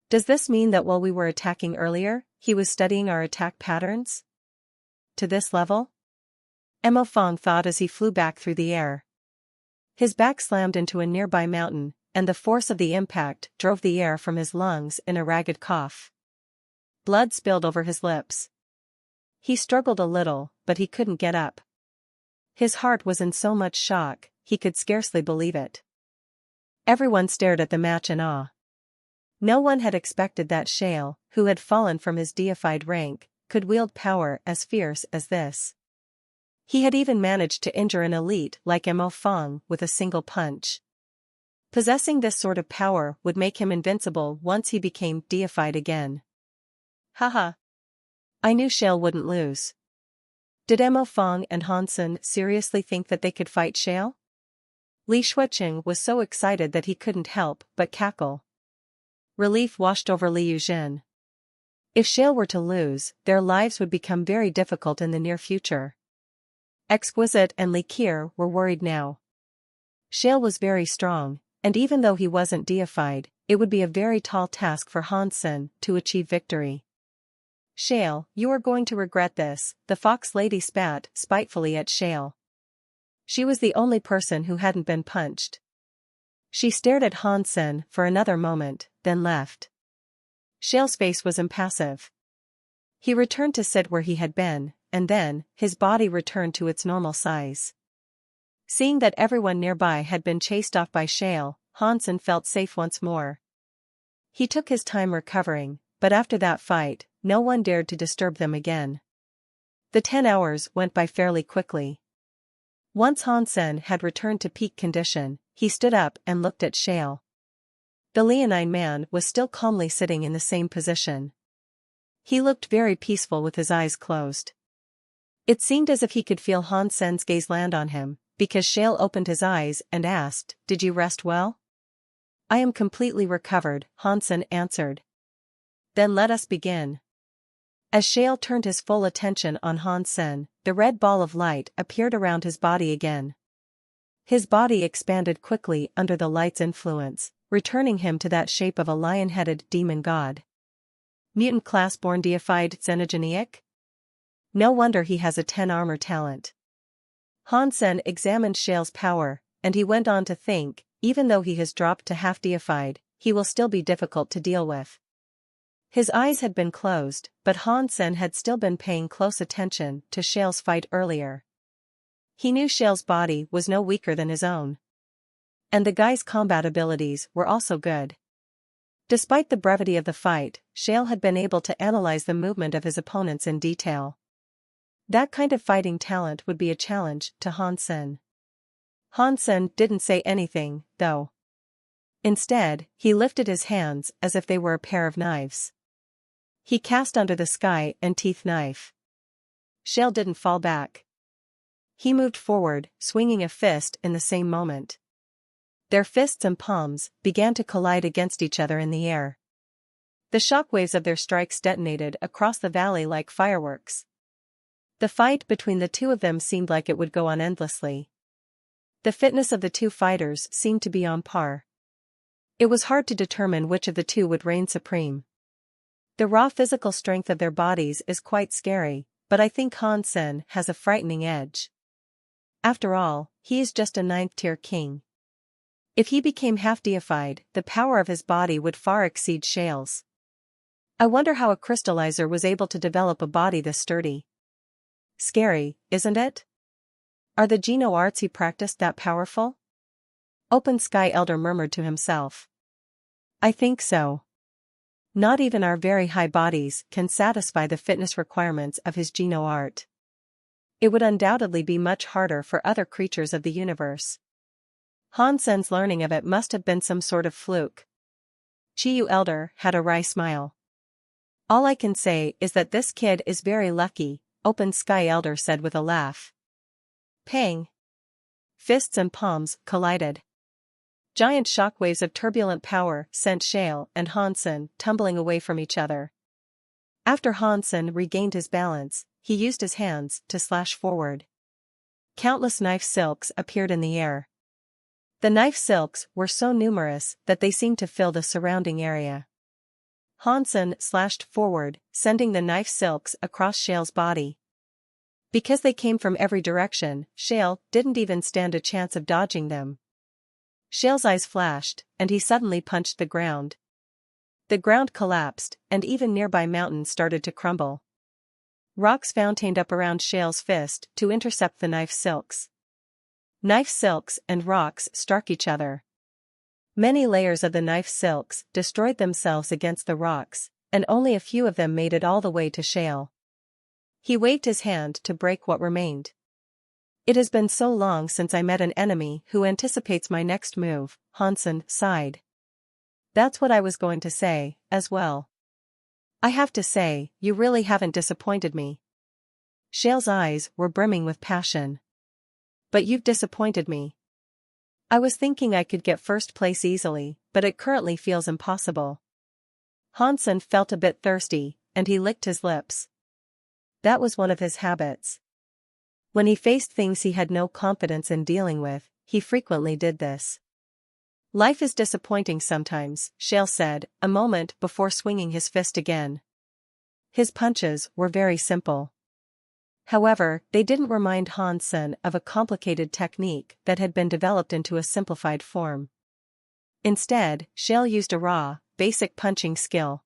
Does this mean that while we were attacking earlier, he was studying our attack patterns? To this level? Mo Fong thought as he flew back through the air. His back slammed into a nearby mountain, and the force of the impact drove the air from his lungs in a ragged cough. Blood spilled over his lips. He struggled a little, but he couldn't get up. His heart was in so much shock, he could scarcely believe it. Everyone stared at the match in awe. No one had expected that Shale, who had fallen from his deified rank, could wield power as fierce as this. He had even managed to injure an elite like Mo Fong with a single punch. Possessing this sort of power would make him invincible once he became deified again. Haha. I knew Shale wouldn't lose. Did Mo Fong and Hansen seriously think that they could fight Shale? Li Shuiqing was so excited that he couldn't help but cackle. Relief washed over Li Yuzhen. If Shale were to lose, their lives would become very difficult in the near future. Exquisite and Li Kier were worried now. Shale was very strong, and even though he wasn't deified, it would be a very tall task for Hansen to achieve victory. Shale, you are going to regret this, the fox lady spat spitefully at Shale. She was the only person who hadn't been punched. She stared at Hansen for another moment, then left. Shale's face was impassive. He returned to sit where he had been, and then, his body returned to its normal size. Seeing that everyone nearby had been chased off by Shale, Hansen felt safe once more. He took his time recovering, but after that fight, no one dared to disturb them again. The 10 hours went by fairly quickly. Once Hansen had returned to peak condition, he stood up and looked at Shale. The leonine man was still calmly sitting in the same position. He looked very peaceful with his eyes closed. It seemed as if he could feel Hansen's gaze land on him, because Shale opened his eyes and asked, "Did you rest well?" "I am completely recovered," Hansen answered. "Then let us begin." As Shale turned his full attention on Hansen, the red ball of light appeared around his body again. His body expanded quickly under the light's influence, returning him to that shape of a lion-headed demon god. Mutant class-born deified xenogeniac? No wonder he has a 10 armor talent. Hansen examined Shale's power, and he went on to think, even though he has dropped to half-deified, he will still be difficult to deal with. His eyes had been closed, but Hansen had still been paying close attention to Shale's fight earlier. He knew Shale's body was no weaker than his own. And the guy's combat abilities were also good. Despite the brevity of the fight, Shale had been able to analyze the movement of his opponents in detail. That kind of fighting talent would be a challenge to Hansen. Hansen didn't say anything, though. Instead, he lifted his hands as if they were a pair of knives. He cast under the sky and teeth knife. Shale didn't fall back. He moved forward, swinging a fist in the same moment. Their fists and palms began to collide against each other in the air. The shockwaves of their strikes detonated across the valley like fireworks. The fight between the two of them seemed like it would go on endlessly. The fitness of the two fighters seemed to be on par. It was hard to determine which of the two would reign supreme. The raw physical strength of their bodies is quite scary, but I think Han Sen has a frightening edge. After all, he is just a 9th-tier king. If he became half-deified, the power of his body would far exceed Shale's. I wonder how a crystallizer was able to develop a body this sturdy. Scary, isn't it? Are the Geno arts he practiced that powerful? Open Sky Elder murmured to himself. I think so. Not even our very high bodies can satisfy the fitness requirements of his Geno art. It would undoubtedly be much harder for other creatures of the universe. Han Sen's learning of it must have been some sort of fluke. Chiyu Elder had a wry smile. All I can say is that this kid is very lucky, Open Sky Elder said with a laugh. Pang! Fists and palms collided. Giant shockwaves of turbulent power sent Shale and Han Sen tumbling away from each other. After Han Sen regained his balance, he used his hands to slash forward. Countless knife silks appeared in the air. The knife silks were so numerous that they seemed to fill the surrounding area. Han Sen slashed forward, sending the knife silks across Shale's body. Because they came from every direction, Shale didn't even stand a chance of dodging them. Shale's eyes flashed, and he suddenly punched the ground. The ground collapsed, and even nearby mountains started to crumble. Rocks fountained up around Shale's fist to intercept the knife silks. Knife silks and rocks struck each other. Many layers of the knife silks destroyed themselves against the rocks, and only a few of them made it all the way to Shale. He waved his hand to break what remained. It has been so long since I met an enemy who anticipates my next move, Han Sen sighed. That's what I was going to say, as well. I have to say, you really haven't disappointed me. Shale's eyes were brimming with passion. But you've disappointed me. I was thinking I could get first place easily, but it currently feels impossible. Han Sen felt a bit thirsty, and he licked his lips. That was one of his habits. When he faced things he had no confidence in dealing with, he frequently did this. Life is disappointing sometimes, Shale said, a moment before swinging his fist again. His punches were very simple. However, they didn't remind Han Sen of a complicated technique that had been developed into a simplified form. Instead, Shale used a raw, basic punching skill.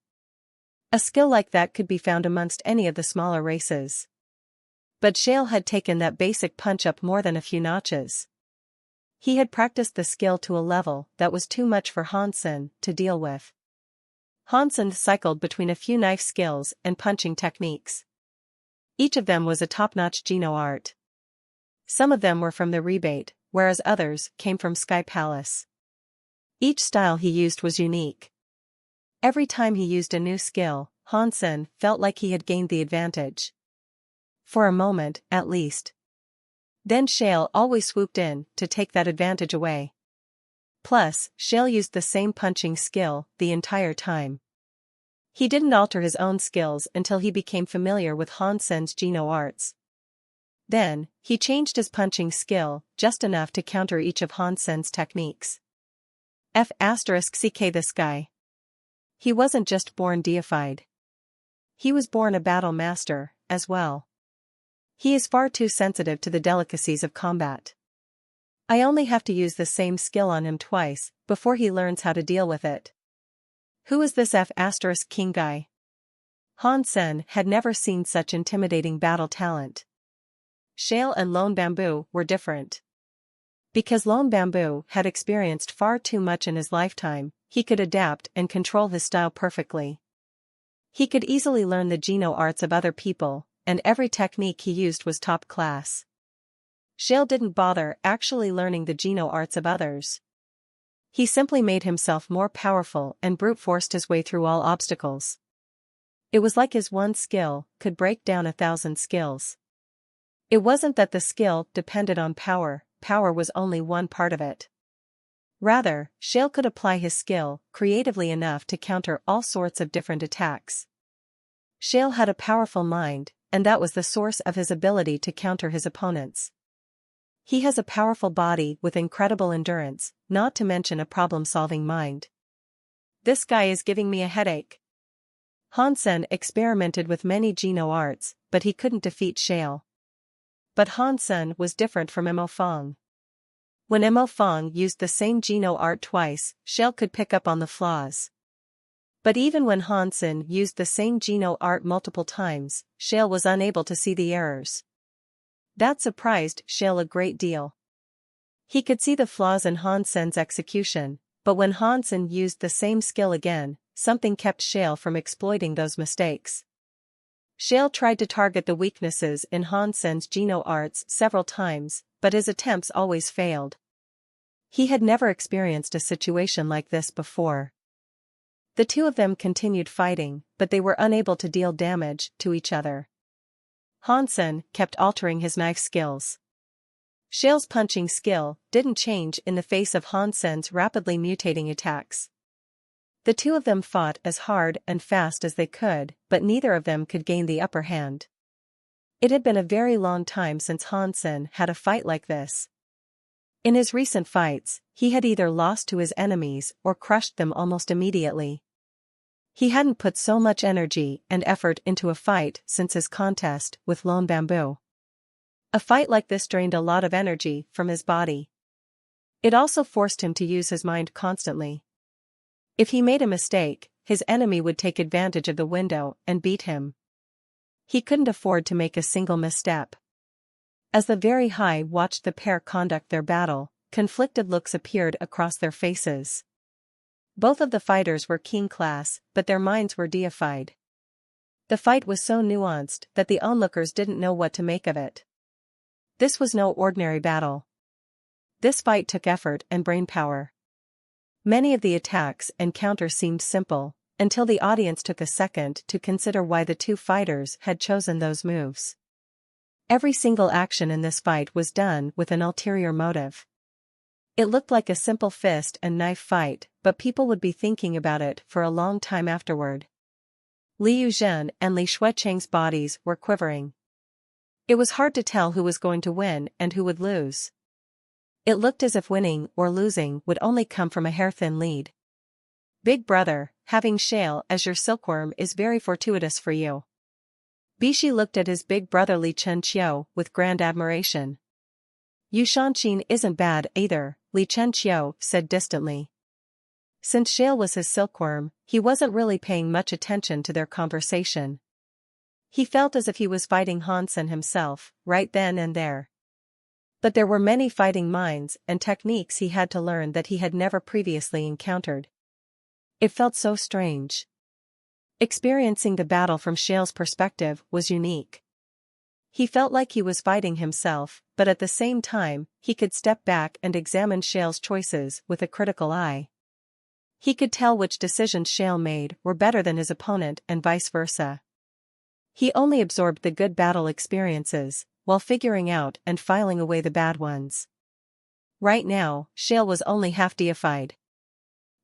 A skill like that could be found amongst any of the smaller races. But Shale had taken that basic punch up more than a few notches. He had practiced the skill to a level that was too much for Han Sen to deal with. Han Sen cycled between a few knife skills and punching techniques. Each of them was a top-notch Geno art. Some of them were from the rebate, whereas others came from Sky Palace. Each style he used was unique. Every time he used a new skill, Han Sen felt like he had gained the advantage. For a moment, at least. Then Shale always swooped in to take that advantage away. Plus, Shale used the same punching skill the entire time. He didn't alter his own skills until he became familiar with Han Sen's Geno arts. Then, he changed his punching skill just enough to counter each of Han Sen's techniques. *CK This guy. He wasn't just born deified. He was born a battle master, as well. He is far too sensitive to the delicacies of combat. I only have to use the same skill on him twice, before he learns how to deal with it. Who is this *King guy? Han Sen had never seen such intimidating battle talent. Shale and Lone Bamboo were different. Because Lone Bamboo had experienced far too much in his lifetime, he could adapt and control his style perfectly. He could easily learn the Geno arts of other people, and every technique he used was top class. Shale didn't bother actually learning the Geno arts of others. He simply made himself more powerful and brute-forced his way through all obstacles. It was like his one skill could break down 1,000 skills. It wasn't that the skill depended on power, power was only one part of it. Rather, Shale could apply his skill creatively enough to counter all sorts of different attacks. Shale had a powerful mind, and that was the source of his ability to counter his opponents. He has a powerful body with incredible endurance, not to mention a problem-solving mind. This guy is giving me a headache. Hansen experimented with many Geno arts, but he couldn't defeat Shale. But Hansen was different from Emo Fong. When Emo Fong used the same Geno art twice, Shale could pick up on the flaws. But even when Hansen used the same Geno art multiple times, Shale was unable to see the errors. That surprised Shale a great deal. He could see the flaws in Hansen's execution, but when Hansen used the same skill again, something kept Shale from exploiting those mistakes. Shale tried to target the weaknesses in Hansen's Geno arts several times, but his attempts always failed. He had never experienced a situation like this before. The two of them continued fighting, but they were unable to deal damage to each other. Hansen kept altering his knife skills. Shale's punching skill didn't change in the face of Hansen's rapidly mutating attacks. The two of them fought as hard and fast as they could, but neither of them could gain the upper hand. It had been a very long time since Hansen had a fight like this. In his recent fights, he had either lost to his enemies or crushed them almost immediately. He hadn't put so much energy and effort into a fight since his contest with Lone Bamboo. A fight like this drained a lot of energy from his body. It also forced him to use his mind constantly. If he made a mistake, his enemy would take advantage of the window and beat him. He couldn't afford to make a single misstep. As the Very High watched the pair conduct their battle, conflicted looks appeared across their faces. Both of the fighters were king class, but their minds were deified. The fight was so nuanced that the onlookers didn't know what to make of it. This was no ordinary battle. This fight took effort and brainpower. Many of the attacks and counters seemed simple, until the audience took a second to consider why the two fighters had chosen those moves. Every single action in this fight was done with an ulterior motive. It looked like a simple fist and knife fight, but people would be thinking about it for a long time afterward. Liu Zhen and Li Shuicheng's bodies were quivering. It was hard to tell who was going to win and who would lose. It looked as if winning or losing would only come from a hair-thin lead. Big brother, having Shale as your silkworm is very fortuitous for you. Bishi looked at his big brother Li Chenqiu with grand admiration. Yu Shanqin isn't bad either, Li Chenqiu said distantly. Since Shale was his silkworm, he wasn't really paying much attention to their conversation. He felt as if he was fighting Hansen himself, right then and there. But there were many fighting minds and techniques he had to learn that he had never previously encountered. It felt so strange. Experiencing the battle from Shale's perspective was unique. He felt like he was fighting himself, but at the same time, he could step back and examine Shale's choices with a critical eye. He could tell which decisions Shale made were better than his opponent and vice versa. He only absorbed the good battle experiences, while figuring out and filing away the bad ones. Right now, Shale was only half deified.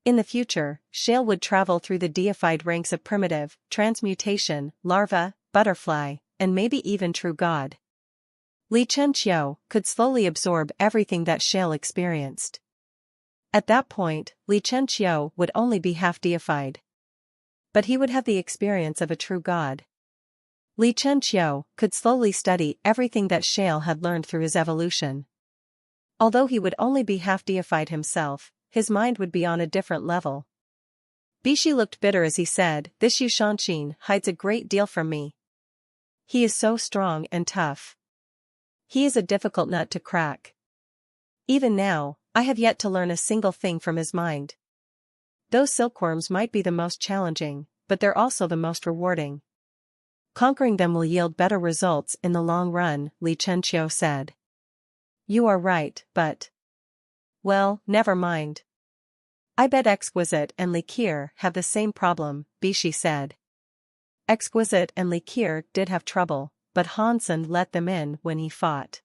In the future, Shale would travel through the deified ranks of primitive, transmutation, larva, butterfly, and maybe even true god. Li Chenqiu could slowly absorb everything that Shale experienced. At that point, Li Chenqiu would only be half deified. But he would have the experience of a true god. Li Chenqiu could slowly study everything that Shale had learned through his evolution. Although he would only be half deified himself, his mind would be on a different level. Bishi looked bitter as he said, "This Yu Shanqin hides a great deal from me. He is so strong and tough. He is a difficult nut to crack. Even now, I have yet to learn a single thing from his mind. Those silkworms might be the most challenging, but they're also the most rewarding. Conquering them will yield better results in the long run," Li Chenqiu said. "You are right, but... well, never mind. I bet Exquisite and Liqueur have the same problem," Bishi said. Exquisite and Liqueur did have trouble, but Hansen let them in when he fought.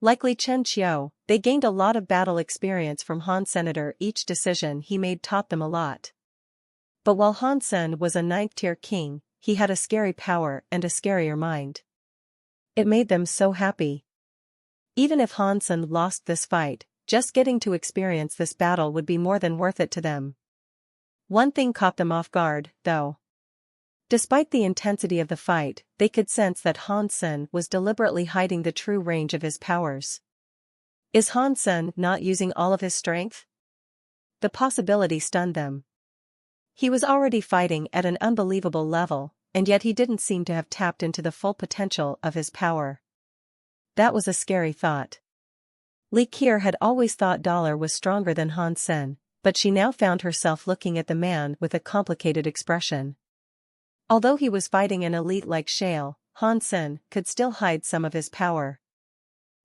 Like Li Chenqiu, they gained a lot of battle experience from Han Senator. Each decision he made taught them a lot. But while Hansen was a 9th-tier king, he had a scary power and a scarier mind. It made them so happy. Even if Hansen lost this fight, just getting to experience this battle would be more than worth it to them. One thing caught them off guard, though. Despite the intensity of the fight, they could sense that Hansen was deliberately hiding the true range of his powers. Is Hansen not using all of his strength? The possibility stunned them. He was already fighting at an unbelievable level, and yet he didn't seem to have tapped into the full potential of his power. That was a scary thought. Li Qier had always thought Dollar was stronger than Hansen, but she now found herself looking at the man with a complicated expression. Although he was fighting an elite like Shale, Hansen could still hide some of his power.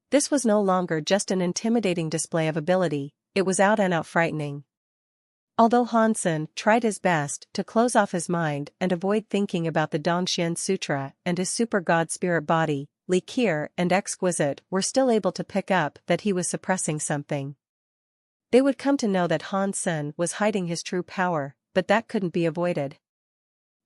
This was no longer just an intimidating display of ability, it was out and out frightening. Although Hansen tried his best to close off his mind and avoid thinking about the Dongxian Sutra and his super god spirit body, Li Qier and Exquisite were still able to pick up that he was suppressing something. They would come to know that Hansen was hiding his true power, but that couldn't be avoided.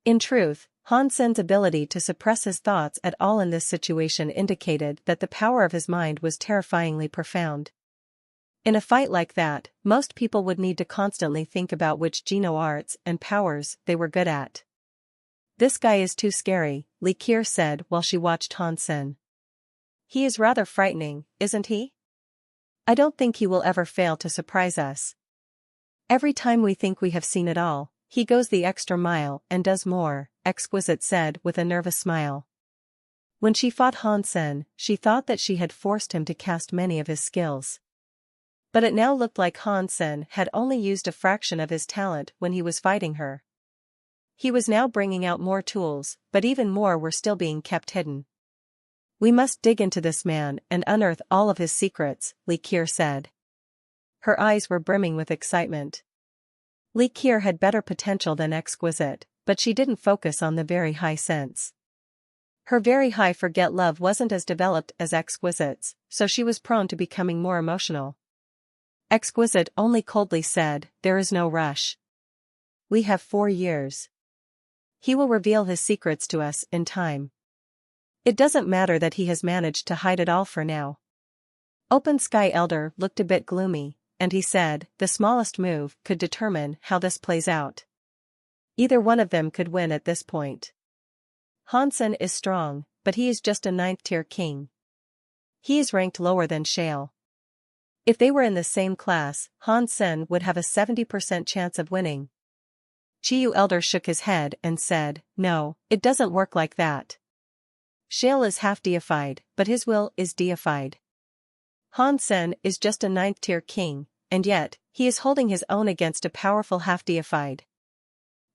In truth, Hansen's ability to suppress his thoughts at all in this situation indicated that the power of his mind was terrifyingly profound. In a fight like that, most people would need to constantly think about which Geno arts and powers they were good at. This guy is too scary, Li Qier said while she watched Hansen. He is rather frightening, isn't he? I don't think he will ever fail to surprise us. Every time we think we have seen it all, he goes the extra mile and does more, Exquisite said with a nervous smile. When she fought Hansen, she thought that she had forced him to cast many of his skills. But it now looked like Hansen had only used a fraction of his talent when he was fighting her. He was now bringing out more tools, but even more were still being kept hidden. We must dig into this man and unearth all of his secrets, Li Qier said. Her eyes were brimming with excitement. Li Qier had better potential than Exquisite, but she didn't focus on the very high sense. Her very high forget love wasn't as developed as Exquisite's, so she was prone to becoming more emotional. Exquisite only coldly said, "There is no rush. We have 4 years. He will reveal his secrets to us in time. It doesn't matter that he has managed to hide it all for now." Open Sky Elder looked a bit gloomy, and he said, "The smallest move could determine how this plays out. Either one of them could win at this point. Hansen is strong, but he is just a 9th-tier king. He is ranked lower than Shale. If they were in the same class, Hansen would have a 70% chance of winning." Chiyu Elder shook his head and said, "No, it doesn't work like that. Shale is half deified, but his will is deified. Hansen is just a 9th-tier king, and yet, he is holding his own against a powerful half-deified.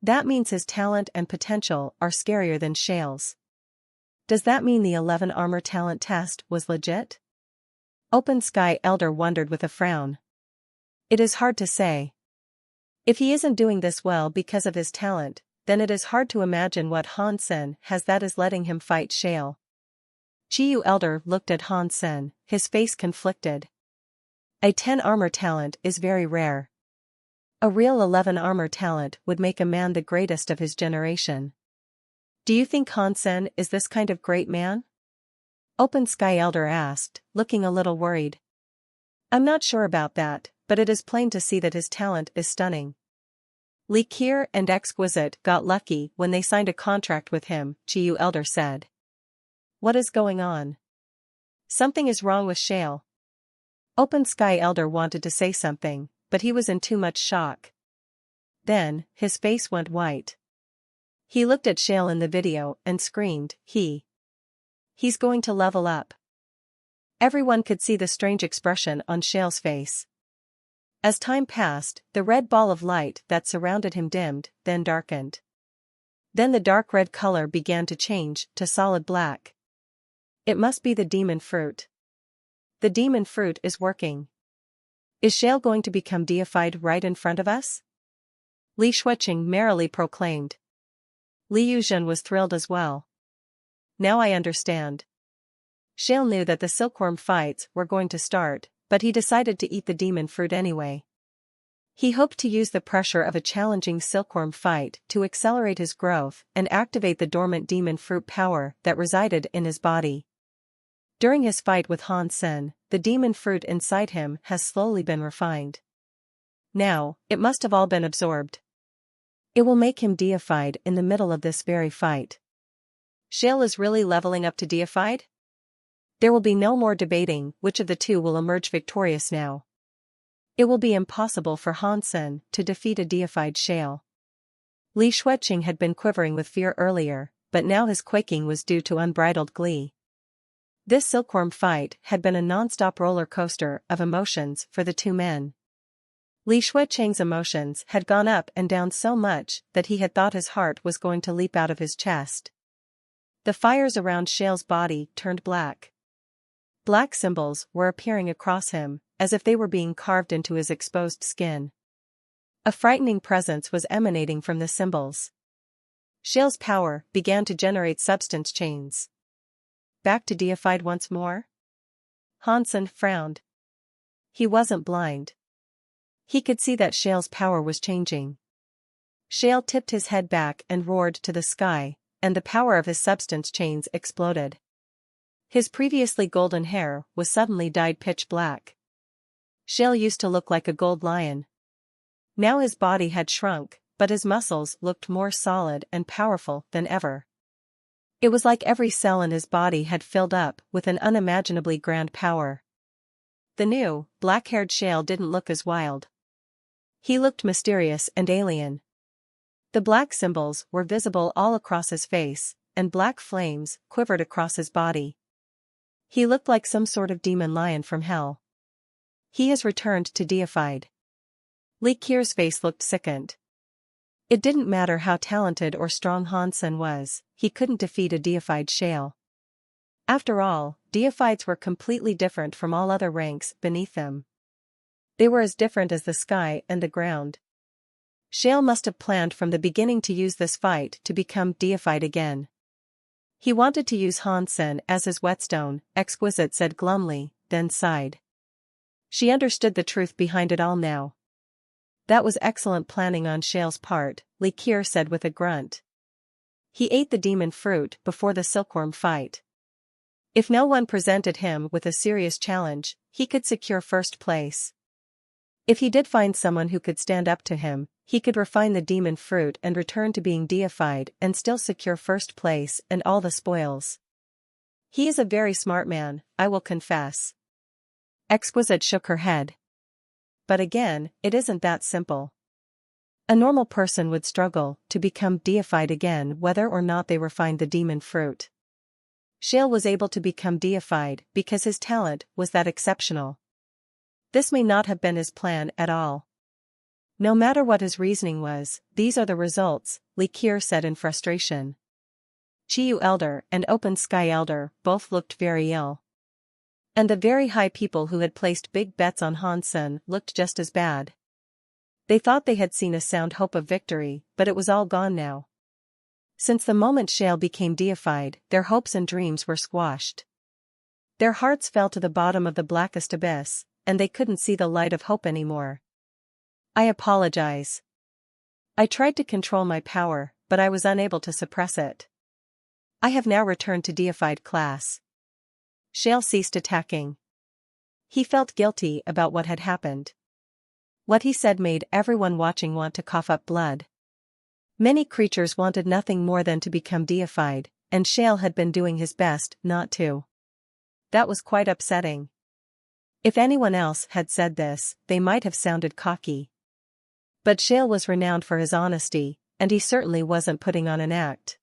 That means his talent and potential are scarier than Shale's. Does that mean the 11 armor talent test was legit?" Open Sky Elder wondered with a frown. "It is hard to say. If he isn't doing this well because of his talent, then it is hard to imagine what Hansen has that is letting him fight Shale." Chiyu Elder looked at Hansen, his face conflicted. A 10 armor talent is very rare. A real 11 armor talent would make a man the greatest of his generation. Do you think Hansen is this kind of great man? Open Sky Elder asked, looking a little worried. I'm not sure about that, but it is plain to see that his talent is stunning. Li Qier and Exquisite got lucky when they signed a contract with him, Chiyu Elder said. What is going on? Something is wrong with Shale. Open Sky Elder wanted to say something, but he was in too much shock. Then, his face went white. He looked at Shale in the video and screamed, He's going to level up. Everyone could see the strange expression on Shale's face. As time passed, the red ball of light that surrounded him dimmed, then darkened. Then the dark red color began to change to solid black. It must be the demon fruit. The demon fruit is working. Is Shale going to become deified right in front of us? Li Shuiqing merrily proclaimed. Li Yuzhen was thrilled as well. Now I understand. Shale knew that the silkworm fights were going to start, but he decided to eat the demon fruit anyway. He hoped to use the pressure of a challenging silkworm fight to accelerate his growth and activate the dormant demon fruit power that resided in his body. During his fight with Han Sen, the demon fruit inside him has slowly been refined. Now, it must have all been absorbed. It will make him deified in the middle of this very fight. Shale is really leveling up to deified? There will be no more debating which of the two will emerge victorious now. It will be impossible for Han Sen to defeat a deified Shale. Li Xueqing had been quivering with fear earlier, but now his quaking was due to unbridled glee. This silkworm fight had been a non-stop roller coaster of emotions for the two men. Li Xueqing's emotions had gone up and down so much that he had thought his heart was going to leap out of his chest. The fires around Shale's body turned black. Black symbols were appearing across him, as if they were being carved into his exposed skin. A frightening presence was emanating from the symbols. Shale's power began to generate substance chains. Back to deified once more? Han Sen frowned. He wasn't blind. He could see that Shale's power was changing. Shale tipped his head back and roared to the sky, and the power of his substance chains exploded. His previously golden hair was suddenly dyed pitch black. Shale used to look like a gold lion. Now his body had shrunk, but his muscles looked more solid and powerful than ever. It was like every cell in his body had filled up with an unimaginably grand power. The new, black-haired Shale didn't look as wild. He looked mysterious and alien. The black symbols were visible all across his face, and black flames quivered across his body. He looked like some sort of demon lion from hell. He has returned to deified. Li Qir's face looked sickened. It didn't matter how talented or strong Han Sen was, he couldn't defeat a deified Shale. After all, deifieds were completely different from all other ranks beneath them. They were as different as the sky and the ground. Shale must have planned from the beginning to use this fight to become deified again. He wanted to use Han Sen as his whetstone, Exquisite said glumly, then sighed. She understood the truth behind it all now. That was excellent planning on Shale's part, Li Qir said with a grunt. He ate the demon fruit before the silkworm fight. If no one presented him with a serious challenge, he could secure first place. If he did find someone who could stand up to him, he could refine the demon fruit and return to being deified and still secure first place and all the spoils. He is a very smart man, I will confess. Exquisite shook her head. But again, it isn't that simple. A normal person would struggle to become deified again whether or not they refined the demon fruit. Shale was able to become deified because his talent was that exceptional. This may not have been his plan at all. No matter what his reasoning was, these are the results, Li Qir said in frustration. Chiyu Elder and Open Sky Elder both looked very ill. And the very high people who had placed big bets on Han Sen looked just as bad. They thought they had seen a sound hope of victory, but it was all gone now. Since the moment Shale became deified, their hopes and dreams were squashed. Their hearts fell to the bottom of the blackest abyss, and they couldn't see the light of hope anymore. I apologize. I tried to control my power, but I was unable to suppress it. I have now returned to deified class. Shale ceased attacking. He felt guilty about what had happened. What he said made everyone watching want to cough up blood. Many creatures wanted nothing more than to become deified, and Shale had been doing his best not to. That was quite upsetting. If anyone else had said this, they might have sounded cocky. But Shale was renowned for his honesty, and he certainly wasn't putting on an act.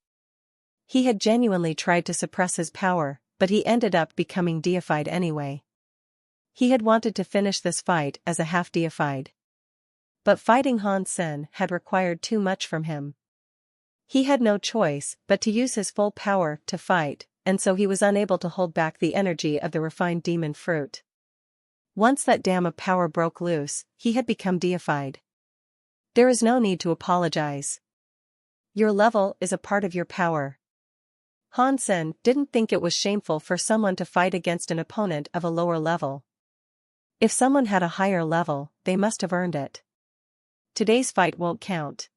He had genuinely tried to suppress his power, but he ended up becoming deified anyway. He had wanted to finish this fight as a half-deified. But fighting Han Sen had required too much from him. He had no choice but to use his full power to fight, and so he was unable to hold back the energy of the refined demon fruit. Once that dam of power broke loose, he had become deified. There is no need to apologize. Your level is a part of your power. Han Sen didn't think it was shameful for someone to fight against an opponent of a lower level. If someone had a higher level, they must have earned it. today's fight won't count.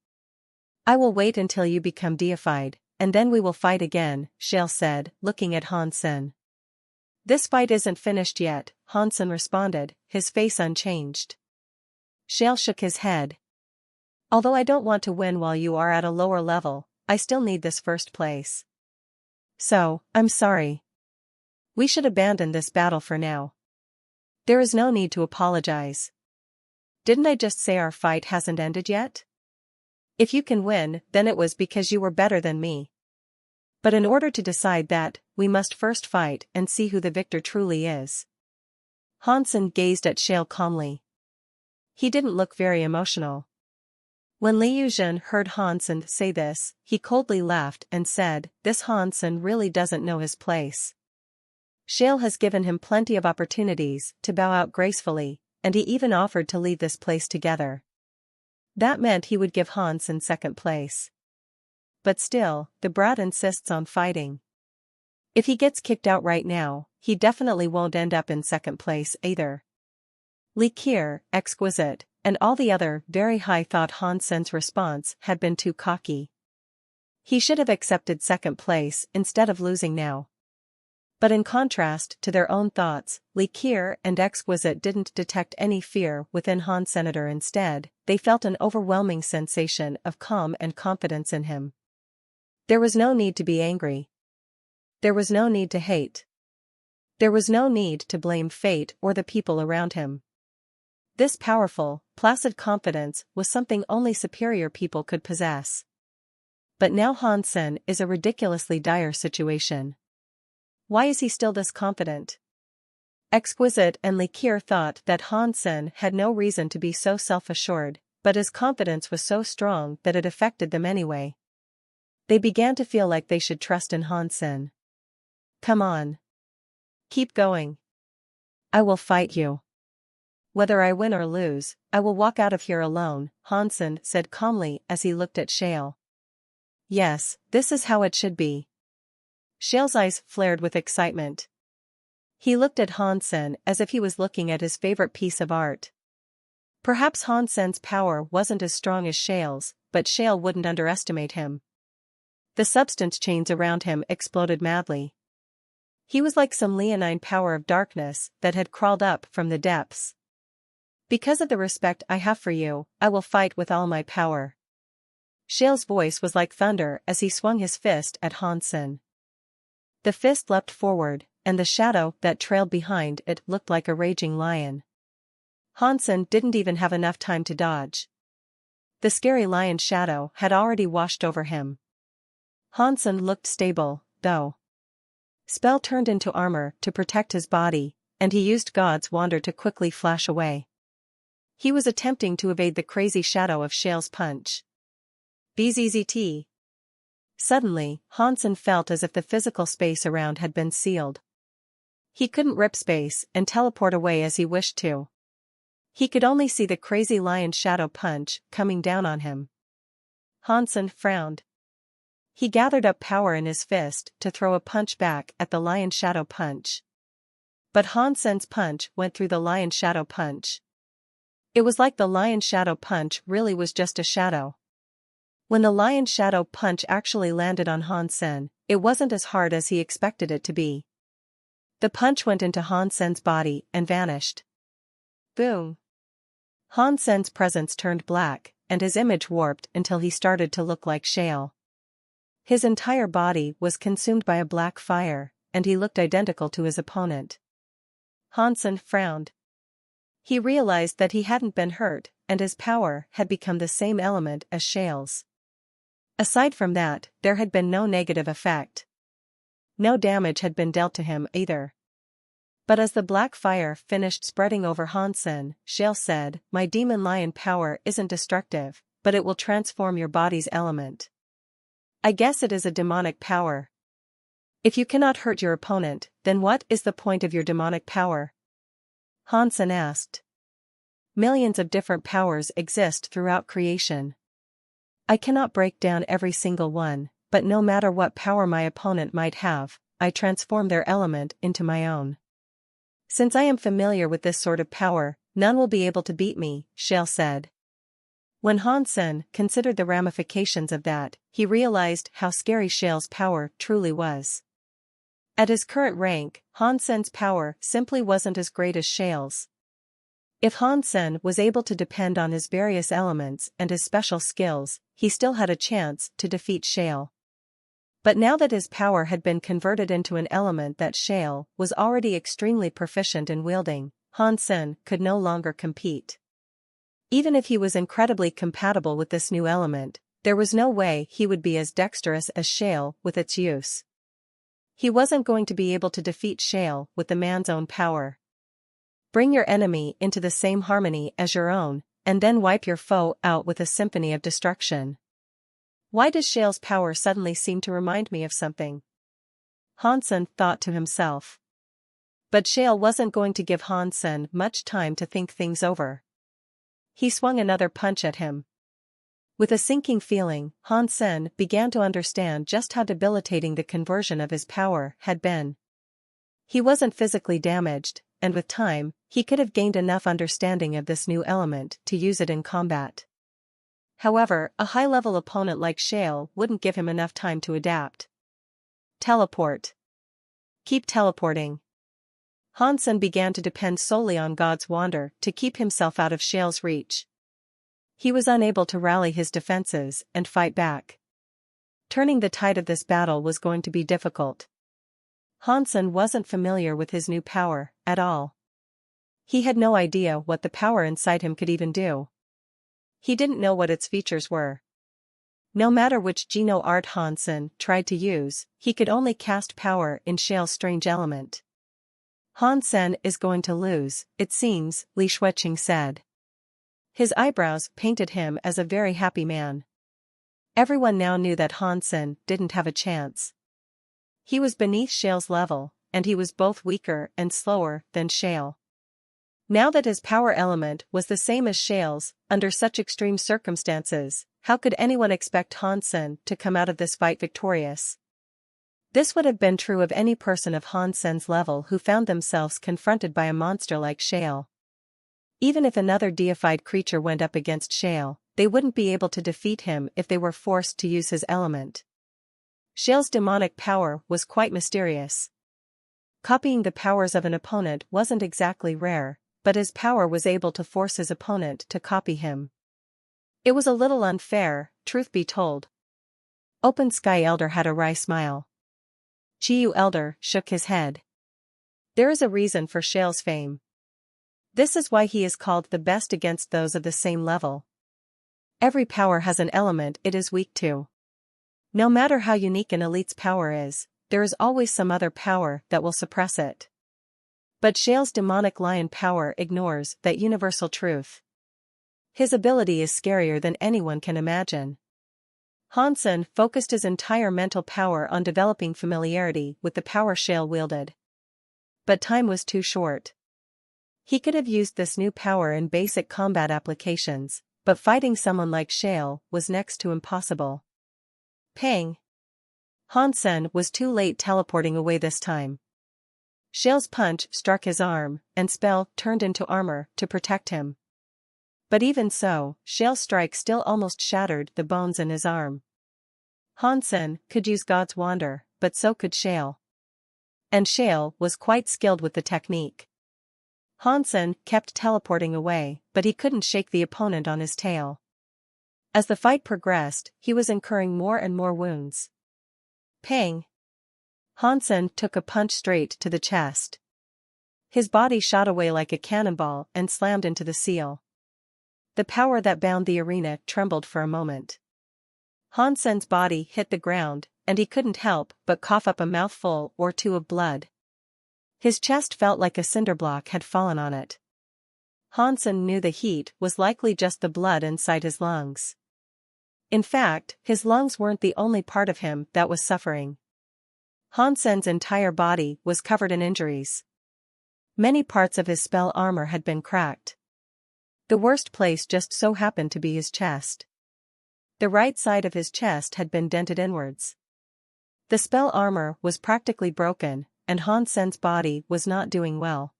I will wait until you become deified, and then we will fight again, Shale said, looking at Hansen. This fight isn't finished yet, Hansen responded, his face unchanged. Shale shook his head. Although I don't want to win while you are at a lower level, I still need this first place. So, I'm sorry. We should abandon this battle for now. There is no need to apologize. Didn't I just say our fight hasn't ended yet? If you can win, then it was because you were better than me. But in order to decide that, we must first fight and see who the victor truly is. Hansen gazed at Shale calmly. He didn't look very emotional. When Liu Jin heard Hansen say this, he coldly laughed and said, "This Hansen really doesn't know his place. Shale has given him plenty of opportunities to bow out gracefully, and he even offered to leave this place together. That meant he would give Hansen second place. But still, the brat insists on fighting. If he gets kicked out right now, he definitely won't end up in second place either." Li Kier, Exquisite, and all the other very high thought Hansen's response had been too cocky. He should have accepted second place instead of losing now. But in contrast to their own thoughts, Li Kier and Exquisite didn't detect any fear within Han Senator. Instead, they felt an overwhelming sensation of calm and confidence in him. There was no need to be angry. There was no need to hate. There was no need to blame fate or the people around him. This powerful, placid confidence was something only superior people could possess. But now Hansen is a ridiculously dire situation. Why is he still this confident? Exquisite and Li Kier thought that Hansen had no reason to be so self-assured, but his confidence was so strong that it affected them anyway. They began to feel like they should trust in Hansen. "Come on. Keep going. I will fight you. Whether I win or lose, I will walk out of here alone," Hansen said calmly as he looked at Shale. "Yes, this is how it should be." Shale's eyes flared with excitement. He looked at Hansen as if he was looking at his favorite piece of art. Perhaps Hansen's power wasn't as strong as Shale's, but Shale wouldn't underestimate him. The substance chains around him exploded madly. He was like some leonine power of darkness that had crawled up from the depths. "Because of the respect I have for you, I will fight with all my power." Shale's voice was like thunder as he swung his fist at Hansen. The fist leapt forward, and the shadow that trailed behind it looked like a raging lion. Hansen didn't even have enough time to dodge. The scary lion shadow had already washed over him. Hansen looked stable, though. Spell turned into armor to protect his body, and he used God's wonder to quickly flash away. He was attempting to evade the crazy shadow of Shale's punch. Bzzzt. Suddenly, Hansen felt as if the physical space around had been sealed. He couldn't rip space and teleport away as he wished to. He could only see the crazy lion shadow punch coming down on him. Hansen frowned. He gathered up power in his fist to throw a punch back at the lion shadow punch. But Hansen's punch went through the lion shadow punch. It was like the lion shadow punch really was just a shadow. When the lion shadow punch actually landed on Hansen, it wasn't as hard as he expected it to be. The punch went into Hansen's body and vanished. Boom! Hansen's presence turned black, and his image warped until he started to look like Shale. His entire body was consumed by a black fire, and he looked identical to his opponent. Hansen frowned. He realized that he hadn't been hurt, and his power had become the same element as Shale's. Aside from that, there had been no negative effect. No damage had been dealt to him either. But as the black fire finished spreading over Hansen, Shale said, "My demon lion power isn't destructive, but it will transform your body's element. I guess it is a demonic power. If you cannot hurt your opponent, then what is the point of your demonic power?" Hansen asked. "Millions of different powers exist throughout creation. I cannot break down every single one, but no matter what power my opponent might have, I transform their element into my own. Since I am familiar with this sort of power, none will be able to beat me," Shale said. When Han Sen considered the ramifications of that, he realized how scary Shale's power truly was. At his current rank, Han Sen's power simply wasn't as great as Shale's. If Han Sen was able to depend on his various elements and his special skills, he still had a chance to defeat Shale. But now that his power had been converted into an element that Shale was already extremely proficient in wielding, Han Sen could no longer compete. Even if he was incredibly compatible with this new element, there was no way he would be as dexterous as Shale with its use. He wasn't going to be able to defeat Shale with the man's own power. Bring your enemy into the same harmony as your own, and then wipe your foe out with a symphony of destruction. Why does Shale's power suddenly seem to remind me of something? Han Sen thought to himself. But Shale wasn't going to give Han Sen much time to think things over. He swung another punch at him. With a sinking feeling, Han Sen began to understand just how debilitating the conversion of his power had been. He wasn't physically damaged, and with time, he could have gained enough understanding of this new element to use it in combat. However, a high-level opponent like Shale wouldn't give him enough time to adapt. Teleport. Keep teleporting. Han Sen began to depend solely on God's wonder to keep himself out of Shale's reach. He was unable to rally his defenses and fight back. Turning the tide of this battle was going to be difficult. Han Sen wasn't familiar with his new power at all. He had no idea what the power inside him could even do. He didn't know what its features were. No matter which Geno art Han Sen tried to use, he could only cast power in Shale's strange element. Han Sen is going to lose, it seems, Li Shuiqing said. His eyebrows painted him as a very happy man. Everyone now knew that Han Sen didn't have a chance. He was beneath Shale's level, and he was both weaker and slower than Shale. Now that his power element was the same as Shale's, under such extreme circumstances, how could anyone expect Han Sen to come out of this fight victorious? This would have been true of any person of Han Sen's level who found themselves confronted by a monster like Shale. Even if another deified creature went up against Shale, they wouldn't be able to defeat him if they were forced to use his element. Shale's demonic power was quite mysterious. Copying the powers of an opponent wasn't exactly rare, but his power was able to force his opponent to copy him. It was a little unfair, truth be told. Open Sky Elder had a wry smile. Chiyu Elder shook his head. There is a reason for Shale's fame. This is why he is called the best against those of the same level. Every power has an element it is weak to. No matter how unique an elite's power is, there is always some other power that will suppress it. But Shale's demonic lion power ignores that universal truth. His ability is scarier than anyone can imagine. Han Sen focused his entire mental power on developing familiarity with the power Shale wielded. But time was too short. He could have used this new power in basic combat applications, but fighting someone like Shale was next to impossible. Pang! Han Sen was too late teleporting away this time. Shale's punch struck his arm, and spell turned into armor to protect him. But even so, Shale's strike still almost shattered the bones in his arm. Han Sen could use God's wonder, but so could Shale. And Shale was quite skilled with the technique. Han Sen kept teleporting away, but he couldn't shake the opponent on his tail. As the fight progressed, he was incurring more and more wounds. Pang! Han Sen took a punch straight to the chest. His body shot away like a cannonball and slammed into the seal. The power that bound the arena trembled for a moment. Han Sen's body hit the ground, and he couldn't help but cough up a mouthful or two of blood. His chest felt like a cinder block had fallen on it. Han Sen knew the heat was likely just the blood inside his lungs. In fact, his lungs weren't the only part of him that was suffering. Han Sen's entire body was covered in injuries. Many parts of his spell armor had been cracked. The worst place just so happened to be his chest. The right side of his chest had been dented inwards. The spell armor was practically broken, and Han Sen's body was not doing well.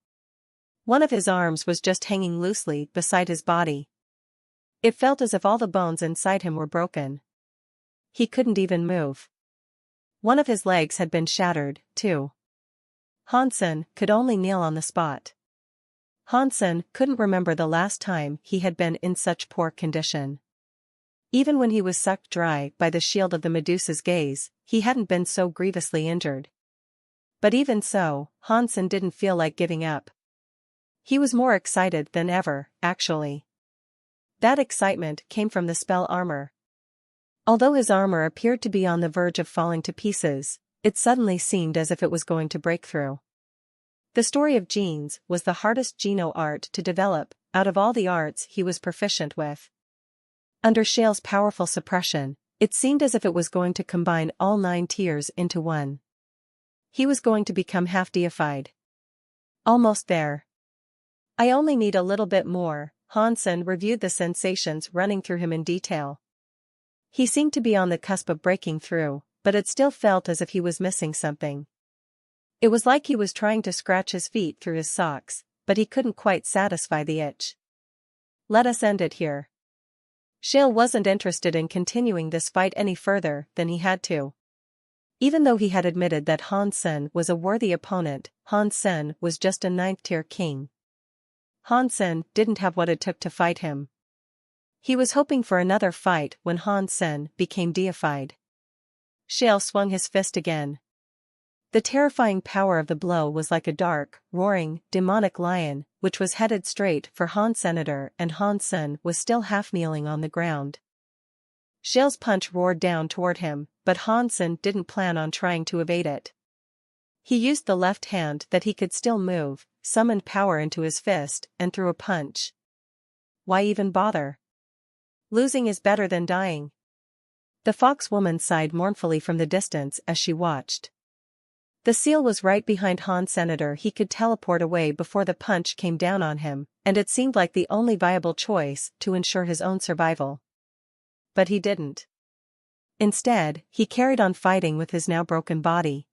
One of his arms was just hanging loosely beside his body. It felt as if all the bones inside him were broken. He couldn't even move. One of his legs had been shattered, too. Hansen could only kneel on the spot. Hansen couldn't remember the last time he had been in such poor condition. Even when he was sucked dry by the shield of the Medusa's gaze, he hadn't been so grievously injured. But even so, Hansen didn't feel like giving up. He was more excited than ever, actually. That excitement came from the spell armor. Although his armor appeared to be on the verge of falling to pieces, it suddenly seemed as if it was going to break through. The story of genes was the hardest geno art to develop, out of all the arts he was proficient with. Under Shale's powerful suppression, it seemed as if it was going to combine all 9 tiers into one. He was going to become half-deified. Almost there. I only need a little bit more. Hansen reviewed the sensations running through him in detail. He seemed to be on the cusp of breaking through, but it still felt as if he was missing something. It was like he was trying to scratch his feet through his socks, but he couldn't quite satisfy the itch. Let us end it here. Shale wasn't interested in continuing this fight any further than he had to. Even though he had admitted that Hansen was a worthy opponent, Hansen was just a 9th-tier king. Hansen didn't have what it took to fight him. He was hoping for another fight when Hansen became deified. Shale swung his fist again. The terrifying power of the blow was like a dark, roaring, demonic lion, which was headed straight for Hansenator, and Hansen was still half-kneeling on the ground. Shale's punch roared down toward him, but Hansen didn't plan on trying to evade it. He used the left hand that he could still move, summoned power into his fist, and threw a punch. Why even bother? Losing is better than dying. The fox woman sighed mournfully from the distance as she watched. The seal was right behind Hansenator. He could teleport away before the punch came down on him, and it seemed like the only viable choice to ensure his own survival. But he didn't. Instead, he carried on fighting with his now broken body.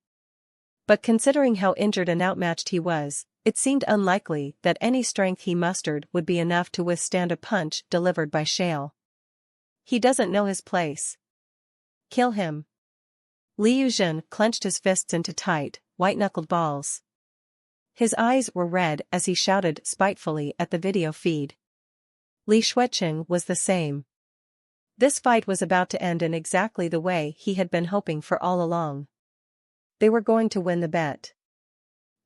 But considering how injured and outmatched he was, it seemed unlikely that any strength he mustered would be enough to withstand a punch delivered by Shale. He doesn't know his place. Kill him. Liu Jin clenched his fists into tight, white-knuckled balls. His eyes were red as he shouted spitefully at the video feed. Li Shuiqing was the same. This fight was about to end in exactly the way he had been hoping for all along. They were going to win the bet.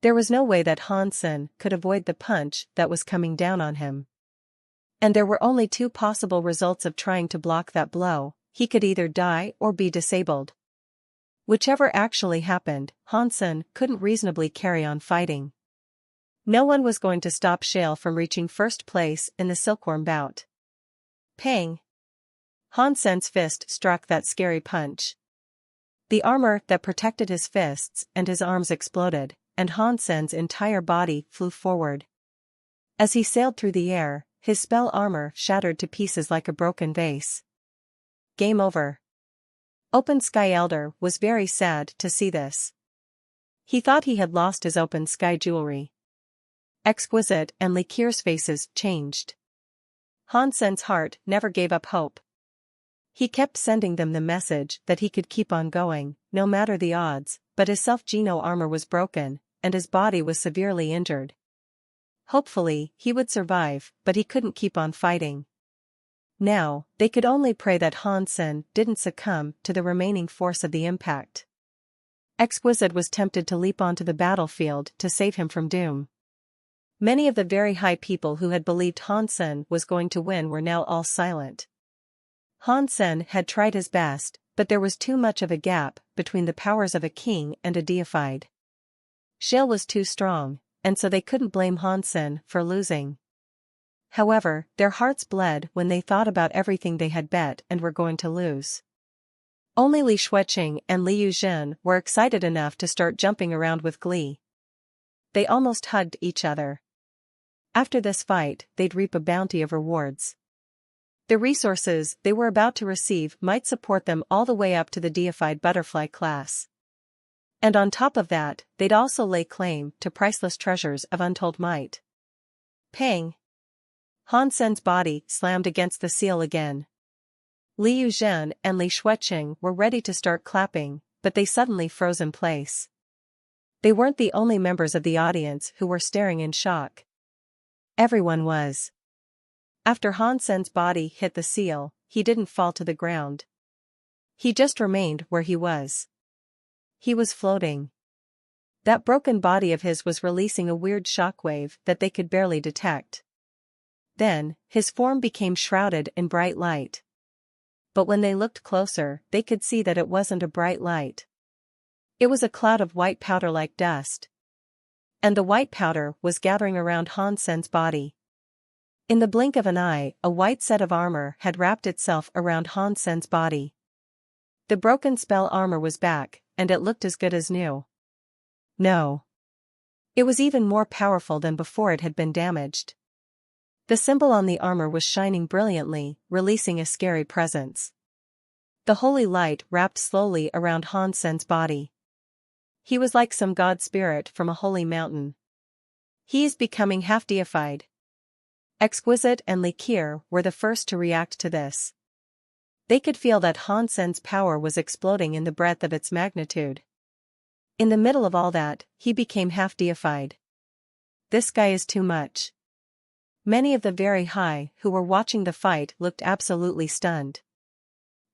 There was no way that Hansen could avoid the punch that was coming down on him. And there were only 2 possible results of trying to block that blow: he could either die or be disabled. Whichever actually happened, Hansen couldn't reasonably carry on fighting. No one was going to stop Shale from reaching first place in the silkworm bout. Pang! Hansen's fist struck that scary punch. The armor that protected his fists and his arms exploded, and Hansen's entire body flew forward. As he sailed through the air, his spell armor shattered to pieces like a broken vase. Game over. Open Sky Elder was very sad to see this. He thought he had lost his Open Sky jewelry. Exquisite and Likir's faces changed. Hansen's heart never gave up hope. He kept sending them the message that he could keep on going, no matter the odds, but his self-geno armor was broken, and his body was severely injured. Hopefully, he would survive, but he couldn't keep on fighting. Now, they could only pray that Hansen didn't succumb to the remaining force of the impact. Exquisite was tempted to leap onto the battlefield to save him from doom. Many of the very high people who had believed Hansen was going to win were now all silent. Hansen had tried his best, but there was too much of a gap between the powers of a king and a deified. Shale was too strong, and so they couldn't blame Hansen for losing. However, their hearts bled when they thought about everything they had bet and were going to lose. Only Li Shuiqing and Liu Jin were excited enough to start jumping around with glee. They almost hugged each other. After this fight, they'd reap a bounty of rewards. The resources they were about to receive might support them all the way up to the deified butterfly class. And on top of that, they'd also lay claim to priceless treasures of untold might. Pang! Han Sen's body slammed against the seal again. Liu Zhen and Li Shuiqing were ready to start clapping, but they suddenly froze in place. They weren't the only members of the audience who were staring in shock. Everyone was. After Han Sen's body hit the seal, he didn't fall to the ground. He just remained where he was. He was floating. That broken body of his was releasing a weird shockwave that they could barely detect. Then, his form became shrouded in bright light. But when they looked closer, they could see that it wasn't a bright light. It was a cloud of white powder like dust. And the white powder was gathering around Han Sen's body. In the blink of an eye, a white set of armor had wrapped itself around Han Sen's body. The broken spell armor was back, and it looked as good as new. No. It was even more powerful than before it had been damaged. The symbol on the armor was shining brilliantly, releasing a scary presence. The holy light wrapped slowly around Han Sen's body. He was like some god spirit from a holy mountain. He is becoming half deified. Exquisite and Li Qier were the first to react to this. They could feel that Han Sen's power was exploding in the breadth of its magnitude. In the middle of all that, he became half deified. This guy is too much. Many of the very high who were watching the fight looked absolutely stunned.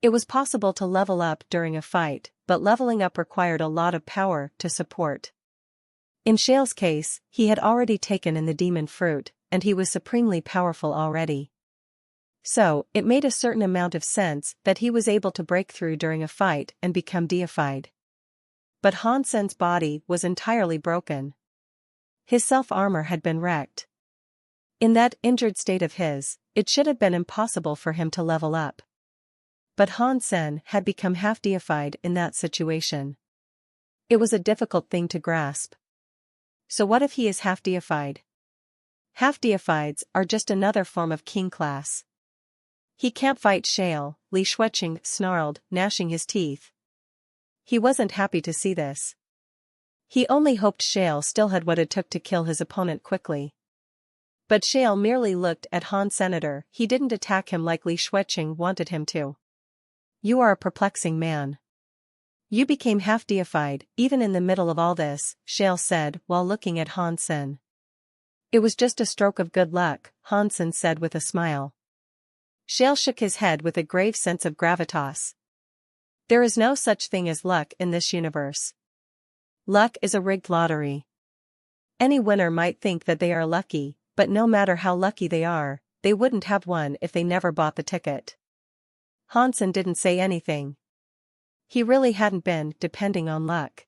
It was possible to level up during a fight, but leveling up required a lot of power to support. In Shale's case, he had already taken in the demon fruit, and he was supremely powerful already. So, it made a certain amount of sense that he was able to break through during a fight and become deified. But Han Sen's body was entirely broken. His self-armor had been wrecked. In that injured state of his, it should have been impossible for him to level up. But Han Sen had become half deified in that situation. It was a difficult thing to grasp. So what if he is half deified? Half deifieds are just another form of king class. He can't fight Shale, Li Shuiqing snarled, gnashing his teeth. He wasn't happy to see this. He only hoped Shale still had what it took to kill his opponent quickly. But Shale merely looked at Han Senator. He didn't attack him like Li Shuiqing wanted him to. You are a perplexing man. You became half deified, even in the middle of all this, Shale said while looking at Han Sen. It was just a stroke of good luck, Han Sen said with a smile. Shale shook his head with a grave sense of gravitas. There is no such thing as luck in this universe. Luck is a rigged lottery. Any winner might think that they are lucky, but no matter how lucky they are, they wouldn't have won if they never bought the ticket. Han Sen didn't say anything. He really hadn't been depending on luck.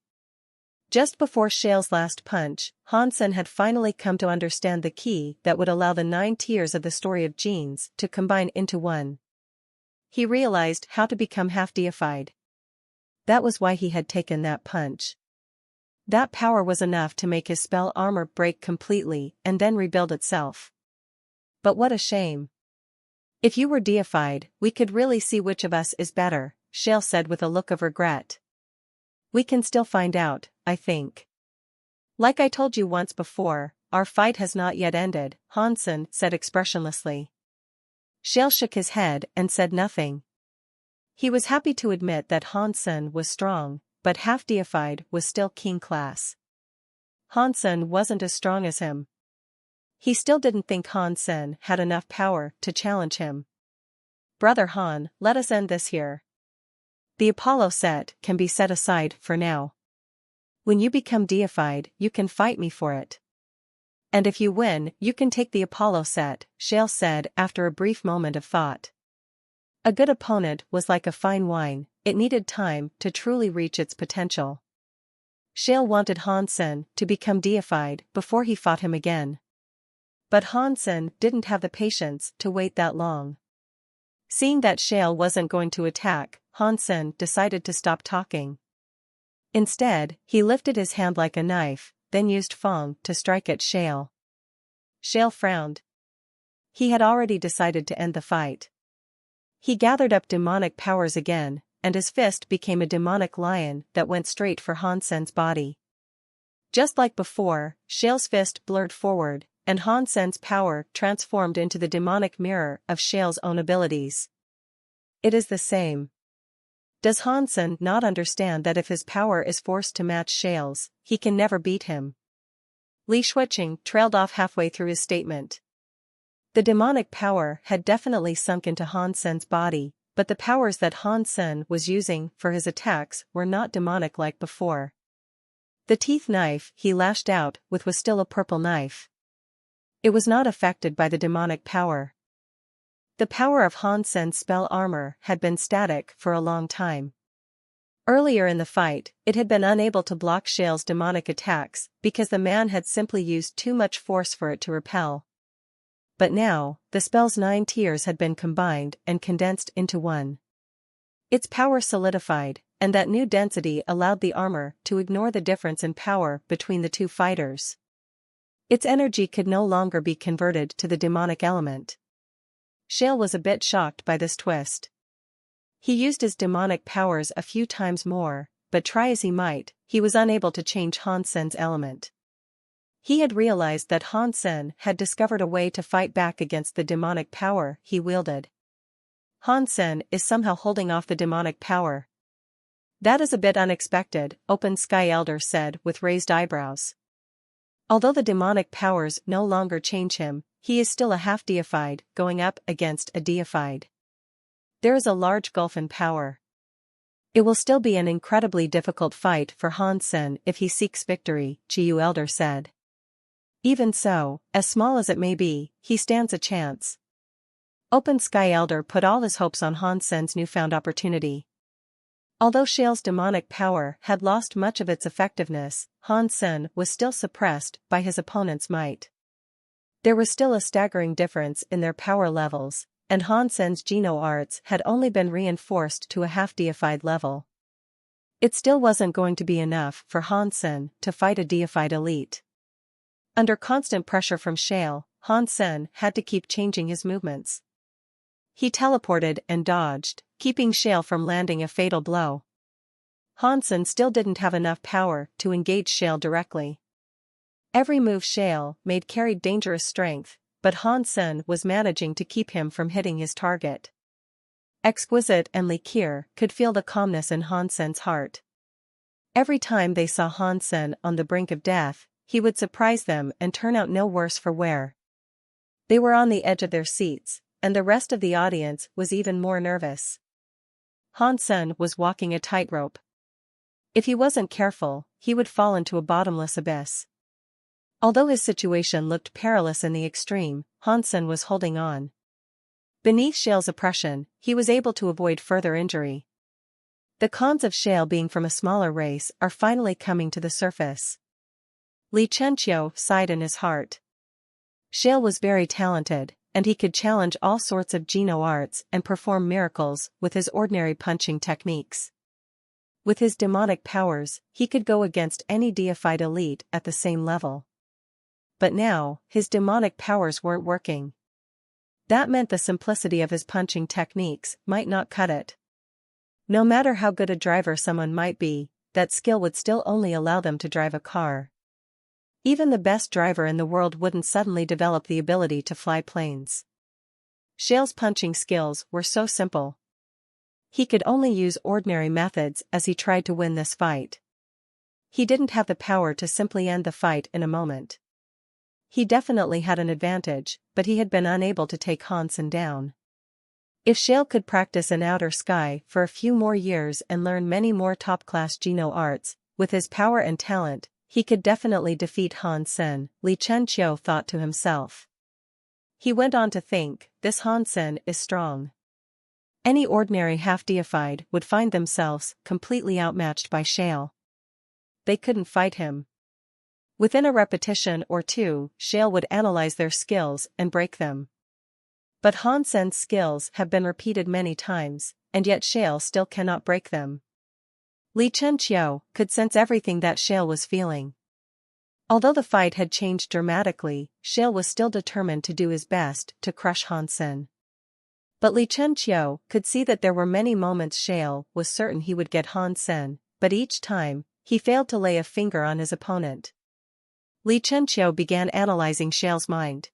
Just before Shale's last punch, Han Sen had finally come to understand the key that would allow the 9 tiers of the story of genes to combine into one. He realized how to become half deified. That was why he had taken that punch. That power was enough to make his spell armor break completely and then rebuild itself. But what a shame. If you were deified, we could really see which of us is better, Shale said with a look of regret. We can still find out, I think. Like I told you once before, our fight has not yet ended, Han Sen said expressionlessly. Shale shook his head and said nothing. He was happy to admit that Han Sen was strong, but half deified was still king class. Han Sen wasn't as strong as him. He still didn't think Han Sen had enough power to challenge him. Brother Han, let us end this here. The Apollo set can be set aside for now. When you become deified, you can fight me for it. And if you win, you can take the Apollo set, Shale said after a brief moment of thought. A good opponent was like a fine wine, it needed time to truly reach its potential. Shale wanted Han Sen to become deified before he fought him again. But Han Sen didn't have the patience to wait that long. Seeing that Shale wasn't going to attack, Han Sen decided to stop talking. Instead, he lifted his hand like a knife, then used Fong to strike at Shale. Shale frowned. He had already decided to end the fight. He gathered up demonic powers again, and his fist became a demonic lion that went straight for Han Sen's body. Just like before, Shale's fist blurred forward, and Han Sen's power transformed into the demonic mirror of Shale's own abilities. It is the same. Does Han Sen not understand that if his power is forced to match Shale's, he can never beat him? Li Shuiqing trailed off halfway through his statement. The demonic power had definitely sunk into Han Sen's body, but the powers that Han Sen was using for his attacks were not demonic like before. The teeth knife he lashed out with was still a purple knife. It was not affected by the demonic power. The power of Han Sen's spell armor had been static for a long time. Earlier in the fight, it had been unable to block Shale's demonic attacks because the man had simply used too much force for it to repel. But now, the spell's 9 tiers had been combined and condensed into one. Its power solidified, and that new density allowed the armor to ignore the difference in power between the two fighters. Its energy could no longer be converted to the demonic element. Shale was a bit shocked by this twist. He used his demonic powers a few times more, but try as he might, he was unable to change Han Sen's element. He had realized that Han Sen had discovered a way to fight back against the demonic power he wielded. Han Sen is somehow holding off the demonic power. That is a bit unexpected, Open Sky Elder said with raised eyebrows. Although the demonic powers no longer change him, he is still a half-deified, going up against a deified. There is a large gulf in power. It will still be an incredibly difficult fight for Han Sen if he seeks victory, Jiu Elder said. Even so, as small as it may be, he stands a chance. Open Sky Elder put all his hopes on Han Sen's newfound opportunity. Although Shale's demonic power had lost much of its effectiveness, Han Sen was still suppressed by his opponent's might. There was still a staggering difference in their power levels, and Han Sen's Geno arts had only been reinforced to a half-deified level. It still wasn't going to be enough for Han Sen to fight a deified elite. Under constant pressure from Shale, Han Sen had to keep changing his movements. He teleported and dodged, keeping Shale from landing a fatal blow. Han Sen still didn't have enough power to engage Shale directly. Every move Shale made carried dangerous strength, but Han Sen was managing to keep him from hitting his target. Exquisite and Li Kier could feel the calmness in Han Sen's heart. Every time they saw Han Sen on the brink of death, he would surprise them and turn out no worse for wear. They were on the edge of their seats, and the rest of the audience was even more nervous. Han Sen was walking a tightrope. If he wasn't careful, he would fall into a bottomless abyss. Although his situation looked perilous in the extreme, Han Sen was holding on. Beneath Shale's oppression, he was able to avoid further injury. The cons of Shale being from a smaller race are finally coming to the surface. Li Chenqiu sighed in his heart. Shale was very talented, and he could challenge all sorts of Geno arts and perform miracles with his ordinary punching techniques. With his demonic powers, he could go against any deified elite at the same level. But now, his demonic powers weren't working. That meant the simplicity of his punching techniques might not cut it. No matter how good a driver someone might be, that skill would still only allow them to drive a car. Even the best driver in the world wouldn't suddenly develop the ability to fly planes. Shale's punching skills were so simple. He could only use ordinary methods as he tried to win this fight. He didn't have the power to simply end the fight in a moment. He definitely had an advantage, but he had been unable to take Han Sen down. If Shale could practice in outer sky for a few more years and learn many more top-class Geno arts, with his power and talent, he could definitely defeat Han Sen, Li Chenqiu thought to himself. He went on to think, this Han Sen is strong. Any ordinary half-deified would find themselves completely outmatched by Shale. They couldn't fight him. Within a repetition or two, Shale would analyze their skills and break them. But Han Sen's skills have been repeated many times, and yet Shale still cannot break them. Li Chenqiu could sense everything that Shale was feeling. Although the fight had changed dramatically, Shale was still determined to do his best to crush Han Sen. But Li Chenqiu could see that there were many moments Shale was certain he would get Han Sen, but each time, he failed to lay a finger on his opponent. Li Chenqiu began analyzing Shale's mind.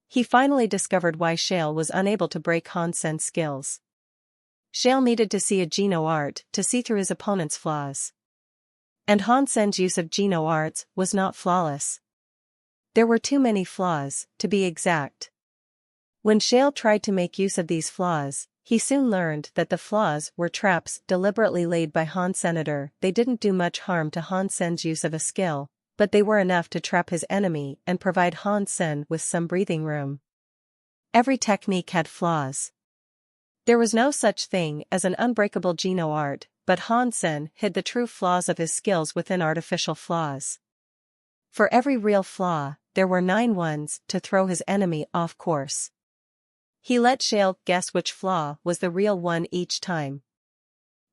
He finally discovered why Shale was unable to break Han Sen's skills. Shale needed to see a Geno art to see through his opponent's flaws. And Han Sen's use of Geno arts was not flawless. There were too many flaws, to be exact. When Shale tried to make use of these flaws, he soon learned that the flaws were traps deliberately laid by Han Senator. They didn't do much harm to Han Sen's use of a skill, but they were enough to trap his enemy and provide Han Sen with some breathing room. Every technique had flaws. There was no such thing as an unbreakable Geno art, but Han Sen hid the true flaws of his skills within artificial flaws. For every real flaw, there were 9 ones to throw his enemy off course. He let Shale guess which flaw was the real one each time.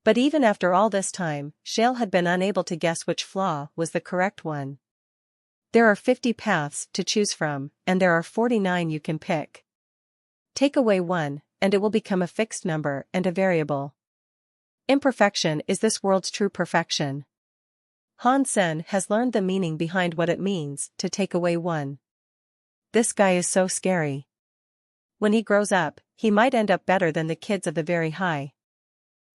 But even after all this time, Shale had been unable to guess which flaw was the correct one. There are 50 paths to choose from, and there are 49 you can pick. Take away one, and it will become a fixed number and a variable. Imperfection is this world's true perfection. Han Sen has learned the meaning behind what it means to take away one. This guy is so scary. When he grows up, he might end up better than the kids of the very high.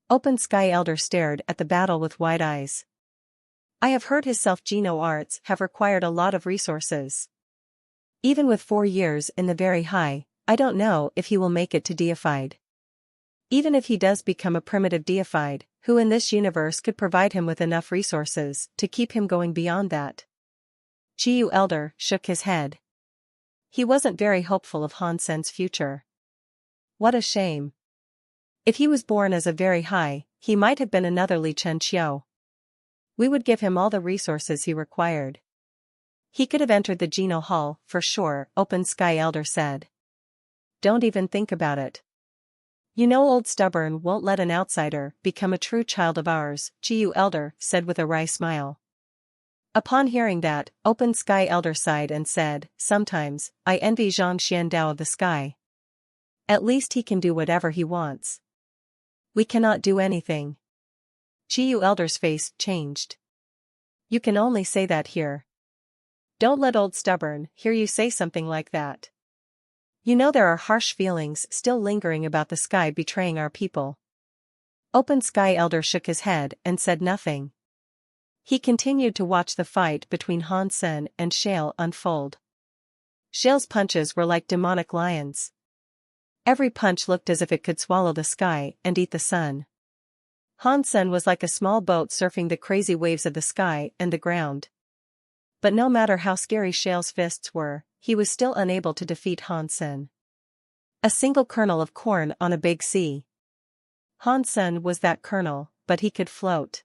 Open Sky Elder stared at the battle with wide eyes. I have heard his self-Geno arts have required a lot of resources. Even with 4 years in the very high, I don't know if he will make it to deified. Even if he does become a primitive deified, who in this universe could provide him with enough resources to keep him going beyond that? Chiyu Elder shook his head. He wasn't very hopeful of Han Sen's future. What a shame. If he was born as a very high, he might have been another Li Chenqiu. We would give him all the resources he required. He could have entered the Geno Hall, for sure, Open Sky Elder said. Don't even think about it. You know Old Stubborn won't let an outsider become a true child of ours, Chiyu Elder said with a wry smile. Upon hearing that, Open Sky Elder sighed and said, sometimes, I envy Zhang Xiandao of the sky. At least he can do whatever he wants. We cannot do anything. Chiyu Elder's face changed. You can only say that here. Don't let Old Stubborn hear you say something like that. You know there are harsh feelings still lingering about the sky betraying our people. Open Sky Elder shook his head and said nothing. He continued to watch the fight between Han Sen and Shale unfold. Shale's punches were like demonic lions. Every punch looked as if it could swallow the sky and eat the sun. Han Sen was like a small boat surfing the crazy waves of the sky and the ground. But no matter how scary Shale's fists were, he was still unable to defeat Han Sen. A single kernel of corn on a big sea. Han Sen was that kernel, but he could float.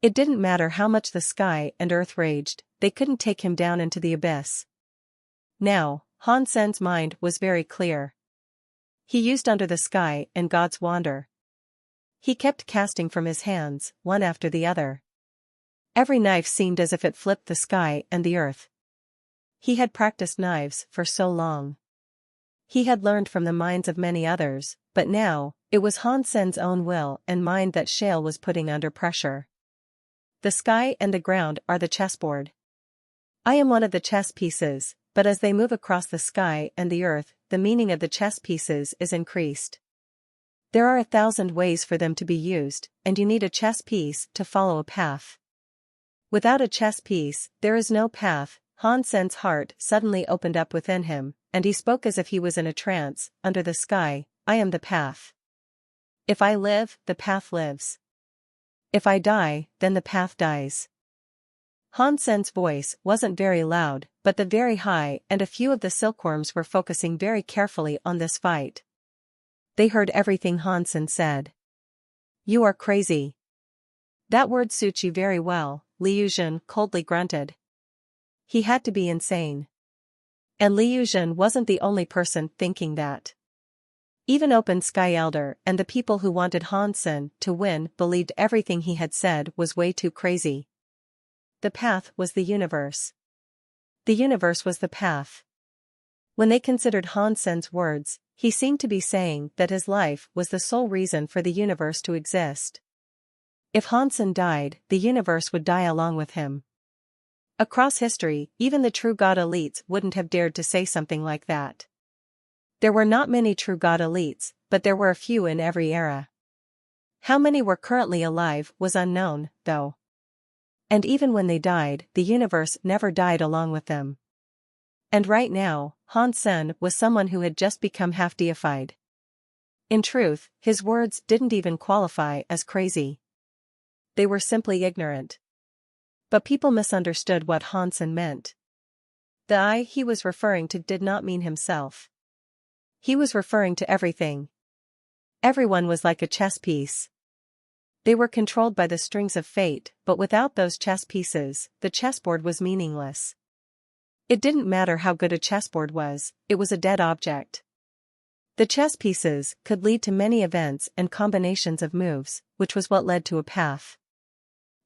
It didn't matter how much the sky and earth raged, they couldn't take him down into the abyss. Now, Han Sen's mind was very clear. He used Under the Sky and God's Wander. He kept casting from his hands, one after the other. Every knife seemed as if it flipped the sky and the earth. He had practiced knives for so long. He had learned from the minds of many others, but now, it was Han Sen's own will and mind that Shale was putting under pressure. The sky and the ground are the chessboard. I am one of the chess pieces, but as they move across the sky and the earth, the meaning of the chess pieces is increased. There are 1,000 ways for them to be used, and you need a chess piece to follow a path. Without a chess piece, there is no path. Han Sen's heart suddenly opened up within him, and he spoke as if he was in a trance. Under the sky, I am the path. If I live, the path lives. If I die, then the path dies. Han Sen's voice wasn't very loud, but the very high and a few of the silkworms were focusing very carefully on this fight. They heard everything Han Sen said. You are crazy. That word suits you very well, Li Yuzhen coldly grunted. He had to be insane. And Li Yuzhen wasn't the only person thinking that. Even Open Sky Elder and the people who wanted Han Sen to win believed everything he had said was way too crazy. The path was the universe. The universe was the path. When they considered Han Sen's words, he seemed to be saying that his life was the sole reason for the universe to exist. If Han Sen died, the universe would die along with him. Across history, even the true god elites wouldn't have dared to say something like that. There were not many true god elites, but there were a few in every era. How many were currently alive was unknown, though. And even when they died, the universe never died along with them. And right now, Han Sen was someone who had just become half-deified. In truth, his words didn't even qualify as crazy. They were simply ignorant. But people misunderstood what Han Sen meant. The I he was referring to did not mean himself. He was referring to everything. Everyone was like a chess piece. They were controlled by the strings of fate, but without those chess pieces, the chessboard was meaningless. It didn't matter how good a chessboard was, it was a dead object. The chess pieces could lead to many events and combinations of moves, which was what led to a path.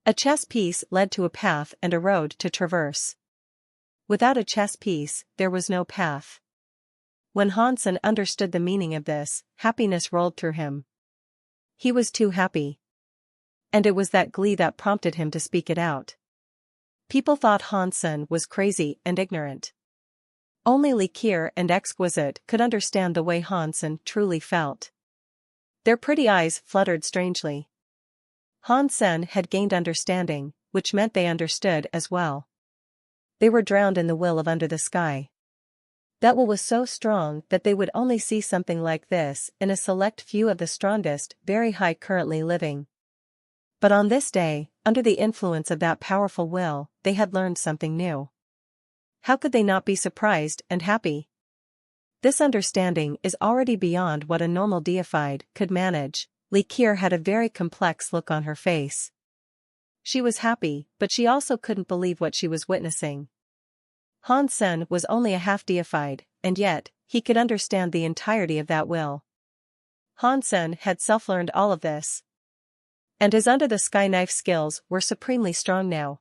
A chess piece led to a path and a road to traverse. Without a chess piece, there was no path. When Han Sen understood the meaning of this, happiness rolled through him. He was too happy. And it was that glee that prompted him to speak it out. People thought Han Sen was crazy and ignorant. Only Li Qier and Exquisite could understand the way Han Sen truly felt. Their pretty eyes fluttered strangely. Han Sen had gained understanding, which meant they understood as well. They were drowned in the will of Under the Sky. That will was so strong that they would only see something like this in a select few of the strongest, very high currently living. But on this day, under the influence of that powerful will, they had learned something new. How could they not be surprised and happy? This understanding is already beyond what a normal deified could manage. Li Qier had a very complex look on her face. She was happy, but she also couldn't believe what she was witnessing. Han Sen was only a half-deified, and yet, he could understand the entirety of that will. Han Sen had self-learned all of this. And his under-the-sky knife skills were supremely strong now.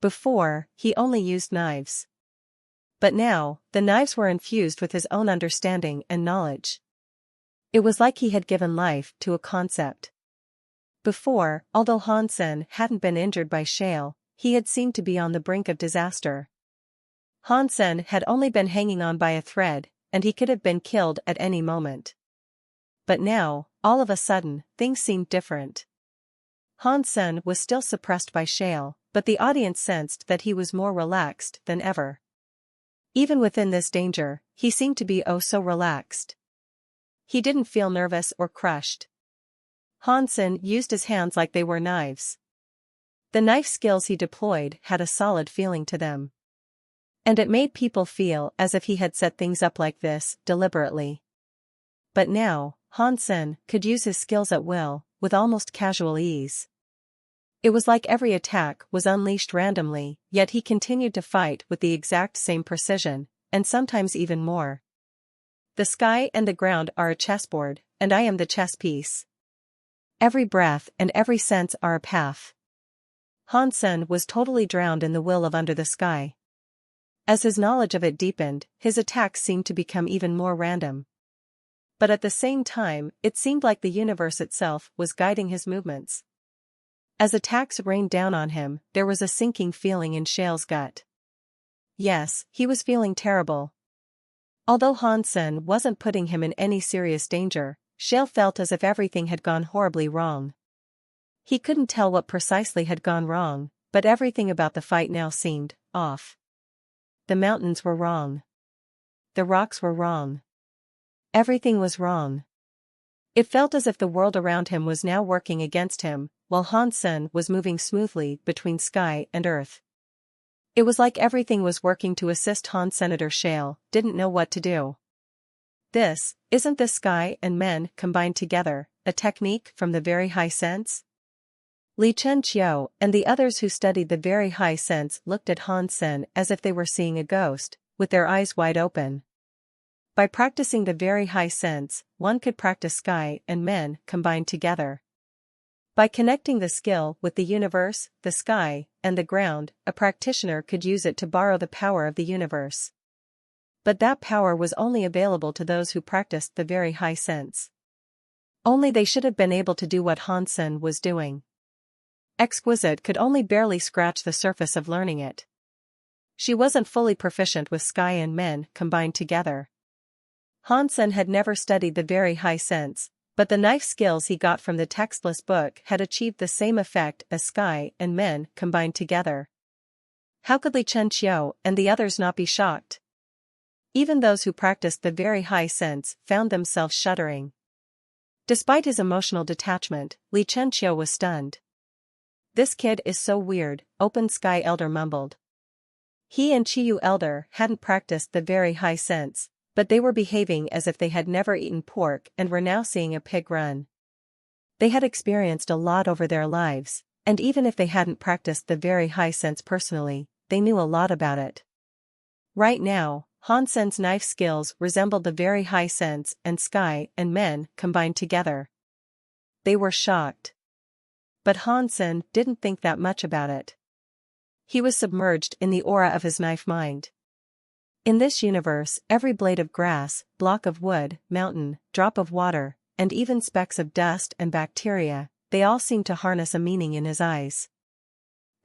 Before, he only used knives. But now, the knives were infused with his own understanding and knowledge. It was like he had given life to a concept. Before, although Han Sen hadn't been injured by shale, he had seemed to be on the brink of disaster. Han Sen had only been hanging on by a thread, and he could have been killed at any moment. But now, all of a sudden, things seemed different. Han Sen was still suppressed by shale, but the audience sensed that he was more relaxed than ever. Even within this danger, he seemed to be oh so relaxed. He didn't feel nervous or crushed. Han Sen used his hands like they were knives. The knife skills he deployed had a solid feeling to them. And it made people feel as if he had set things up like this, deliberately. But now, Han Sen could use his skills at will, with almost casual ease. It was like every attack was unleashed randomly, yet he continued to fight with the exact same precision, and sometimes even more. The sky and the ground are a chessboard, and I am the chess piece. Every breath and every sense are a path. Han Sen was totally drowned in the will of Under the Sky. As his knowledge of it deepened, his attacks seemed to become even more random. But at the same time, it seemed like the universe itself was guiding his movements. As attacks rained down on him, there was a sinking feeling in Shale's gut. Yes, he was feeling terrible. Although Han Sen wasn't putting him in any serious danger, Shale felt as if everything had gone horribly wrong. He couldn't tell what precisely had gone wrong, but everything about the fight now seemed off. The mountains were wrong. The rocks were wrong. Everything was wrong. It felt as if the world around him was now working against him, while Han Sen was moving smoothly between sky and earth. It was like everything was working to assist Han. Senator Shale didn't know what to do. Isn't this sky and men combined together, a technique from the very high sense? Li Chen Qiu and the others who studied the very high sense looked at Han Sen as if they were seeing a ghost, with their eyes wide open. By practicing the very high sense, one could practice sky and men combined together. By connecting the skill with the universe, the sky, and the ground, a practitioner could use it to borrow the power of the universe. But that power was only available to those who practiced the very high sense. Only they should have been able to do what Han Sen was doing. Exquisite could only barely scratch the surface of learning it. She wasn't fully proficient with sky and men combined together. Hansen had never studied the very high sense, but the knife skills he got from the textless book had achieved the same effect as sky and men combined together. How could Li Chenqiu and the others not be shocked? Even those who practiced the very high sense found themselves shuddering. Despite his emotional detachment, Li Chenqiu was stunned. "This kid is so weird," Open Sky Elder mumbled. He and Chiyu Elder hadn't practiced the very high sense, but they were behaving as if they had never eaten pork and were now seeing a pig run. They had experienced a lot over their lives, and even if they hadn't practiced the very high sense personally, they knew a lot about it. Right now, Hansen's knife skills resembled the very high sense and sky and men combined together. They were shocked. But Hansen didn't think that much about it. He was submerged in the aura of his knife mind. In this universe, every blade of grass, block of wood, mountain, drop of water, and even specks of dust and bacteria, they all seemed to harness a meaning in his eyes.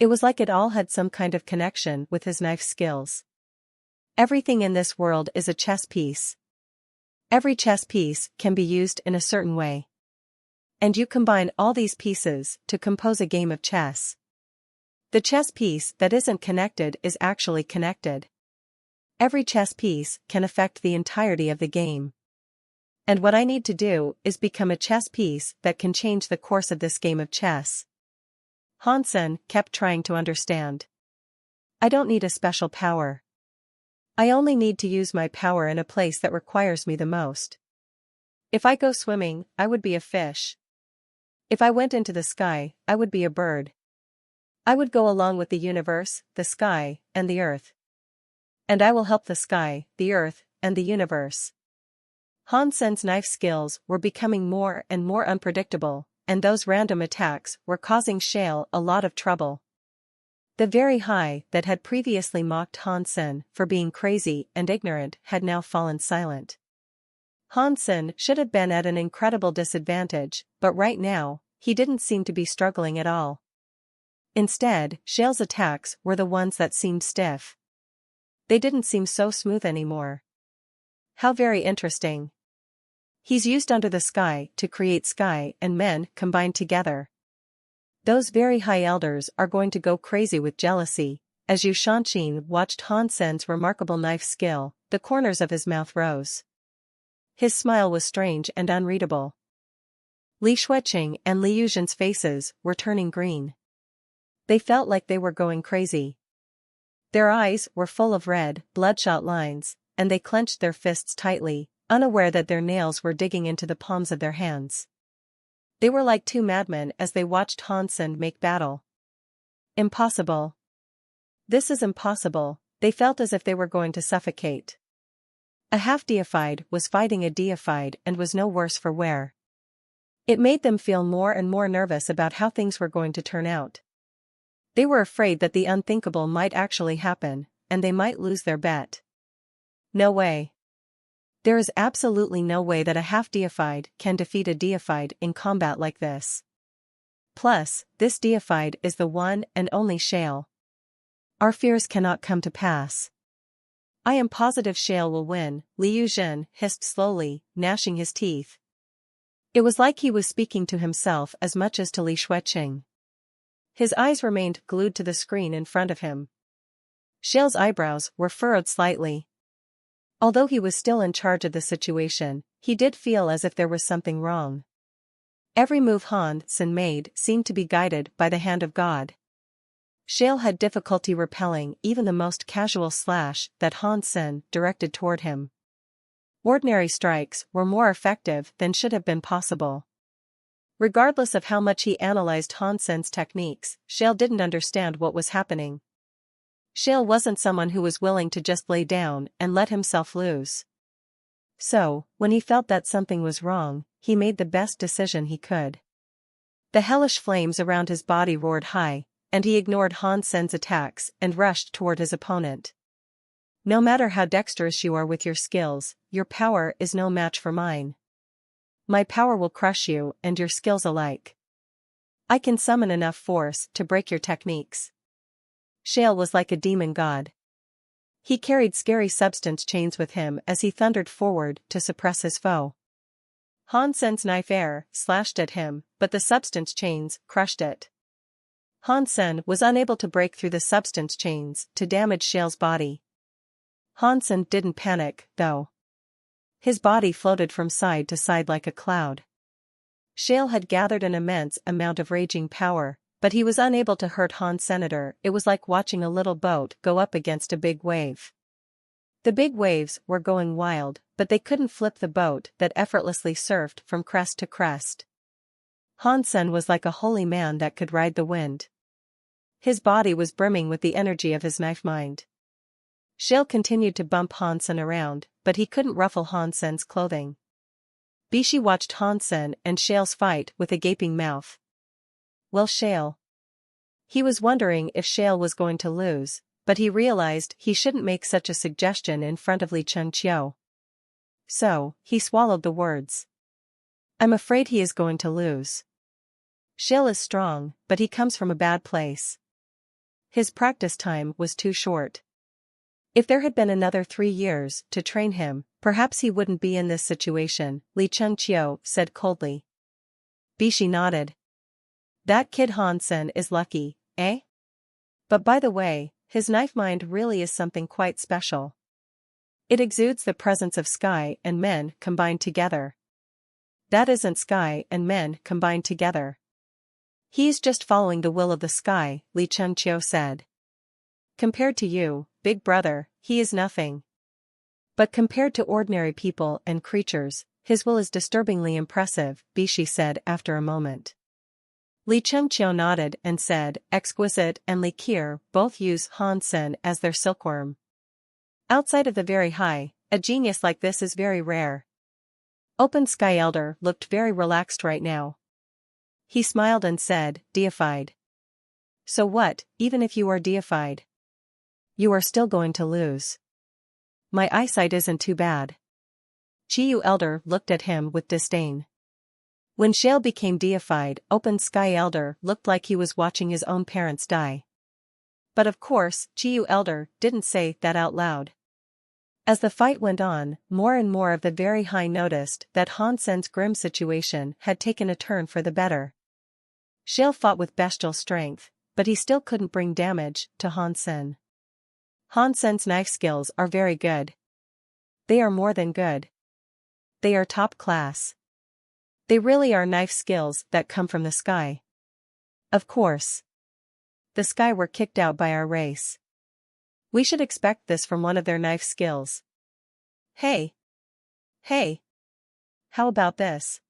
It was like it all had some kind of connection with his knife skills. Everything in this world is a chess piece. Every chess piece can be used in a certain way. And you combine all these pieces to compose a game of chess. The chess piece that isn't connected is actually connected. Every chess piece can affect the entirety of the game. And what I need to do is become a chess piece that can change the course of this game of chess. Hansen kept trying to understand. I don't need a special power. I only need to use my power in a place that requires me the most. If I go swimming, I would be a fish. If I went into the sky, I would be a bird. I would go along with the universe, the sky, and the earth. And I will help the sky, the earth, and the universe. Hansen's knife skills were becoming more and more unpredictable, and those random attacks were causing Shale a lot of trouble. The very high that had previously mocked Hansen for being crazy and ignorant had now fallen silent. Hansen should have been at an incredible disadvantage, but right now, he didn't seem to be struggling at all. Instead, Shale's attacks were the ones that seemed stiff. They didn't seem so smooth anymore. How very interesting. He's used Under the Sky to create sky and men combined together. Those very high elders are going to go crazy with jealousy. As Yu Shanqin watched Hansen's remarkable knife skill, the corners of his mouth rose. His smile was strange and unreadable. Li Shuiqing and Li Yuzhen's faces were turning green. They felt like they were going crazy. Their eyes were full of red, bloodshot lines, and they clenched their fists tightly, unaware that their nails were digging into the palms of their hands. They were like two madmen as they watched Hansen make battle. Impossible. This is impossible, they felt as if they were going to suffocate. A half-deified was fighting a deified and was no worse for wear. It made them feel more and more nervous about how things were going to turn out. They were afraid that the unthinkable might actually happen, and they might lose their bet. No way. There is absolutely no way that a half-deified can defeat a deified in combat like this. Plus, this deified is the one and only Shale. Our fears cannot come to pass. I am positive Shale will win, Li Yuzhen hissed slowly, gnashing his teeth. It was like he was speaking to himself as much as to Li Shuiqing. His eyes remained glued to the screen in front of him. Shale's eyebrows were furrowed slightly. Although he was still in charge of the situation, he did feel as if there was something wrong. Every move Hansen made seemed to be guided by the hand of God. Shale had difficulty repelling even the most casual slash that Hansen directed toward him. Ordinary strikes were more effective than should have been possible. Regardless of how much he analyzed Hansen's techniques, Shale didn't understand what was happening. Shale wasn't someone who was willing to just lay down and let himself lose. So, when he felt that something was wrong, he made the best decision he could. The hellish flames around his body roared high, and he ignored Hansen's attacks and rushed toward his opponent. No matter how dexterous you are with your skills, your power is no match for mine. My power will crush you and your skills alike. I can summon enough force to break your techniques. Shale was like a demon god. He carried scary substance chains with him as he thundered forward to suppress his foe. Hansen's knife slashed at him, but the substance chains crushed it. Hansen was unable to break through the substance chains to damage Shale's body. Hansen didn't panic, though. His body floated from side to side like a cloud. Shale had gathered an immense amount of raging power, but he was unable to hurt Han's senator. It was like watching a little boat go up against a big wave. The big waves were going wild, but they couldn't flip the boat that effortlessly surfed from crest to crest. Hansen was like a holy man that could ride the wind. His body was brimming with the energy of his knife mind. Shale continued to bump Hansen around, but he couldn't ruffle Hansen's clothing. Bishi watched Hansen and Shale's fight with a gaping mouth. Well, Shale. He was wondering if Shale was going to lose, but he realized he shouldn't make such a suggestion in front of Li Chengqiu. So, he swallowed the words. I'm afraid he is going to lose. Shale is strong, but he comes from a bad place. His practice time was too short. If there had been another 3 years to train him, perhaps he wouldn't be in this situation, Li Chengqiu said coldly. Bishi nodded. That kid Hansen is lucky, eh? But by the way, his knife mind really is something quite special. It exudes the presence of sky and men combined together. That isn't sky and men combined together. He's just following the will of the sky, Li Chengqiu said. Compared to you, big brother, he is nothing. But compared to ordinary people and creatures, his will is disturbingly impressive, Bishi said after a moment. Li Chengqiu nodded and said, Exquisite and Li Qir both use Hansen as their silkworm. Outside of the very high, a genius like this is very rare. Open Sky Elder looked very relaxed right now. He smiled and said, Deified. So what, even if you are deified? You are still going to lose. My eyesight isn't too bad. Chiyu Elder looked at him with disdain. When Shale became deified, Open Sky Elder looked like he was watching his own parents die. But of course, Chiyu Elder didn't say that out loud. As the fight went on, more and more of the very high noticed that Hansen's grim situation had taken a turn for the better. Shale fought with bestial strength, but he still couldn't bring damage to Hansen. Hansen's knife skills are very good. They are more than good. They are top class. They really are knife skills that come from the sky. Of course. The sky were kicked out by our race. We should expect this from one of their knife skills. Hey! Hey! How about this?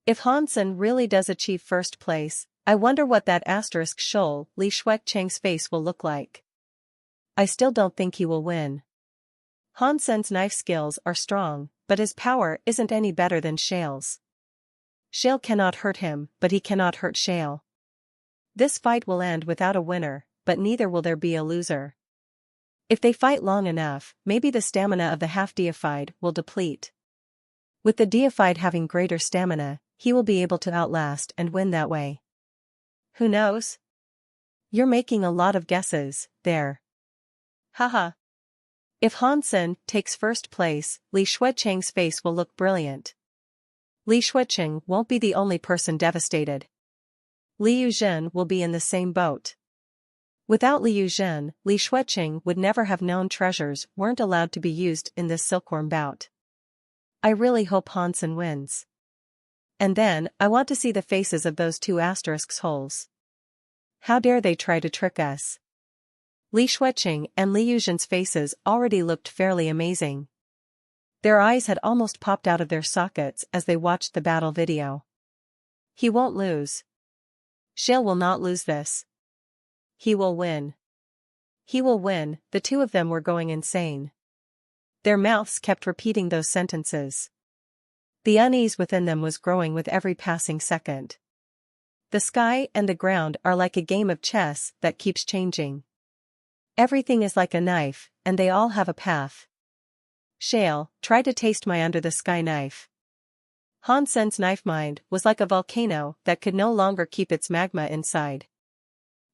If Hansen really does achieve first place, I wonder what that asterisk shoal Li Shuecheng's face will look like. I still don't think he will win. Hansen's knife skills are strong, but his power isn't any better than Shale's. Shale cannot hurt him, but he cannot hurt Shale. This fight will end without a winner, but neither will there be a loser. If they fight long enough, maybe the stamina of the half-deified will deplete. With the deified having greater stamina, he will be able to outlast and win that way. Who knows? You're making a lot of guesses, there. Haha. If Hansen takes first place, Li Shuecheng's face will look brilliant. Li Shuecheng won't be the only person devastated. Li Yuzhen will be in the same boat. Without Li Yuzhen, Li Shuecheng would never have known treasures weren't allowed to be used in this silkworm bout. I really hope Hansen wins. And then, I want to see the faces of those 2 asterisks holes. How dare they try to trick us? Li Shuecheng and Li Yuzhen's faces already looked fairly amazing. Their eyes had almost popped out of their sockets as they watched the battle video. He won't lose. Shale will not lose this. He will win. He will win. The 2 of them were going insane. Their mouths kept repeating those sentences. The unease within them was growing with every passing second. The sky and the ground are like a game of chess that keeps changing. Everything is like a knife, and they all have a path. Shale, try to taste my under the sky knife. Han Sen's knife mind was like a volcano that could no longer keep its magma inside.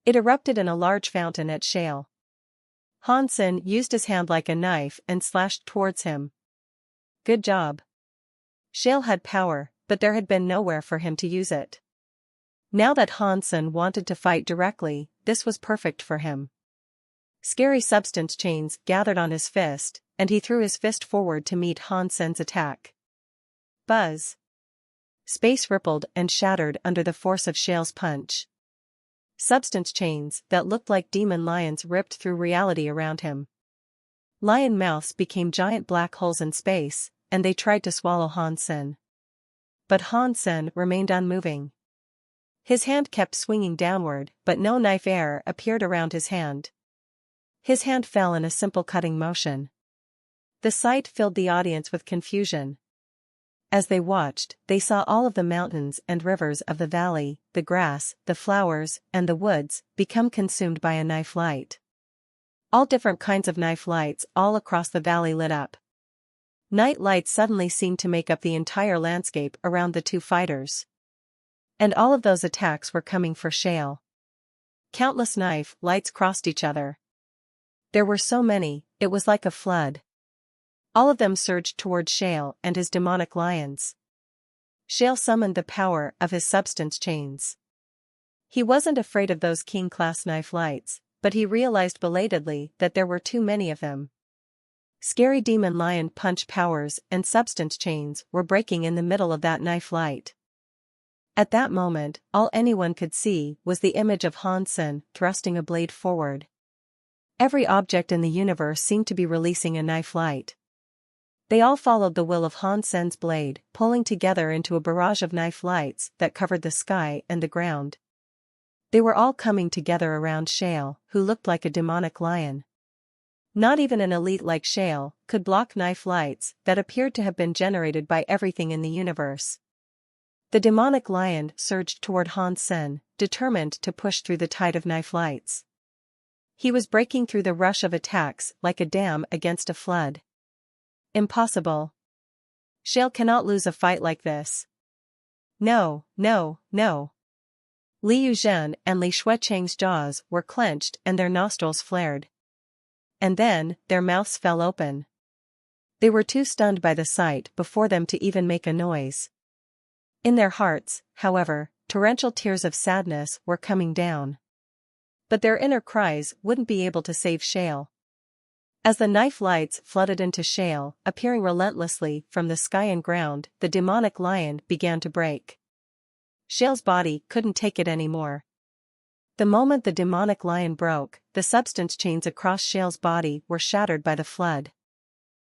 It erupted in a large fountain at Shale. Han Sen used his hand like a knife and slashed towards him. Good job. Shale had power, but there had been nowhere for him to use it. Now that Han Sen wanted to fight directly, this was perfect for him. Scary substance chains gathered on his fist, and he threw his fist forward to meet Han Sen's attack. Buzz. Space rippled and shattered under the force of Shale's punch. Substance chains that looked like demon lions ripped through reality around him. Lion mouths became giant black holes in space, and they tried to swallow Han Sen. But Han Sen remained unmoving. His hand kept swinging downward, but no knife air appeared around his hand. His hand fell in a simple cutting motion. The sight filled the audience with confusion. As they watched, they saw all of the mountains and rivers of the valley, the grass, the flowers, and the woods, become consumed by a knife light. All different kinds of knife lights all across the valley lit up. Night lights suddenly seemed to make up the entire landscape around the two fighters. And all of those attacks were coming for Shale. Countless knife lights crossed each other. There were so many, it was like a flood. All of them surged toward Shale and his demonic lions. Shale summoned the power of his substance chains. He wasn't afraid of those king-class knife lights, but he realized belatedly that there were too many of them. Scary demon lion punch powers and substance chains were breaking in the middle of that knife light. At that moment, all anyone could see was the image of Han Sen thrusting a blade forward. Every object in the universe seemed to be releasing a knife light. They all followed the will of Han Sen's blade, pulling together into a barrage of knife lights that covered the sky and the ground. They were all coming together around Shale, who looked like a demonic lion. Not even an elite like Shale could block knife lights that appeared to have been generated by everything in the universe. The demonic lion surged toward Han Sen, determined to push through the tide of knife lights. He was breaking through the rush of attacks like a dam against a flood. Impossible. Shale cannot lose a fight like this. No, no, no. Liu Zhen and Li Shuecheng's jaws were clenched and their nostrils flared. And then, their mouths fell open. They were too stunned by the sight before them to even make a noise. In their hearts, however, torrential tears of sadness were coming down. But their inner cries wouldn't be able to save Shale. As the knife lights flooded into Shale, appearing relentlessly from the sky and ground, the demonic lion began to break. Shale's body couldn't take it anymore. The moment the demonic lion broke, the substance chains across Shale's body were shattered by the flood.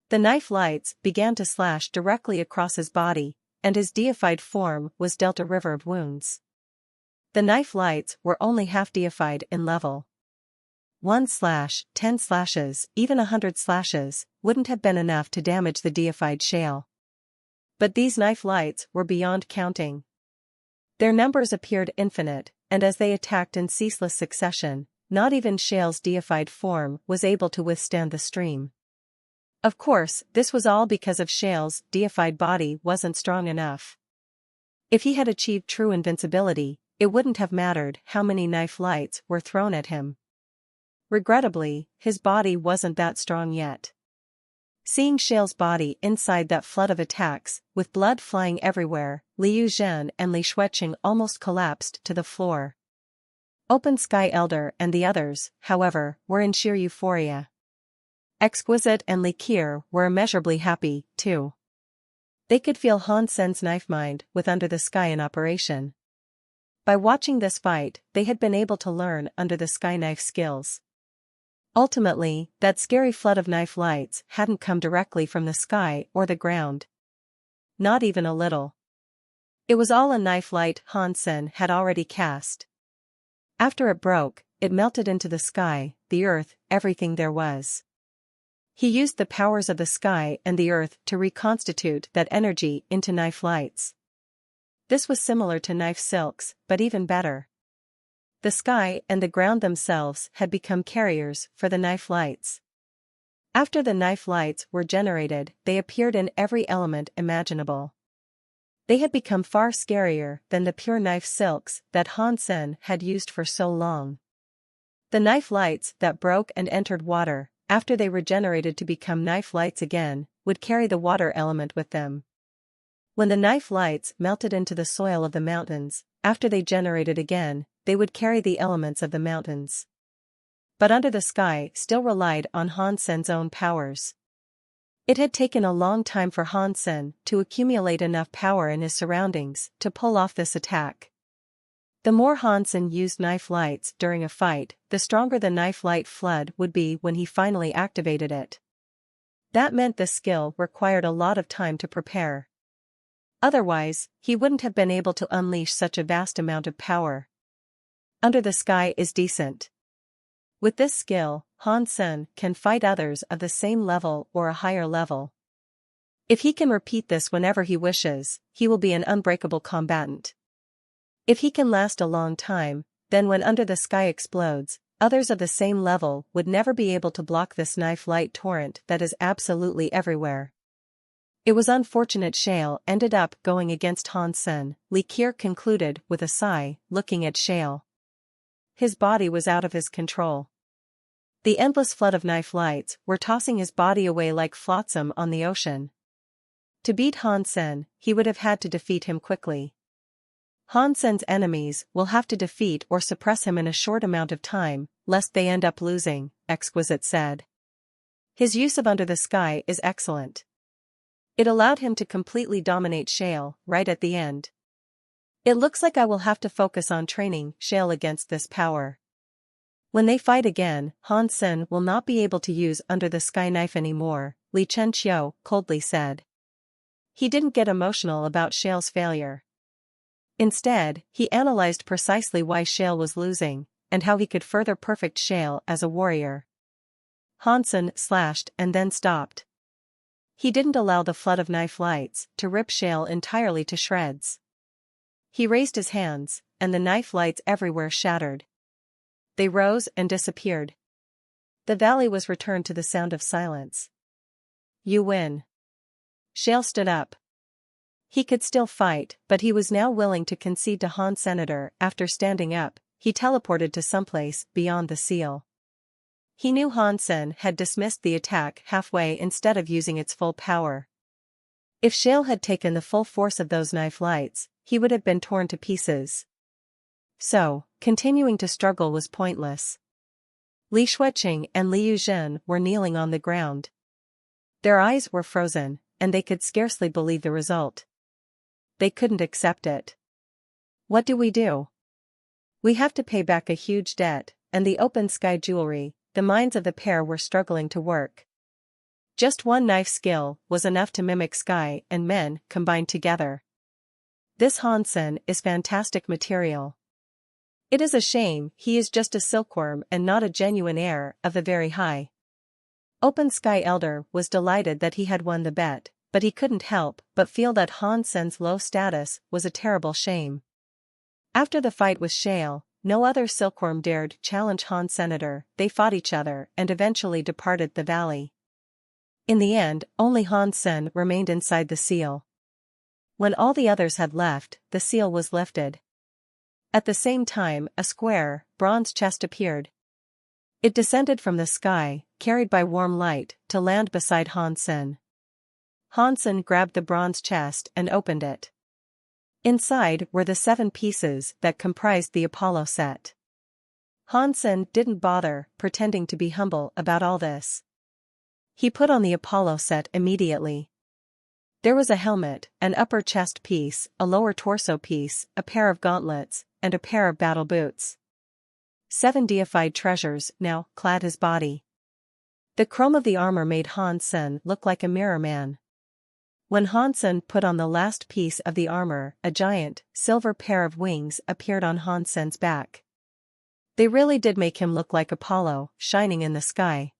The knife lights began to slash directly across his body, and his deified form was dealt a river of wounds. The knife lights were only half deified in level. 1 slash, 10 slashes, even 100 slashes, wouldn't have been enough to damage the deified Shale. But these knife lights were beyond counting. Their numbers appeared infinite, and as they attacked in ceaseless succession, not even Shale's deified form was able to withstand the stream. Of course, this was all because of Shale's deified body wasn't strong enough. If he had achieved true invincibility, it wouldn't have mattered how many knife lights were thrown at him. Regrettably, his body wasn't that strong yet. Seeing Shale's body inside that flood of attacks, with blood flying everywhere, Liu Zhen and Li Shuecheng almost collapsed to the floor. Open Sky Elder and the others, however, were in sheer euphoria. Exquisite and Li Qier were immeasurably happy, too. They could feel Han Sen's knife mind with Under the Sky in operation. By watching this fight, they had been able to learn Under the Sky knife skills. Ultimately, that scary flood of knife lights hadn't come directly from the sky or the ground. Not even a little. It was all a knife light Han Sen had already cast. After it broke, it melted into the sky, the earth, everything there was. He used the powers of the sky and the earth to reconstitute that energy into knife lights. This was similar to knife silks, but even better. The sky and the ground themselves had become carriers for the knife lights. After the knife lights were generated, they appeared in every element imaginable. They had become far scarier than the pure knife silks that Han Sen had used for so long. The knife lights that broke and entered water, after they regenerated to become knife lights again, would carry the water element with them. When the knife lights melted into the soil of the mountains, after they generated again, they would carry the elements of the mountains. But Under the Sky still relied on Han Sen's own powers. It had taken a long time for Han Sen to accumulate enough power in his surroundings to pull off this attack. The more Han Sen used knife lights during a fight, the stronger the knife light flood would be when he finally activated it. That meant the skill required a lot of time to prepare. Otherwise, he wouldn't have been able to unleash such a vast amount of power. Under the Sky is decent. With this skill, Han Sen can fight others of the same level or a higher level. If he can repeat this whenever he wishes, he will be an unbreakable combatant. If he can last a long time, then when Under the Sky explodes, others of the same level would never be able to block this knife light torrent that is absolutely everywhere. It was unfortunate Shale ended up going against Han Sen, Li Qier concluded with a sigh, looking at Shale. His body was out of his control. The endless flood of knife lights were tossing his body away like flotsam on the ocean. To beat Han Sen, he would have had to defeat him quickly. Han Sen's enemies will have to defeat or suppress him in a short amount of time, lest they end up losing, Exquisite said. His use of Under the Sky is excellent. It allowed him to completely dominate Shale right at the end. It looks like I will have to focus on training Shale against this power. When they fight again, Han Sen will not be able to use Under the Sky knife anymore, Li Chenqiu coldly said. He didn't get emotional about Shale's failure. Instead, he analyzed precisely why Shale was losing, and how he could further perfect Shale as a warrior. Han Sen slashed and then stopped. He didn't allow the flood of knife lights to rip Shale entirely to shreds. He raised his hands, and the knife lights everywhere shattered. They rose and disappeared. The valley was returned to the sound of silence. You win. Shale stood up. He could still fight, but he was now willing to concede to Han Senator. After standing up, he teleported to someplace beyond the seal. He knew Han Sen had dismissed the attack halfway instead of using its full power. If Shale had taken the full force of those knife lights, he would have been torn to pieces. So, continuing to struggle was pointless. Li Shuiqing and Liu Zhen were kneeling on the ground. Their eyes were frozen, and they could scarcely believe the result. They couldn't accept it. What do? We have to pay back a huge debt, and the Open Sky jewelry. The minds of the pair were struggling to work. Just one knife skill was enough to mimic sky and men combined together. This Han Sen is fantastic material. It is a shame he is just a silkworm and not a genuine heir of the very high. Open Sky Elder was delighted that he had won the bet, but he couldn't help but feel that Han Sen's low status was a terrible shame. After the fight with Shale, no other silkworm dared challenge Han Senator. They fought each other and eventually departed the valley. In the end, only Han Sen remained inside the seal. When all the others had left, the seal was lifted. At the same time, a square, bronze chest appeared. It descended from the sky, carried by warm light, to land beside Han Sen. Han Sen grabbed the bronze chest and opened it. Inside were the 7 pieces that comprised the Apollo set. Han Sen didn't bother pretending to be humble about all this. He put on the Apollo set immediately. There was a helmet, an upper chest piece, a lower torso piece, a pair of gauntlets, and a pair of battle boots. 7 deified treasures now clad his body. The chrome of the armor made Han Sen look like a mirror man. When Han Sen put on the last piece of the armor, a giant, silver pair of wings appeared on Han Sen's back. They really did make him look like Apollo, shining in the sky.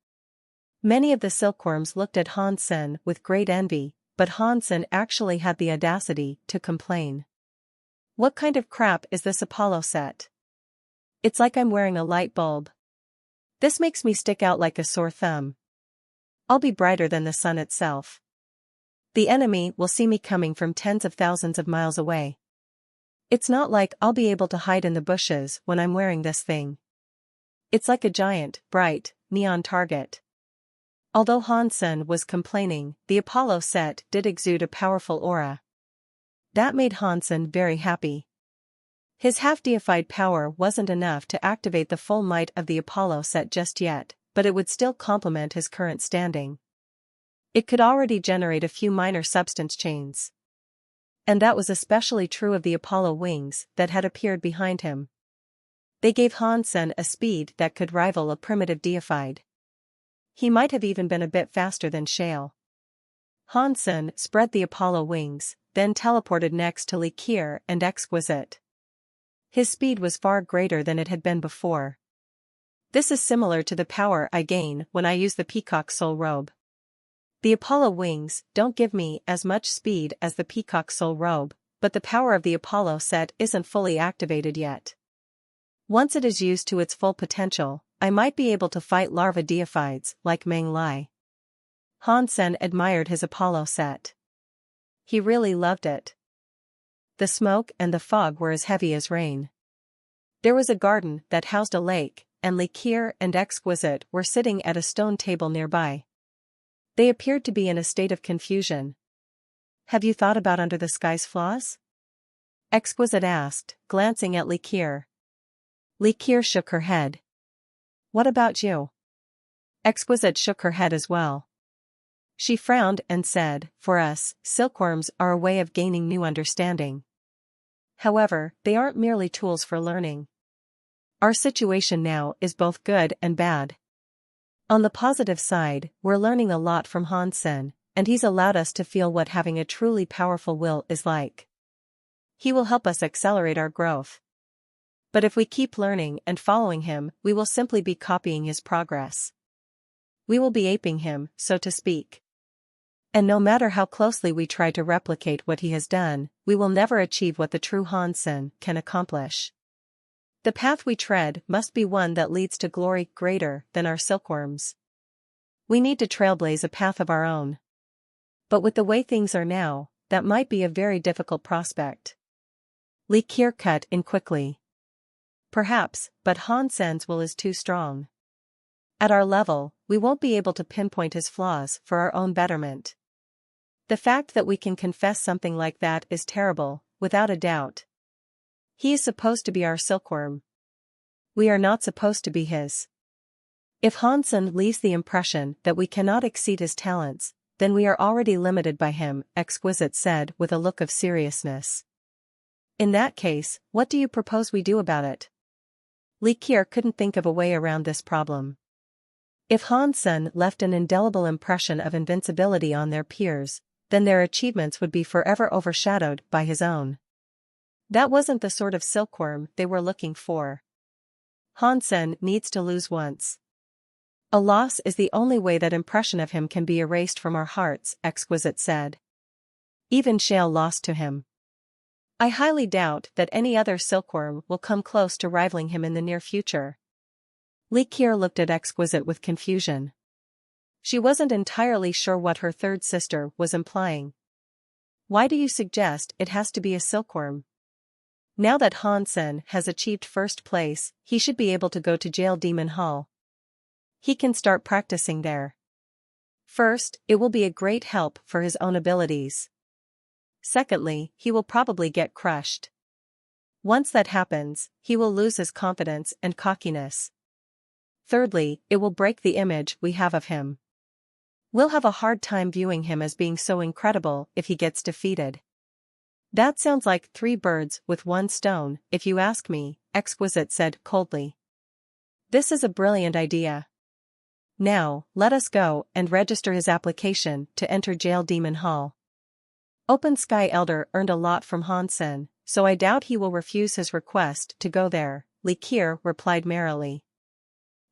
Many of the silkworms looked at Han Sen with great envy, but Han Sen actually had the audacity to complain. What kind of crap is this Apollo set? It's like I'm wearing a light bulb. This makes me stick out like a sore thumb. I'll be brighter than the sun itself. The enemy will see me coming from tens of thousands of miles away. It's not like I'll be able to hide in the bushes when I'm wearing this thing. It's like a giant, bright, neon target. Although Hansen was complaining, the Apollo set did exude a powerful aura. That made Hansen very happy. His half-deified power wasn't enough to activate the full might of the Apollo set just yet, but it would still complement his current standing. It could already generate a few minor substance chains. And that was especially true of the Apollo wings that had appeared behind him. They gave Hansen a speed that could rival a primitive deified. He might have even been a bit faster than Shale. Hansen spread the Apollo wings, then teleported next to Likir and Exquisite. His speed was far greater than it had been before. This is similar to the power I gain when I use the Peacock Soul Robe. The Apollo wings don't give me as much speed as the Peacock Soul Robe, but the power of the Apollo set isn't fully activated yet. Once it is used to its full potential, I might be able to fight larva deifieds like Meng Lai. Hansen admired his Apollo set. He really loved it. The smoke and the fog were as heavy as rain. There was a garden that housed a lake, and Likir and Exquisite were sitting at a stone table nearby. They appeared to be in a state of confusion. Have you thought about Under the Sky's flaws? Exquisite asked, glancing at Likir. Likir shook her head. What about you? Exquisite shook her head as well. She frowned and said, for us, silkworms are a way of gaining new understanding. However, they aren't merely tools for learning. Our situation now is both good and bad. On the positive side, we're learning a lot from Hansen, and he's allowed us to feel what having a truly powerful will is like. He will help us accelerate our growth. But if we keep learning and following him, we will simply be copying his progress. We will be aping him, so to speak. And no matter how closely we try to replicate what he has done, we will never achieve what the true Hansen can accomplish. The path we tread must be one that leads to glory greater than our silkworms. We need to trailblaze a path of our own. But with the way things are now, that might be a very difficult prospect. Likir cut in quickly. Perhaps, but Hansen's will is too strong. At our level, we won't be able to pinpoint his flaws for our own betterment. The fact that we can confess something like that is terrible, without a doubt. He is supposed to be our silkworm. We are not supposed to be his. If Hansen leaves the impression that we cannot exceed his talents, then we are already limited by him, Exquisite said with a look of seriousness. In that case, what do you propose we do about it? Likir couldn't think of a way around this problem. If Hansen left an indelible impression of invincibility on their peers, then their achievements would be forever overshadowed by his own. That wasn't the sort of silkworm they were looking for. Hansen needs to lose once. A loss is the only way that impression of him can be erased from our hearts, Exquisite said. Even Shale lost to him. I highly doubt that any other silkworm will come close to rivaling him in the near future. Likir looked at Exquisite with confusion. She wasn't entirely sure what her third sister was implying. Why do you suggest it has to be a silkworm? Now that Hansen has achieved first place, he should be able to go to Jail Demon Hall. He can start practicing there. First, it will be a great help for his own abilities. Secondly, he will probably get crushed. Once that happens, he will lose his confidence and cockiness. Thirdly, it will break the image we have of him. We'll have a hard time viewing him as being so incredible if he gets defeated. That sounds like 3 birds with 1 stone, if you ask me, Exquisite said coldly. This is a brilliant idea. Now, let us go and register his application to enter Jail Demon Hall. Open Sky Elder earned a lot from Hansen, so I doubt he will refuse his request to go there, Likir replied merrily.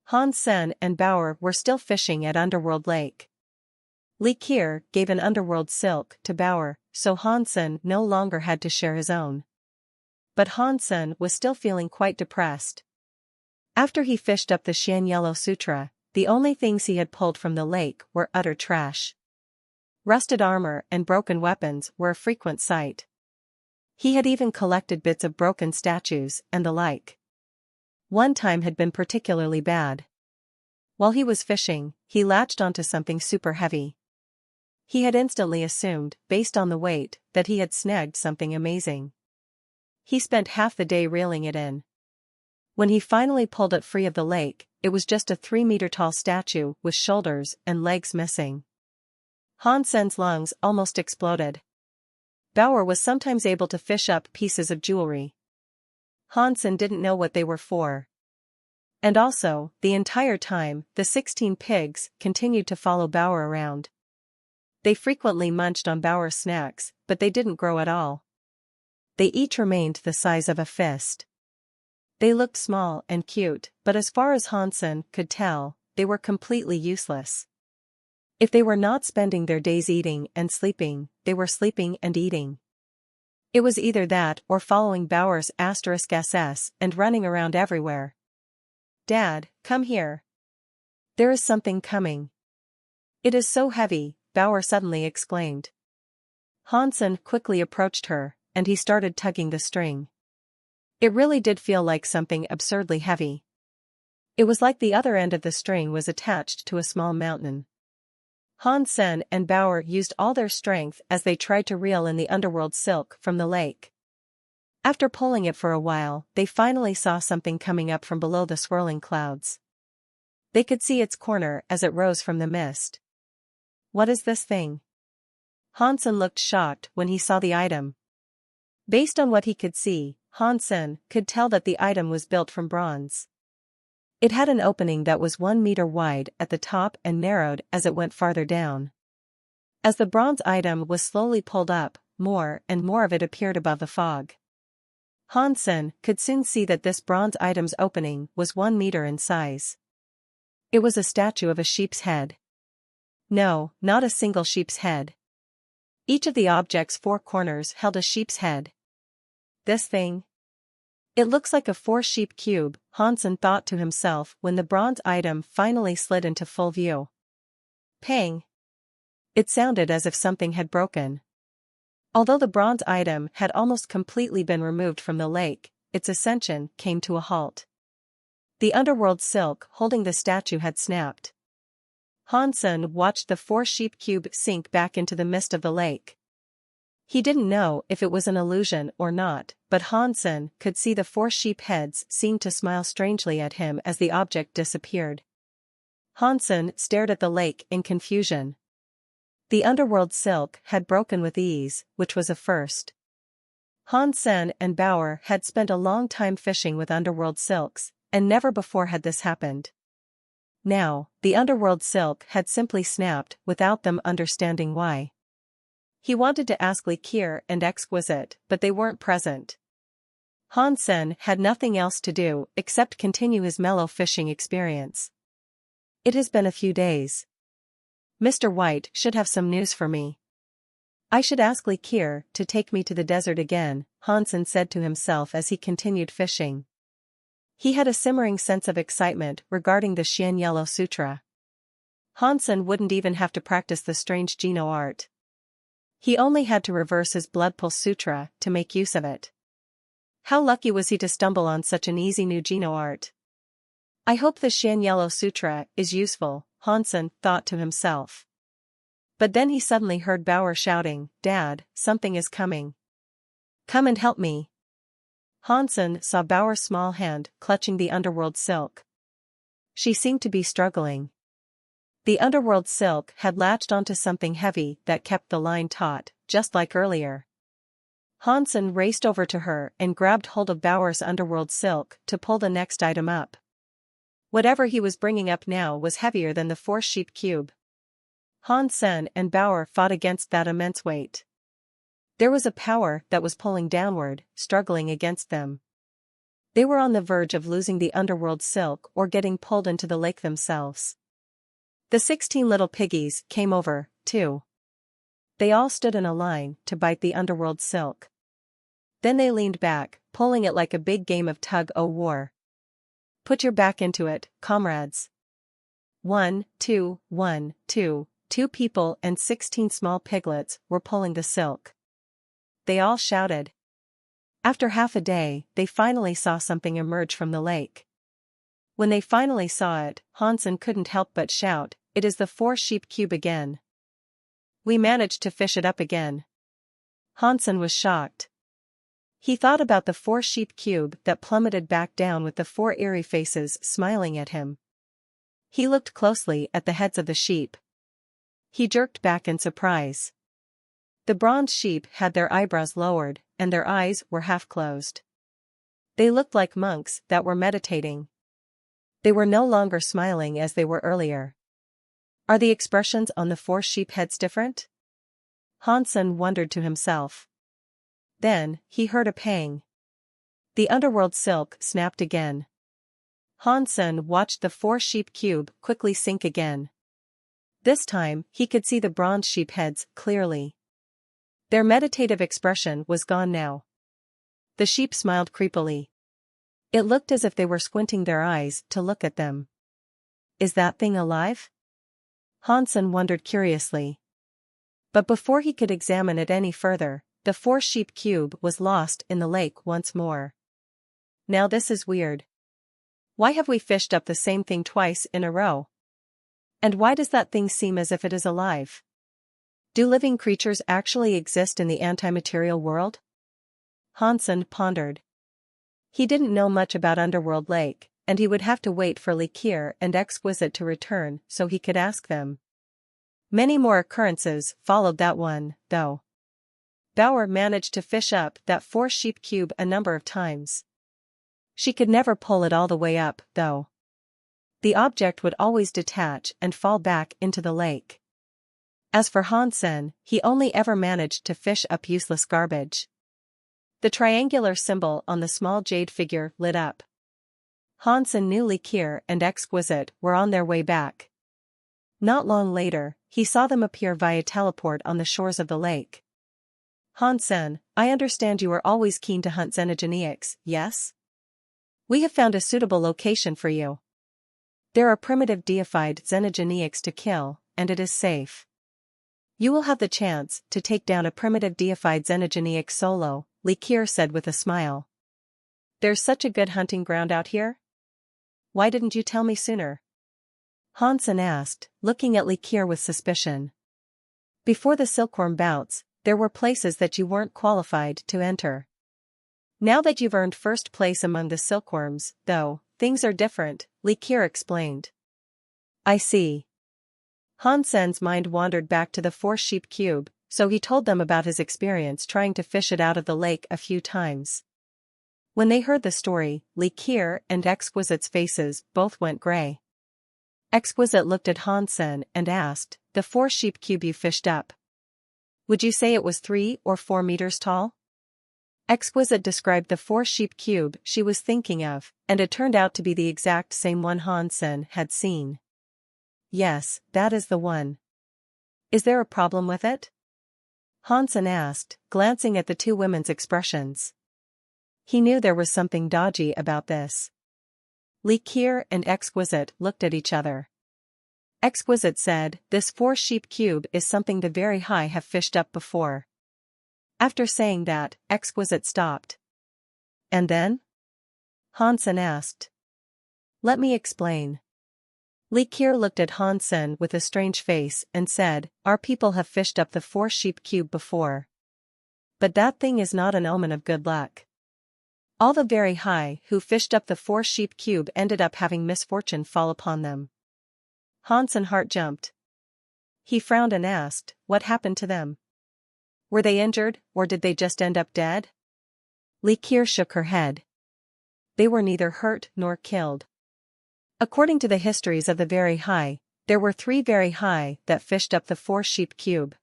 Hansen and Bauer were still fishing at Underworld Lake. Likir gave an Underworld silk to Bauer, so Hansen no longer had to share his own. But Hansen was still feeling quite depressed. After he fished up the Shan Yellow Sutra, the only things he had pulled from the lake were utter trash. Rusted armor and broken weapons were a frequent sight. He had even collected bits of broken statues and the like. One time had been particularly bad. While he was fishing, he latched onto something super heavy. He had instantly assumed, based on the weight, that he had snagged something amazing. He spent half the day reeling it in. When he finally pulled it free of the lake, it was just a 3-meter-tall statue with shoulders and legs missing. Han Sen's lungs almost exploded. Bauer was sometimes able to fish up pieces of jewelry. Han Sen didn't know what they were for. And also, the entire time, the 16 pigs continued to follow Bauer around. They frequently munched on Bauer's snacks, but they didn't grow at all. They each remained the size of a fist. They looked small and cute, but as far as Han Sen could tell, they were completely useless. If they were not spending their days eating and sleeping, they were sleeping and eating. It was either that or following Bauer's *SS and running around everywhere. "Dad, come here. There is something coming." "It is so heavy," Bauer suddenly exclaimed. Han Sen quickly approached her, and he started tugging the string. It really did feel like something absurdly heavy. It was like the other end of the string was attached to a small mountain. Han Sen and Bauer used all their strength as they tried to reel in the underworld silk from the lake. After pulling it for a while, they finally saw something coming up from below the swirling clouds. They could see its corner as it rose from the mist. "What is this thing?" Han Sen looked shocked when he saw the item. Based on what he could see, Han Sen could tell that the item was built from bronze. It had an opening that was 1 meter wide at the top and narrowed as it went farther down. As the bronze item was slowly pulled up, more and more of it appeared above the fog. Han Sen could soon see that this bronze item's opening was 1 meter in size. It was a statue of a sheep's head. No, not a single sheep's head. Each of the object's 4 corners held a sheep's head. This thing? It looks like a 4-sheep cube, Han Sen thought to himself when the bronze item finally slid into full view. Pang! It sounded as if something had broken. Although the bronze item had almost completely been removed from the lake, its ascension came to a halt. The underworld silk holding the statue had snapped. Han Sen watched the 4-sheep cube sink back into the mist of the lake. He didn't know if it was an illusion or not, but Han Sen could see the 4 sheep heads seemed to smile strangely at him as the object disappeared. Han Sen stared at the lake in confusion. The underworld silk had broken with ease, which was a first. Han Sen and Bauer had spent a long time fishing with underworld silks, and never before had this happened. Now, the underworld silk had simply snapped without them understanding why. He wanted to ask Likir and Exquisite, but they weren't present. Han Sen had nothing else to do except continue his mellow fishing experience. "It has been a few days. Mr. White should have some news for me. I should ask Likir to take me to the desert again," Han Sen said to himself as he continued fishing. He had a simmering sense of excitement regarding the Xian Yellow Sutra. Han Sen wouldn't even have to practice the strange Geno art. He only had to reverse his Blood Pulse Sutra to make use of it. How lucky was he to stumble on such an easy new Geno art. "I hope the Xian Yellow Sutra is useful," Han Sen thought to himself. But then he suddenly heard Bauer shouting, "Dad, something is coming. Come and help me." Han Sen saw Bauer's small hand clutching the underworld silk. She seemed to be struggling. The underworld silk had latched onto something heavy that kept the line taut, just like earlier. Han Sen raced over to her and grabbed hold of Bauer's underworld silk to pull the next item up. Whatever he was bringing up now was heavier than the 4-sheep cube. Han Sen and Bauer fought against that immense weight. There was a power that was pulling downward, struggling against them. They were on the verge of losing the underworld silk or getting pulled into the lake themselves. The 16 little piggies came over, too. They all stood in a line to bite the underworld silk. Then they leaned back, pulling it like a big game of tug-o-war. "Put your back into it, comrades. 1, 2, 1, 2, 2 people and 16 small piglets were pulling the silk. They all shouted. After half a day, they finally saw something emerge from the lake. When they finally saw it, Hansen couldn't help but shout, "It is the 4-sheep cube again. We managed to fish it up again." Hansen was shocked. He thought about the 4-sheep cube that plummeted back down with the 4 eerie faces smiling at him. He looked closely at the heads of the sheep. He jerked back in surprise. The bronze sheep had their eyebrows lowered, and their eyes were half closed. They looked like monks that were meditating. They were no longer smiling as they were earlier. Are the expressions on the 4 sheep heads different? Hansen wondered to himself. Then, he heard a pang. The underworld silk snapped again. Hansen watched the 4-sheep cube quickly sink again. This time, he could see the bronze sheep heads clearly. Their meditative expression was gone now. The sheep smiled creepily. It looked as if they were squinting their eyes to look at them. Is that thing alive? Hansen wondered curiously. But before he could examine it any further, the 4-sheep cube was lost in the lake once more. Now this is weird. Why have we fished up the same thing twice in a row? And why does that thing seem as if it is alive? Do living creatures actually exist in the anti-material world? Hansen pondered. He didn't know much about Underworld Lake, and he would have to wait for Likir and Exquisite to return so he could ask them. Many more occurrences followed that one, though. Bauer managed to fish up that 4-sheep cube a number of times. She could never pull it all the way up, though. The object would always detach and fall back into the lake. As for Hansen, he only ever managed to fish up useless garbage. The triangular symbol on the small jade figure lit up. Hansen knew Likir and Exquisite were on their way back. Not long later, he saw them appear via teleport on the shores of the lake. Hansen, I understand you are always keen to hunt xenogeneics, yes? We have found a suitable location for you. There are primitive deified xenogeneics to kill, and it is safe. You will have the chance to take down a primitive deified xenogeneic solo, Likir said with a smile. There's such a good hunting ground out here? Why didn't you tell me sooner? Hansen asked, looking at Likir with suspicion. Before the silkworm bouts, there were places that you weren't qualified to enter. Now that you've earned first place among the silkworms, though, things are different, Likir explained. I see. Hansen's mind wandered back to the 4-sheep cube, so he told them about his experience trying to fish it out of the lake a few times. When they heard the story, Likir and Exquisite's faces both went gray. Exquisite looked at Hansen and asked, the 4-sheep cube you fished up. Would you say it was 3 or 4 meters tall? Exquisite described the 4-sheep cube she was thinking of, and it turned out to be the exact same one Hansen had seen. Yes, that is the one. Is there a problem with it? Hansen asked, glancing at the 2 women's expressions. He knew there was something dodgy about this. Likir and Exquisite looked at each other. Exquisite said, this 4-sheep cube is something the Very High have fished up before. After saying that, Exquisite stopped. And then? Hansen asked. Let me explain. Likir looked at Hansen with a strange face and said, our people have fished up the 4-sheep cube before. But that thing is not an omen of good luck. All the Very High who fished up the 4-sheep cube ended up having misfortune fall upon them. Hansen's heart jumped. He frowned and asked, what happened to them? Were they injured, or did they just end up dead? Likir shook her head. They were neither hurt nor killed. According to the histories of the Very High, there were 3 Very High that fished up the 4-sheep cube.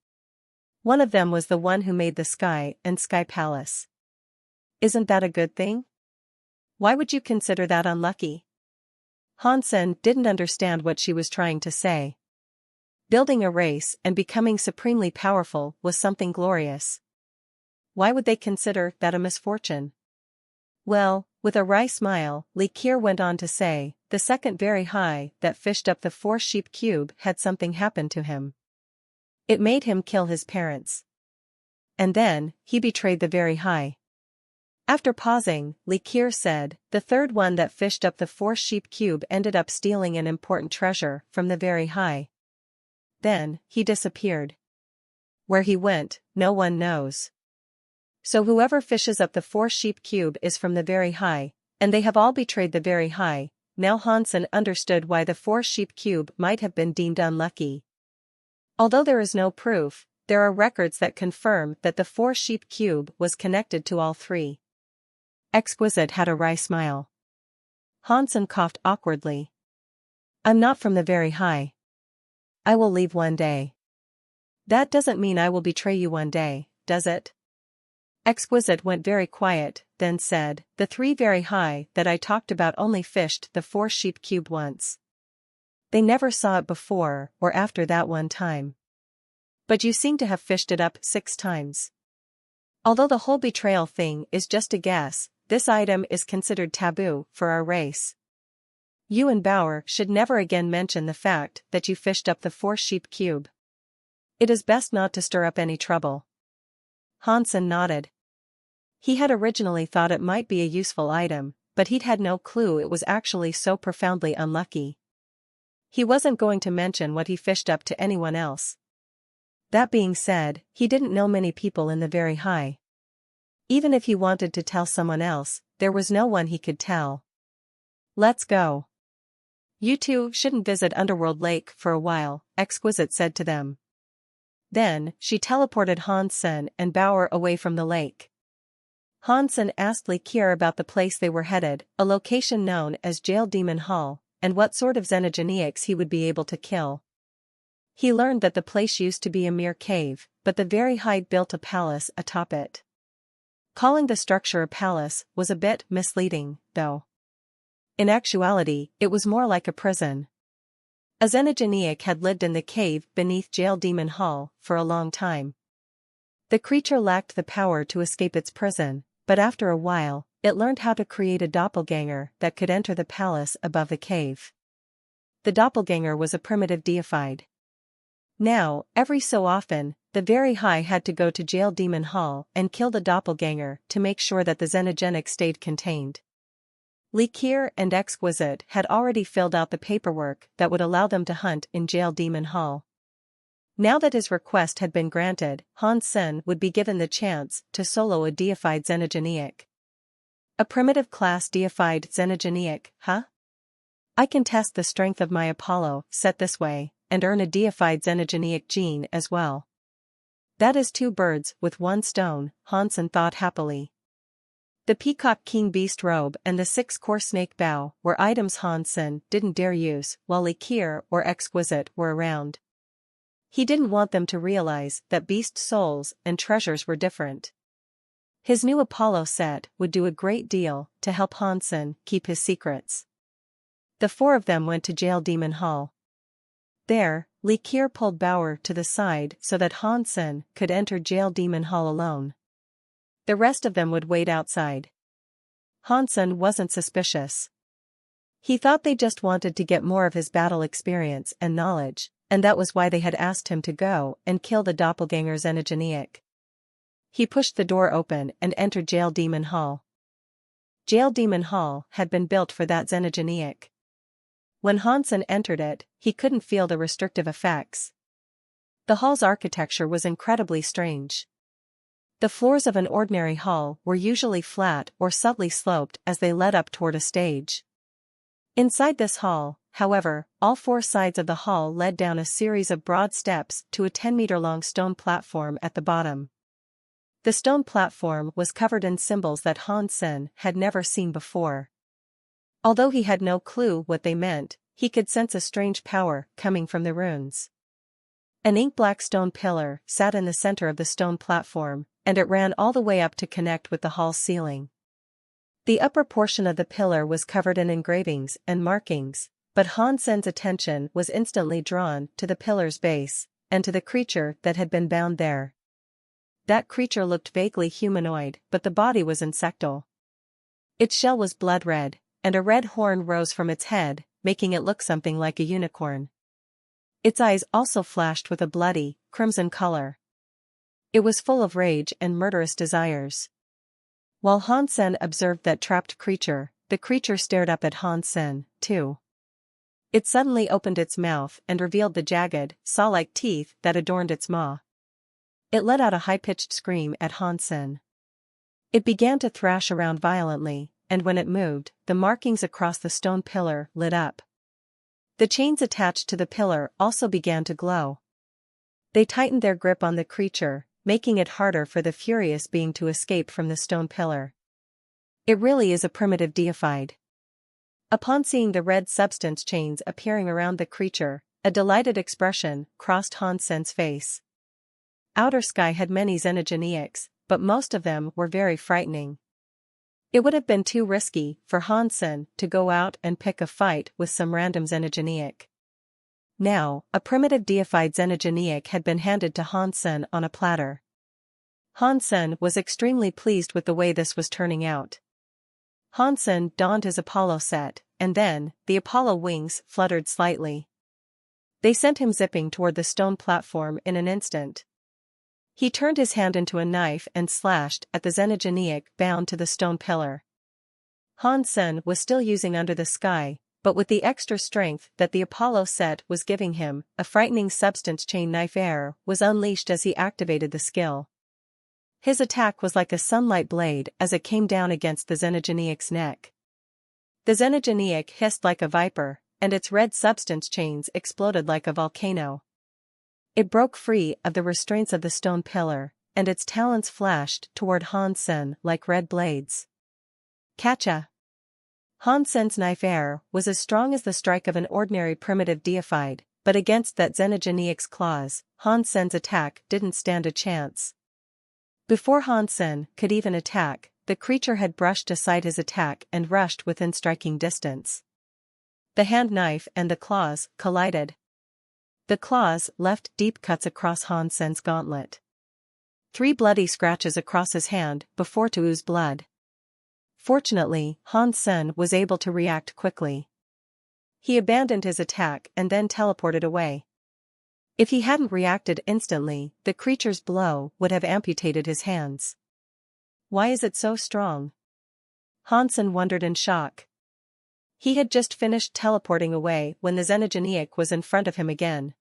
One of them was the one who made the sky and sky palace. Isn't that a good thing? Why would you consider that unlucky? Hansen didn't understand what she was trying to say. Building a race and becoming supremely powerful was something glorious. Why would they consider that a misfortune? Well, with a wry smile, Likir went on to say, the second Very High that fished up the 4-sheep cube had something happen to him. It made him kill his parents. And then, he betrayed the very high. After pausing, Likir said, the third one that fished up the 4-sheep cube ended up stealing an important treasure from the very high. Then, he disappeared. Where he went, no one knows. So whoever fishes up the 4-sheep cube is from the very high, and they have all betrayed the very high. Now Hansen understood why the 4-sheep cube might have been deemed unlucky. Although there is no proof, there are records that confirm that the 4-sheep cube was connected to all three. Exquisite had a wry smile. Hansen coughed awkwardly. I'm not from the very high. I will leave one day. That doesn't mean I will betray you one day, does it? Exquisite went very quiet, then said, the 3 very high that I talked about only fished the 4-sheep cube once. They never saw it before or after that one time. But you seem to have fished it up 6 times. Although the whole betrayal thing is just a guess, this item is considered taboo for our race. You and Bauer should never again mention the fact that you fished up the 4-sheep cube. It is best not to stir up any trouble. Hansen nodded. He had originally thought it might be a useful item, but he'd had no clue it was actually so profoundly unlucky. He wasn't going to mention what he fished up to anyone else. That being said, he didn't know many people in the very high. Even if he wanted to tell someone else, there was no one he could tell. Let's go. You two shouldn't visit Underworld Lake for a while, Exquisite said to them. Then, she teleported Hansen and Bauer away from the lake. Hansen asked Likir about the place they were headed, a location known as Jail Demon Hall, and what sort of xenogeniacs he would be able to kill. He learned that the place used to be a mere cave, but the very high built a palace atop it. Calling the structure a palace was a bit misleading, though. In actuality, it was more like a prison. A xenogeniac had lived in the cave beneath Jail Demon Hall for a long time. The creature lacked the power to escape its prison, but after a while, it learned how to create a doppelganger that could enter the palace above the cave. The doppelganger was a primitive deified. Now, every so often, the very high had to go to Jail Demon Hall and kill the doppelganger to make sure that the xenogenic stayed contained. Likir and Exquisite had already filled out the paperwork that would allow them to hunt in Jail Demon Hall. Now that his request had been granted, Hansen would be given the chance to solo a deified xenogeniac. A primitive class deified xenogeniac, huh? I can test the strength of my Apollo set this way, and earn a deified xenogeniac gene as well. That is 2 birds with 1 stone, Hansen thought happily. The Peacock King Beast robe and the 6-core snake bow were items Hansen didn't dare use while Likir or Exquisite were around. He didn't want them to realize that beast souls and treasures were different. His new Apollo set would do a great deal to help Hansen keep his secrets. The 4 of them went to Jail Demon Hall. There, Likir pulled Bauer to the side so that Hansen could enter Jail Demon Hall alone. The rest of them would wait outside. Hansen wasn't suspicious. He thought they just wanted to get more of his battle experience and knowledge, and that was why they had asked him to go and kill the doppelganger xenogeniac. He pushed the door open and entered Jail Demon Hall. Jail Demon Hall had been built for that xenogeniac. When Hansen entered it, he couldn't feel the restrictive effects. The hall's architecture was incredibly strange. The floors of an ordinary hall were usually flat or subtly sloped as they led up toward a stage. Inside this hall, however, all 4 sides of the hall led down a series of broad steps to a 10-meter-long stone platform at the bottom. The stone platform was covered in symbols that Hansen had never seen before. Although he had no clue what they meant, he could sense a strange power coming from the runes. An ink-black stone pillar sat in the center of the stone platform, and it ran all the way up to connect with the hall's ceiling. The upper portion of the pillar was covered in engravings and markings, but Hansen's attention was instantly drawn to the pillar's base, and to the creature that had been bound there. That creature looked vaguely humanoid, but the body was insectal. Its shell was blood red, and a red horn rose from its head, making it look something like a unicorn. Its eyes also flashed with a bloody, crimson color. It was full of rage and murderous desires. While Han Sen observed that trapped creature, the creature stared up at Han Sen, too. It suddenly opened its mouth and revealed the jagged, saw-like teeth that adorned its maw. It let out a high-pitched scream at Han Sen. It began to thrash around violently, and when it moved, the markings across the stone pillar lit up. The chains attached to the pillar also began to glow. They tightened their grip on the creature, making it harder for the furious being to escape from the stone pillar. It really is a primitive deified. Upon seeing the red substance chains appearing around the creature, a delighted expression crossed Han Sen's face. Outer Sky had many xenogeneics, but most of them were very frightening. It would have been too risky for Han Sen to go out and pick a fight with some random xenogeneic. Now, a primitive deified xenogeneic had been handed to Han Sen on a platter. Han Sen was extremely pleased with the way this was turning out. Han Sen donned his Apollo set, and then, the Apollo wings fluttered slightly. They sent him zipping toward the stone platform in an instant. He turned his hand into a knife and slashed at the xenogeneic bound to the stone pillar. Han Sen was still using Under the Sky, but with the extra strength that the Apollo set was giving him, a frightening substance chain knife air was unleashed as he activated the skill. His attack was like a sunlight blade as it came down against the xenogeneic's neck. The xenogeneic hissed like a viper, and its red substance chains exploded like a volcano. It broke free of the restraints of the stone pillar, and its talons flashed toward Han Sen like red blades. Catcha! Han Sen's knife air was as strong as the strike of an ordinary primitive deified, but against that xenogeneic's claws, Han Sen's attack didn't stand a chance. Before Han Sen could even attack, the creature had brushed aside his attack and rushed within striking distance. The hand knife and the claws collided. The claws left deep cuts across Han Sen's gauntlet. 3 bloody scratches across his hand before to ooze blood. Fortunately, Han Sen was able to react quickly. He abandoned his attack and then teleported away. If he hadn't reacted instantly, the creature's blow would have amputated his hands. Why is it so strong? Han Sen wondered in shock. He had just finished teleporting away when the xenogeneic was in front of him again.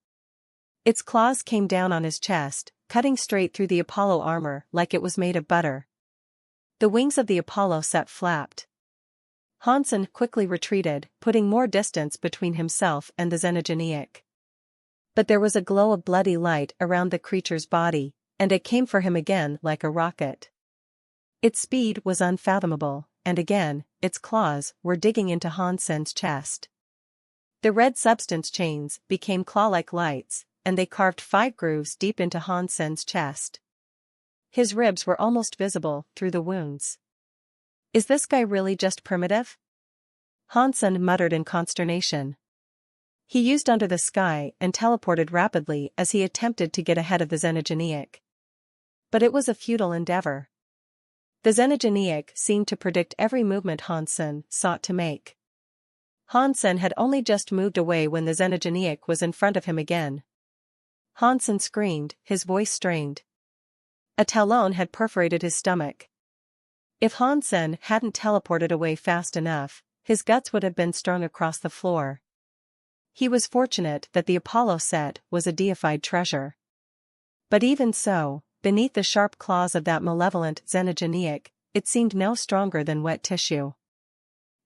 Its claws came down on his chest, cutting straight through the Apollo armor like it was made of butter. The wings of the Apollo set flapped. Han Sen quickly retreated, putting more distance between himself and the xenogeneic. But there was a glow of bloody light around the creature's body, and it came for him again like a rocket. Its speed was unfathomable, and again, its claws were digging into Han Sen's chest. The red substance chains became claw-like lights, and they carved 5 grooves deep into Han Sen's chest. His ribs were almost visible through the wounds. Is this guy really just primitive? Han Sen muttered in consternation. He used Under the Sky and teleported rapidly as he attempted to get ahead of the xenogeneic. But it was a futile endeavor. The xenogeneic seemed to predict every movement Han Sen sought to make. Han Sen had only just moved away when the xenogeneic was in front of him again. Han Sen screamed, his voice strained. A talon had perforated his stomach. If Han Sen hadn't teleported away fast enough, his guts would have been strung across the floor. He was fortunate that the Apollo set was a deified treasure. But even so, beneath the sharp claws of that malevolent xenogeneic, it seemed no stronger than wet tissue.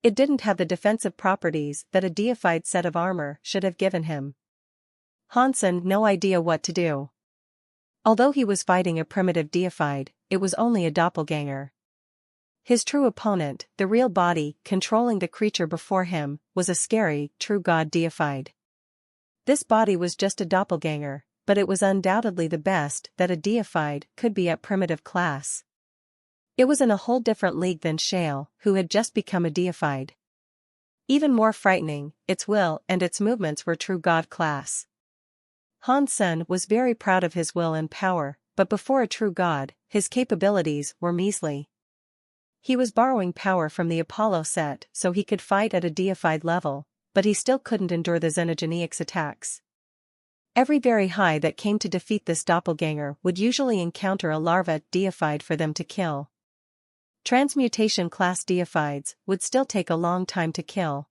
It didn't have the defensive properties that a deified set of armor should have given him. Han Sen had no idea what to do. Although he was fighting a primitive deified, it was only a doppelganger. His true opponent, the real body controlling the creature before him, was a scary, true god deified. This body was just a doppelganger, but it was undoubtedly the best that a deified could be at primitive class. It was in a whole different league than Shale, who had just become a deified. Even more frightening, its will and its movements were true god class. Han Sen was very proud of his will and power, but before a true god, his capabilities were measly. He was borrowing power from the Apollo set so he could fight at a deified level, but he still couldn't endure the xenogeneic's attacks. Every very high that came to defeat this doppelganger would usually encounter a larva deified for them to kill. Transmutation class deifieds would still take a long time to kill.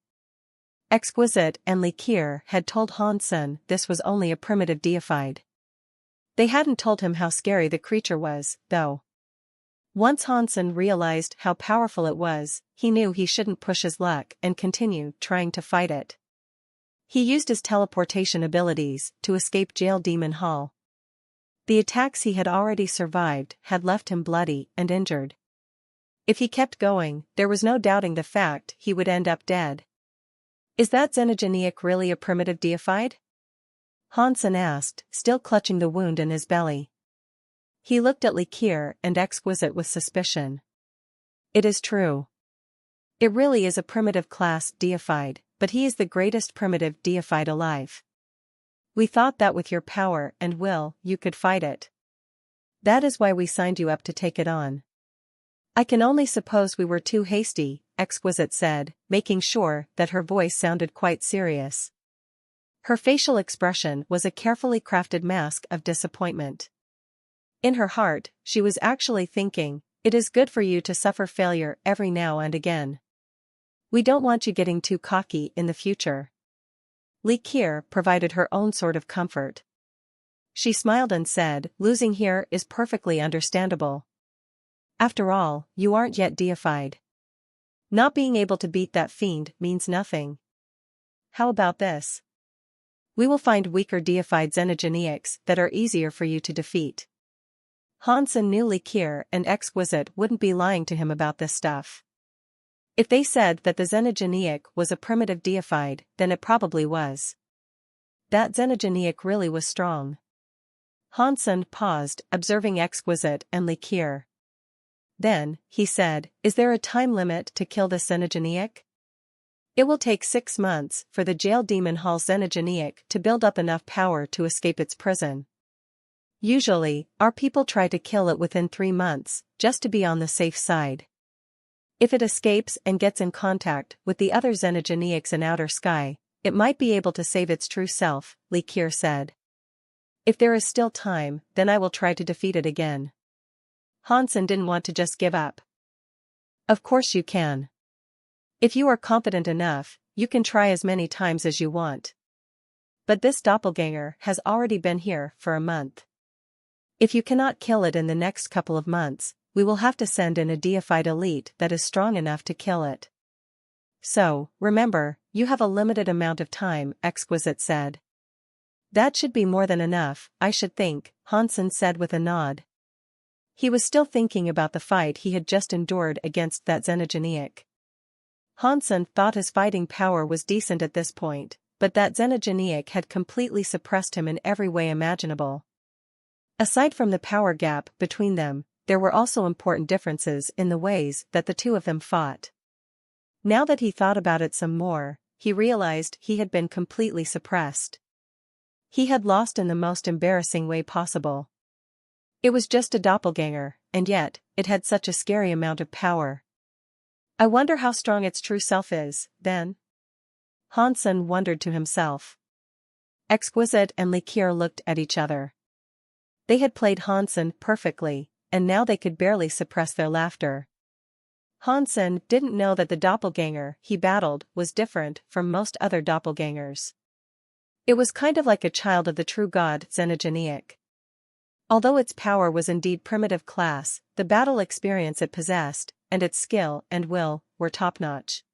Exquisite and Likier had told Hansen this was only a primitive deified. They hadn't told him how scary the creature was, though. Once Hansen realized how powerful it was, he knew he shouldn't push his luck and continue trying to fight it. He used his teleportation abilities to escape Jail Demon Hall. The attacks he had already survived had left him bloody and injured. If he kept going, there was no doubting the fact he would end up dead. Is that Xenogeniac really a primitive deified? Hansen asked, still clutching the wound in his belly. He looked at Likier and Exquisite with suspicion. It is true. It really is a primitive class deified, but he is the greatest primitive deified alive. We thought that with your power and will, you could fight it. That is why we signed you up to take it on. I can only suppose we were too hasty, Exquisite said, making sure that her voice sounded quite serious. Her facial expression was a carefully crafted mask of disappointment. In her heart, she was actually thinking, it is good for you to suffer failure every now and again. We don't want you getting too cocky in the future. Likier provided her own sort of comfort. She smiled and said, losing here is perfectly understandable. After all, you aren't yet deified. Not being able to beat that fiend means nothing. How about this? We will find weaker deified Xenogeniacs that are easier for you to defeat. Hansen knew Likier and Exquisite wouldn't be lying to him about this stuff. If they said that the Xenogeniac was a primitive deified, then it probably was. That Xenogeniac really was strong. Hansen paused, observing Exquisite and Likier. Then, he said, is there a time limit to kill the Xenogeniac? It will take 6 months for the Jail Demon Hall Xenogeniac to build up enough power to escape its prison. Usually, our people try to kill it within 3 months, just to be on the safe side. If it escapes and gets in contact with the other Xenogeniacs in outer sky, it might be able to save its true self, Likier said. If there is still time, then I will try to defeat it again. Hansen didn't want to just give up. Of course you can. If you are confident enough, you can try as many times as you want. But this doppelganger has already been here for a month. If you cannot kill it in the next couple of months, we will have to send in a deified elite that is strong enough to kill it. So, remember, you have a limited amount of time, Exquisite said. That should be more than enough, I should think, Hansen said with a nod. He was still thinking about the fight he had just endured against that Xenogeniac. Hansen thought his fighting power was decent at this point, but that Xenogeniac had completely suppressed him in every way imaginable. Aside from the power gap between them, there were also important differences in the ways that the two of them fought. Now that he thought about it some more, he realized he had been completely suppressed. He had lost in the most embarrassing way possible. It was just a doppelganger, and yet, it had such a scary amount of power. I wonder how strong its true self is, then? Hansen wondered to himself. Exquisite and Likier looked at each other. They had played Hansen perfectly, and now they could barely suppress their laughter. Hansen didn't know that the doppelganger he battled was different from most other doppelgangers. It was kind of like a child of the true god Xenogeniac. Although its power was indeed primitive class, the battle experience it possessed, and its skill and will, were top-notch.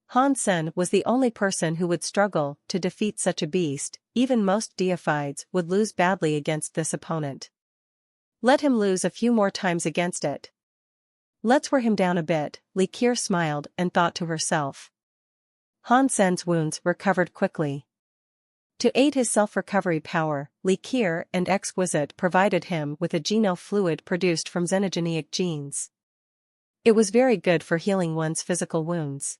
Hansen was the only person who would struggle to defeat such a beast. Even most deifieds would lose badly against this opponent. Let him lose a few more times against it. Let's wear him down a bit, Likier smiled and thought to herself. Hansen's wounds recovered quickly. To aid his self-recovery power, Likier and Exquisite provided him with a geno-fluid produced from Xenogeniac genes. It was very good for healing one's physical wounds.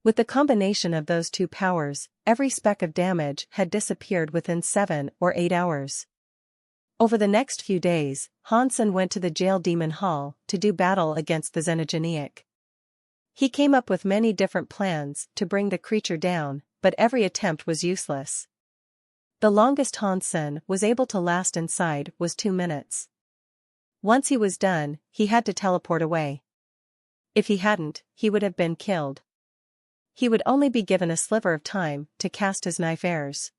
With the combination of those two powers, every speck of damage had disappeared within 7 or 8 hours. Over the next few days, Hansen went to the Jail Demon Hall to do battle against the Xenogeniac. He came up with many different plans to bring the creature down, but every attempt was useless. The longest Hansen was able to last inside was 2 minutes. Once he was done, he had to teleport away. If he hadn't, he would have been killed. He would only be given a sliver of time to cast his knife airs.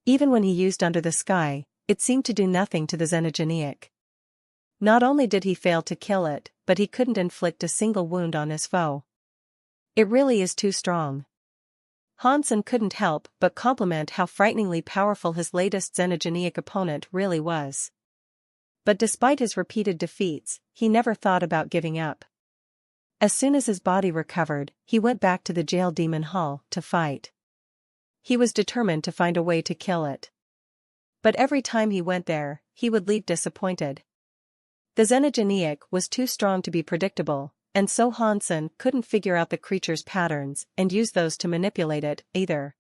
Even when he used Under the Sky, it seemed to do nothing to the Xenogeniac. Not only did he fail to kill it, but he couldn't inflict a single wound on his foe. It really is too strong. Hansen couldn't help but compliment how frighteningly powerful his latest Xenogeniac opponent really was. But despite his repeated defeats, he never thought about giving up. As soon as his body recovered, he went back to the jail demon hall to fight. He was determined to find a way to kill it. But every time he went there, he would leave disappointed. The Xenogeniac was too strong to be predictable, and so Hansen couldn't figure out the creature's patterns and use those to manipulate it, either.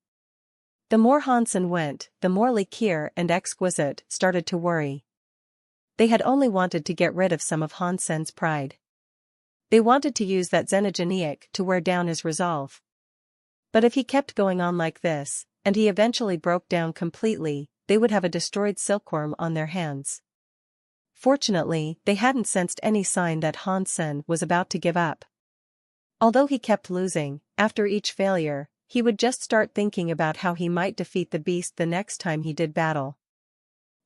The more Hansen went, the more Likir and Exquisite started to worry. They had only wanted to get rid of some of Hansen's pride. They wanted to use that Xenogeniac to wear down his resolve. But if he kept going on like this, and he eventually broke down completely, they would have a destroyed silkworm on their hands. Fortunately, they hadn't sensed any sign that Hansen was about to give up. Although he kept losing, after each failure, he would just start thinking about how he might defeat the beast the next time he did battle.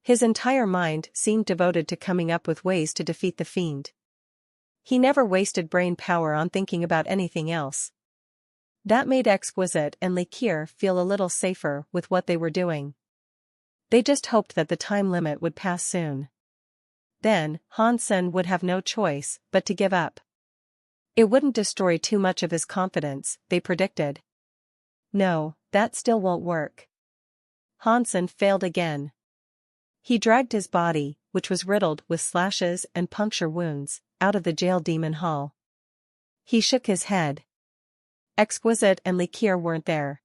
His entire mind seemed devoted to coming up with ways to defeat the fiend. He never wasted brain power on thinking about anything else. That made Exquisite and Likir feel a little safer with what they were doing. They just hoped that the time limit would pass soon. Then, Hansen would have no choice but to give up. It wouldn't destroy too much of his confidence, they predicted. No, that still won't work. Hansen failed again. He dragged his body, which was riddled with slashes and puncture wounds, out of the jail demon hall. He shook his head. Exquisite and Likir weren't there.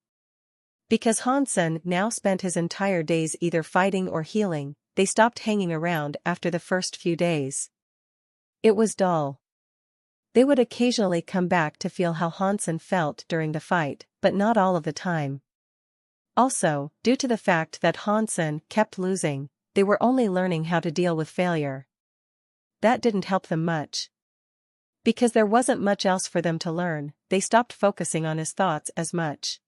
Because Hansen now spent his entire days either fighting or healing, they stopped hanging around after the first few days. It was dull. They would occasionally come back to feel how Hansen felt during the fight, but not all of the time. Also, due to the fact that Hansen kept losing, they were only learning how to deal with failure. That didn't help them much. Because there wasn't much else for them to learn, they stopped focusing on his thoughts as much.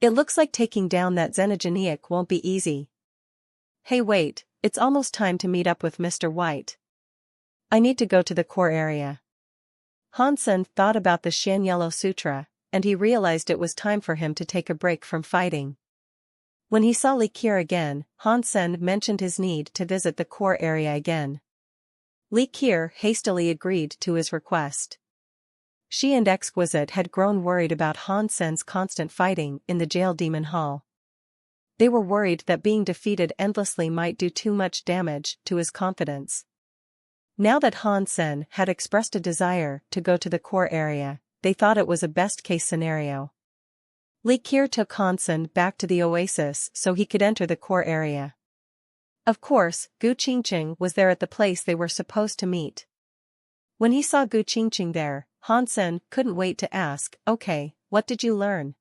It looks like taking down that Xenogeniac won't be easy. Hey wait, it's almost time to meet up with Mr. White. I need to go to the core area. Hansen thought about the Shan Yellow Sutra, and he realized it was time for him to take a break from fighting. When he saw Likir again, Hansen mentioned his need to visit the core area again. Likir hastily agreed to his request. She and Exquisite had grown worried about Hansen's constant fighting in the jail demon hall. They were worried that being defeated endlessly might do too much damage to his confidence. Now that Hansen had expressed a desire to go to the core area, they thought it was a best-case scenario. Likir took Hansen back to the oasis so he could enter the core area. Of course, Gu Qingqing was there at the place they were supposed to meet. When he saw Gu Qingqing there, Hansen couldn't wait to ask, "Okay, what did you learn?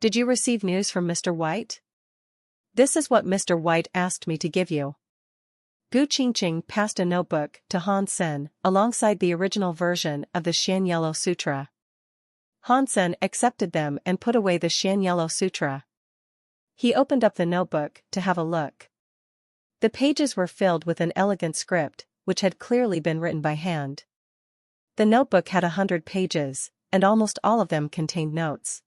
Did you receive news from Mr. White?" "This is what Mr. White asked me to give you." Gu Qingqing passed a notebook to Hansen alongside the original version of the Shan Yellow Sutra. Hansen accepted them and put away the Shan Yellow Sutra. He opened up the notebook to have a look. The pages were filled with an elegant script, which had clearly been written by hand. The notebook had 100 pages, and almost all of them contained notes.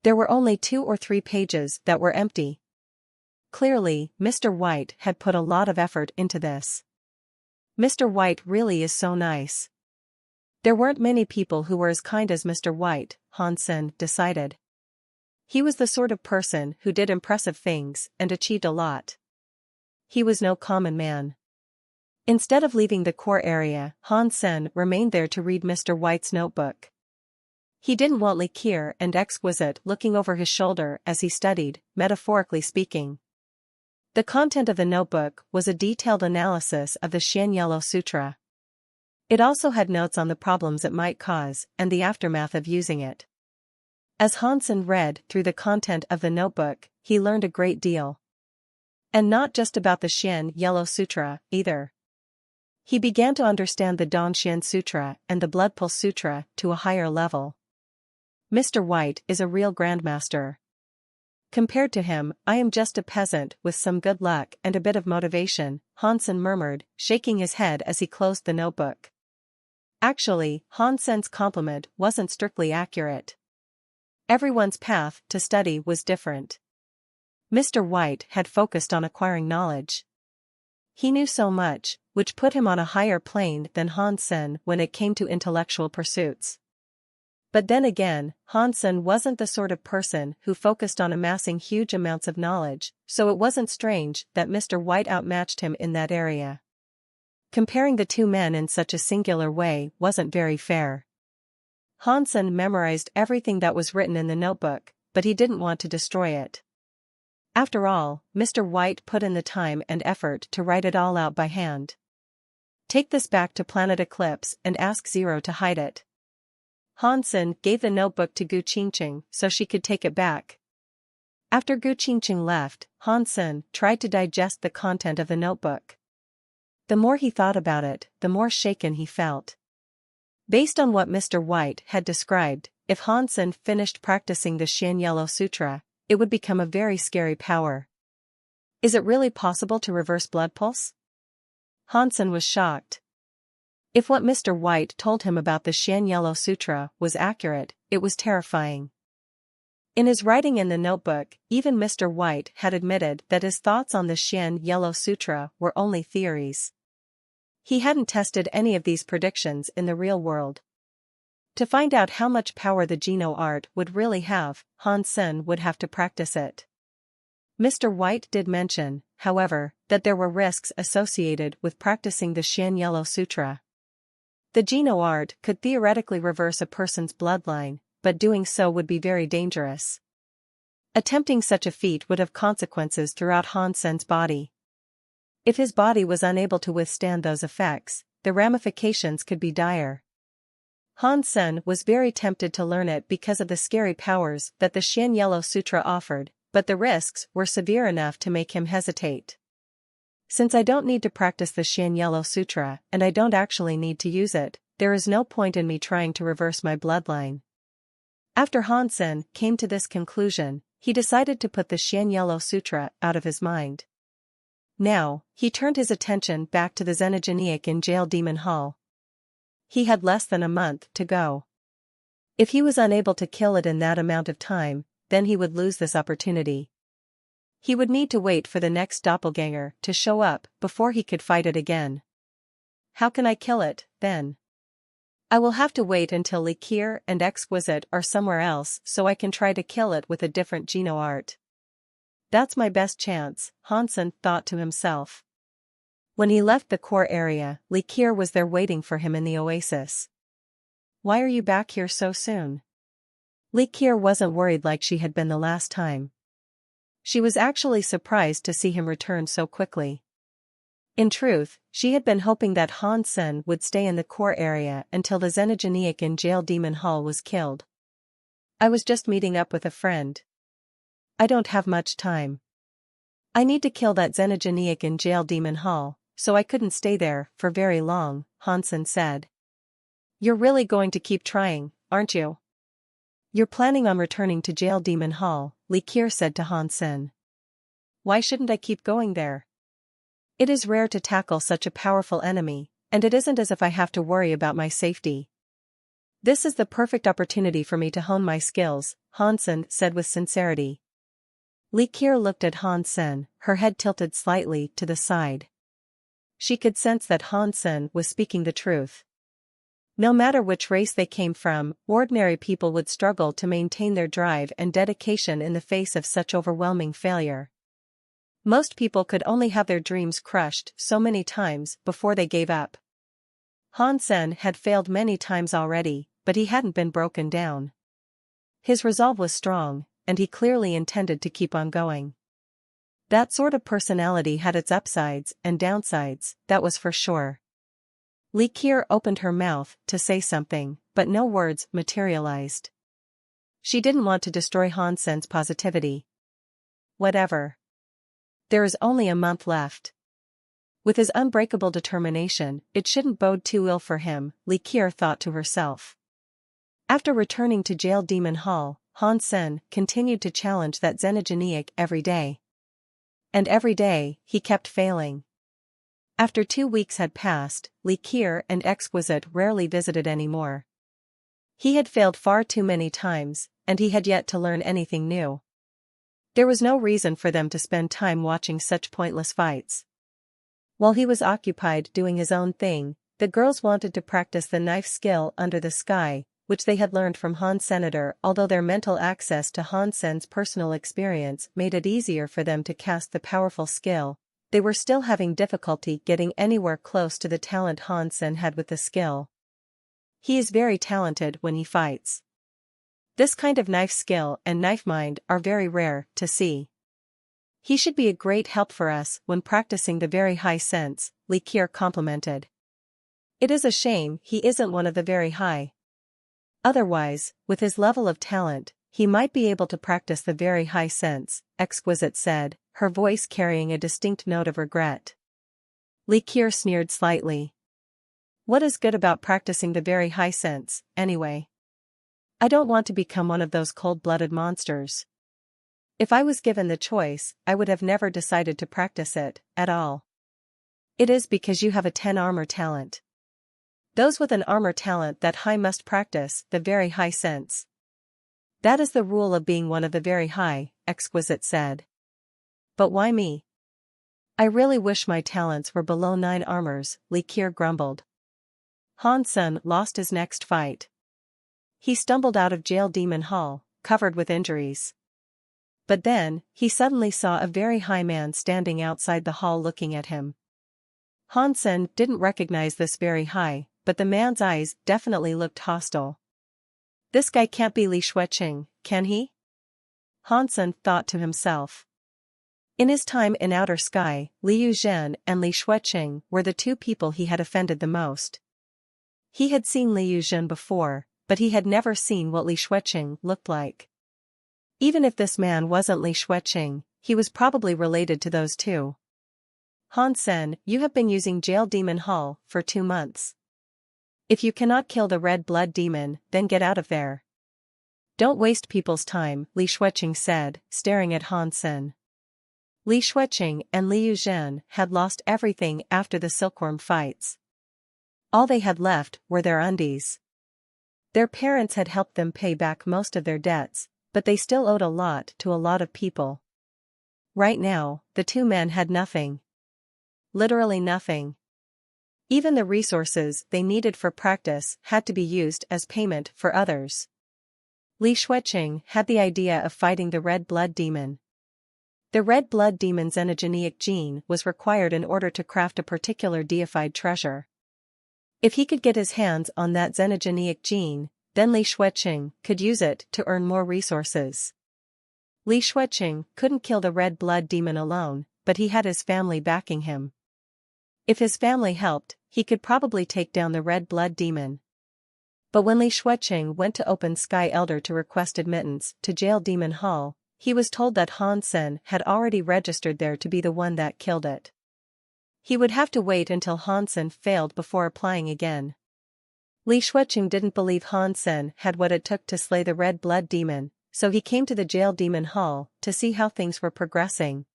There were only 2 or 3 pages that were empty. Clearly, Mr. White had put a lot of effort into this. Mr. White really is so nice. There weren't many people who were as kind as Mr. White, Hansen decided. He was the sort of person who did impressive things and achieved a lot. He was no common man. Instead of leaving the core area, Hansen remained there to read Mr. White's notebook. He didn't want Likir and Exquisite looking over his shoulder as he studied, metaphorically speaking. The content of the notebook was a detailed analysis of the Shan Yellow Sutra. It also had notes on the problems it might cause and the aftermath of using it. As Hansen read through the content of the notebook, he learned a great deal. And not just about the Xian Yellow Sutra, either. He began to understand the Dongxian Sutra and the Blood Pulse Sutra to a higher level. Mr. White is a real grandmaster. Compared to him, I am just a peasant with some good luck and a bit of motivation, Hansen murmured, shaking his head as he closed the notebook. Actually, Hansen's compliment wasn't strictly accurate. Everyone's path to study was different. Mr. White had focused on acquiring knowledge. He knew so much, which put him on a higher plane than Hansen when it came to intellectual pursuits. But then again, Hansen wasn't the sort of person who focused on amassing huge amounts of knowledge, so it wasn't strange that Mr. White outmatched him in that area. Comparing the two men in such a singular way wasn't very fair. Hansen memorized everything that was written in the notebook, but he didn't want to destroy it. After all, Mr. White put in the time and effort to write it all out by hand. Take this back to Planet Eclipse and ask Zero to hide it. Hansen gave the notebook to Gu Qingqing so she could take it back. After Gu Qingqing left, Hansen tried to digest the content of the notebook. The more he thought about it, the more shaken he felt. Based on what Mr. White had described, if Hansen finished practicing the Xian Yellow Sutra, it would become a very scary power. Is it really possible to reverse blood pulse? Hansen was shocked. If what Mr. White told him about the Xian Yellow Sutra was accurate, it was terrifying. In his writing in the notebook, even Mr. White had admitted that his thoughts on the Xian Yellow Sutra were only theories. He hadn't tested any of these predictions in the real world. To find out how much power the Geno art would really have, Hansen would have to practice it. Mr. White did mention, however, that there were risks associated with practicing the Xian Yellow Sutra. The Geno art could theoretically reverse a person's bloodline, but doing so would be very dangerous. Attempting such a feat would have consequences throughout Hansen's body. If his body was unable to withstand those effects, the ramifications could be dire. Hansen was very tempted to learn it because of the scary powers that the Xian Yellow Sutra offered, but the risks were severe enough to make him hesitate. Since I don't need to practice the Xian Yellow Sutra and I don't actually need to use it, there is no point in me trying to reverse my bloodline. After Hansen came to this conclusion, he decided to put the Xian Yellow Sutra out of his mind. Now, he turned his attention back to the Xenogeniac in Jail Demon Hall. He had less than a month to go. If he was unable to kill it in that amount of time, then he would lose this opportunity. He would need to wait for the next doppelganger to show up before he could fight it again. How can I kill it, then? I will have to wait until Likir and Exquisite are somewhere else so I can try to kill it with a different Geno art. That's my best chance, Hansen thought to himself. When he left the core area, Likir was there waiting for him in the oasis. Why are you back here so soon? Likir wasn't worried like she had been the last time. She was actually surprised to see him return so quickly. In truth, she had been hoping that Hansen would stay in the core area until the Xenogeniac in Jail Demon Hall was killed. I was just meeting up with a friend. I don't have much time. I need to kill that Xenogeniac in Jail Demon Hall, so I couldn't stay there for very long, Hansen said. You're really going to keep trying, aren't you? You're planning on returning to Jail Demon Hall, Likir said to Hansen. Why shouldn't I keep going there? It is rare to tackle such a powerful enemy, and it isn't as if I have to worry about my safety. This is the perfect opportunity for me to hone my skills, Hansen said with sincerity. Likir looked at Hansen, her head tilted slightly to the side. She could sense that Hansen was speaking the truth. No matter which race they came from, ordinary people would struggle to maintain their drive and dedication in the face of such overwhelming failure. Most people could only have their dreams crushed so many times before they gave up. Hansen had failed many times already, but he hadn't been broken down. His resolve was strong, and he clearly intended to keep on going. That sort of personality had its upsides and downsides, that was for sure. Likir opened her mouth to say something, but no words materialized. She didn't want to destroy Hansen's positivity. whatever. There is only a month left. With his unbreakable determination, it shouldn't bode too ill for him, Li Qier thought to herself. After returning to Jail Demon Hall, Han Sen continued to challenge that xenogeniac every day. And every day, he kept failing. After 2 weeks had passed, Li Qier and Exquisite rarely visited anymore. He had failed far too many times, and he had yet to learn anything new. There was no reason for them to spend time watching such pointless fights. While he was occupied doing his own thing, the girls wanted to practice the knife skill under the sky, which they had learned from Han Senator. Although their mental access to Han Sen's personal experience made it easier for them to cast the powerful skill, they were still having difficulty getting anywhere close to the talent Han Sen had with the skill. He is very talented when he fights. This kind of knife skill and knife mind are very rare to see. He should be a great help for us when practicing the very high sense, Li Qier complimented. It is a shame he isn't one of the very high. Otherwise, with his level of talent, he might be able to practice the very high sense, Exquisite said, her voice carrying a distinct note of regret. Li Qier sneered slightly. What is good about practicing the very high sense, anyway? I don't want to become one of those cold-blooded monsters. If I was given the choice, I would have never decided to practice it, at all. It is because you have a 10 armor talent. Those with an armor talent that high must practice the very high sense. That is the rule of being one of the very high, Exquisite said. But why me? I really wish my talents were below 9 armors, Li Qier grumbled. Han Sen lost his next fight. He stumbled out of Jail Demon Hall, covered with injuries. But then, he suddenly saw a very high man standing outside the hall looking at him. Han Sen didn't recognize this very high, but the man's eyes definitely looked hostile. This guy can't be Li Xueqing, can he? Han Sen thought to himself. In his time in Outer Sky, Liu Zhen and Li Xueqing were the 2 people he had offended the most. He had seen Liu Zhen before, but he had never seen what Li Xueqing looked like. Even if this man wasn't Li Xueqing, he was probably related to those 2. Han Sen, you have been using Jail Demon Hall for 2 months. If you cannot kill the red blood demon, then get out of there. Don't waste people's time, Li Xueqing said, staring at Han Sen. Li Xueqing and Liu Zhen had lost everything after the silkworm fights. All they had left were their undies. Their parents had helped them pay back most of their debts, but they still owed a lot to a lot of people. Right now, the 2 men had nothing. Literally nothing. Even the resources they needed for practice had to be used as payment for others. Li Xueqing had the idea of fighting the red blood demon. The red blood demon's xenogeniac gene was required in order to craft a particular deified treasure. If he could get his hands on that xenogeniac gene, then Li Xueqing could use it to earn more resources. Li Xueqing couldn't kill the red blood demon alone, but he had his family backing him. If his family helped, he could probably take down the red blood demon. But when Li Xueqing went to Open Sky Elder to request admittance to Jail Demon Hall, he was told that Han Sen had already registered there to be the one that killed it. He would have to wait until Han Sen failed before applying again. Li Xueqing didn't believe Han Sen had what it took to slay the red blood demon, so he came to the Jail Demon Hall to see how things were progressing.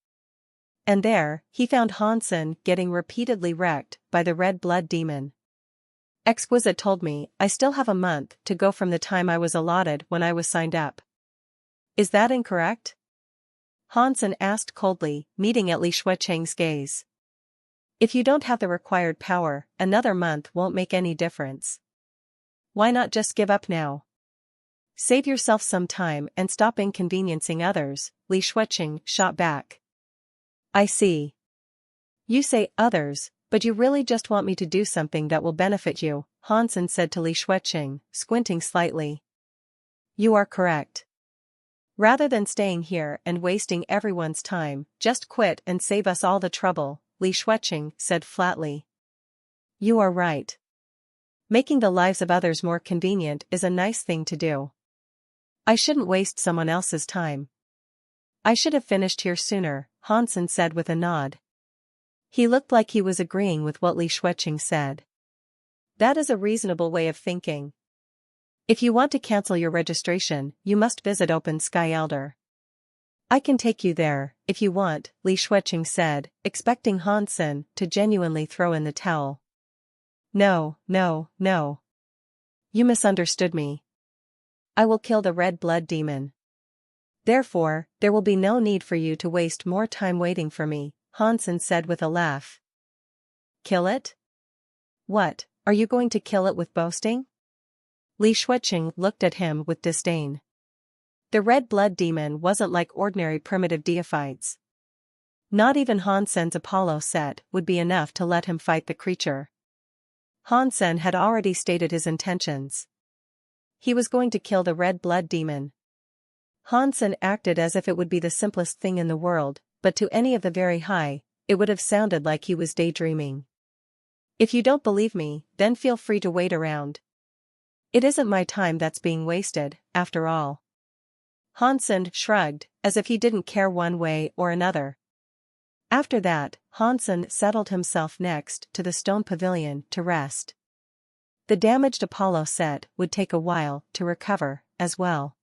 And there, he found Han Sen getting repeatedly wrecked by the red blood demon. Exquisite told me I still have a month to go from the time I was allotted when I was signed up. Is that incorrect? Han Sen asked coldly, meeting at Li Xueqing's gaze. If you don't have the required power, another month won't make any difference. Why not just give up now? Save yourself some time and stop inconveniencing others, Li Xueqing shot back. I see. You say others, but you really just want me to do something that will benefit you, Han Sen said to Li Xueqing, squinting slightly. You are correct. Rather than staying here and wasting everyone's time, just quit and save us all the trouble, Li Xueqing said flatly. You are right. Making the lives of others more convenient is a nice thing to do. I shouldn't waste someone else's time. I should have finished here sooner, Hansen said with a nod. He looked like he was agreeing with what Li Shuiqing said. That is a reasonable way of thinking. If you want to cancel your registration, you must visit Open Sky Elder. I can take you there, if you want, Li Shuiqing said, expecting Hansen to genuinely throw in the towel. No, no, no. You misunderstood me. I will kill the red blood demon. Therefore, there will be no need for you to waste more time waiting for me, Hansen said with a laugh. Kill it? What, are you going to kill it with boasting? Li Shuiqing looked at him with disdain. The red blood demon wasn't like ordinary primitive deifites. Not even Hansen's Apollo set would be enough to let him fight the creature. Hansen had already stated his intentions. He was going to kill the red blood demon. Hansen acted as if it would be the simplest thing in the world, but to any of the very high, it would have sounded like he was daydreaming. If you don't believe me, then feel free to wait around. It isn't my time that's being wasted, after all. Hansen shrugged, as if he didn't care one way or another. After that, Hansen settled himself next to the stone pavilion to rest. The damaged Apollo set would take a while to recover, as well.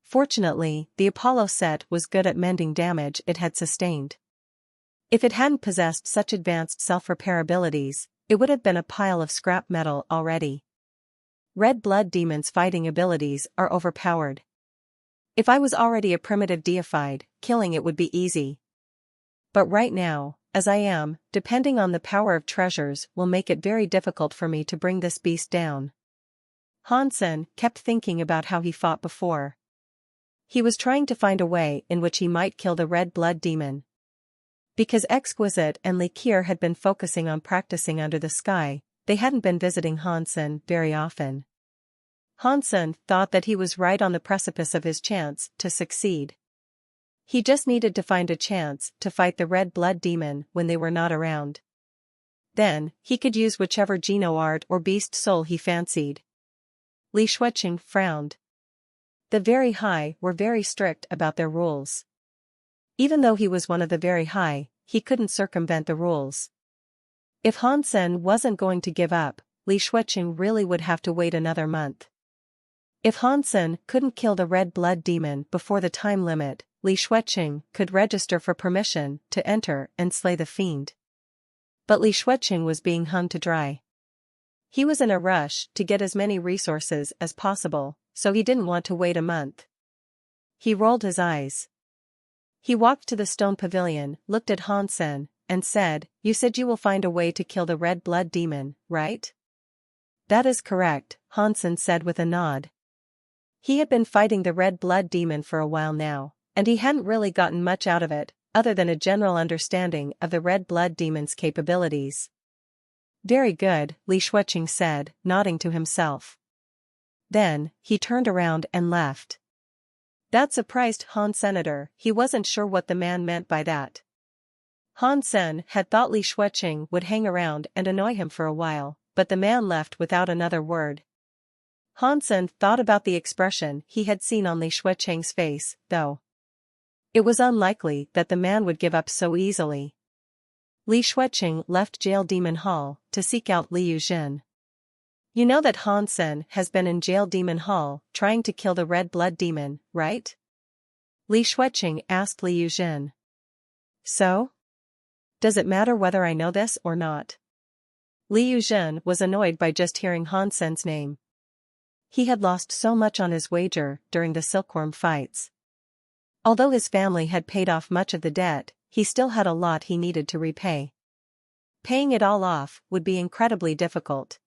Fortunately, the Apollo set was good at mending damage it had sustained. If it hadn't possessed such advanced self-repair abilities, it would have been a pile of scrap metal already. Red blood demons' fighting abilities are overpowered. If I was already a primitive deified, killing it would be easy. But right now, as I am, depending on the power of treasures will make it very difficult for me to bring this beast down. Hansen kept thinking about how he fought before. He was trying to find a way in which he might kill the red blood demon. Because Exquisite and Likir had been focusing on practicing under the sky, they hadn't been visiting Hansen very often. Hansen thought that he was right on the precipice of his chance to succeed. He just needed to find a chance to fight the red blood demon when they were not around. Then, he could use whichever Geno art or beast soul he fancied. Li Shuiqing frowned. The very high were very strict about their rules. Even though he was one of the very high, he couldn't circumvent the rules. If Hansen wasn't going to give up, Li Shuiqing really would have to wait another month. If Hansen couldn't kill the red blood demon before the time limit, Li Shuiqing could register for permission to enter and slay the fiend. But Li Shuiqing was being hung to dry. He was in a rush to get as many resources as possible, so he didn't want to wait a month. He rolled his eyes. He walked to the stone pavilion, looked at Hansen, and said, "You said you will find a way to kill the red blood demon, right?" "That is correct," Hansen said with a nod. He had been fighting the red blood demon for a while now, and he hadn't really gotten much out of it, other than a general understanding of the red blood demon's capabilities. "Very good," Li Shuiqing said, nodding to himself. Then, he turned around and left. That surprised Hansen. He wasn't sure what the man meant by that. Hansen had thought Li Shuiqing would hang around and annoy him for a while, but the man left without another word. Hansen thought about the expression he had seen on Li Shuiqing's face, though. It was unlikely that the man would give up so easily. Li Shuiqing left Jail Demon Hall to seek out Liu Jin. You know that Hansen has been in Jail Demon Hall trying to kill the red blood demon, right? Li Shuiqing asked Liu Jin. So? Does it matter whether I know this or not? Liu Jin was annoyed by just hearing Hansen's name. He had lost so much on his wager during the silkworm fights. Although his family had paid off much of the debt, he still had a lot he needed to repay. Paying it all off would be incredibly difficult.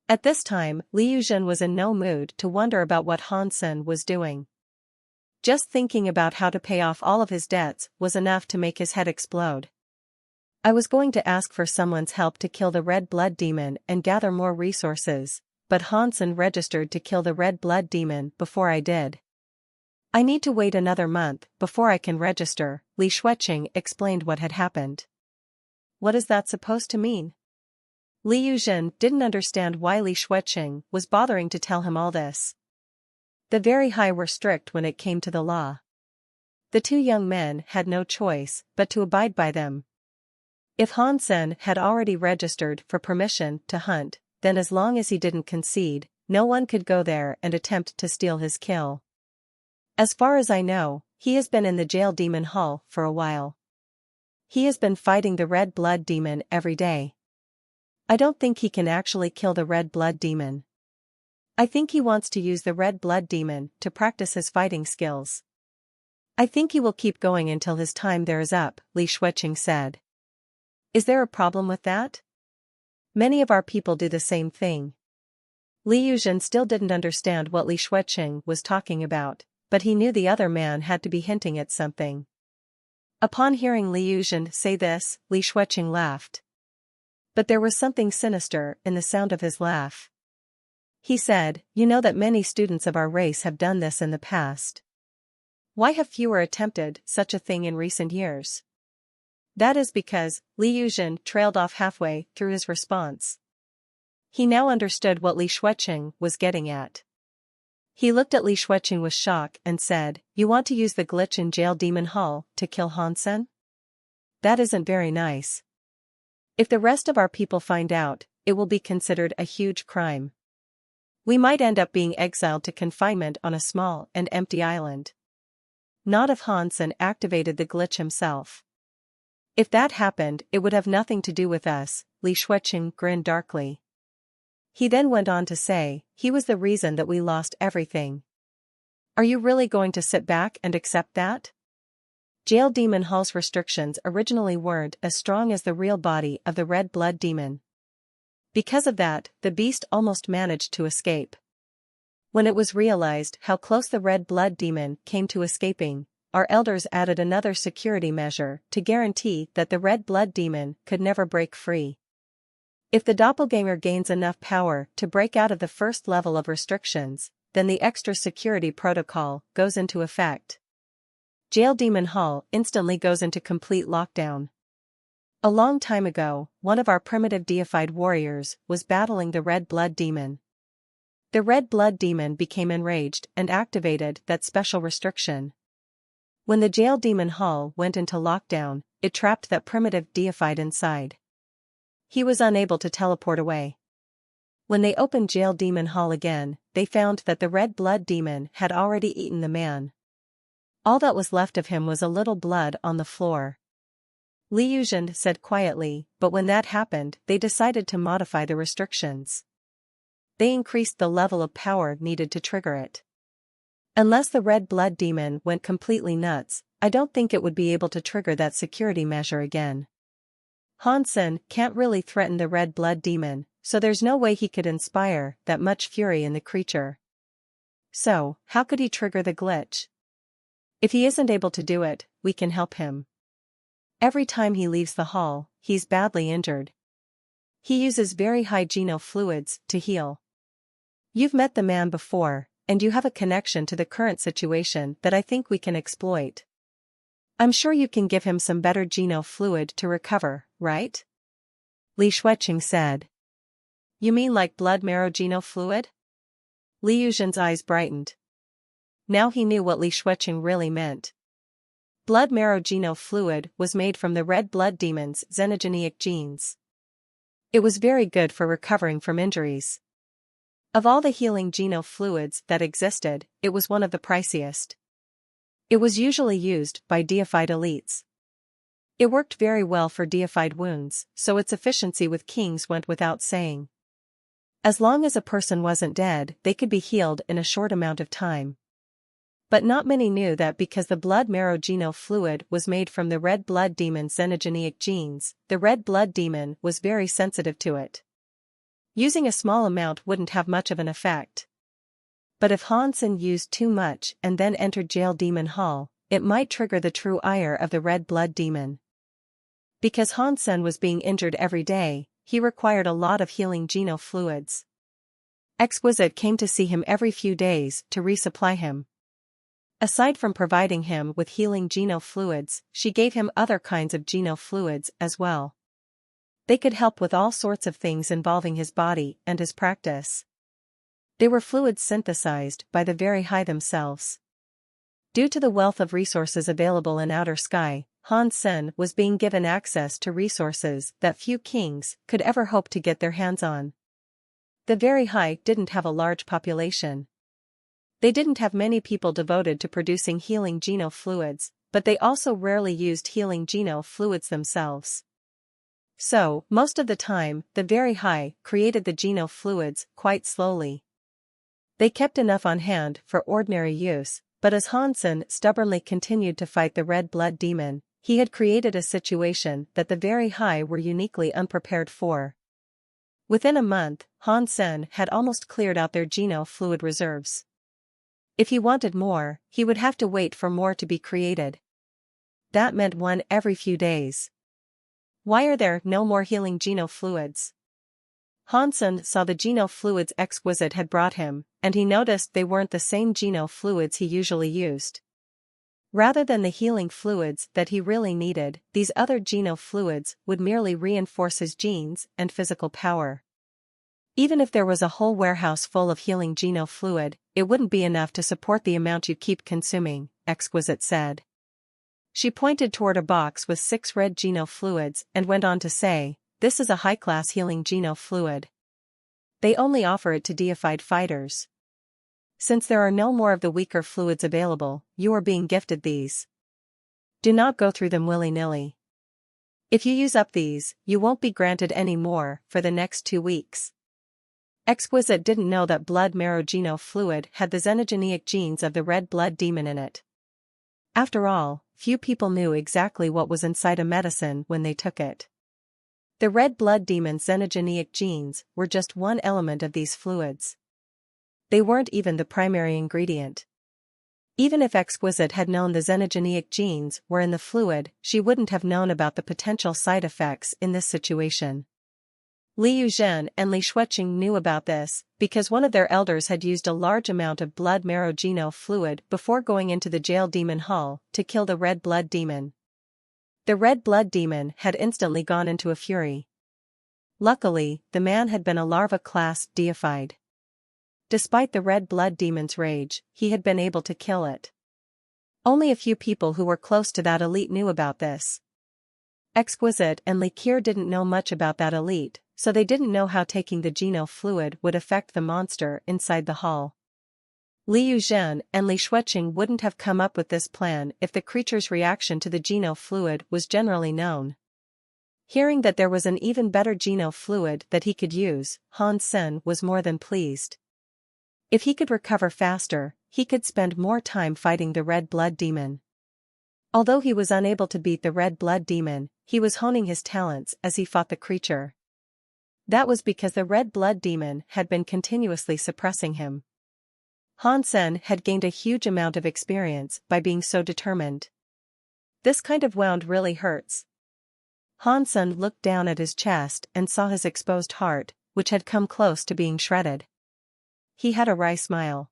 At this time, Liu Jin was in no mood to wonder about what Hansen was doing. Just thinking about how to pay off all of his debts was enough to make his head explode. I was going to ask for someone's help to kill the red blood demon and gather more resources, but Hansen registered to kill the red blood demon before I did. I need to wait another month before I can register, Li Shuiqing explained what had happened. What is that supposed to mean? Liu Jin didn't understand why Li Shuiqing was bothering to tell him all this. The very high were strict when it came to the law. The two young men had no choice but to abide by them. If Hansen had already registered for permission to hunt, then as long as he didn't concede, no one could go there and attempt to steal his kill. As far as I know, he has been in the jail demon hall for a while. He has been fighting the red blood demon every day. I don't think he can actually kill the red blood demon. I think he wants to use the red blood demon to practice his fighting skills. I think he will keep going until his time there is up, Li Shuiqing said. Is there a problem with that? Many of our people do the same thing. Li Yuzhen still didn't understand what Li Shuiqing was talking about, but he knew the other man had to be hinting at something. Upon hearing Li Yuzhen say this, Li Shuiqing laughed. But there was something sinister in the sound of his laugh. He said, "You know that many students of our race have done this in the past. Why have fewer attempted such a thing in recent years?" That is because, Li Yuzhen trailed off halfway through his response. He now understood what Li Shuiqing was getting at. He looked at Li Shuiqing with shock and said, "You want to use the glitch in Jail Demon Hall to kill Hansen? That isn't very nice. If the rest of our people find out, it will be considered a huge crime. We might end up being exiled to confinement on a small and empty island. Not if Hansen activated the glitch himself. If that happened, it would have nothing to do with us." Li Shuiqing grinned darkly. He then went on to say, "He was the reason that we lost everything. Are you really going to sit back and accept that?" Jail Demon Hall's restrictions originally weren't as strong as the real body of the red blood demon. Because of that, the beast almost managed to escape. When it was realized how close the red blood demon came to escaping, our elders added another security measure to guarantee that the red blood demon could never break free. If the doppelganger gains enough power to break out of the first level of restrictions, then the extra security protocol goes into effect. Jail Demon Hall instantly goes into complete lockdown. A long time ago, one of our primitive deified warriors was battling the red blood demon. The red blood demon became enraged and activated that special restriction. When the Jail Demon Hall went into lockdown, it trapped that primitive deified inside. He was unable to teleport away. When they opened Jail Demon Hall again, they found that the red blood demon had already eaten the man. All that was left of him was a little blood on the floor. Li Yuzhen said quietly, "But when that happened, they decided to modify the restrictions. They increased the level of power needed to trigger it. Unless the red blood demon went completely nuts, I don't think it would be able to trigger that security measure again. Hansen can't really threaten the red blood demon, so there's no way he could inspire that much fury in the creature. So, how could he trigger the glitch? If he isn't able to do it, we can help him. Every time he leaves the hall, he's badly injured. He uses very high geno fluids to heal. You've met the man before, and you have a connection to the current situation that I think we can exploit. I'm sure you can give him some better geno fluid to recover, right?" Li Shuiqing said. "You mean like blood marrow geno fluid?" Li Yuzhen's eyes brightened. Now he knew what Li Shuiqing really meant. Blood marrow geno fluid was made from the red blood demon's xenogeneic genes. It was very good for recovering from injuries. Of all the healing geno fluids that existed, it was one of the priciest. It was usually used by deified elites. It worked very well for deified wounds, so its efficiency with kings went without saying. As long as a person wasn't dead, they could be healed in a short amount of time. But not many knew that because the blood marrow geno fluid was made from the red blood demon's xenogeneic genes, the red blood demon was very sensitive to it. Using a small amount wouldn't have much of an effect. But if Hansen used too much and then entered Jail Demon Hall, it might trigger the true ire of the red blood demon. Because Hansen was being injured every day, he required a lot of healing geno fluids. Exquisite came to see him every few days to resupply him. Aside from providing him with healing geno fluids, she gave him other kinds of geno fluids as well. They could help with all sorts of things involving his body and his practice. They were fluids synthesized by the very high themselves. Due to the wealth of resources available in outer sky, Han Sen was being given access to resources that few kings could ever hope to get their hands on. The Very High didn't have a large population. They didn't have many people devoted to producing healing geno fluids, but they also rarely used healing geno fluids themselves. So, most of the time, the Very High created the geno fluids quite slowly. They kept enough on hand for ordinary use, but as Han Sen stubbornly continued to fight the red blood demon, he had created a situation that the Very High were uniquely unprepared for. Within a month, Han Sen had almost cleared out their geno fluid reserves. If he wanted more, he would have to wait for more to be created. That meant one every few days. Why are there no more healing geno fluids? Han Sen saw the geno fluids Exquisite had brought him, and he noticed they weren't the same geno fluids he usually used. Rather than the healing fluids that he really needed, these other geno fluids would merely reinforce his genes and physical power. Even if there was a whole warehouse full of healing geno fluid, it wouldn't be enough to support the amount you keep consuming, Exquisite said. She pointed toward a box with 6 red geno fluids and went on to say, "This is a high-class healing geno fluid. They only offer it to deified fighters. Since there are no more of the weaker fluids available, you are being gifted these. Do not go through them willy-nilly. If you use up these, you won't be granted any more for the next 2 weeks." Exquisite didn't know that blood marrow geno fluid had the xenogeneic genes of the red blood demon in it. After all, few people knew exactly what was inside a medicine when they took it. The red blood demon's xenogeneic genes were just one element of these fluids. They weren't even the primary ingredient. Even if Exquisite had known the xenogeneic genes were in the fluid, she wouldn't have known about the potential side effects in this situation. Li Yuzhen and Li Shuiqing knew about this, because one of their elders had used a large amount of blood marrow geno fluid before going into the jail demon hall to kill the red blood demon. The red blood demon had instantly gone into a fury. Luckily, the man had been a larva-class deified. Despite the red blood demon's rage, he had been able to kill it. Only a few people who were close to that elite knew about this. Exquisite and Li Qir didn't know much about that elite, so they didn't know how taking the geno fluid would affect the monster inside the hall. Li Yuzhen and Li Shuiqing wouldn't have come up with this plan if the creature's reaction to the geno fluid was generally known. Hearing that there was an even better geno fluid that he could use, Han Sen was more than pleased. If he could recover faster, he could spend more time fighting the red blood demon. Although he was unable to beat the red blood demon, he was honing his talents as he fought the creature. That was because the red blood demon had been continuously suppressing him. Han Sen had gained a huge amount of experience by being so determined. This kind of wound really hurts. Han Sen looked down at his chest and saw his exposed heart, which had come close to being shredded. He had a wry smile.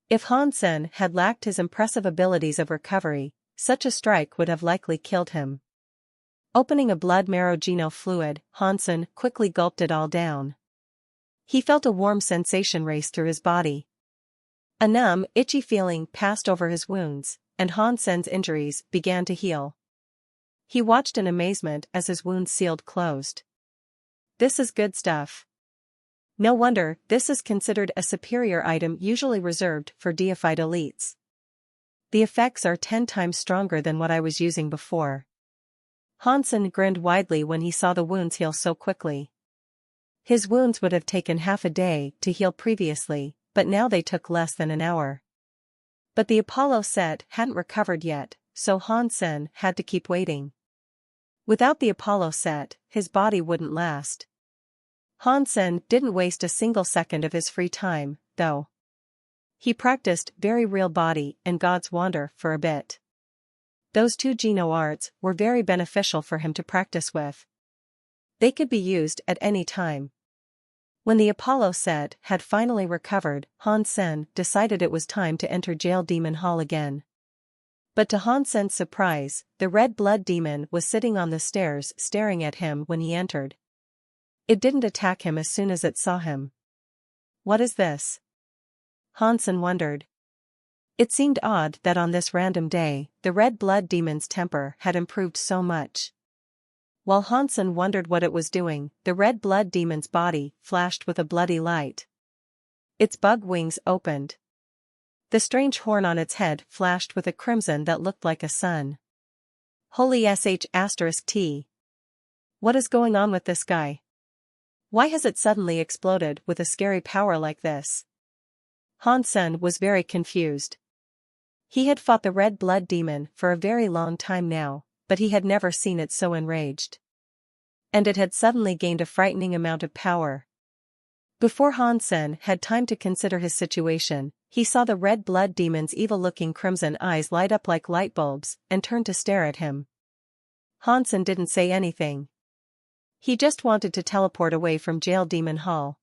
If Han Sen had lacked his impressive abilities of recovery, such a strike would have likely killed him. Opening a blood marrow geno fluid, Han Sen quickly gulped it all down. He felt a warm sensation race through his body. A numb, itchy feeling passed over his wounds, and Han Sen's injuries began to heal. He watched in amazement as his wounds sealed closed. This is good stuff. No wonder this is considered a superior item usually reserved for deified elites. The effects are 10 times stronger than what I was using before. Han Sen grinned widely when he saw the wounds heal so quickly. His wounds would have taken half a day to heal previously, but now they took less than an hour. But the Apollo set hadn't recovered yet, so Han Sen had to keep waiting. Without the Apollo set, his body wouldn't last. Han Sen didn't waste a single second of his free time, though. He practiced very real body and God's Wander for a bit. Those 2 geno arts were very beneficial for him to practice with. They could be used at any time. When the Apollo set had finally recovered, Han Sen decided it was time to enter Jail Demon Hall again. But to Han Sen's surprise, the red blood demon was sitting on the stairs staring at him when he entered. It didn't attack him as soon as it saw him. What is this? Han Sen wondered. It seemed odd that on this random day, the red blood demon's temper had improved so much. While Hansen wondered what it was doing, the red blood demon's body flashed with a bloody light. Its bug wings opened. The strange horn on its head flashed with a crimson that looked like a sun. Holy sh*t. What is going on with this guy? Why has it suddenly exploded with a scary power like this? Hansen was very confused. He had fought the red blood demon for a very long time now, but he had never seen it so enraged. And it had suddenly gained a frightening amount of power. Before Hansen had time to consider his situation, he saw the red blood demon's evil-looking crimson eyes light up like light bulbs and turn to stare at him. Hansen didn't say anything. He just wanted to teleport away from Jail Demon Hall.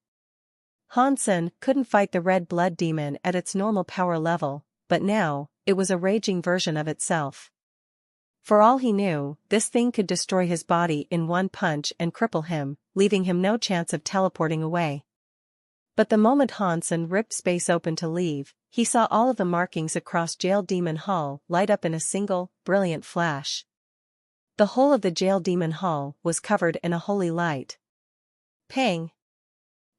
Hansen couldn't fight the red blood demon at its normal power level, but now, it was a raging version of itself. For all he knew, this thing could destroy his body in one punch and cripple him, leaving him no chance of teleporting away. But the moment Hansen ripped space open to leave, he saw all of the markings across Jail Demon Hall light up in a single, brilliant flash. The whole of the Jail Demon Hall was covered in a holy light. Pang!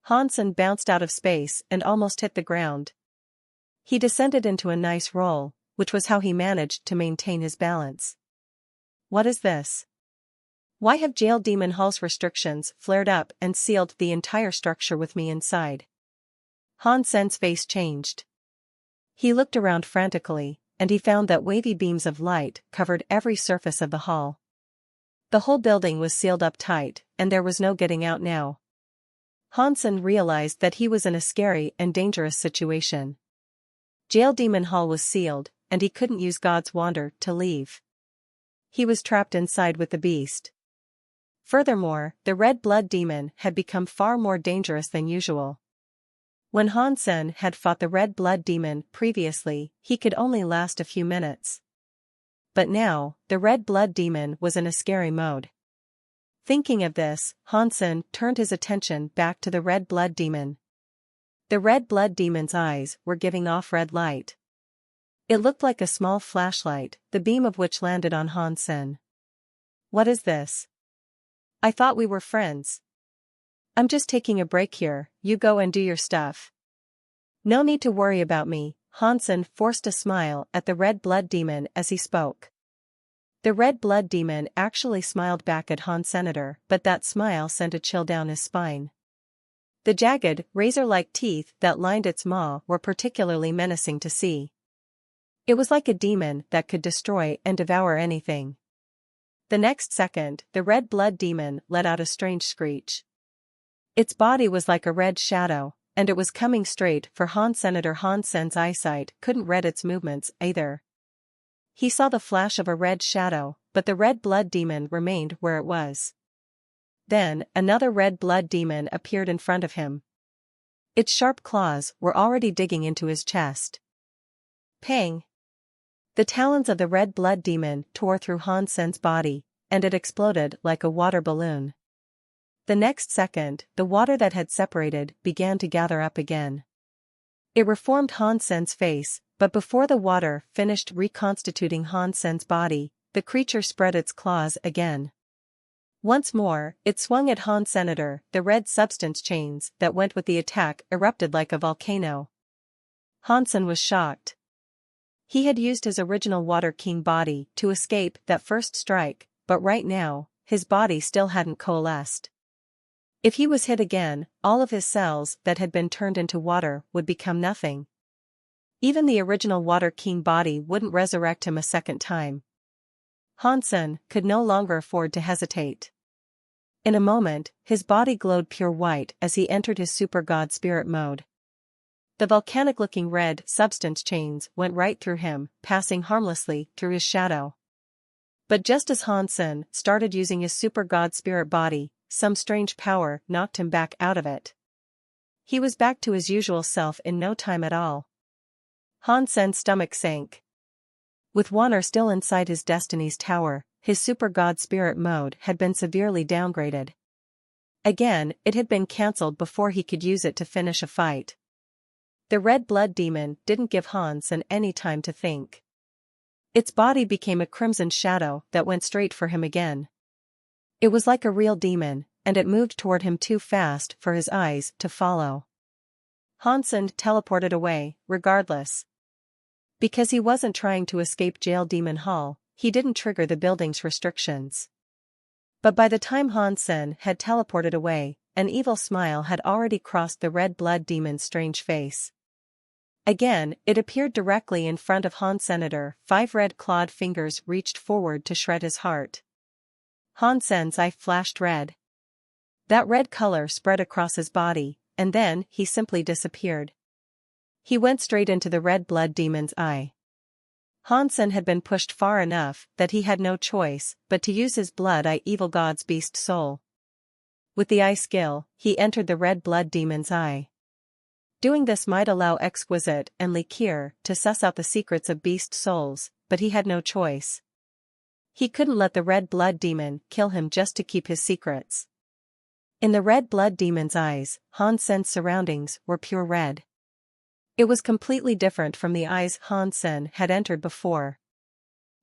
Hansen bounced out of space and almost hit the ground. He descended into a nice roll, which was how he managed to maintain his balance. What is this? Why have Jail Demon Hall's restrictions flared up and sealed the entire structure with me inside? Hansen's face changed. He looked around frantically, and he found that wavy beams of light covered every surface of the hall. The whole building was sealed up tight, and there was no getting out now. Hansen realized that he was in a scary and dangerous situation. Jail Demon Hall was sealed, and he couldn't use God's Wander to leave. He was trapped inside with the beast. Furthermore, the red blood demon had become far more dangerous than usual. When Hansen had fought the red blood demon previously, he could only last a few minutes. But now, the red blood demon was in a scary mode. Thinking of this, Hansen turned his attention back to the red blood demon. The red blood demon's eyes were giving off red light. It looked like a small flashlight, the beam of which landed on Hansen. What is this? I thought we were friends. I'm just taking a break here, you go and do your stuff. No need to worry about me. Hansen forced a smile at the red blood demon as he spoke. The red blood demon actually smiled back at Hansen, but that smile sent a chill down his spine. The jagged, razor-like teeth that lined its maw were particularly menacing to see. It was like a demon that could destroy and devour anything. The next second, the red blood demon let out a strange screech. Its body was like a red shadow, and it was coming straight for Hansen. Hansen's eyesight couldn't read its movements either. He saw the flash of a red shadow, but the red blood demon remained where it was. Then, another red blood demon appeared in front of him. Its sharp claws were already digging into his chest. Pang! The talons of the red blood demon tore through Hansen's body, and it exploded like a water balloon. The next second, the water that had separated began to gather up again. It reformed Hansen's face, but before the water finished reconstituting Hansen's body, the creature spread its claws again. Once more, it swung at Hansen. The red substance chains that went with the attack erupted like a volcano. Hansen was shocked. He had used his original Water King body to escape that first strike, but right now, his body still hadn't coalesced. If he was hit again, all of his cells that had been turned into water would become nothing. Even the original Water King body wouldn't resurrect him a second time. Hansen could no longer afford to hesitate. In a moment, his body glowed pure white as he entered his super god spirit mode. The volcanic-looking red substance chains went right through him, passing harmlessly through his shadow. But just as Hansen started using his super god spirit body, some strange power knocked him back out of it. He was back to his usual self in no time at all. Hansen's stomach sank. With Wanner still inside his Destiny's Tower, his super god spirit mode had been severely downgraded. Again, it had been cancelled before he could use it to finish a fight. The red blood demon didn't give Hansen any time to think. Its body became a crimson shadow that went straight for him again. It was like a real demon, and it moved toward him too fast for his eyes to follow. Hansen teleported away, regardless. Because he wasn't trying to escape Jail Demon Hall, he didn't trigger the building's restrictions. But by the time Hansen had teleported away, an evil smile had already crossed the red blood demon's strange face. Again, it appeared directly in front of Hansenator. 5 red-clawed fingers reached forward to shred his heart. Hansen's eye flashed red. That red color spread across his body, and then he simply disappeared. He went straight into the red blood demon's eye. Hansen had been pushed far enough that he had no choice but to use his blood eye evil god's beast soul. With the eye skill, he entered the red blood demon's eye. Doing this might allow Exquisite and Likir to suss out the secrets of beast souls, but he had no choice. He couldn't let the red blood demon kill him just to keep his secrets. In the red blood demon's eyes, Hansen's surroundings were pure red. It was completely different from the eyes Hansen had entered before.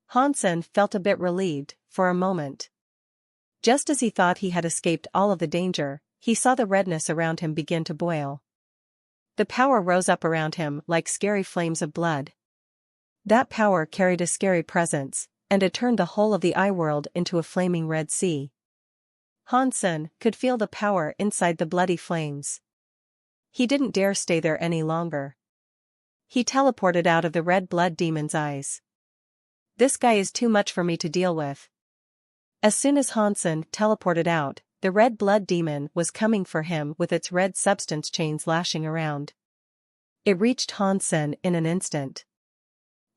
Hansen felt a bit relieved, for a moment. Just as he thought he had escaped all of the danger, he saw the redness around him begin to boil. The power rose up around him like scary flames of blood. That power carried a scary presence, and it turned the whole of the eye world into a flaming red sea. Hansen could feel the power inside the bloody flames. He didn't dare stay there any longer. He teleported out of the red blood demon's eyes. This guy is too much for me to deal with. As soon as Hansen teleported out, the red blood demon was coming for him with its red substance chains lashing around. It reached Hansen in an instant.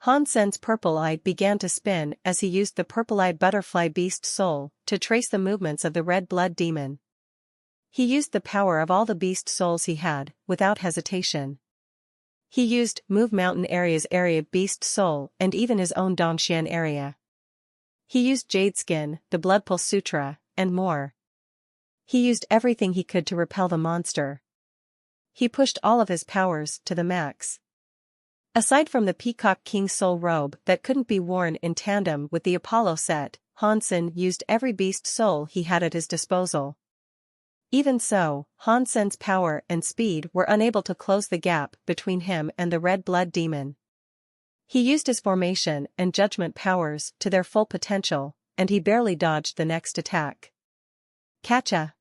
Hansen's purple eye began to spin as he used the purple-eyed butterfly beast soul to trace the movements of the red blood demon. He used the power of all the beast souls he had, without hesitation. He used Move Mountain Area's area beast soul and even his own Dongxian area. He used Jade Skin, the Bloodpulse Sutra, and more. He used everything he could to repel the monster. He pushed all of his powers to the max. Aside from the Peacock King Soul robe that couldn't be worn in tandem with the Apollo set, Hansen used every beast soul he had at his disposal. Even so, Hansen's power and speed were unable to close the gap between him and the red blood demon. He used his formation and judgment powers to their full potential, and he barely dodged the next attack. Catcha!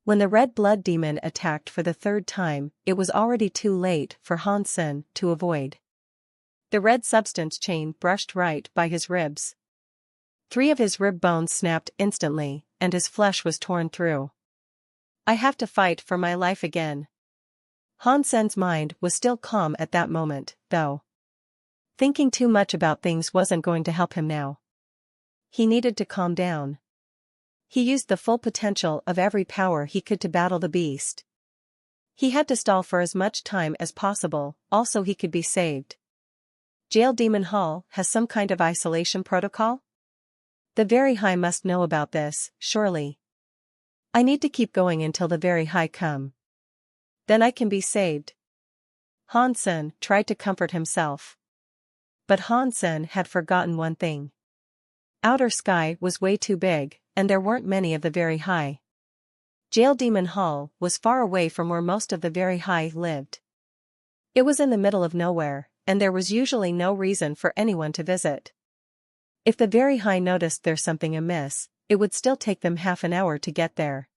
When the red blood demon attacked for the 3rd time, it was already too late for Hansen to avoid. The red substance chain brushed right by his ribs. 3 of his rib bones snapped instantly, and his flesh was torn through. I have to fight for my life again. Hansen's mind was still calm at that moment, though. Thinking too much about things wasn't going to help him now. He needed to calm down. He used the full potential of every power he could to battle the beast. He had to stall for as much time as possible, also he could be saved. Jail Demon Hall has some kind of isolation protocol? The Very High must know about this, surely. I need to keep going until the Very High come. Then I can be saved. Hansen tried to comfort himself. But Hansen had forgotten one thing. Outer Sky was way too big, and there weren't many of the Very High. Jail Demon Hall was far away from where most of the Very High lived. It was in the middle of nowhere, and there was usually no reason for anyone to visit. If the Very High noticed there's something amiss, it would still take them half an hour to get there.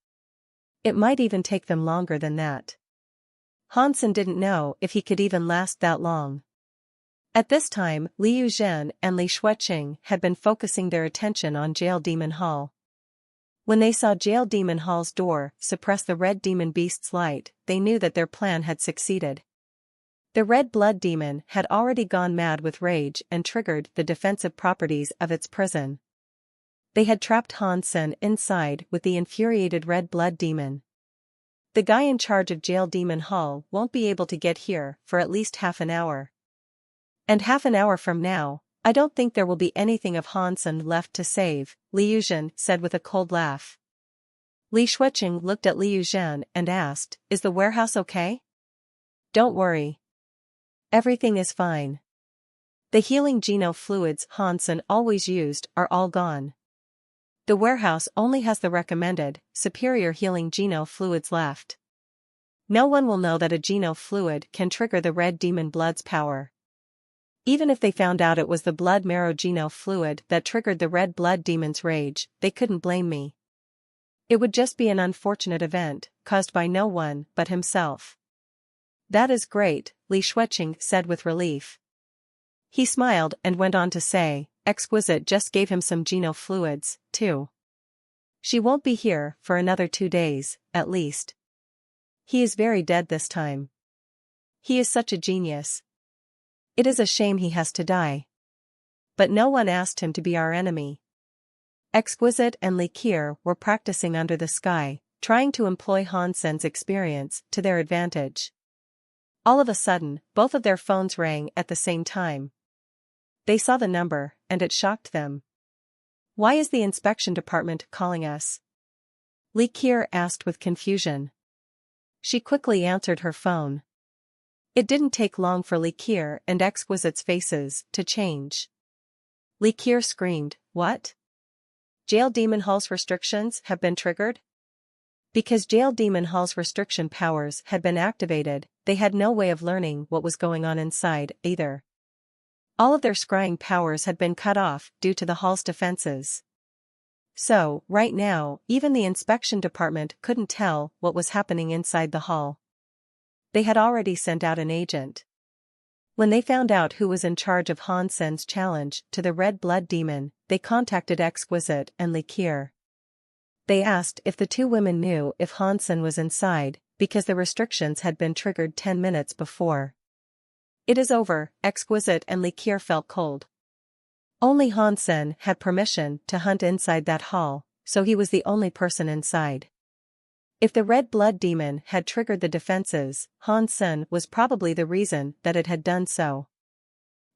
It might even take them longer than that. Hansen didn't know if he could even last that long. At this time, Liu Zhen and Li Shuiqing had been focusing their attention on Jail Demon Hall. When they saw Jail Demon Hall's door suppress the red demon beast's light, they knew that their plan had succeeded. The red blood demon had already gone mad with rage and triggered the defensive properties of its prison. They had trapped Hansen inside with the infuriated red blood demon. The guy in charge of Jail Demon Hall won't be able to get here for at least half an hour. And half an hour from now, I don't think there will be anything of Hansen left to save, Liu Zhen said with a cold laugh. Li Shuiqing looked at Liu Zhen and asked, "Is the warehouse okay?" "Don't worry, Everything is fine. The healing geno fluids Hansen always used are all gone. The warehouse only has the recommended, superior healing geno fluids left. No one will know that a geno fluid can trigger the red demon blood's power. Even if they found out it was the blood marrow geno fluid that triggered the red blood demon's rage, they couldn't blame me. It would just be an unfortunate event, caused by no one but himself. That is great, Li Shuiqing said with relief. He smiled and went on to say, Exquisite just gave him some geno fluids, too. She won't be here for another 2 days, at least. He is very dead this time. He is such a genius. It is a shame he has to die. But no one asked him to be our enemy. Exquisite and Li Qier were practicing under the sky, trying to employ Hansen's experience to their advantage. All of a sudden, both of their phones rang at the same time. They saw the number, and it shocked them. Why is the inspection department calling us? Li Qier asked with confusion. She quickly answered her phone. It didn't take long for Li Qier and Exquisite's faces to change. Li Qier screamed, What? Jail Demon Hall's restrictions have been triggered? Because Jail Demon Hall's restriction powers had been activated, they had no way of learning what was going on inside, either. All of their scrying powers had been cut off due to the hall's defenses. So, right now, even the inspection department couldn't tell what was happening inside the hall. They had already sent out an agent. When they found out who was in charge of Hansen's challenge to the red blood demon, they contacted Exquisite and Li Qier. They asked if the two women knew if Hansen was inside, because the restrictions had been triggered 10 minutes before. It is over, Exquisite and Li Qier felt cold. Only Hansen had permission to hunt inside that hall, so he was the only person inside. If the red blood demon had triggered the defenses, Hansen was probably the reason that it had done so.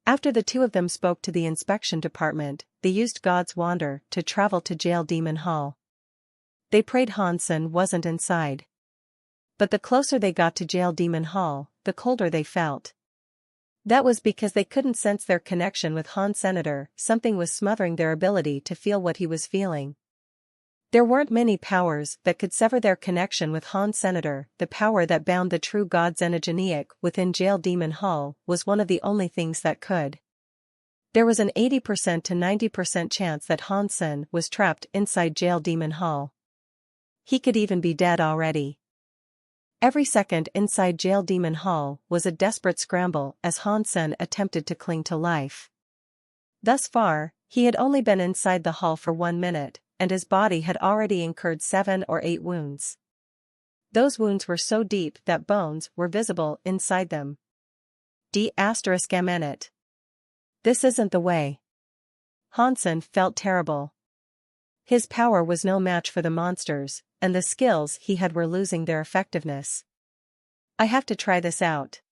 After the two of them spoke to the inspection department, they used God's Wander to travel to Jail Demon Hall. They prayed Hansen wasn't inside. But the closer they got to Jail Demon Hall, the colder they felt. That was because they couldn't sense their connection with Han Senator. Something was smothering their ability to feel what he was feeling. There weren't many powers that could sever their connection with Han Senator. The power that bound the true god Xenogeneic within Jail Demon Hall was one of the only things that could. There was an 80% to 90% chance that Hansen was trapped inside Jail Demon Hall. He could even be dead already. Every second inside Jail Demon Hall was a desperate scramble as Hansen attempted to cling to life. Thus far, he had only been inside the hall for 1 minute, and his body had already incurred 7 or 8 wounds. Those wounds were so deep that bones were visible inside them. D***. This isn't the way. Hansen felt terrible. His power was no match for the monsters, and the skills he had were losing their effectiveness. I have to try this out.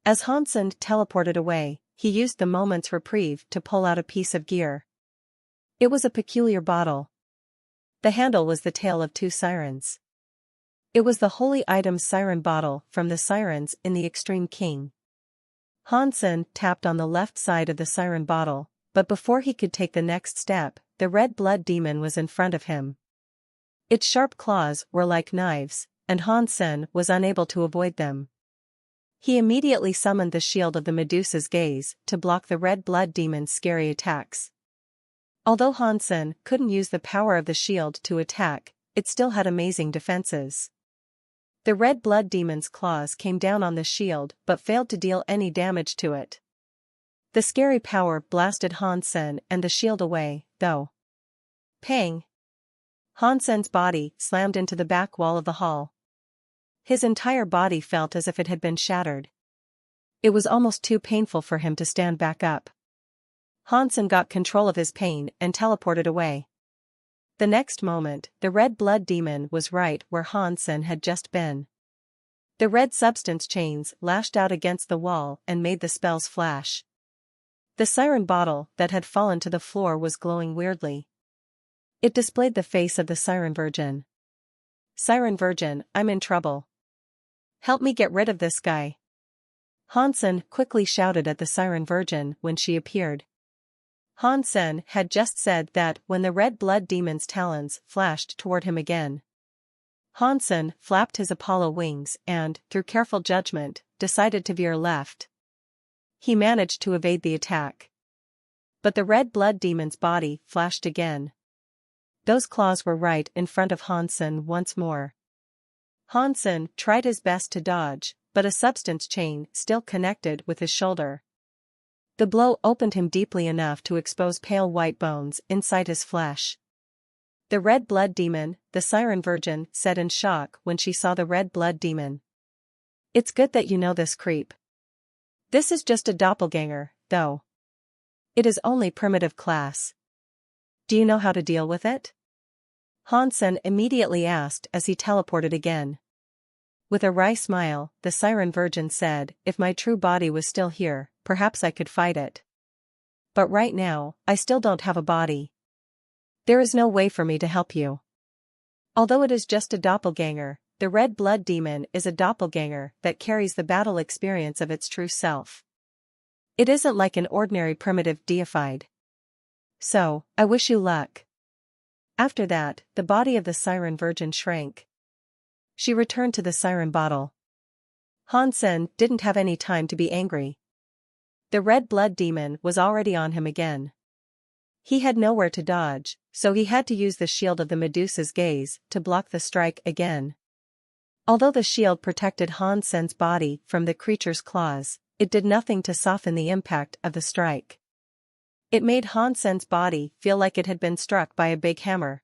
As Hansen teleported away, he used the moment's reprieve to pull out a piece of gear. It was a peculiar bottle. The handle was the tail of 2 sirens. It was the holy item siren bottle from the sirens in the Extreme King. Hansen tapped on the left side of the siren bottle, but before he could take the next step, the red blood demon was in front of him. Its sharp claws were like knives, and Hansen was unable to avoid them. He immediately summoned the shield of the Medusa's gaze to block the red blood demon's scary attacks. Although Hansen couldn't use the power of the shield to attack, it still had amazing defenses. The red blood demon's claws came down on the shield but failed to deal any damage to it. The scary power blasted Hansen and the shield away, though. Pang! Hansen's body slammed into the back wall of the hall. His entire body felt as if it had been shattered. It was almost too painful for him to stand back up. Hansen got control of his pain and teleported away. The next moment, the red blood demon was right where Hansen had just been. The red substance chains lashed out against the wall and made the spells flash. The siren bottle that had fallen to the floor was glowing weirdly. It displayed the face of the Siren Virgin. Siren Virgin, I'm in trouble. Help me get rid of this guy. Hansen quickly shouted at the Siren Virgin when she appeared. Hansen had just said that when the red blood demon's talons flashed toward him again. Hansen flapped his Apollo wings and, through careful judgment, decided to veer left. He managed to evade the attack. But the red blood demon's body flashed again. Those claws were right in front of Hansen once more. Hansen tried his best to dodge, but a substance chain still connected with his shoulder. The blow opened him deeply enough to expose pale white bones inside his flesh. The red blood demon, the Siren Virgin said in shock when she saw the red blood demon. It's good that you know this, creep. This is just a doppelganger, though. It is only primitive class. Do you know how to deal with it? Hansen immediately asked as he teleported again. With a wry smile, the Siren Virgin said, if my true body was still here, perhaps I could fight it. But right now, I still don't have a body. There is no way for me to help you. Although it is just a doppelganger, the red blood demon is a doppelganger that carries the battle experience of its true self. It isn't like an ordinary primitive deified. So, I wish you luck. After that, the body of the Siren Virgin shrank. She returned to the siren bottle. Hansen didn't have any time to be angry. The red blood demon was already on him again. He had nowhere to dodge, so he had to use the shield of the Medusa's gaze to block the strike again. Although the shield protected Hansen's body from the creature's claws, it did nothing to soften the impact of the strike. It made Hansen's body feel like it had been struck by a big hammer.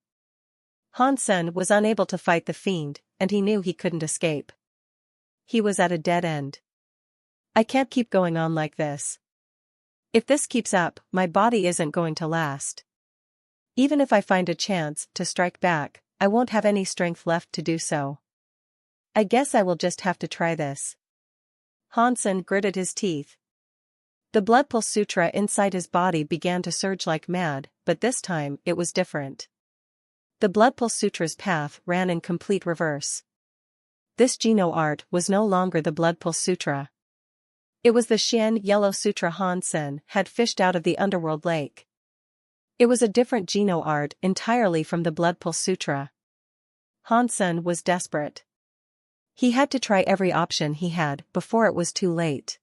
Hansen was unable to fight the fiend, and he knew he couldn't escape. He was at a dead end. I can't keep going on like this. If this keeps up, my body isn't going to last. Even if I find a chance to strike back, I won't have any strength left to do so. I guess I will just have to try this. Hansen gritted his teeth. The blood pulse sutra inside his body began to surge like mad, but this time it was different. The blood pulse sutra's path ran in complete reverse. This Geno art was no longer the blood pulse sutra. It was the Xian Yellow Sutra Hansen had fished out of the underworld lake. It was a different Geno art entirely from the blood pulse sutra. Hansen was desperate. He had to try every option he had before it was too late.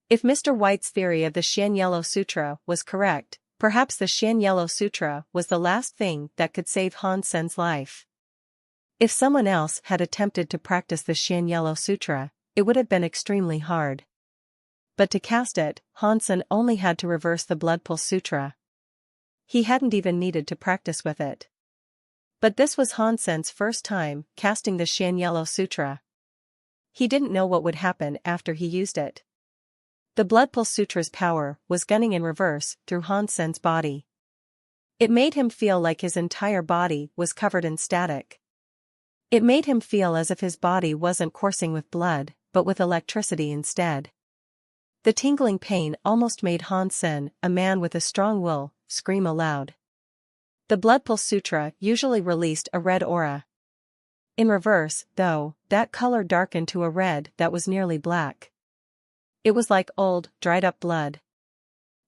If Mr. White's theory of the Xian Yellow Sutra was correct, perhaps the Xian Yellow Sutra was the last thing that could save Hansen's life. If someone else had attempted to practice the Xian Yellow Sutra, it would have been extremely hard. But to cast it, Hansen only had to reverse the Blood Pulse Sutra. He hadn't even needed to practice with it. But this was Hansen's first time casting the Xian Yellow Sutra. He didn't know what would happen after he used it. The Blood Pulse Sutra's power was gunning in reverse through Hansen's body. It made him feel like his entire body was covered in static. It made him feel as if his body wasn't coursing with blood, but with electricity instead. The tingling pain almost made Hansen, a man with a strong will, scream aloud. The Blood Pulse Sutra usually released a red aura. In reverse, though, that color darkened to a red that was nearly black. It was like old, dried-up blood.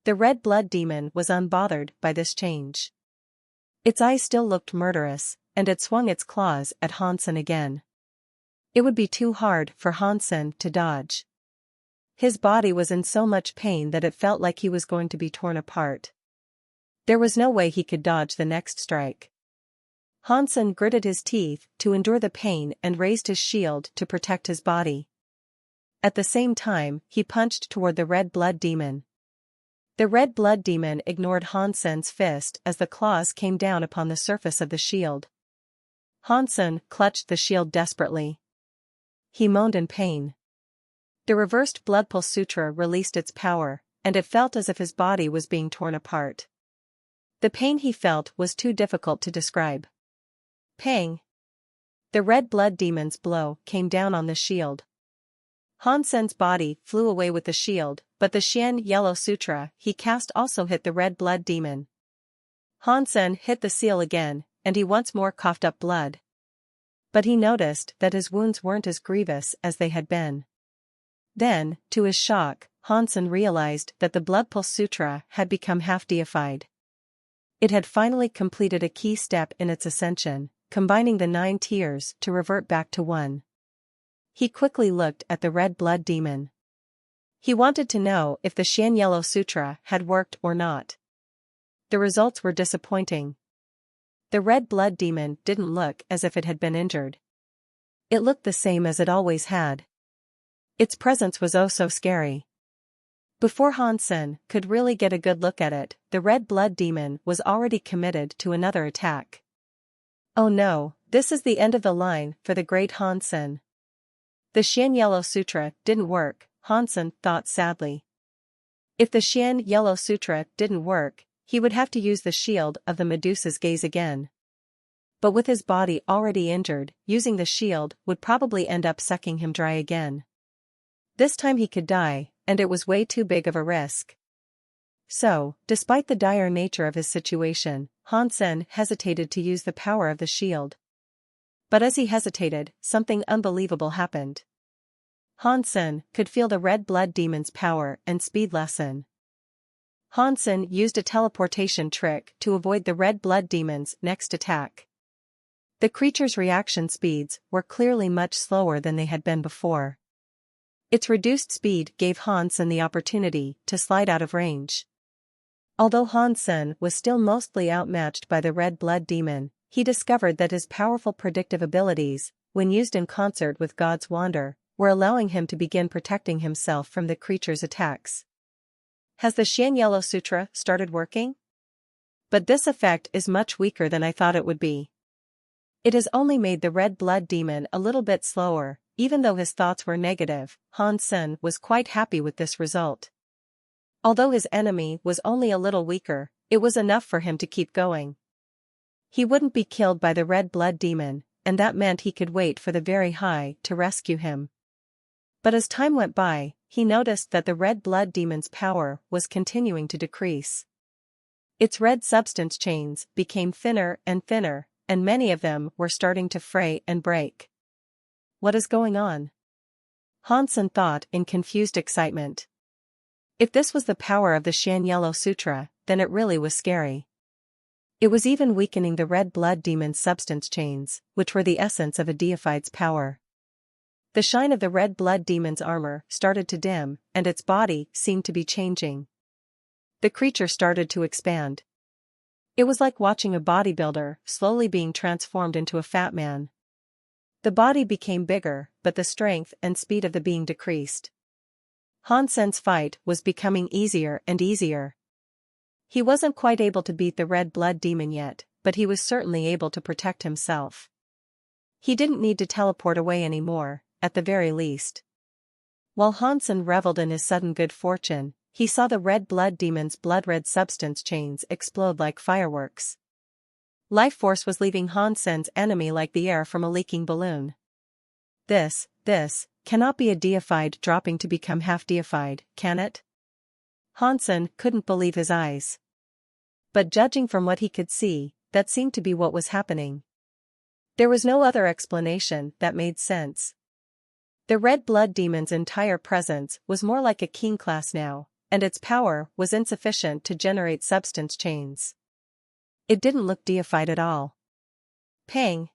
The red blood demon was unbothered by this change. Its eyes still looked murderous, and it swung its claws at Hansen again. It would be too hard for Hansen to dodge. His body was in so much pain that it felt like he was going to be torn apart. There was no way he could dodge the next strike. Hansen gritted his teeth to endure the pain and raised his shield to protect his body. At the same time, he punched toward the red blood demon. The red blood demon ignored Hansen's fist as the claws came down upon the surface of the shield. Hansen clutched the shield desperately. He moaned in pain. The reversed Blood Pulse Sutra released its power, and it felt as if his body was being torn apart. The pain he felt was too difficult to describe. Pang! The red blood demon's blow came down on the shield. Hansen's body flew away with the shield, but the Xian Yellow Sutra he cast also hit the red blood demon. Hansen hit the seal again, and he once more coughed up blood. But he noticed that his wounds weren't as grievous as they had been. Then, to his shock, Hansen realized that the Blood Pulse Sutra had become half-deified. It had finally completed a key step in its ascension, combining the 9 tiers to revert back to 1. He quickly looked at the red blood demon. He wanted to know if the Shan Yellow Sutra had worked or not. The results were disappointing. The red blood demon didn't look as if it had been injured. It looked the same as it always had. Its presence was oh so scary. Before Hansen could really get a good look at it, the red blood demon was already committed to another attack. Oh no, this is the end of the line for the great Hansen. The Shan Yellow Sutra didn't work, Hansen thought sadly. If the Shan Yellow Sutra didn't work, he would have to use the shield of the Medusa's gaze again. But with his body already injured, using the shield would probably end up sucking him dry again. This time he could die, and it was way too big of a risk. So, despite the dire nature of his situation, Hansen hesitated to use the power of the shield. But as he hesitated, something unbelievable happened. Hansen could feel the red blood demon's power and speed lessen. Hansen used a teleportation trick to avoid the red blood demon's next attack. The creature's reaction speeds were clearly much slower than they had been before. Its reduced speed gave Hansen the opportunity to slide out of range. Although Hansen was still mostly outmatched by the red blood demon, he discovered that his powerful predictive abilities, when used in concert with God's wonder, were allowing him to begin protecting himself from the creature's attacks. Has the Shan Yellow Sutra started working? But this effect is much weaker than I thought it would be. It has only made the red blood demon a little bit slower. Even though his thoughts were negative, Hansen was quite happy with this result. Although his enemy was only a little weaker, it was enough for him to keep going. He wouldn't be killed by the red blood demon, and that meant he could wait for the very high to rescue him. But as time went by, he noticed that the red blood demon's power was continuing to decrease. Its red substance chains became thinner, and many of them were starting to fray and break. What is going on? Hansen thought in confused excitement. If this was the power of the Shan Yellow Sutra, then it really was scary. It was even weakening the red blood demon's substance chains, which were the essence of a deified's power. The shine of the red blood demon's armor started to dim, and its body seemed to be changing. The creature started to expand. It was like watching a bodybuilder slowly being transformed into a fat man. The body became bigger, but the strength and speed of the being decreased. Hansen's fight was becoming easier and easier. He wasn't quite able to beat the red blood demon yet, but he was certainly able to protect himself. He didn't need to teleport away anymore, at the very least. While Hansen reveled in his sudden good fortune, he saw the red blood demon's blood-red substance chains explode like fireworks. Life force was leaving Hansen's enemy like the air from a leaking balloon. This cannot be a deified dropping to become half-deified, can it? Hansen couldn't believe his eyes. But judging from what he could see, that seemed to be what was happening. There was no other explanation that made sense. The red blood demon's entire presence was more like a king class now, and its power was insufficient to generate substance chains. It didn't look deified at all. Pang!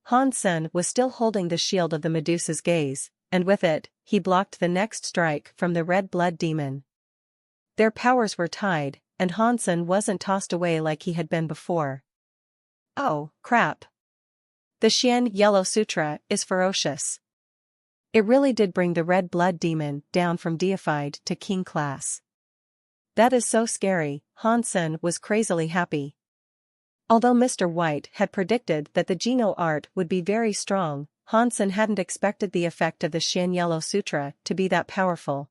Hansen was still holding the shield of the Medusa's gaze, and with it, he blocked the next strike from the red blood demon. Their powers were tied, and Hansen wasn't tossed away like he had been before. Oh, crap. The Shan Yellow Sutra is ferocious. It really did bring the red blood demon down from deified to king class. That is so scary, Hansen was crazily happy. Although Mr. White had predicted that the Geno art would be very strong, Hansen hadn't expected the effect of the Shan Yellow Sutra to be that powerful.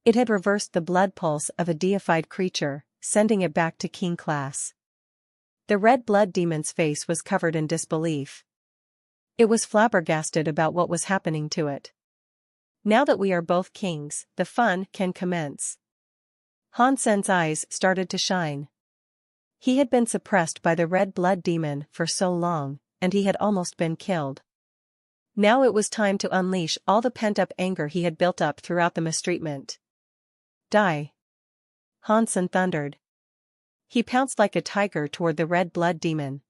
It had reversed the blood pulse of a deified creature, sending it back to king class. The red blood demon's face was covered in disbelief. It was flabbergasted about what was happening to it. Now that we are both kings, the fun can commence. Hansen's eyes started to shine. He had been suppressed by the red blood demon for so long, and he had almost been killed. Now it was time to unleash all the pent-up anger he had built up throughout the mistreatment. Die! Hansen thundered. He pounced like a tiger toward the red blood demon.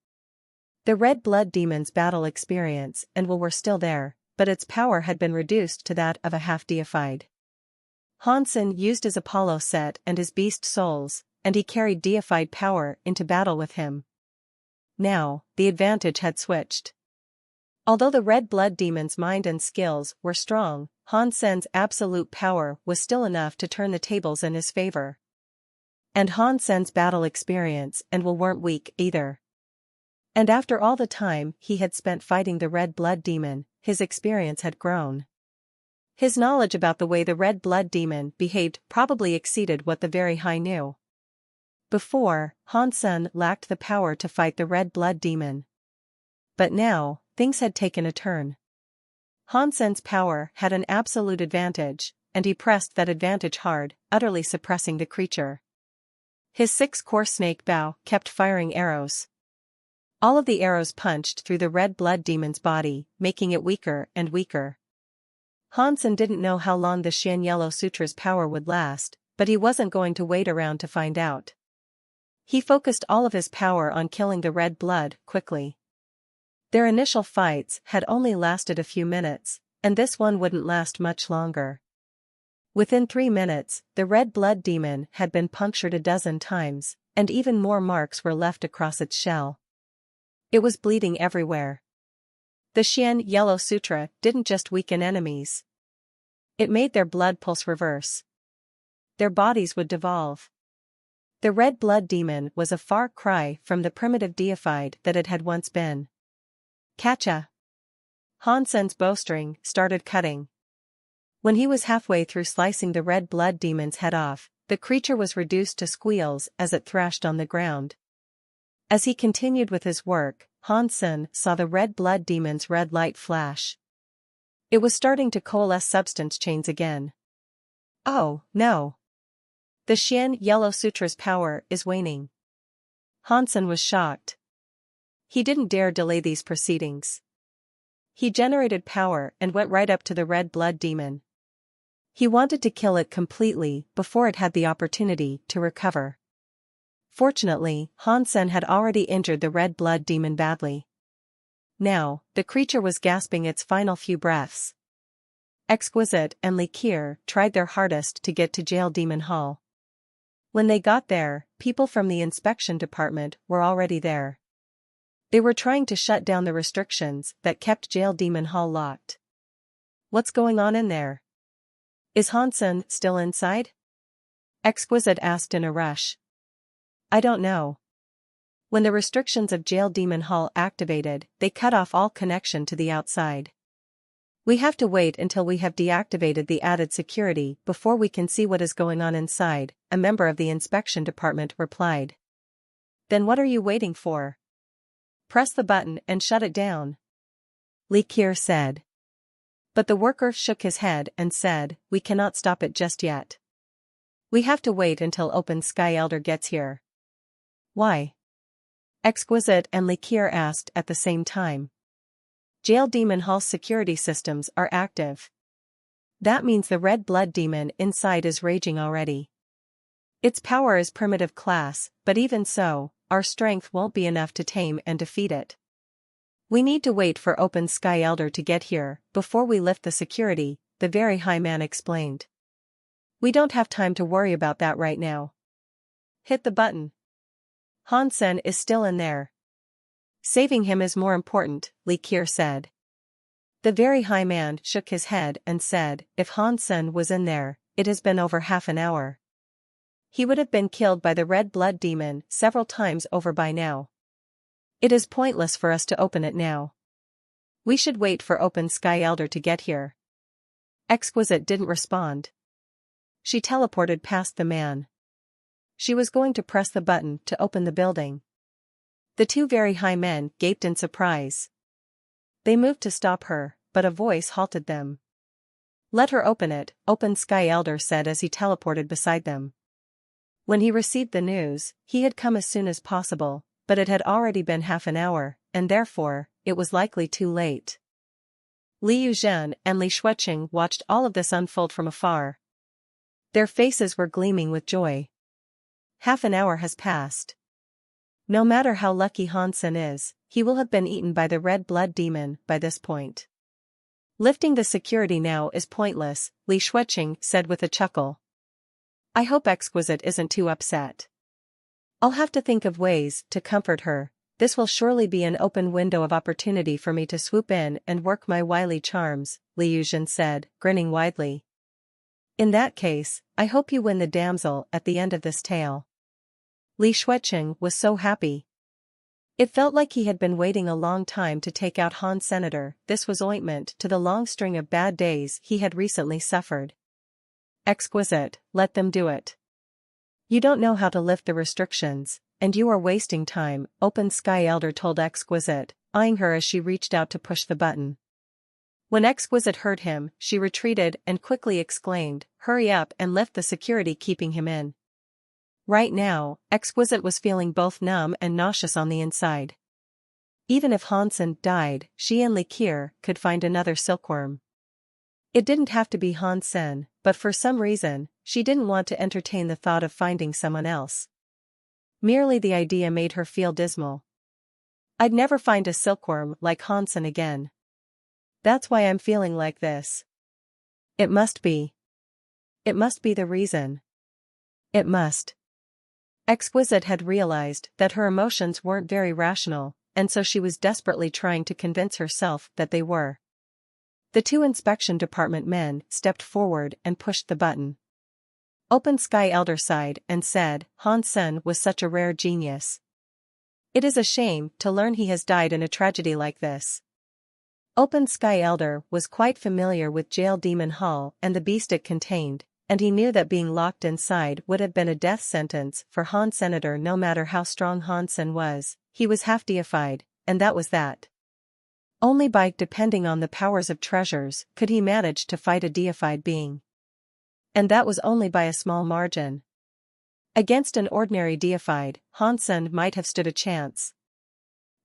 The red blood demon's battle experience and will were still there, but its power had been reduced to that of a half-deified. Hansen used his Apollo set and his beast souls, and he carried deified power into battle with him. Now, the advantage had switched. Although the red blood demon's mind and skills were strong, Hansen's absolute power was still enough to turn the tables in his favor. And Hansen's battle experience and will weren't weak either. And after all the time he had spent fighting the red blood demon, his experience had grown. His knowledge about the way the red blood demon behaved probably exceeded what the very high knew. Before, Hansen lacked the power to fight the red blood demon. But now, things had taken a turn. Hansen's power had an absolute advantage, and he pressed that advantage hard, utterly suppressing the creature. His 6-core snake bow kept firing arrows. All of the arrows punched through the red blood demon's body, making it weaker and weaker. Hansen didn't know how long the Shin Yellow Sutra's power would last, but he wasn't going to wait around to find out. He focused all of his power on killing the red blood quickly. Their initial fights had only lasted a few minutes, and this one wouldn't last much longer. Within 3 minutes, the red blood demon had been punctured a dozen times, and even more marks were left across its shell. It was bleeding everywhere. The Shin Yellow Sutra didn't just weaken enemies. It made their blood pulse reverse. Their bodies would devolve. The red blood demon was a far cry from the primitive deified that it had once been. Catcha! Hansen's bowstring started cutting. When he was halfway through slicing the red blood demon's head off, the creature was reduced to squeals as it thrashed on the ground. As he continued with his work, Hansen saw the red blood demon's red light flash. It was starting to coalesce substance chains again. Oh, no! The Shin Yellow Sutra's power is waning. Hansen was shocked. He didn't dare delay these proceedings. He generated power and went right up to the red blood demon. He wanted to kill it completely before it had the opportunity to recover. Fortunately, Hansen had already injured the red blood demon badly. Now, the creature was gasping its final few breaths. Exquisite and Likir tried their hardest to get to Jail Demon Hall. When they got there, people from the inspection department were already there. They were trying to shut down the restrictions that kept Jail Demon Hall locked. What's going on in there? Is Hansen still inside? Exquisite asked in a rush. I don't know. When the restrictions of Jail Demon Hall activated, they cut off all connection to the outside. We have to wait until we have deactivated the added security before we can see what is going on inside, a member of the inspection department replied. Then what are you waiting for? Press the button and shut it down. Likir said. But the worker shook his head and said, we cannot stop it just yet. We have to wait until Open Sky Elder gets here. Why? Exquisite and Likir asked at the same time. Jail Demon Hall's security systems are active. That means the red blood demon inside is raging already. Its power is primitive class, but even so, our strength won't be enough to tame and defeat it. We need to wait for Open Sky Elder to get here before we lift the security, the very high man explained. We don't have time to worry about that right now. Hit the button. Hansen is still in there. Saving him is more important, Likir said. The very high man shook his head and said, if Hansen was in there, it has been over half an hour. He would have been killed by the red blood demon several times over by now. It is pointless for us to open it now. We should wait for Open Sky Elder to get here. Exquisite didn't respond. She teleported past the man. She was going to press the button to open the building. The two very high men gaped in surprise. They moved to stop her, but a voice halted them. Let her open it, Open Sky Elder said as he teleported beside them. When he received the news, he had come as soon as possible, but it had already been half an hour, and therefore, it was likely too late. Li Yuzhen and Li Shuiqing watched all of this unfold from afar. Their faces were gleaming with joy. Half an hour has passed. No matter how lucky Han Sen is, he will have been eaten by the red blood demon by this point. Lifting the security now is pointless, Li Shuiqing said with a chuckle. I hope Exquisite isn't too upset. I'll have to think of ways to comfort her. This will surely be an open window of opportunity for me to swoop in and work my wily charms, Li Yuzhen said, grinning widely. In that case, I hope you win the damsel at the end of this tale. Li Shuiqing was so happy. It felt like he had been waiting a long time to take out Han Senator. This was ointment to the long string of bad days he had recently suffered. Exquisite, let them do it. You don't know how to lift the restrictions, and you are wasting time, Open Sky Elder told Exquisite, eyeing her as she reached out to push the button. When Exquisite heard him, she retreated and quickly exclaimed, hurry up and lift the security keeping him in. Right now, Exquisite was feeling both numb and nauseous on the inside. Even if Hansen died, she and Likir could find another silkworm. It didn't have to be Hansen, but for some reason, she didn't want to entertain the thought of finding someone else. Merely the idea made her feel dismal. I'd never find a silkworm like Hansen again. That's why I'm feeling like this. It must be. It must be the reason. It must. Exquisite had realized that her emotions weren't very rational, and so she was desperately trying to convince herself that they were. The two inspection department men stepped forward and pushed the button. Open Sky Elder sighed and said, Han Sen was such a rare genius. It is a shame to learn he has died in a tragedy like this. Open Sky Elder was quite familiar with Jail Demon Hall and the beast it contained, and he knew that being locked inside would have been a death sentence for Han Senator no matter how strong Han Sen was. He was half deified, and that was that. Only by depending on the powers of treasures could he manage to fight a deified being. And that was only by a small margin. Against an ordinary deified, Han Sen might have stood a chance.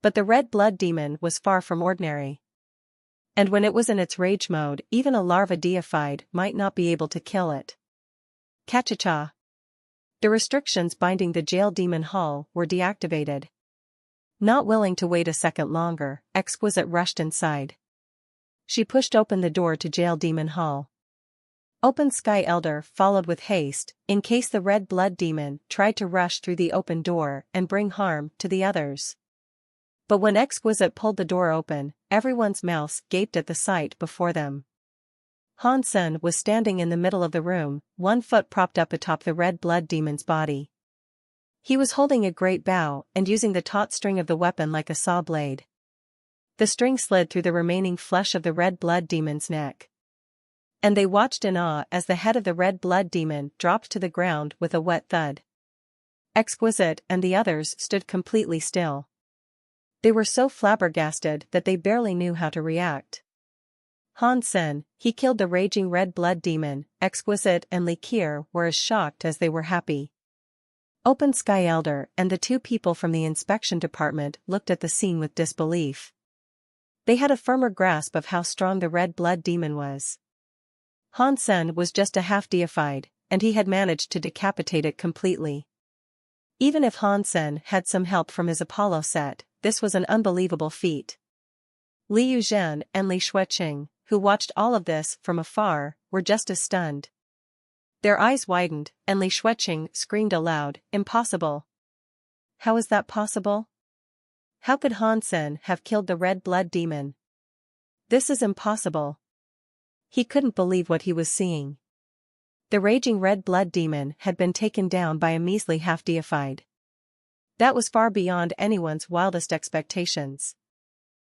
But the red blood demon was far from ordinary. And when it was in its rage mode, even a larva deified might not be able to kill it. Kachacha. The restrictions binding the Jail Demon Hall were deactivated. Not willing to wait a second longer, Exquisite rushed inside. She pushed open the door to Jail Demon Hall. Open Sky Elder followed with haste, in case the red blood demon tried to rush through the open door and bring harm to the others. But when Exquisite pulled the door open, everyone's mouths gaped at the sight before them. Han Sen was standing in the middle of the room, one foot propped up atop the red blood demon's body. He was holding a great bow and using the taut string of the weapon like a saw blade. The string slid through the remaining flesh of the red blood demon's neck. And they watched in awe as the head of the red blood demon dropped to the ground with a wet thud. Exquisite and the others stood completely still. They were so flabbergasted that they barely knew how to react. Han Sen, he killed the raging red blood demon. Exquisite and Likir were as shocked as they were happy. Open Sky Elder and the two people from the inspection department looked at the scene with disbelief. They had a firmer grasp of how strong the red blood demon was. Han Sen was just a half-deified, and he had managed to decapitate it completely. Even if Han Sen had some help from his Apollo set, this was an unbelievable feat. Li Yuzhen and Li Shuiqing, who watched all of this from afar, were just as stunned. Their eyes widened, and Li Shuiqing screamed aloud, impossible. How is that possible? How could Han Sen have killed the red blood demon? This is impossible. He couldn't believe what he was seeing. The raging red blood demon had been taken down by a measly half-deified. That was far beyond anyone's wildest expectations.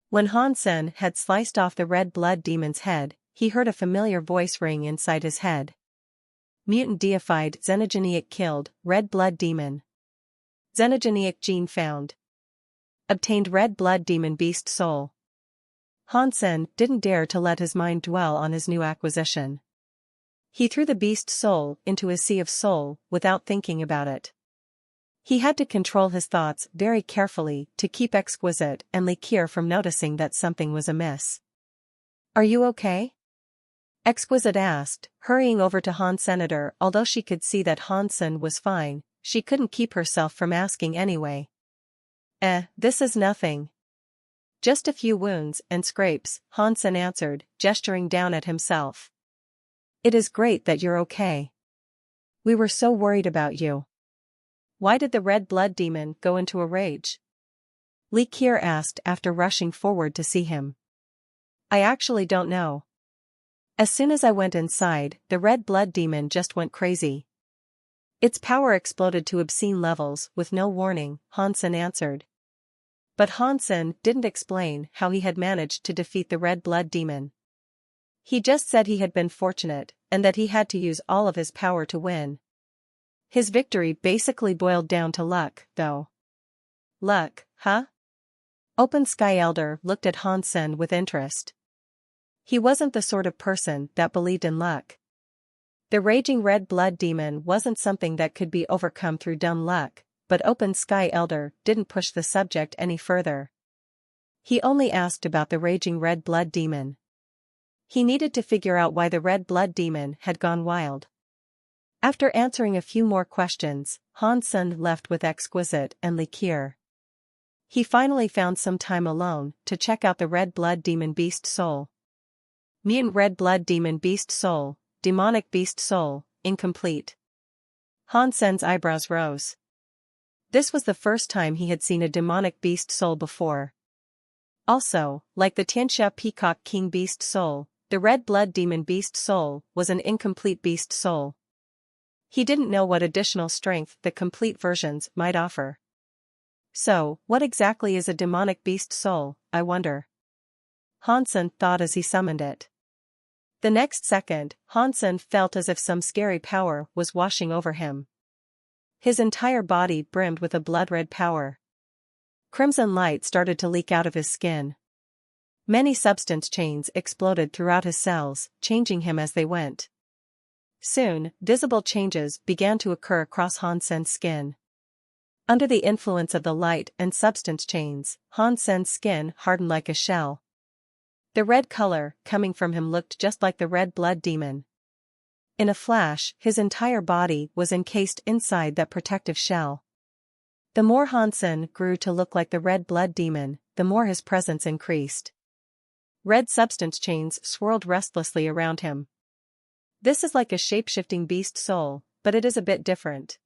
When Han Sen had sliced off the red blood demon's head, he heard a familiar voice ring inside his head. Mutant deified Xenogeniac killed, red blood demon. Xenogeniac gene found. Obtained red blood demon beast soul. Han Sen didn't dare to let his mind dwell on his new acquisition. He threw the beast soul into his sea of soul without thinking about it. He had to control his thoughts very carefully to keep Exquisite and Likir from noticing that something was amiss. Are you okay? Exquisite asked, hurrying over to Han Senator. Although she could see that Hansen was fine, she couldn't keep herself from asking anyway. This is nothing. Just a few wounds and scrapes, Hansen answered, gesturing down at himself. It is great that you're okay. We were so worried about you. Why did the red blood demon go into a rage? Li Kier asked after rushing forward to see him. I actually don't know. As soon as I went inside, the red blood demon just went crazy. Its power exploded to obscene levels with no warning, Hansen answered. But Hansen didn't explain how he had managed to defeat the red blood demon. He just said he had been fortunate, and that he had to use all of his power to win. His victory basically boiled down to luck, though. Luck, huh? Open Sky Elder looked at Hansen with interest. He wasn't the sort of person that believed in luck. The raging red blood demon wasn't something that could be overcome through dumb luck, but Open Sky Elder didn't push the subject any further. He only asked about the raging red blood demon. He needed to figure out why the red blood demon had gone wild. After answering a few more questions, Hansen left with Exquisite and Li Kier. He finally found some time alone to check out the red blood demon beast soul. Mutant red blood demon beast soul, demonic beast soul, incomplete. Hansen's eyebrows rose. This was the first time he had seen a demonic beast soul before. Also, like the Tianxia Peacock King beast soul, the red blood demon beast soul was an incomplete beast soul. He didn't know what additional strength the complete versions might offer. So, what exactly is a demonic beast soul, I wonder? Hansen thought as he summoned it. The next second, Hansen felt as if some scary power was washing over him. His entire body brimmed with a blood-red power. Crimson light started to leak out of his skin. Many substance chains exploded throughout his cells, changing him as they went. Soon, visible changes began to occur across Hansen's skin. Under the influence of the light and substance chains, Hansen's skin hardened like a shell. The red color coming from him looked just like the red blood demon. In a flash, his entire body was encased inside that protective shell. The more Hansen grew to look like the red blood demon, the more his presence increased. Red substance chains swirled restlessly around him. This is like a shape-shifting beast soul, but it is a bit different.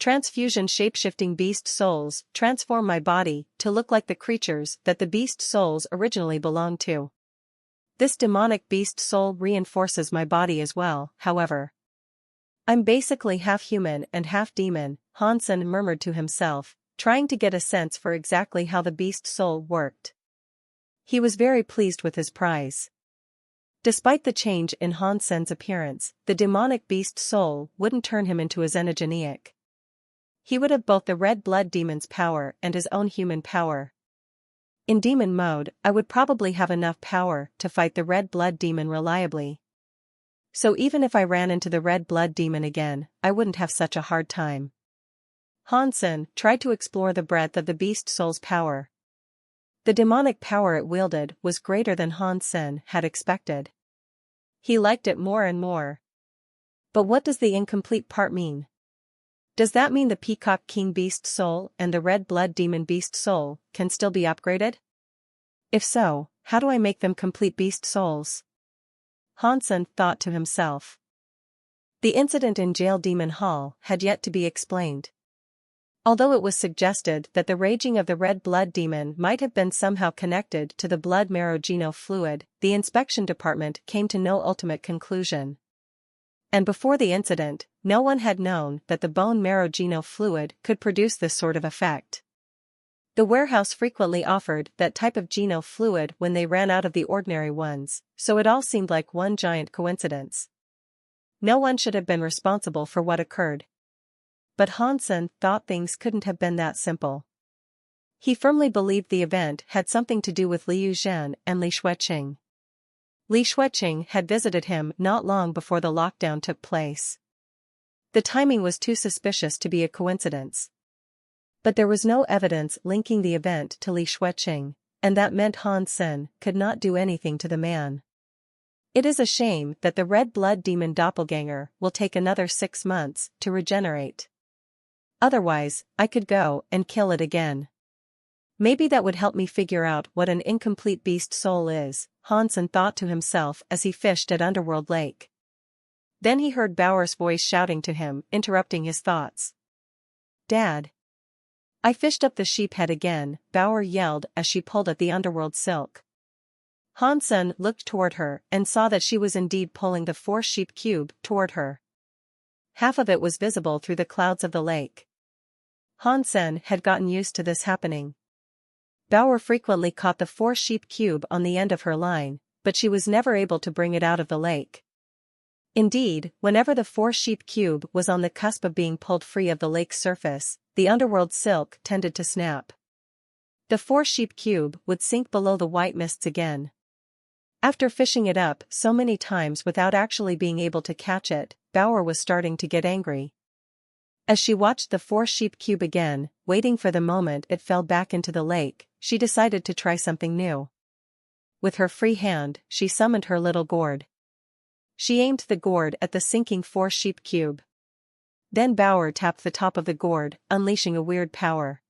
Transfusion shape-shifting beast souls transform my body to look like the creatures that the beast souls originally belonged to. This demonic beast soul reinforces my body as well, however. I'm basically half human and half demon, Hansen murmured to himself, trying to get a sense for exactly how the beast soul worked. He was very pleased with his prize. Despite the change in Hansen's appearance, the demonic beast soul wouldn't turn him into a xenogeniac. He would have both the red blood demon's power and his own human power. In demon mode, I would probably have enough power to fight the red blood demon reliably. So even if I ran into the red blood demon again, I wouldn't have such a hard time. Hansen tried to explore the breadth of the beast soul's power. The demonic power it wielded was greater than Hansen had expected. He liked it more and more. But what does the incomplete part mean? Does that mean the Peacock King beast soul and the red blood demon beast soul can still be upgraded? If so, how do I make them complete beast souls? Hansen thought to himself. The incident in Jail Demon Hall had yet to be explained. Although it was suggested that the raging of the red blood demon might have been somehow connected to the blood marrow geno fluid, the inspection department came to no ultimate conclusion. And before the incident, no one had known that the bone marrow geno fluid could produce this sort of effect. The warehouse frequently offered that type of geno fluid when they ran out of the ordinary ones, so it all seemed like one giant coincidence. No one should have been responsible for what occurred. But Hansen thought things couldn't have been that simple. He firmly believed the event had something to do with Liu Zhen and Li Xueqing. Li Xueqing had visited him not long before the lockdown took place. The timing was too suspicious to be a coincidence. But there was no evidence linking the event to Li Xueqing, and that meant Han Sen could not do anything to the man. It is a shame that the red blood demon doppelganger will take another 6 months to regenerate. Otherwise, I could go and kill it again. Maybe that would help me figure out what an incomplete beast soul is, Han Sen thought to himself as he fished at Underworld Lake. Then he heard Bauer's voice shouting to him, interrupting his thoughts. "Dad." "I fished up the sheep head again," Bauer yelled as she pulled at the underworld silk. Han Sen looked toward her and saw that she was indeed pulling the 4-sheep cube toward her. Half of it was visible through the clouds of the lake. Han Sen had gotten used to this happening. Bauer frequently caught the 4-sheep cube on the end of her line, but she was never able to bring it out of the lake. Indeed, whenever the 4-sheep cube was on the cusp of being pulled free of the lake's surface, the underworld silk tended to snap. The 4-sheep cube would sink below the white mists again. After fishing it up so many times without actually being able to catch it, Bauer was starting to get angry. As she watched the 4-sheep cube again, waiting for the moment it fell back into the lake, she decided to try something new. With her free hand, she summoned her little gourd. She aimed the gourd at the sinking 4-sheep cube. Then Bauer tapped the top of the gourd, unleashing a weird power.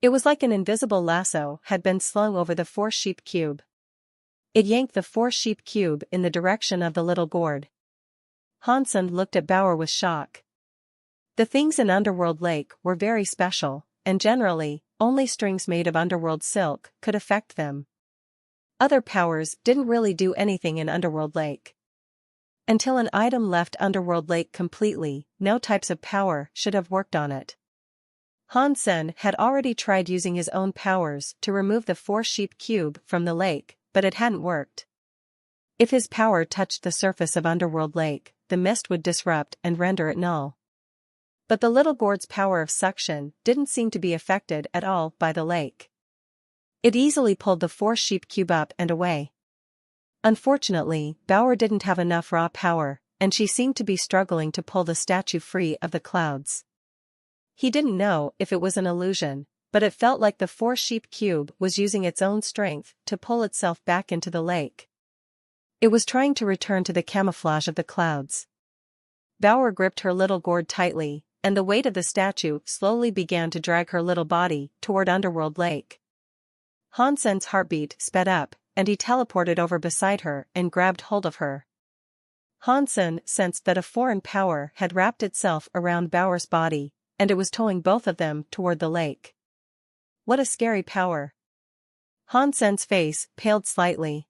It was like an invisible lasso had been slung over the 4-sheep cube. It yanked the 4-sheep cube in the direction of the little gourd. Han Sen looked at Bauer with shock. The things in Underworld Lake were very special, and generally, only strings made of underworld silk could affect them. Other powers didn't really do anything in Underworld Lake. Until an item left Underworld Lake completely, no types of power should have worked on it. Han Sen had already tried using his own powers to remove the 4-sheep cube from the lake, but it hadn't worked. If his power touched the surface of Underworld Lake, the mist would disrupt and render it null. But the little gourd's power of suction didn't seem to be affected at all by the lake. It easily pulled the 4-sheep cube up and away. Unfortunately, Bauer didn't have enough raw power, and she seemed to be struggling to pull the statue free of the clouds. He didn't know if it was an illusion, but it felt like the 4-sheep cube was using its own strength to pull itself back into the lake. It was trying to return to the camouflage of the clouds. Bauer gripped her little gourd tightly, and the weight of the statue slowly began to drag her little body toward Underworld Lake. Han Sen's heartbeat sped up, and he teleported over beside her and grabbed hold of her. Han Sen sensed that a foreign power had wrapped itself around Bauer's body, and it was towing both of them toward the lake. What a scary power. Han Sen's face paled slightly.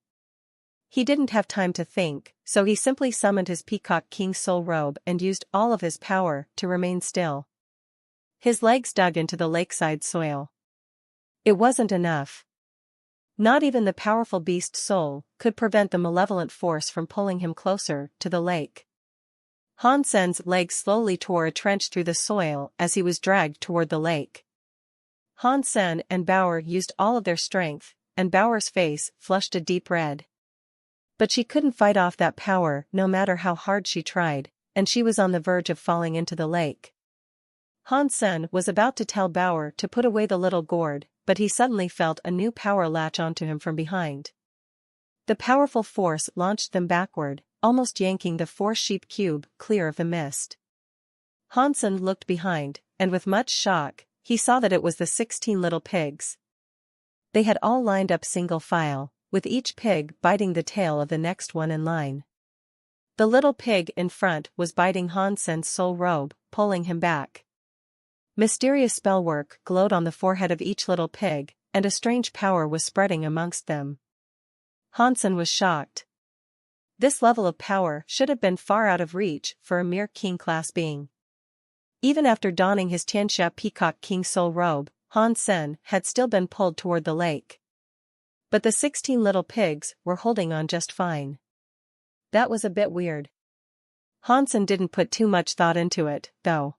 He didn't have time to think, so he simply summoned his Peacock King Soul Robe and used all of his power to remain still. His legs dug into the lakeside soil. It wasn't enough. Not even the powerful beast soul could prevent the malevolent force from pulling him closer to the lake. Han Sen's legs slowly tore a trench through the soil as he was dragged toward the lake. Han Sen and Bauer used all of their strength, and Bauer's face flushed a deep red. But she couldn't fight off that power no matter how hard she tried, and she was on the verge of falling into the lake. Han Sen was about to tell Bauer to put away the little gourd, but he suddenly felt a new power latch onto him from behind. The powerful force launched them backward, almost yanking the 4-sheep cube clear of the mist. Han Sen looked behind, and with much shock, he saw that it was the 16 little pigs. They had all lined up single file, with each pig biting the tail of the next one in line. The little pig in front was biting Han Sen's soul robe, pulling him back. Mysterious spellwork glowed on the forehead of each little pig, and a strange power was spreading amongst them. Han Sen was shocked. This level of power should have been far out of reach for a mere king-class being. Even after donning his Tianxia Peacock King Soul Robe, Han Sen had still been pulled toward the lake. But the 16 little pigs were holding on just fine. That was a bit weird. Han Sen didn't put too much thought into it, though.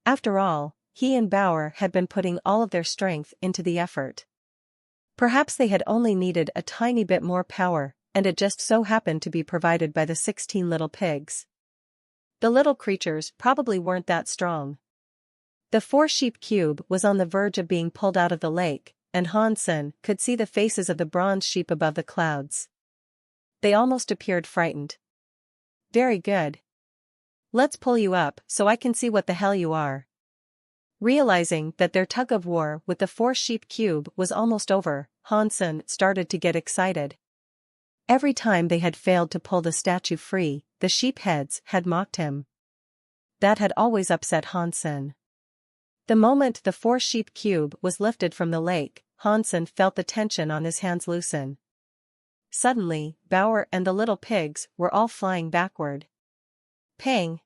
After all, he and Bauer had been putting all of their strength into the effort. Perhaps they had only needed a tiny bit more power, and it just so happened to be provided by the 16 little pigs. The little creatures probably weren't that strong. The 4-sheep cube was on the verge of being pulled out of the lake, and Hansen could see the faces of the bronze sheep above the clouds. They almost appeared frightened. Very good. Let's pull you up so I can see what the hell you are. Realizing that their tug-of-war with the 4-sheep cube was almost over, Hansen started to get excited. Every time they had failed to pull the statue free, the sheep heads had mocked him. That had always upset Hansen. The moment the 4-sheep cube was lifted from the lake, Hansen felt the tension on his hands loosen. Suddenly, Bauer and the little pigs were all flying backward. Pang!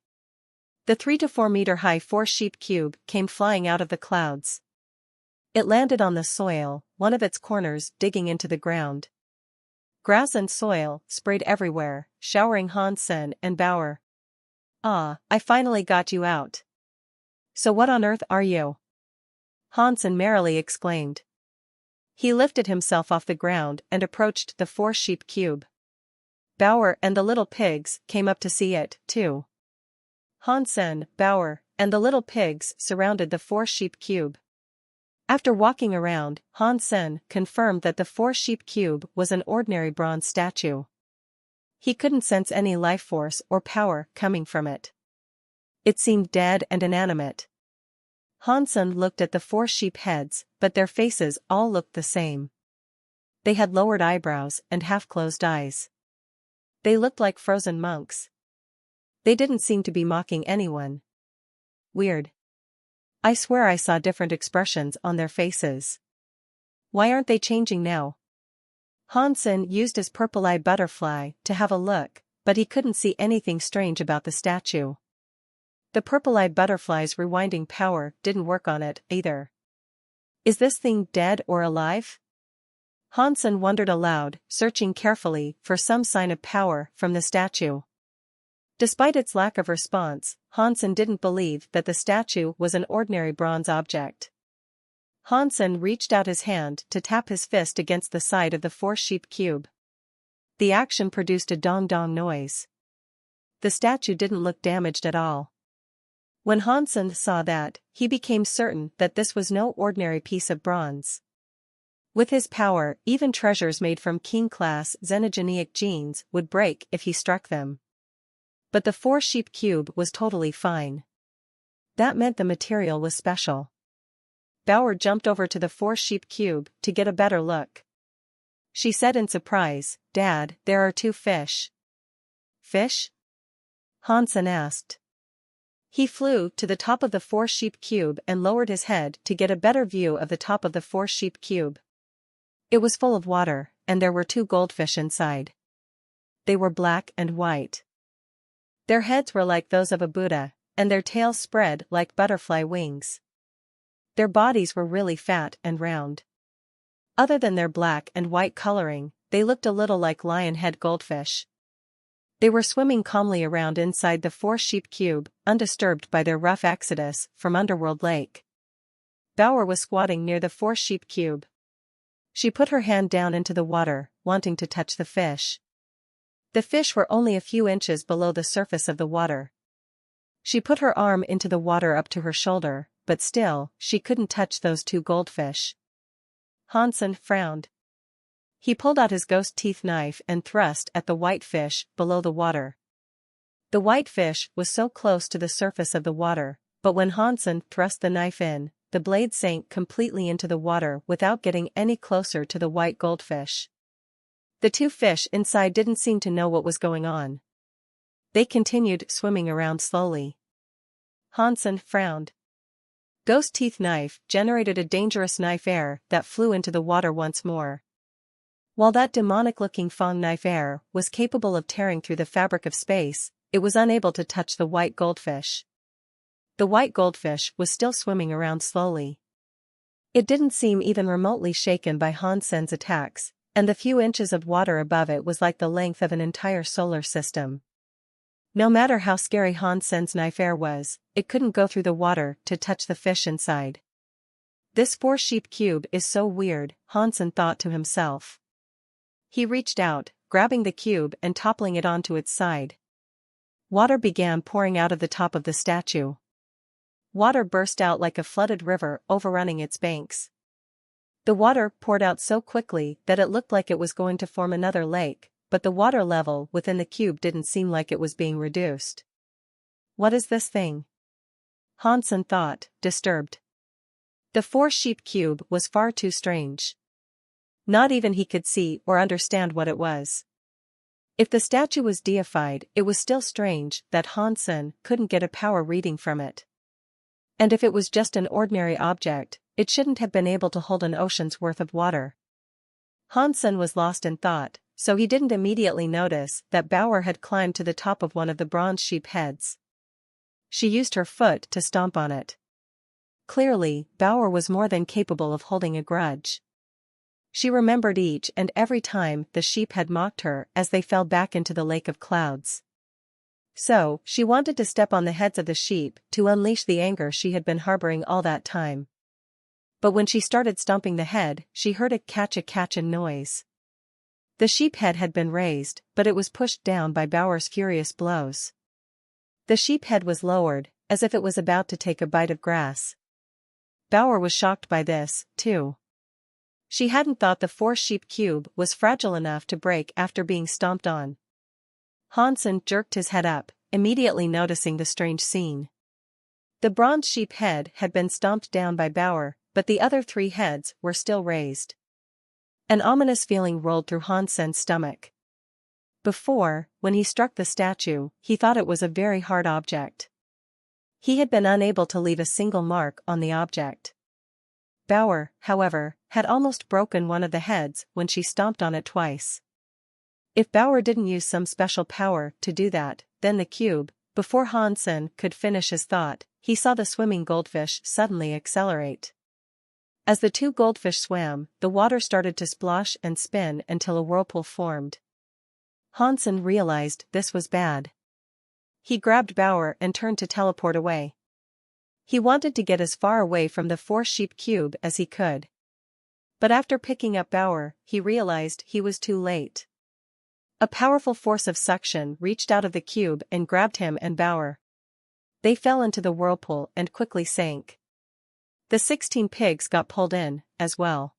The 3 to 4 meter high 4-sheep cube came flying out of the clouds. It landed on the soil, one of its corners digging into the ground. Grass and soil sprayed everywhere, showering Hansen and Bauer. Ah, I finally got you out. So what on earth are you? Hansen merrily exclaimed. He lifted himself off the ground and approached the 4-sheep cube. Bauer and the little pigs came up to see it, too. Hansen, Bauer, and the little pigs surrounded the 4-sheep cube. After walking around, Hansen confirmed that the 4-sheep cube was an ordinary bronze statue. He couldn't sense any life force or power coming from it. It seemed dead and inanimate. Hansen looked at the 4 sheep heads, but their faces all looked the same. They had lowered eyebrows and half-closed eyes. They looked like frozen monks. They didn't seem to be mocking anyone. Weird. I swear I saw different expressions on their faces. Why aren't they changing now? Hansen used his purple-eye butterfly to have a look, but he couldn't see anything strange about the statue. The purple-eye butterfly's rewinding power didn't work on it, either. Is this thing dead or alive? Hansen wondered aloud, searching carefully for some sign of power from the statue. Despite its lack of response, Hansen didn't believe that the statue was an ordinary bronze object. Hansen reached out his hand to tap his fist against the side of the 4-sheep cube. The action produced a dong-dong noise. The statue didn't look damaged at all. When Hansen saw that, he became certain that this was no ordinary piece of bronze. With his power, even treasures made from king-class xenogeneic genes would break if he struck them. But the 4-sheep cube was totally fine. That meant the material was special. Bauer jumped over to the 4-sheep cube to get a better look. She said in surprise, "Dad, there are 2 fish." Fish? Hansen asked. He flew to the top of the 4-sheep cube and lowered his head to get a better view of the top of the 4-sheep cube. It was full of water, and there were 2 goldfish inside. They were black and white. Their heads were like those of a Buddha, and their tails spread like butterfly wings. Their bodies were really fat and round. Other than their black and white coloring, they looked a little like lion-head goldfish. They were swimming calmly around inside the 4-sheep cube, undisturbed by their rough exodus from Underworld Lake. Bauer was squatting near the 4-sheep cube. She put her hand down into the water, wanting to touch the fish. The fish were only a few inches below the surface of the water. She put her arm into the water up to her shoulder, but still, she couldn't touch those 2 goldfish. Hansen frowned. He pulled out his ghost teeth knife and thrust at the white fish below the water. The white fish was so close to the surface of the water, but when Hansen thrust the knife in, the blade sank completely into the water without getting any closer to the white goldfish. The 2 fish inside didn't seem to know what was going on. They continued swimming around slowly. Hansen frowned. Ghost teeth knife generated a dangerous knife air that flew into the water once more. While that demonic-looking fang knife air was capable of tearing through the fabric of space, it was unable to touch the white goldfish. The white goldfish was still swimming around slowly. It didn't seem even remotely shaken by Hansen's attacks, and the few inches of water above it was like the length of an entire solar system. No matter how scary Hansen's knife air was, it couldn't go through the water to touch the fish inside. This 4-sheep cube is so weird, Hansen thought to himself. He reached out, grabbing the cube and toppling it onto its side. Water began pouring out of the top of the statue. Water burst out like a flooded river overrunning its banks. The water poured out so quickly that it looked like it was going to form another lake, but the water level within the cube didn't seem like it was being reduced. What is this thing? Hansen thought, disturbed. The four-sheep cube was far too strange. Not even he could see or understand what it was. If the statue was deified, it was still strange that Hansen couldn't get a power reading from it. And if it was just an ordinary object, it shouldn't have been able to hold an ocean's worth of water. Hansen was lost in thought, so he didn't immediately notice that Bauer had climbed to the top of one of the bronze sheep heads. She used her foot to stomp on it. Clearly, Bauer was more than capable of holding a grudge. She remembered each and every time the sheep had mocked her as they fell back into the lake of clouds. So, she wanted to step on the heads of the sheep to unleash the anger she had been harboring all that time. But when she started stomping the head, she heard a catch-a noise. The sheep head had been raised, but it was pushed down by Bauer's furious blows. The sheep head was lowered, as if it was about to take a bite of grass. Bauer was shocked by this, too. She hadn't thought the four-sheep cube was fragile enough to break after being stomped on. Hansen jerked his head up, immediately noticing the strange scene. The bronze sheep head had been stomped down by Bauer, but the other three heads were still raised. An ominous feeling rolled through Hansen's stomach. Before, when he struck the statue, he thought it was a very hard object. He had been unable to leave a single mark on the object. Bauer, however, had almost broken one of the heads when she stomped on it twice. If Bauer didn't use some special power to do that, then the cube, before Hansen could finish his thought, he saw the swimming goldfish suddenly accelerate. As the two goldfish swam, the water started to splosh and spin until a whirlpool formed. Hansen realized this was bad. He grabbed Bauer and turned to teleport away. He wanted to get as far away from the four-sheep cube as he could. But after picking up Bauer, he realized he was too late. A powerful force of suction reached out of the cube and grabbed him and Bauer. They fell into the whirlpool and quickly sank. The 16 pigs got pulled in, as well.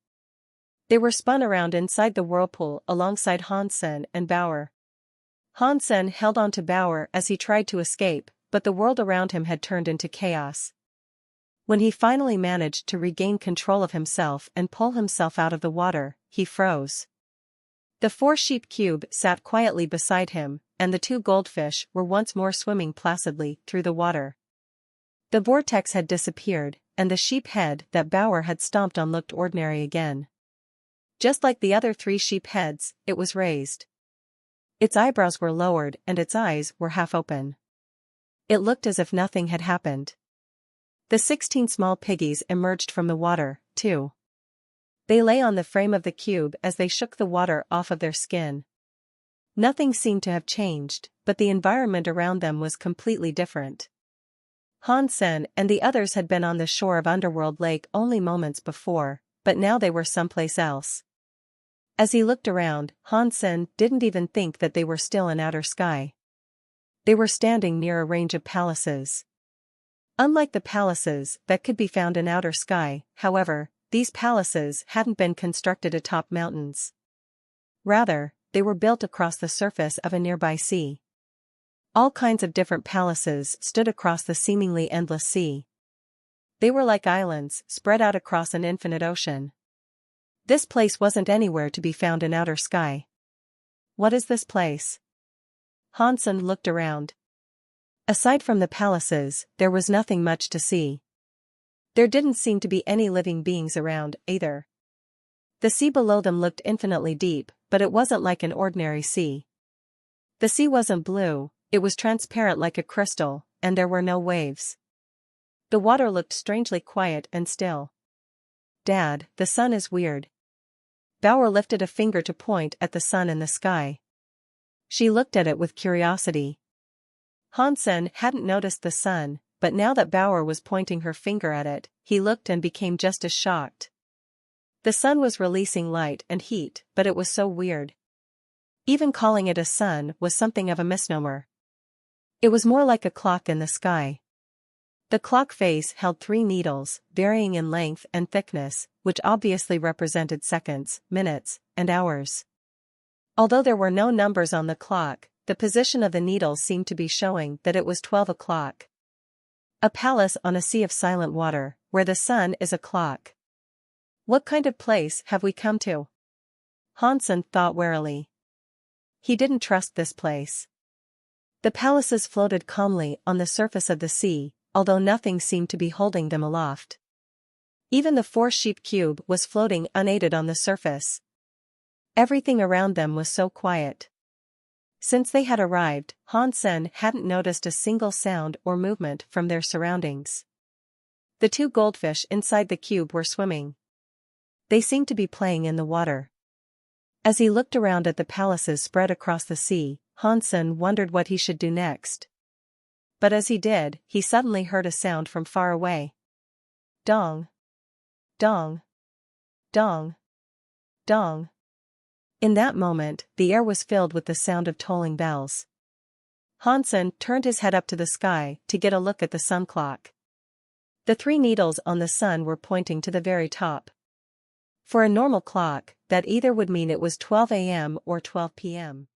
They were spun around inside the whirlpool alongside Hansen and Bauer. Hansen held on to Bauer as he tried to escape, but the world around him had turned into chaos. When he finally managed to regain control of himself and pull himself out of the water, he froze. The four-sheep cube sat quietly beside him, and the two goldfish were once more swimming placidly through the water. The vortex had disappeared, and the sheep head that Bauer had stomped on looked ordinary again. Just like the other three sheep heads, it was raised. Its eyebrows were lowered and its eyes were half open. It looked as if nothing had happened. The 16 small piggies emerged from the water, too. They lay on the frame of the cube as they shook the water off of their skin. Nothing seemed to have changed, but the environment around them was completely different. Hansen and the others had been on the shore of Underworld Lake only moments before, but now they were someplace else. As he looked around, Hansen didn't even think that they were still in outer sky. They were standing near a range of palaces. Unlike the palaces that could be found in outer sky, however, these palaces hadn't been constructed atop mountains. Rather, they were built across the surface of a nearby sea. All kinds of different palaces stood across the seemingly endless sea. They were like islands spread out across an infinite ocean. This place wasn't anywhere to be found in outer sky. What is this place? Hansen looked around. Aside from the palaces, there was nothing much to see. There didn't seem to be any living beings around, either. The sea below them looked infinitely deep, but it wasn't like an ordinary sea. The sea wasn't blue, it was transparent like a crystal, and there were no waves. The water looked strangely quiet and still. Dad, the sun is weird. Bauer lifted a finger to point at the sun in the sky. She looked at it with curiosity. Hansen hadn't noticed the sun, but now that Bauer was pointing her finger at it, he looked and became just as shocked. The sun was releasing light and heat, but it was so weird. Even calling it a sun was something of a misnomer. It was more like a clock in the sky. The clock face held 3 needles, varying in length and thickness, which obviously represented seconds, minutes, and hours. Although there were no numbers on the clock, the position of the needles seemed to be showing that it was 12 o'clock. A palace on a sea of silent water, where the sun is a clock. What kind of place have we come to? Hansen thought warily. He didn't trust this place. The palaces floated calmly on the surface of the sea, although nothing seemed to be holding them aloft. Even the 4-sheep cube was floating unaided on the surface. Everything around them was so quiet. Since they had arrived, Hansen hadn't noticed a single sound or movement from their surroundings. The 2 goldfish inside the cube were swimming. They seemed to be playing in the water. As he looked around at the palaces spread across the sea, Hansen wondered what he should do next. But as he did, he suddenly heard a sound from far away. Dong. Dong. Dong. Dong. In that moment, the air was filled with the sound of tolling bells. Hansen turned his head up to the sky to get a look at the sun clock. The 3 needles on the sun were pointing to the very top. For a normal clock, that either would mean it was 12 a.m. or 12 p.m.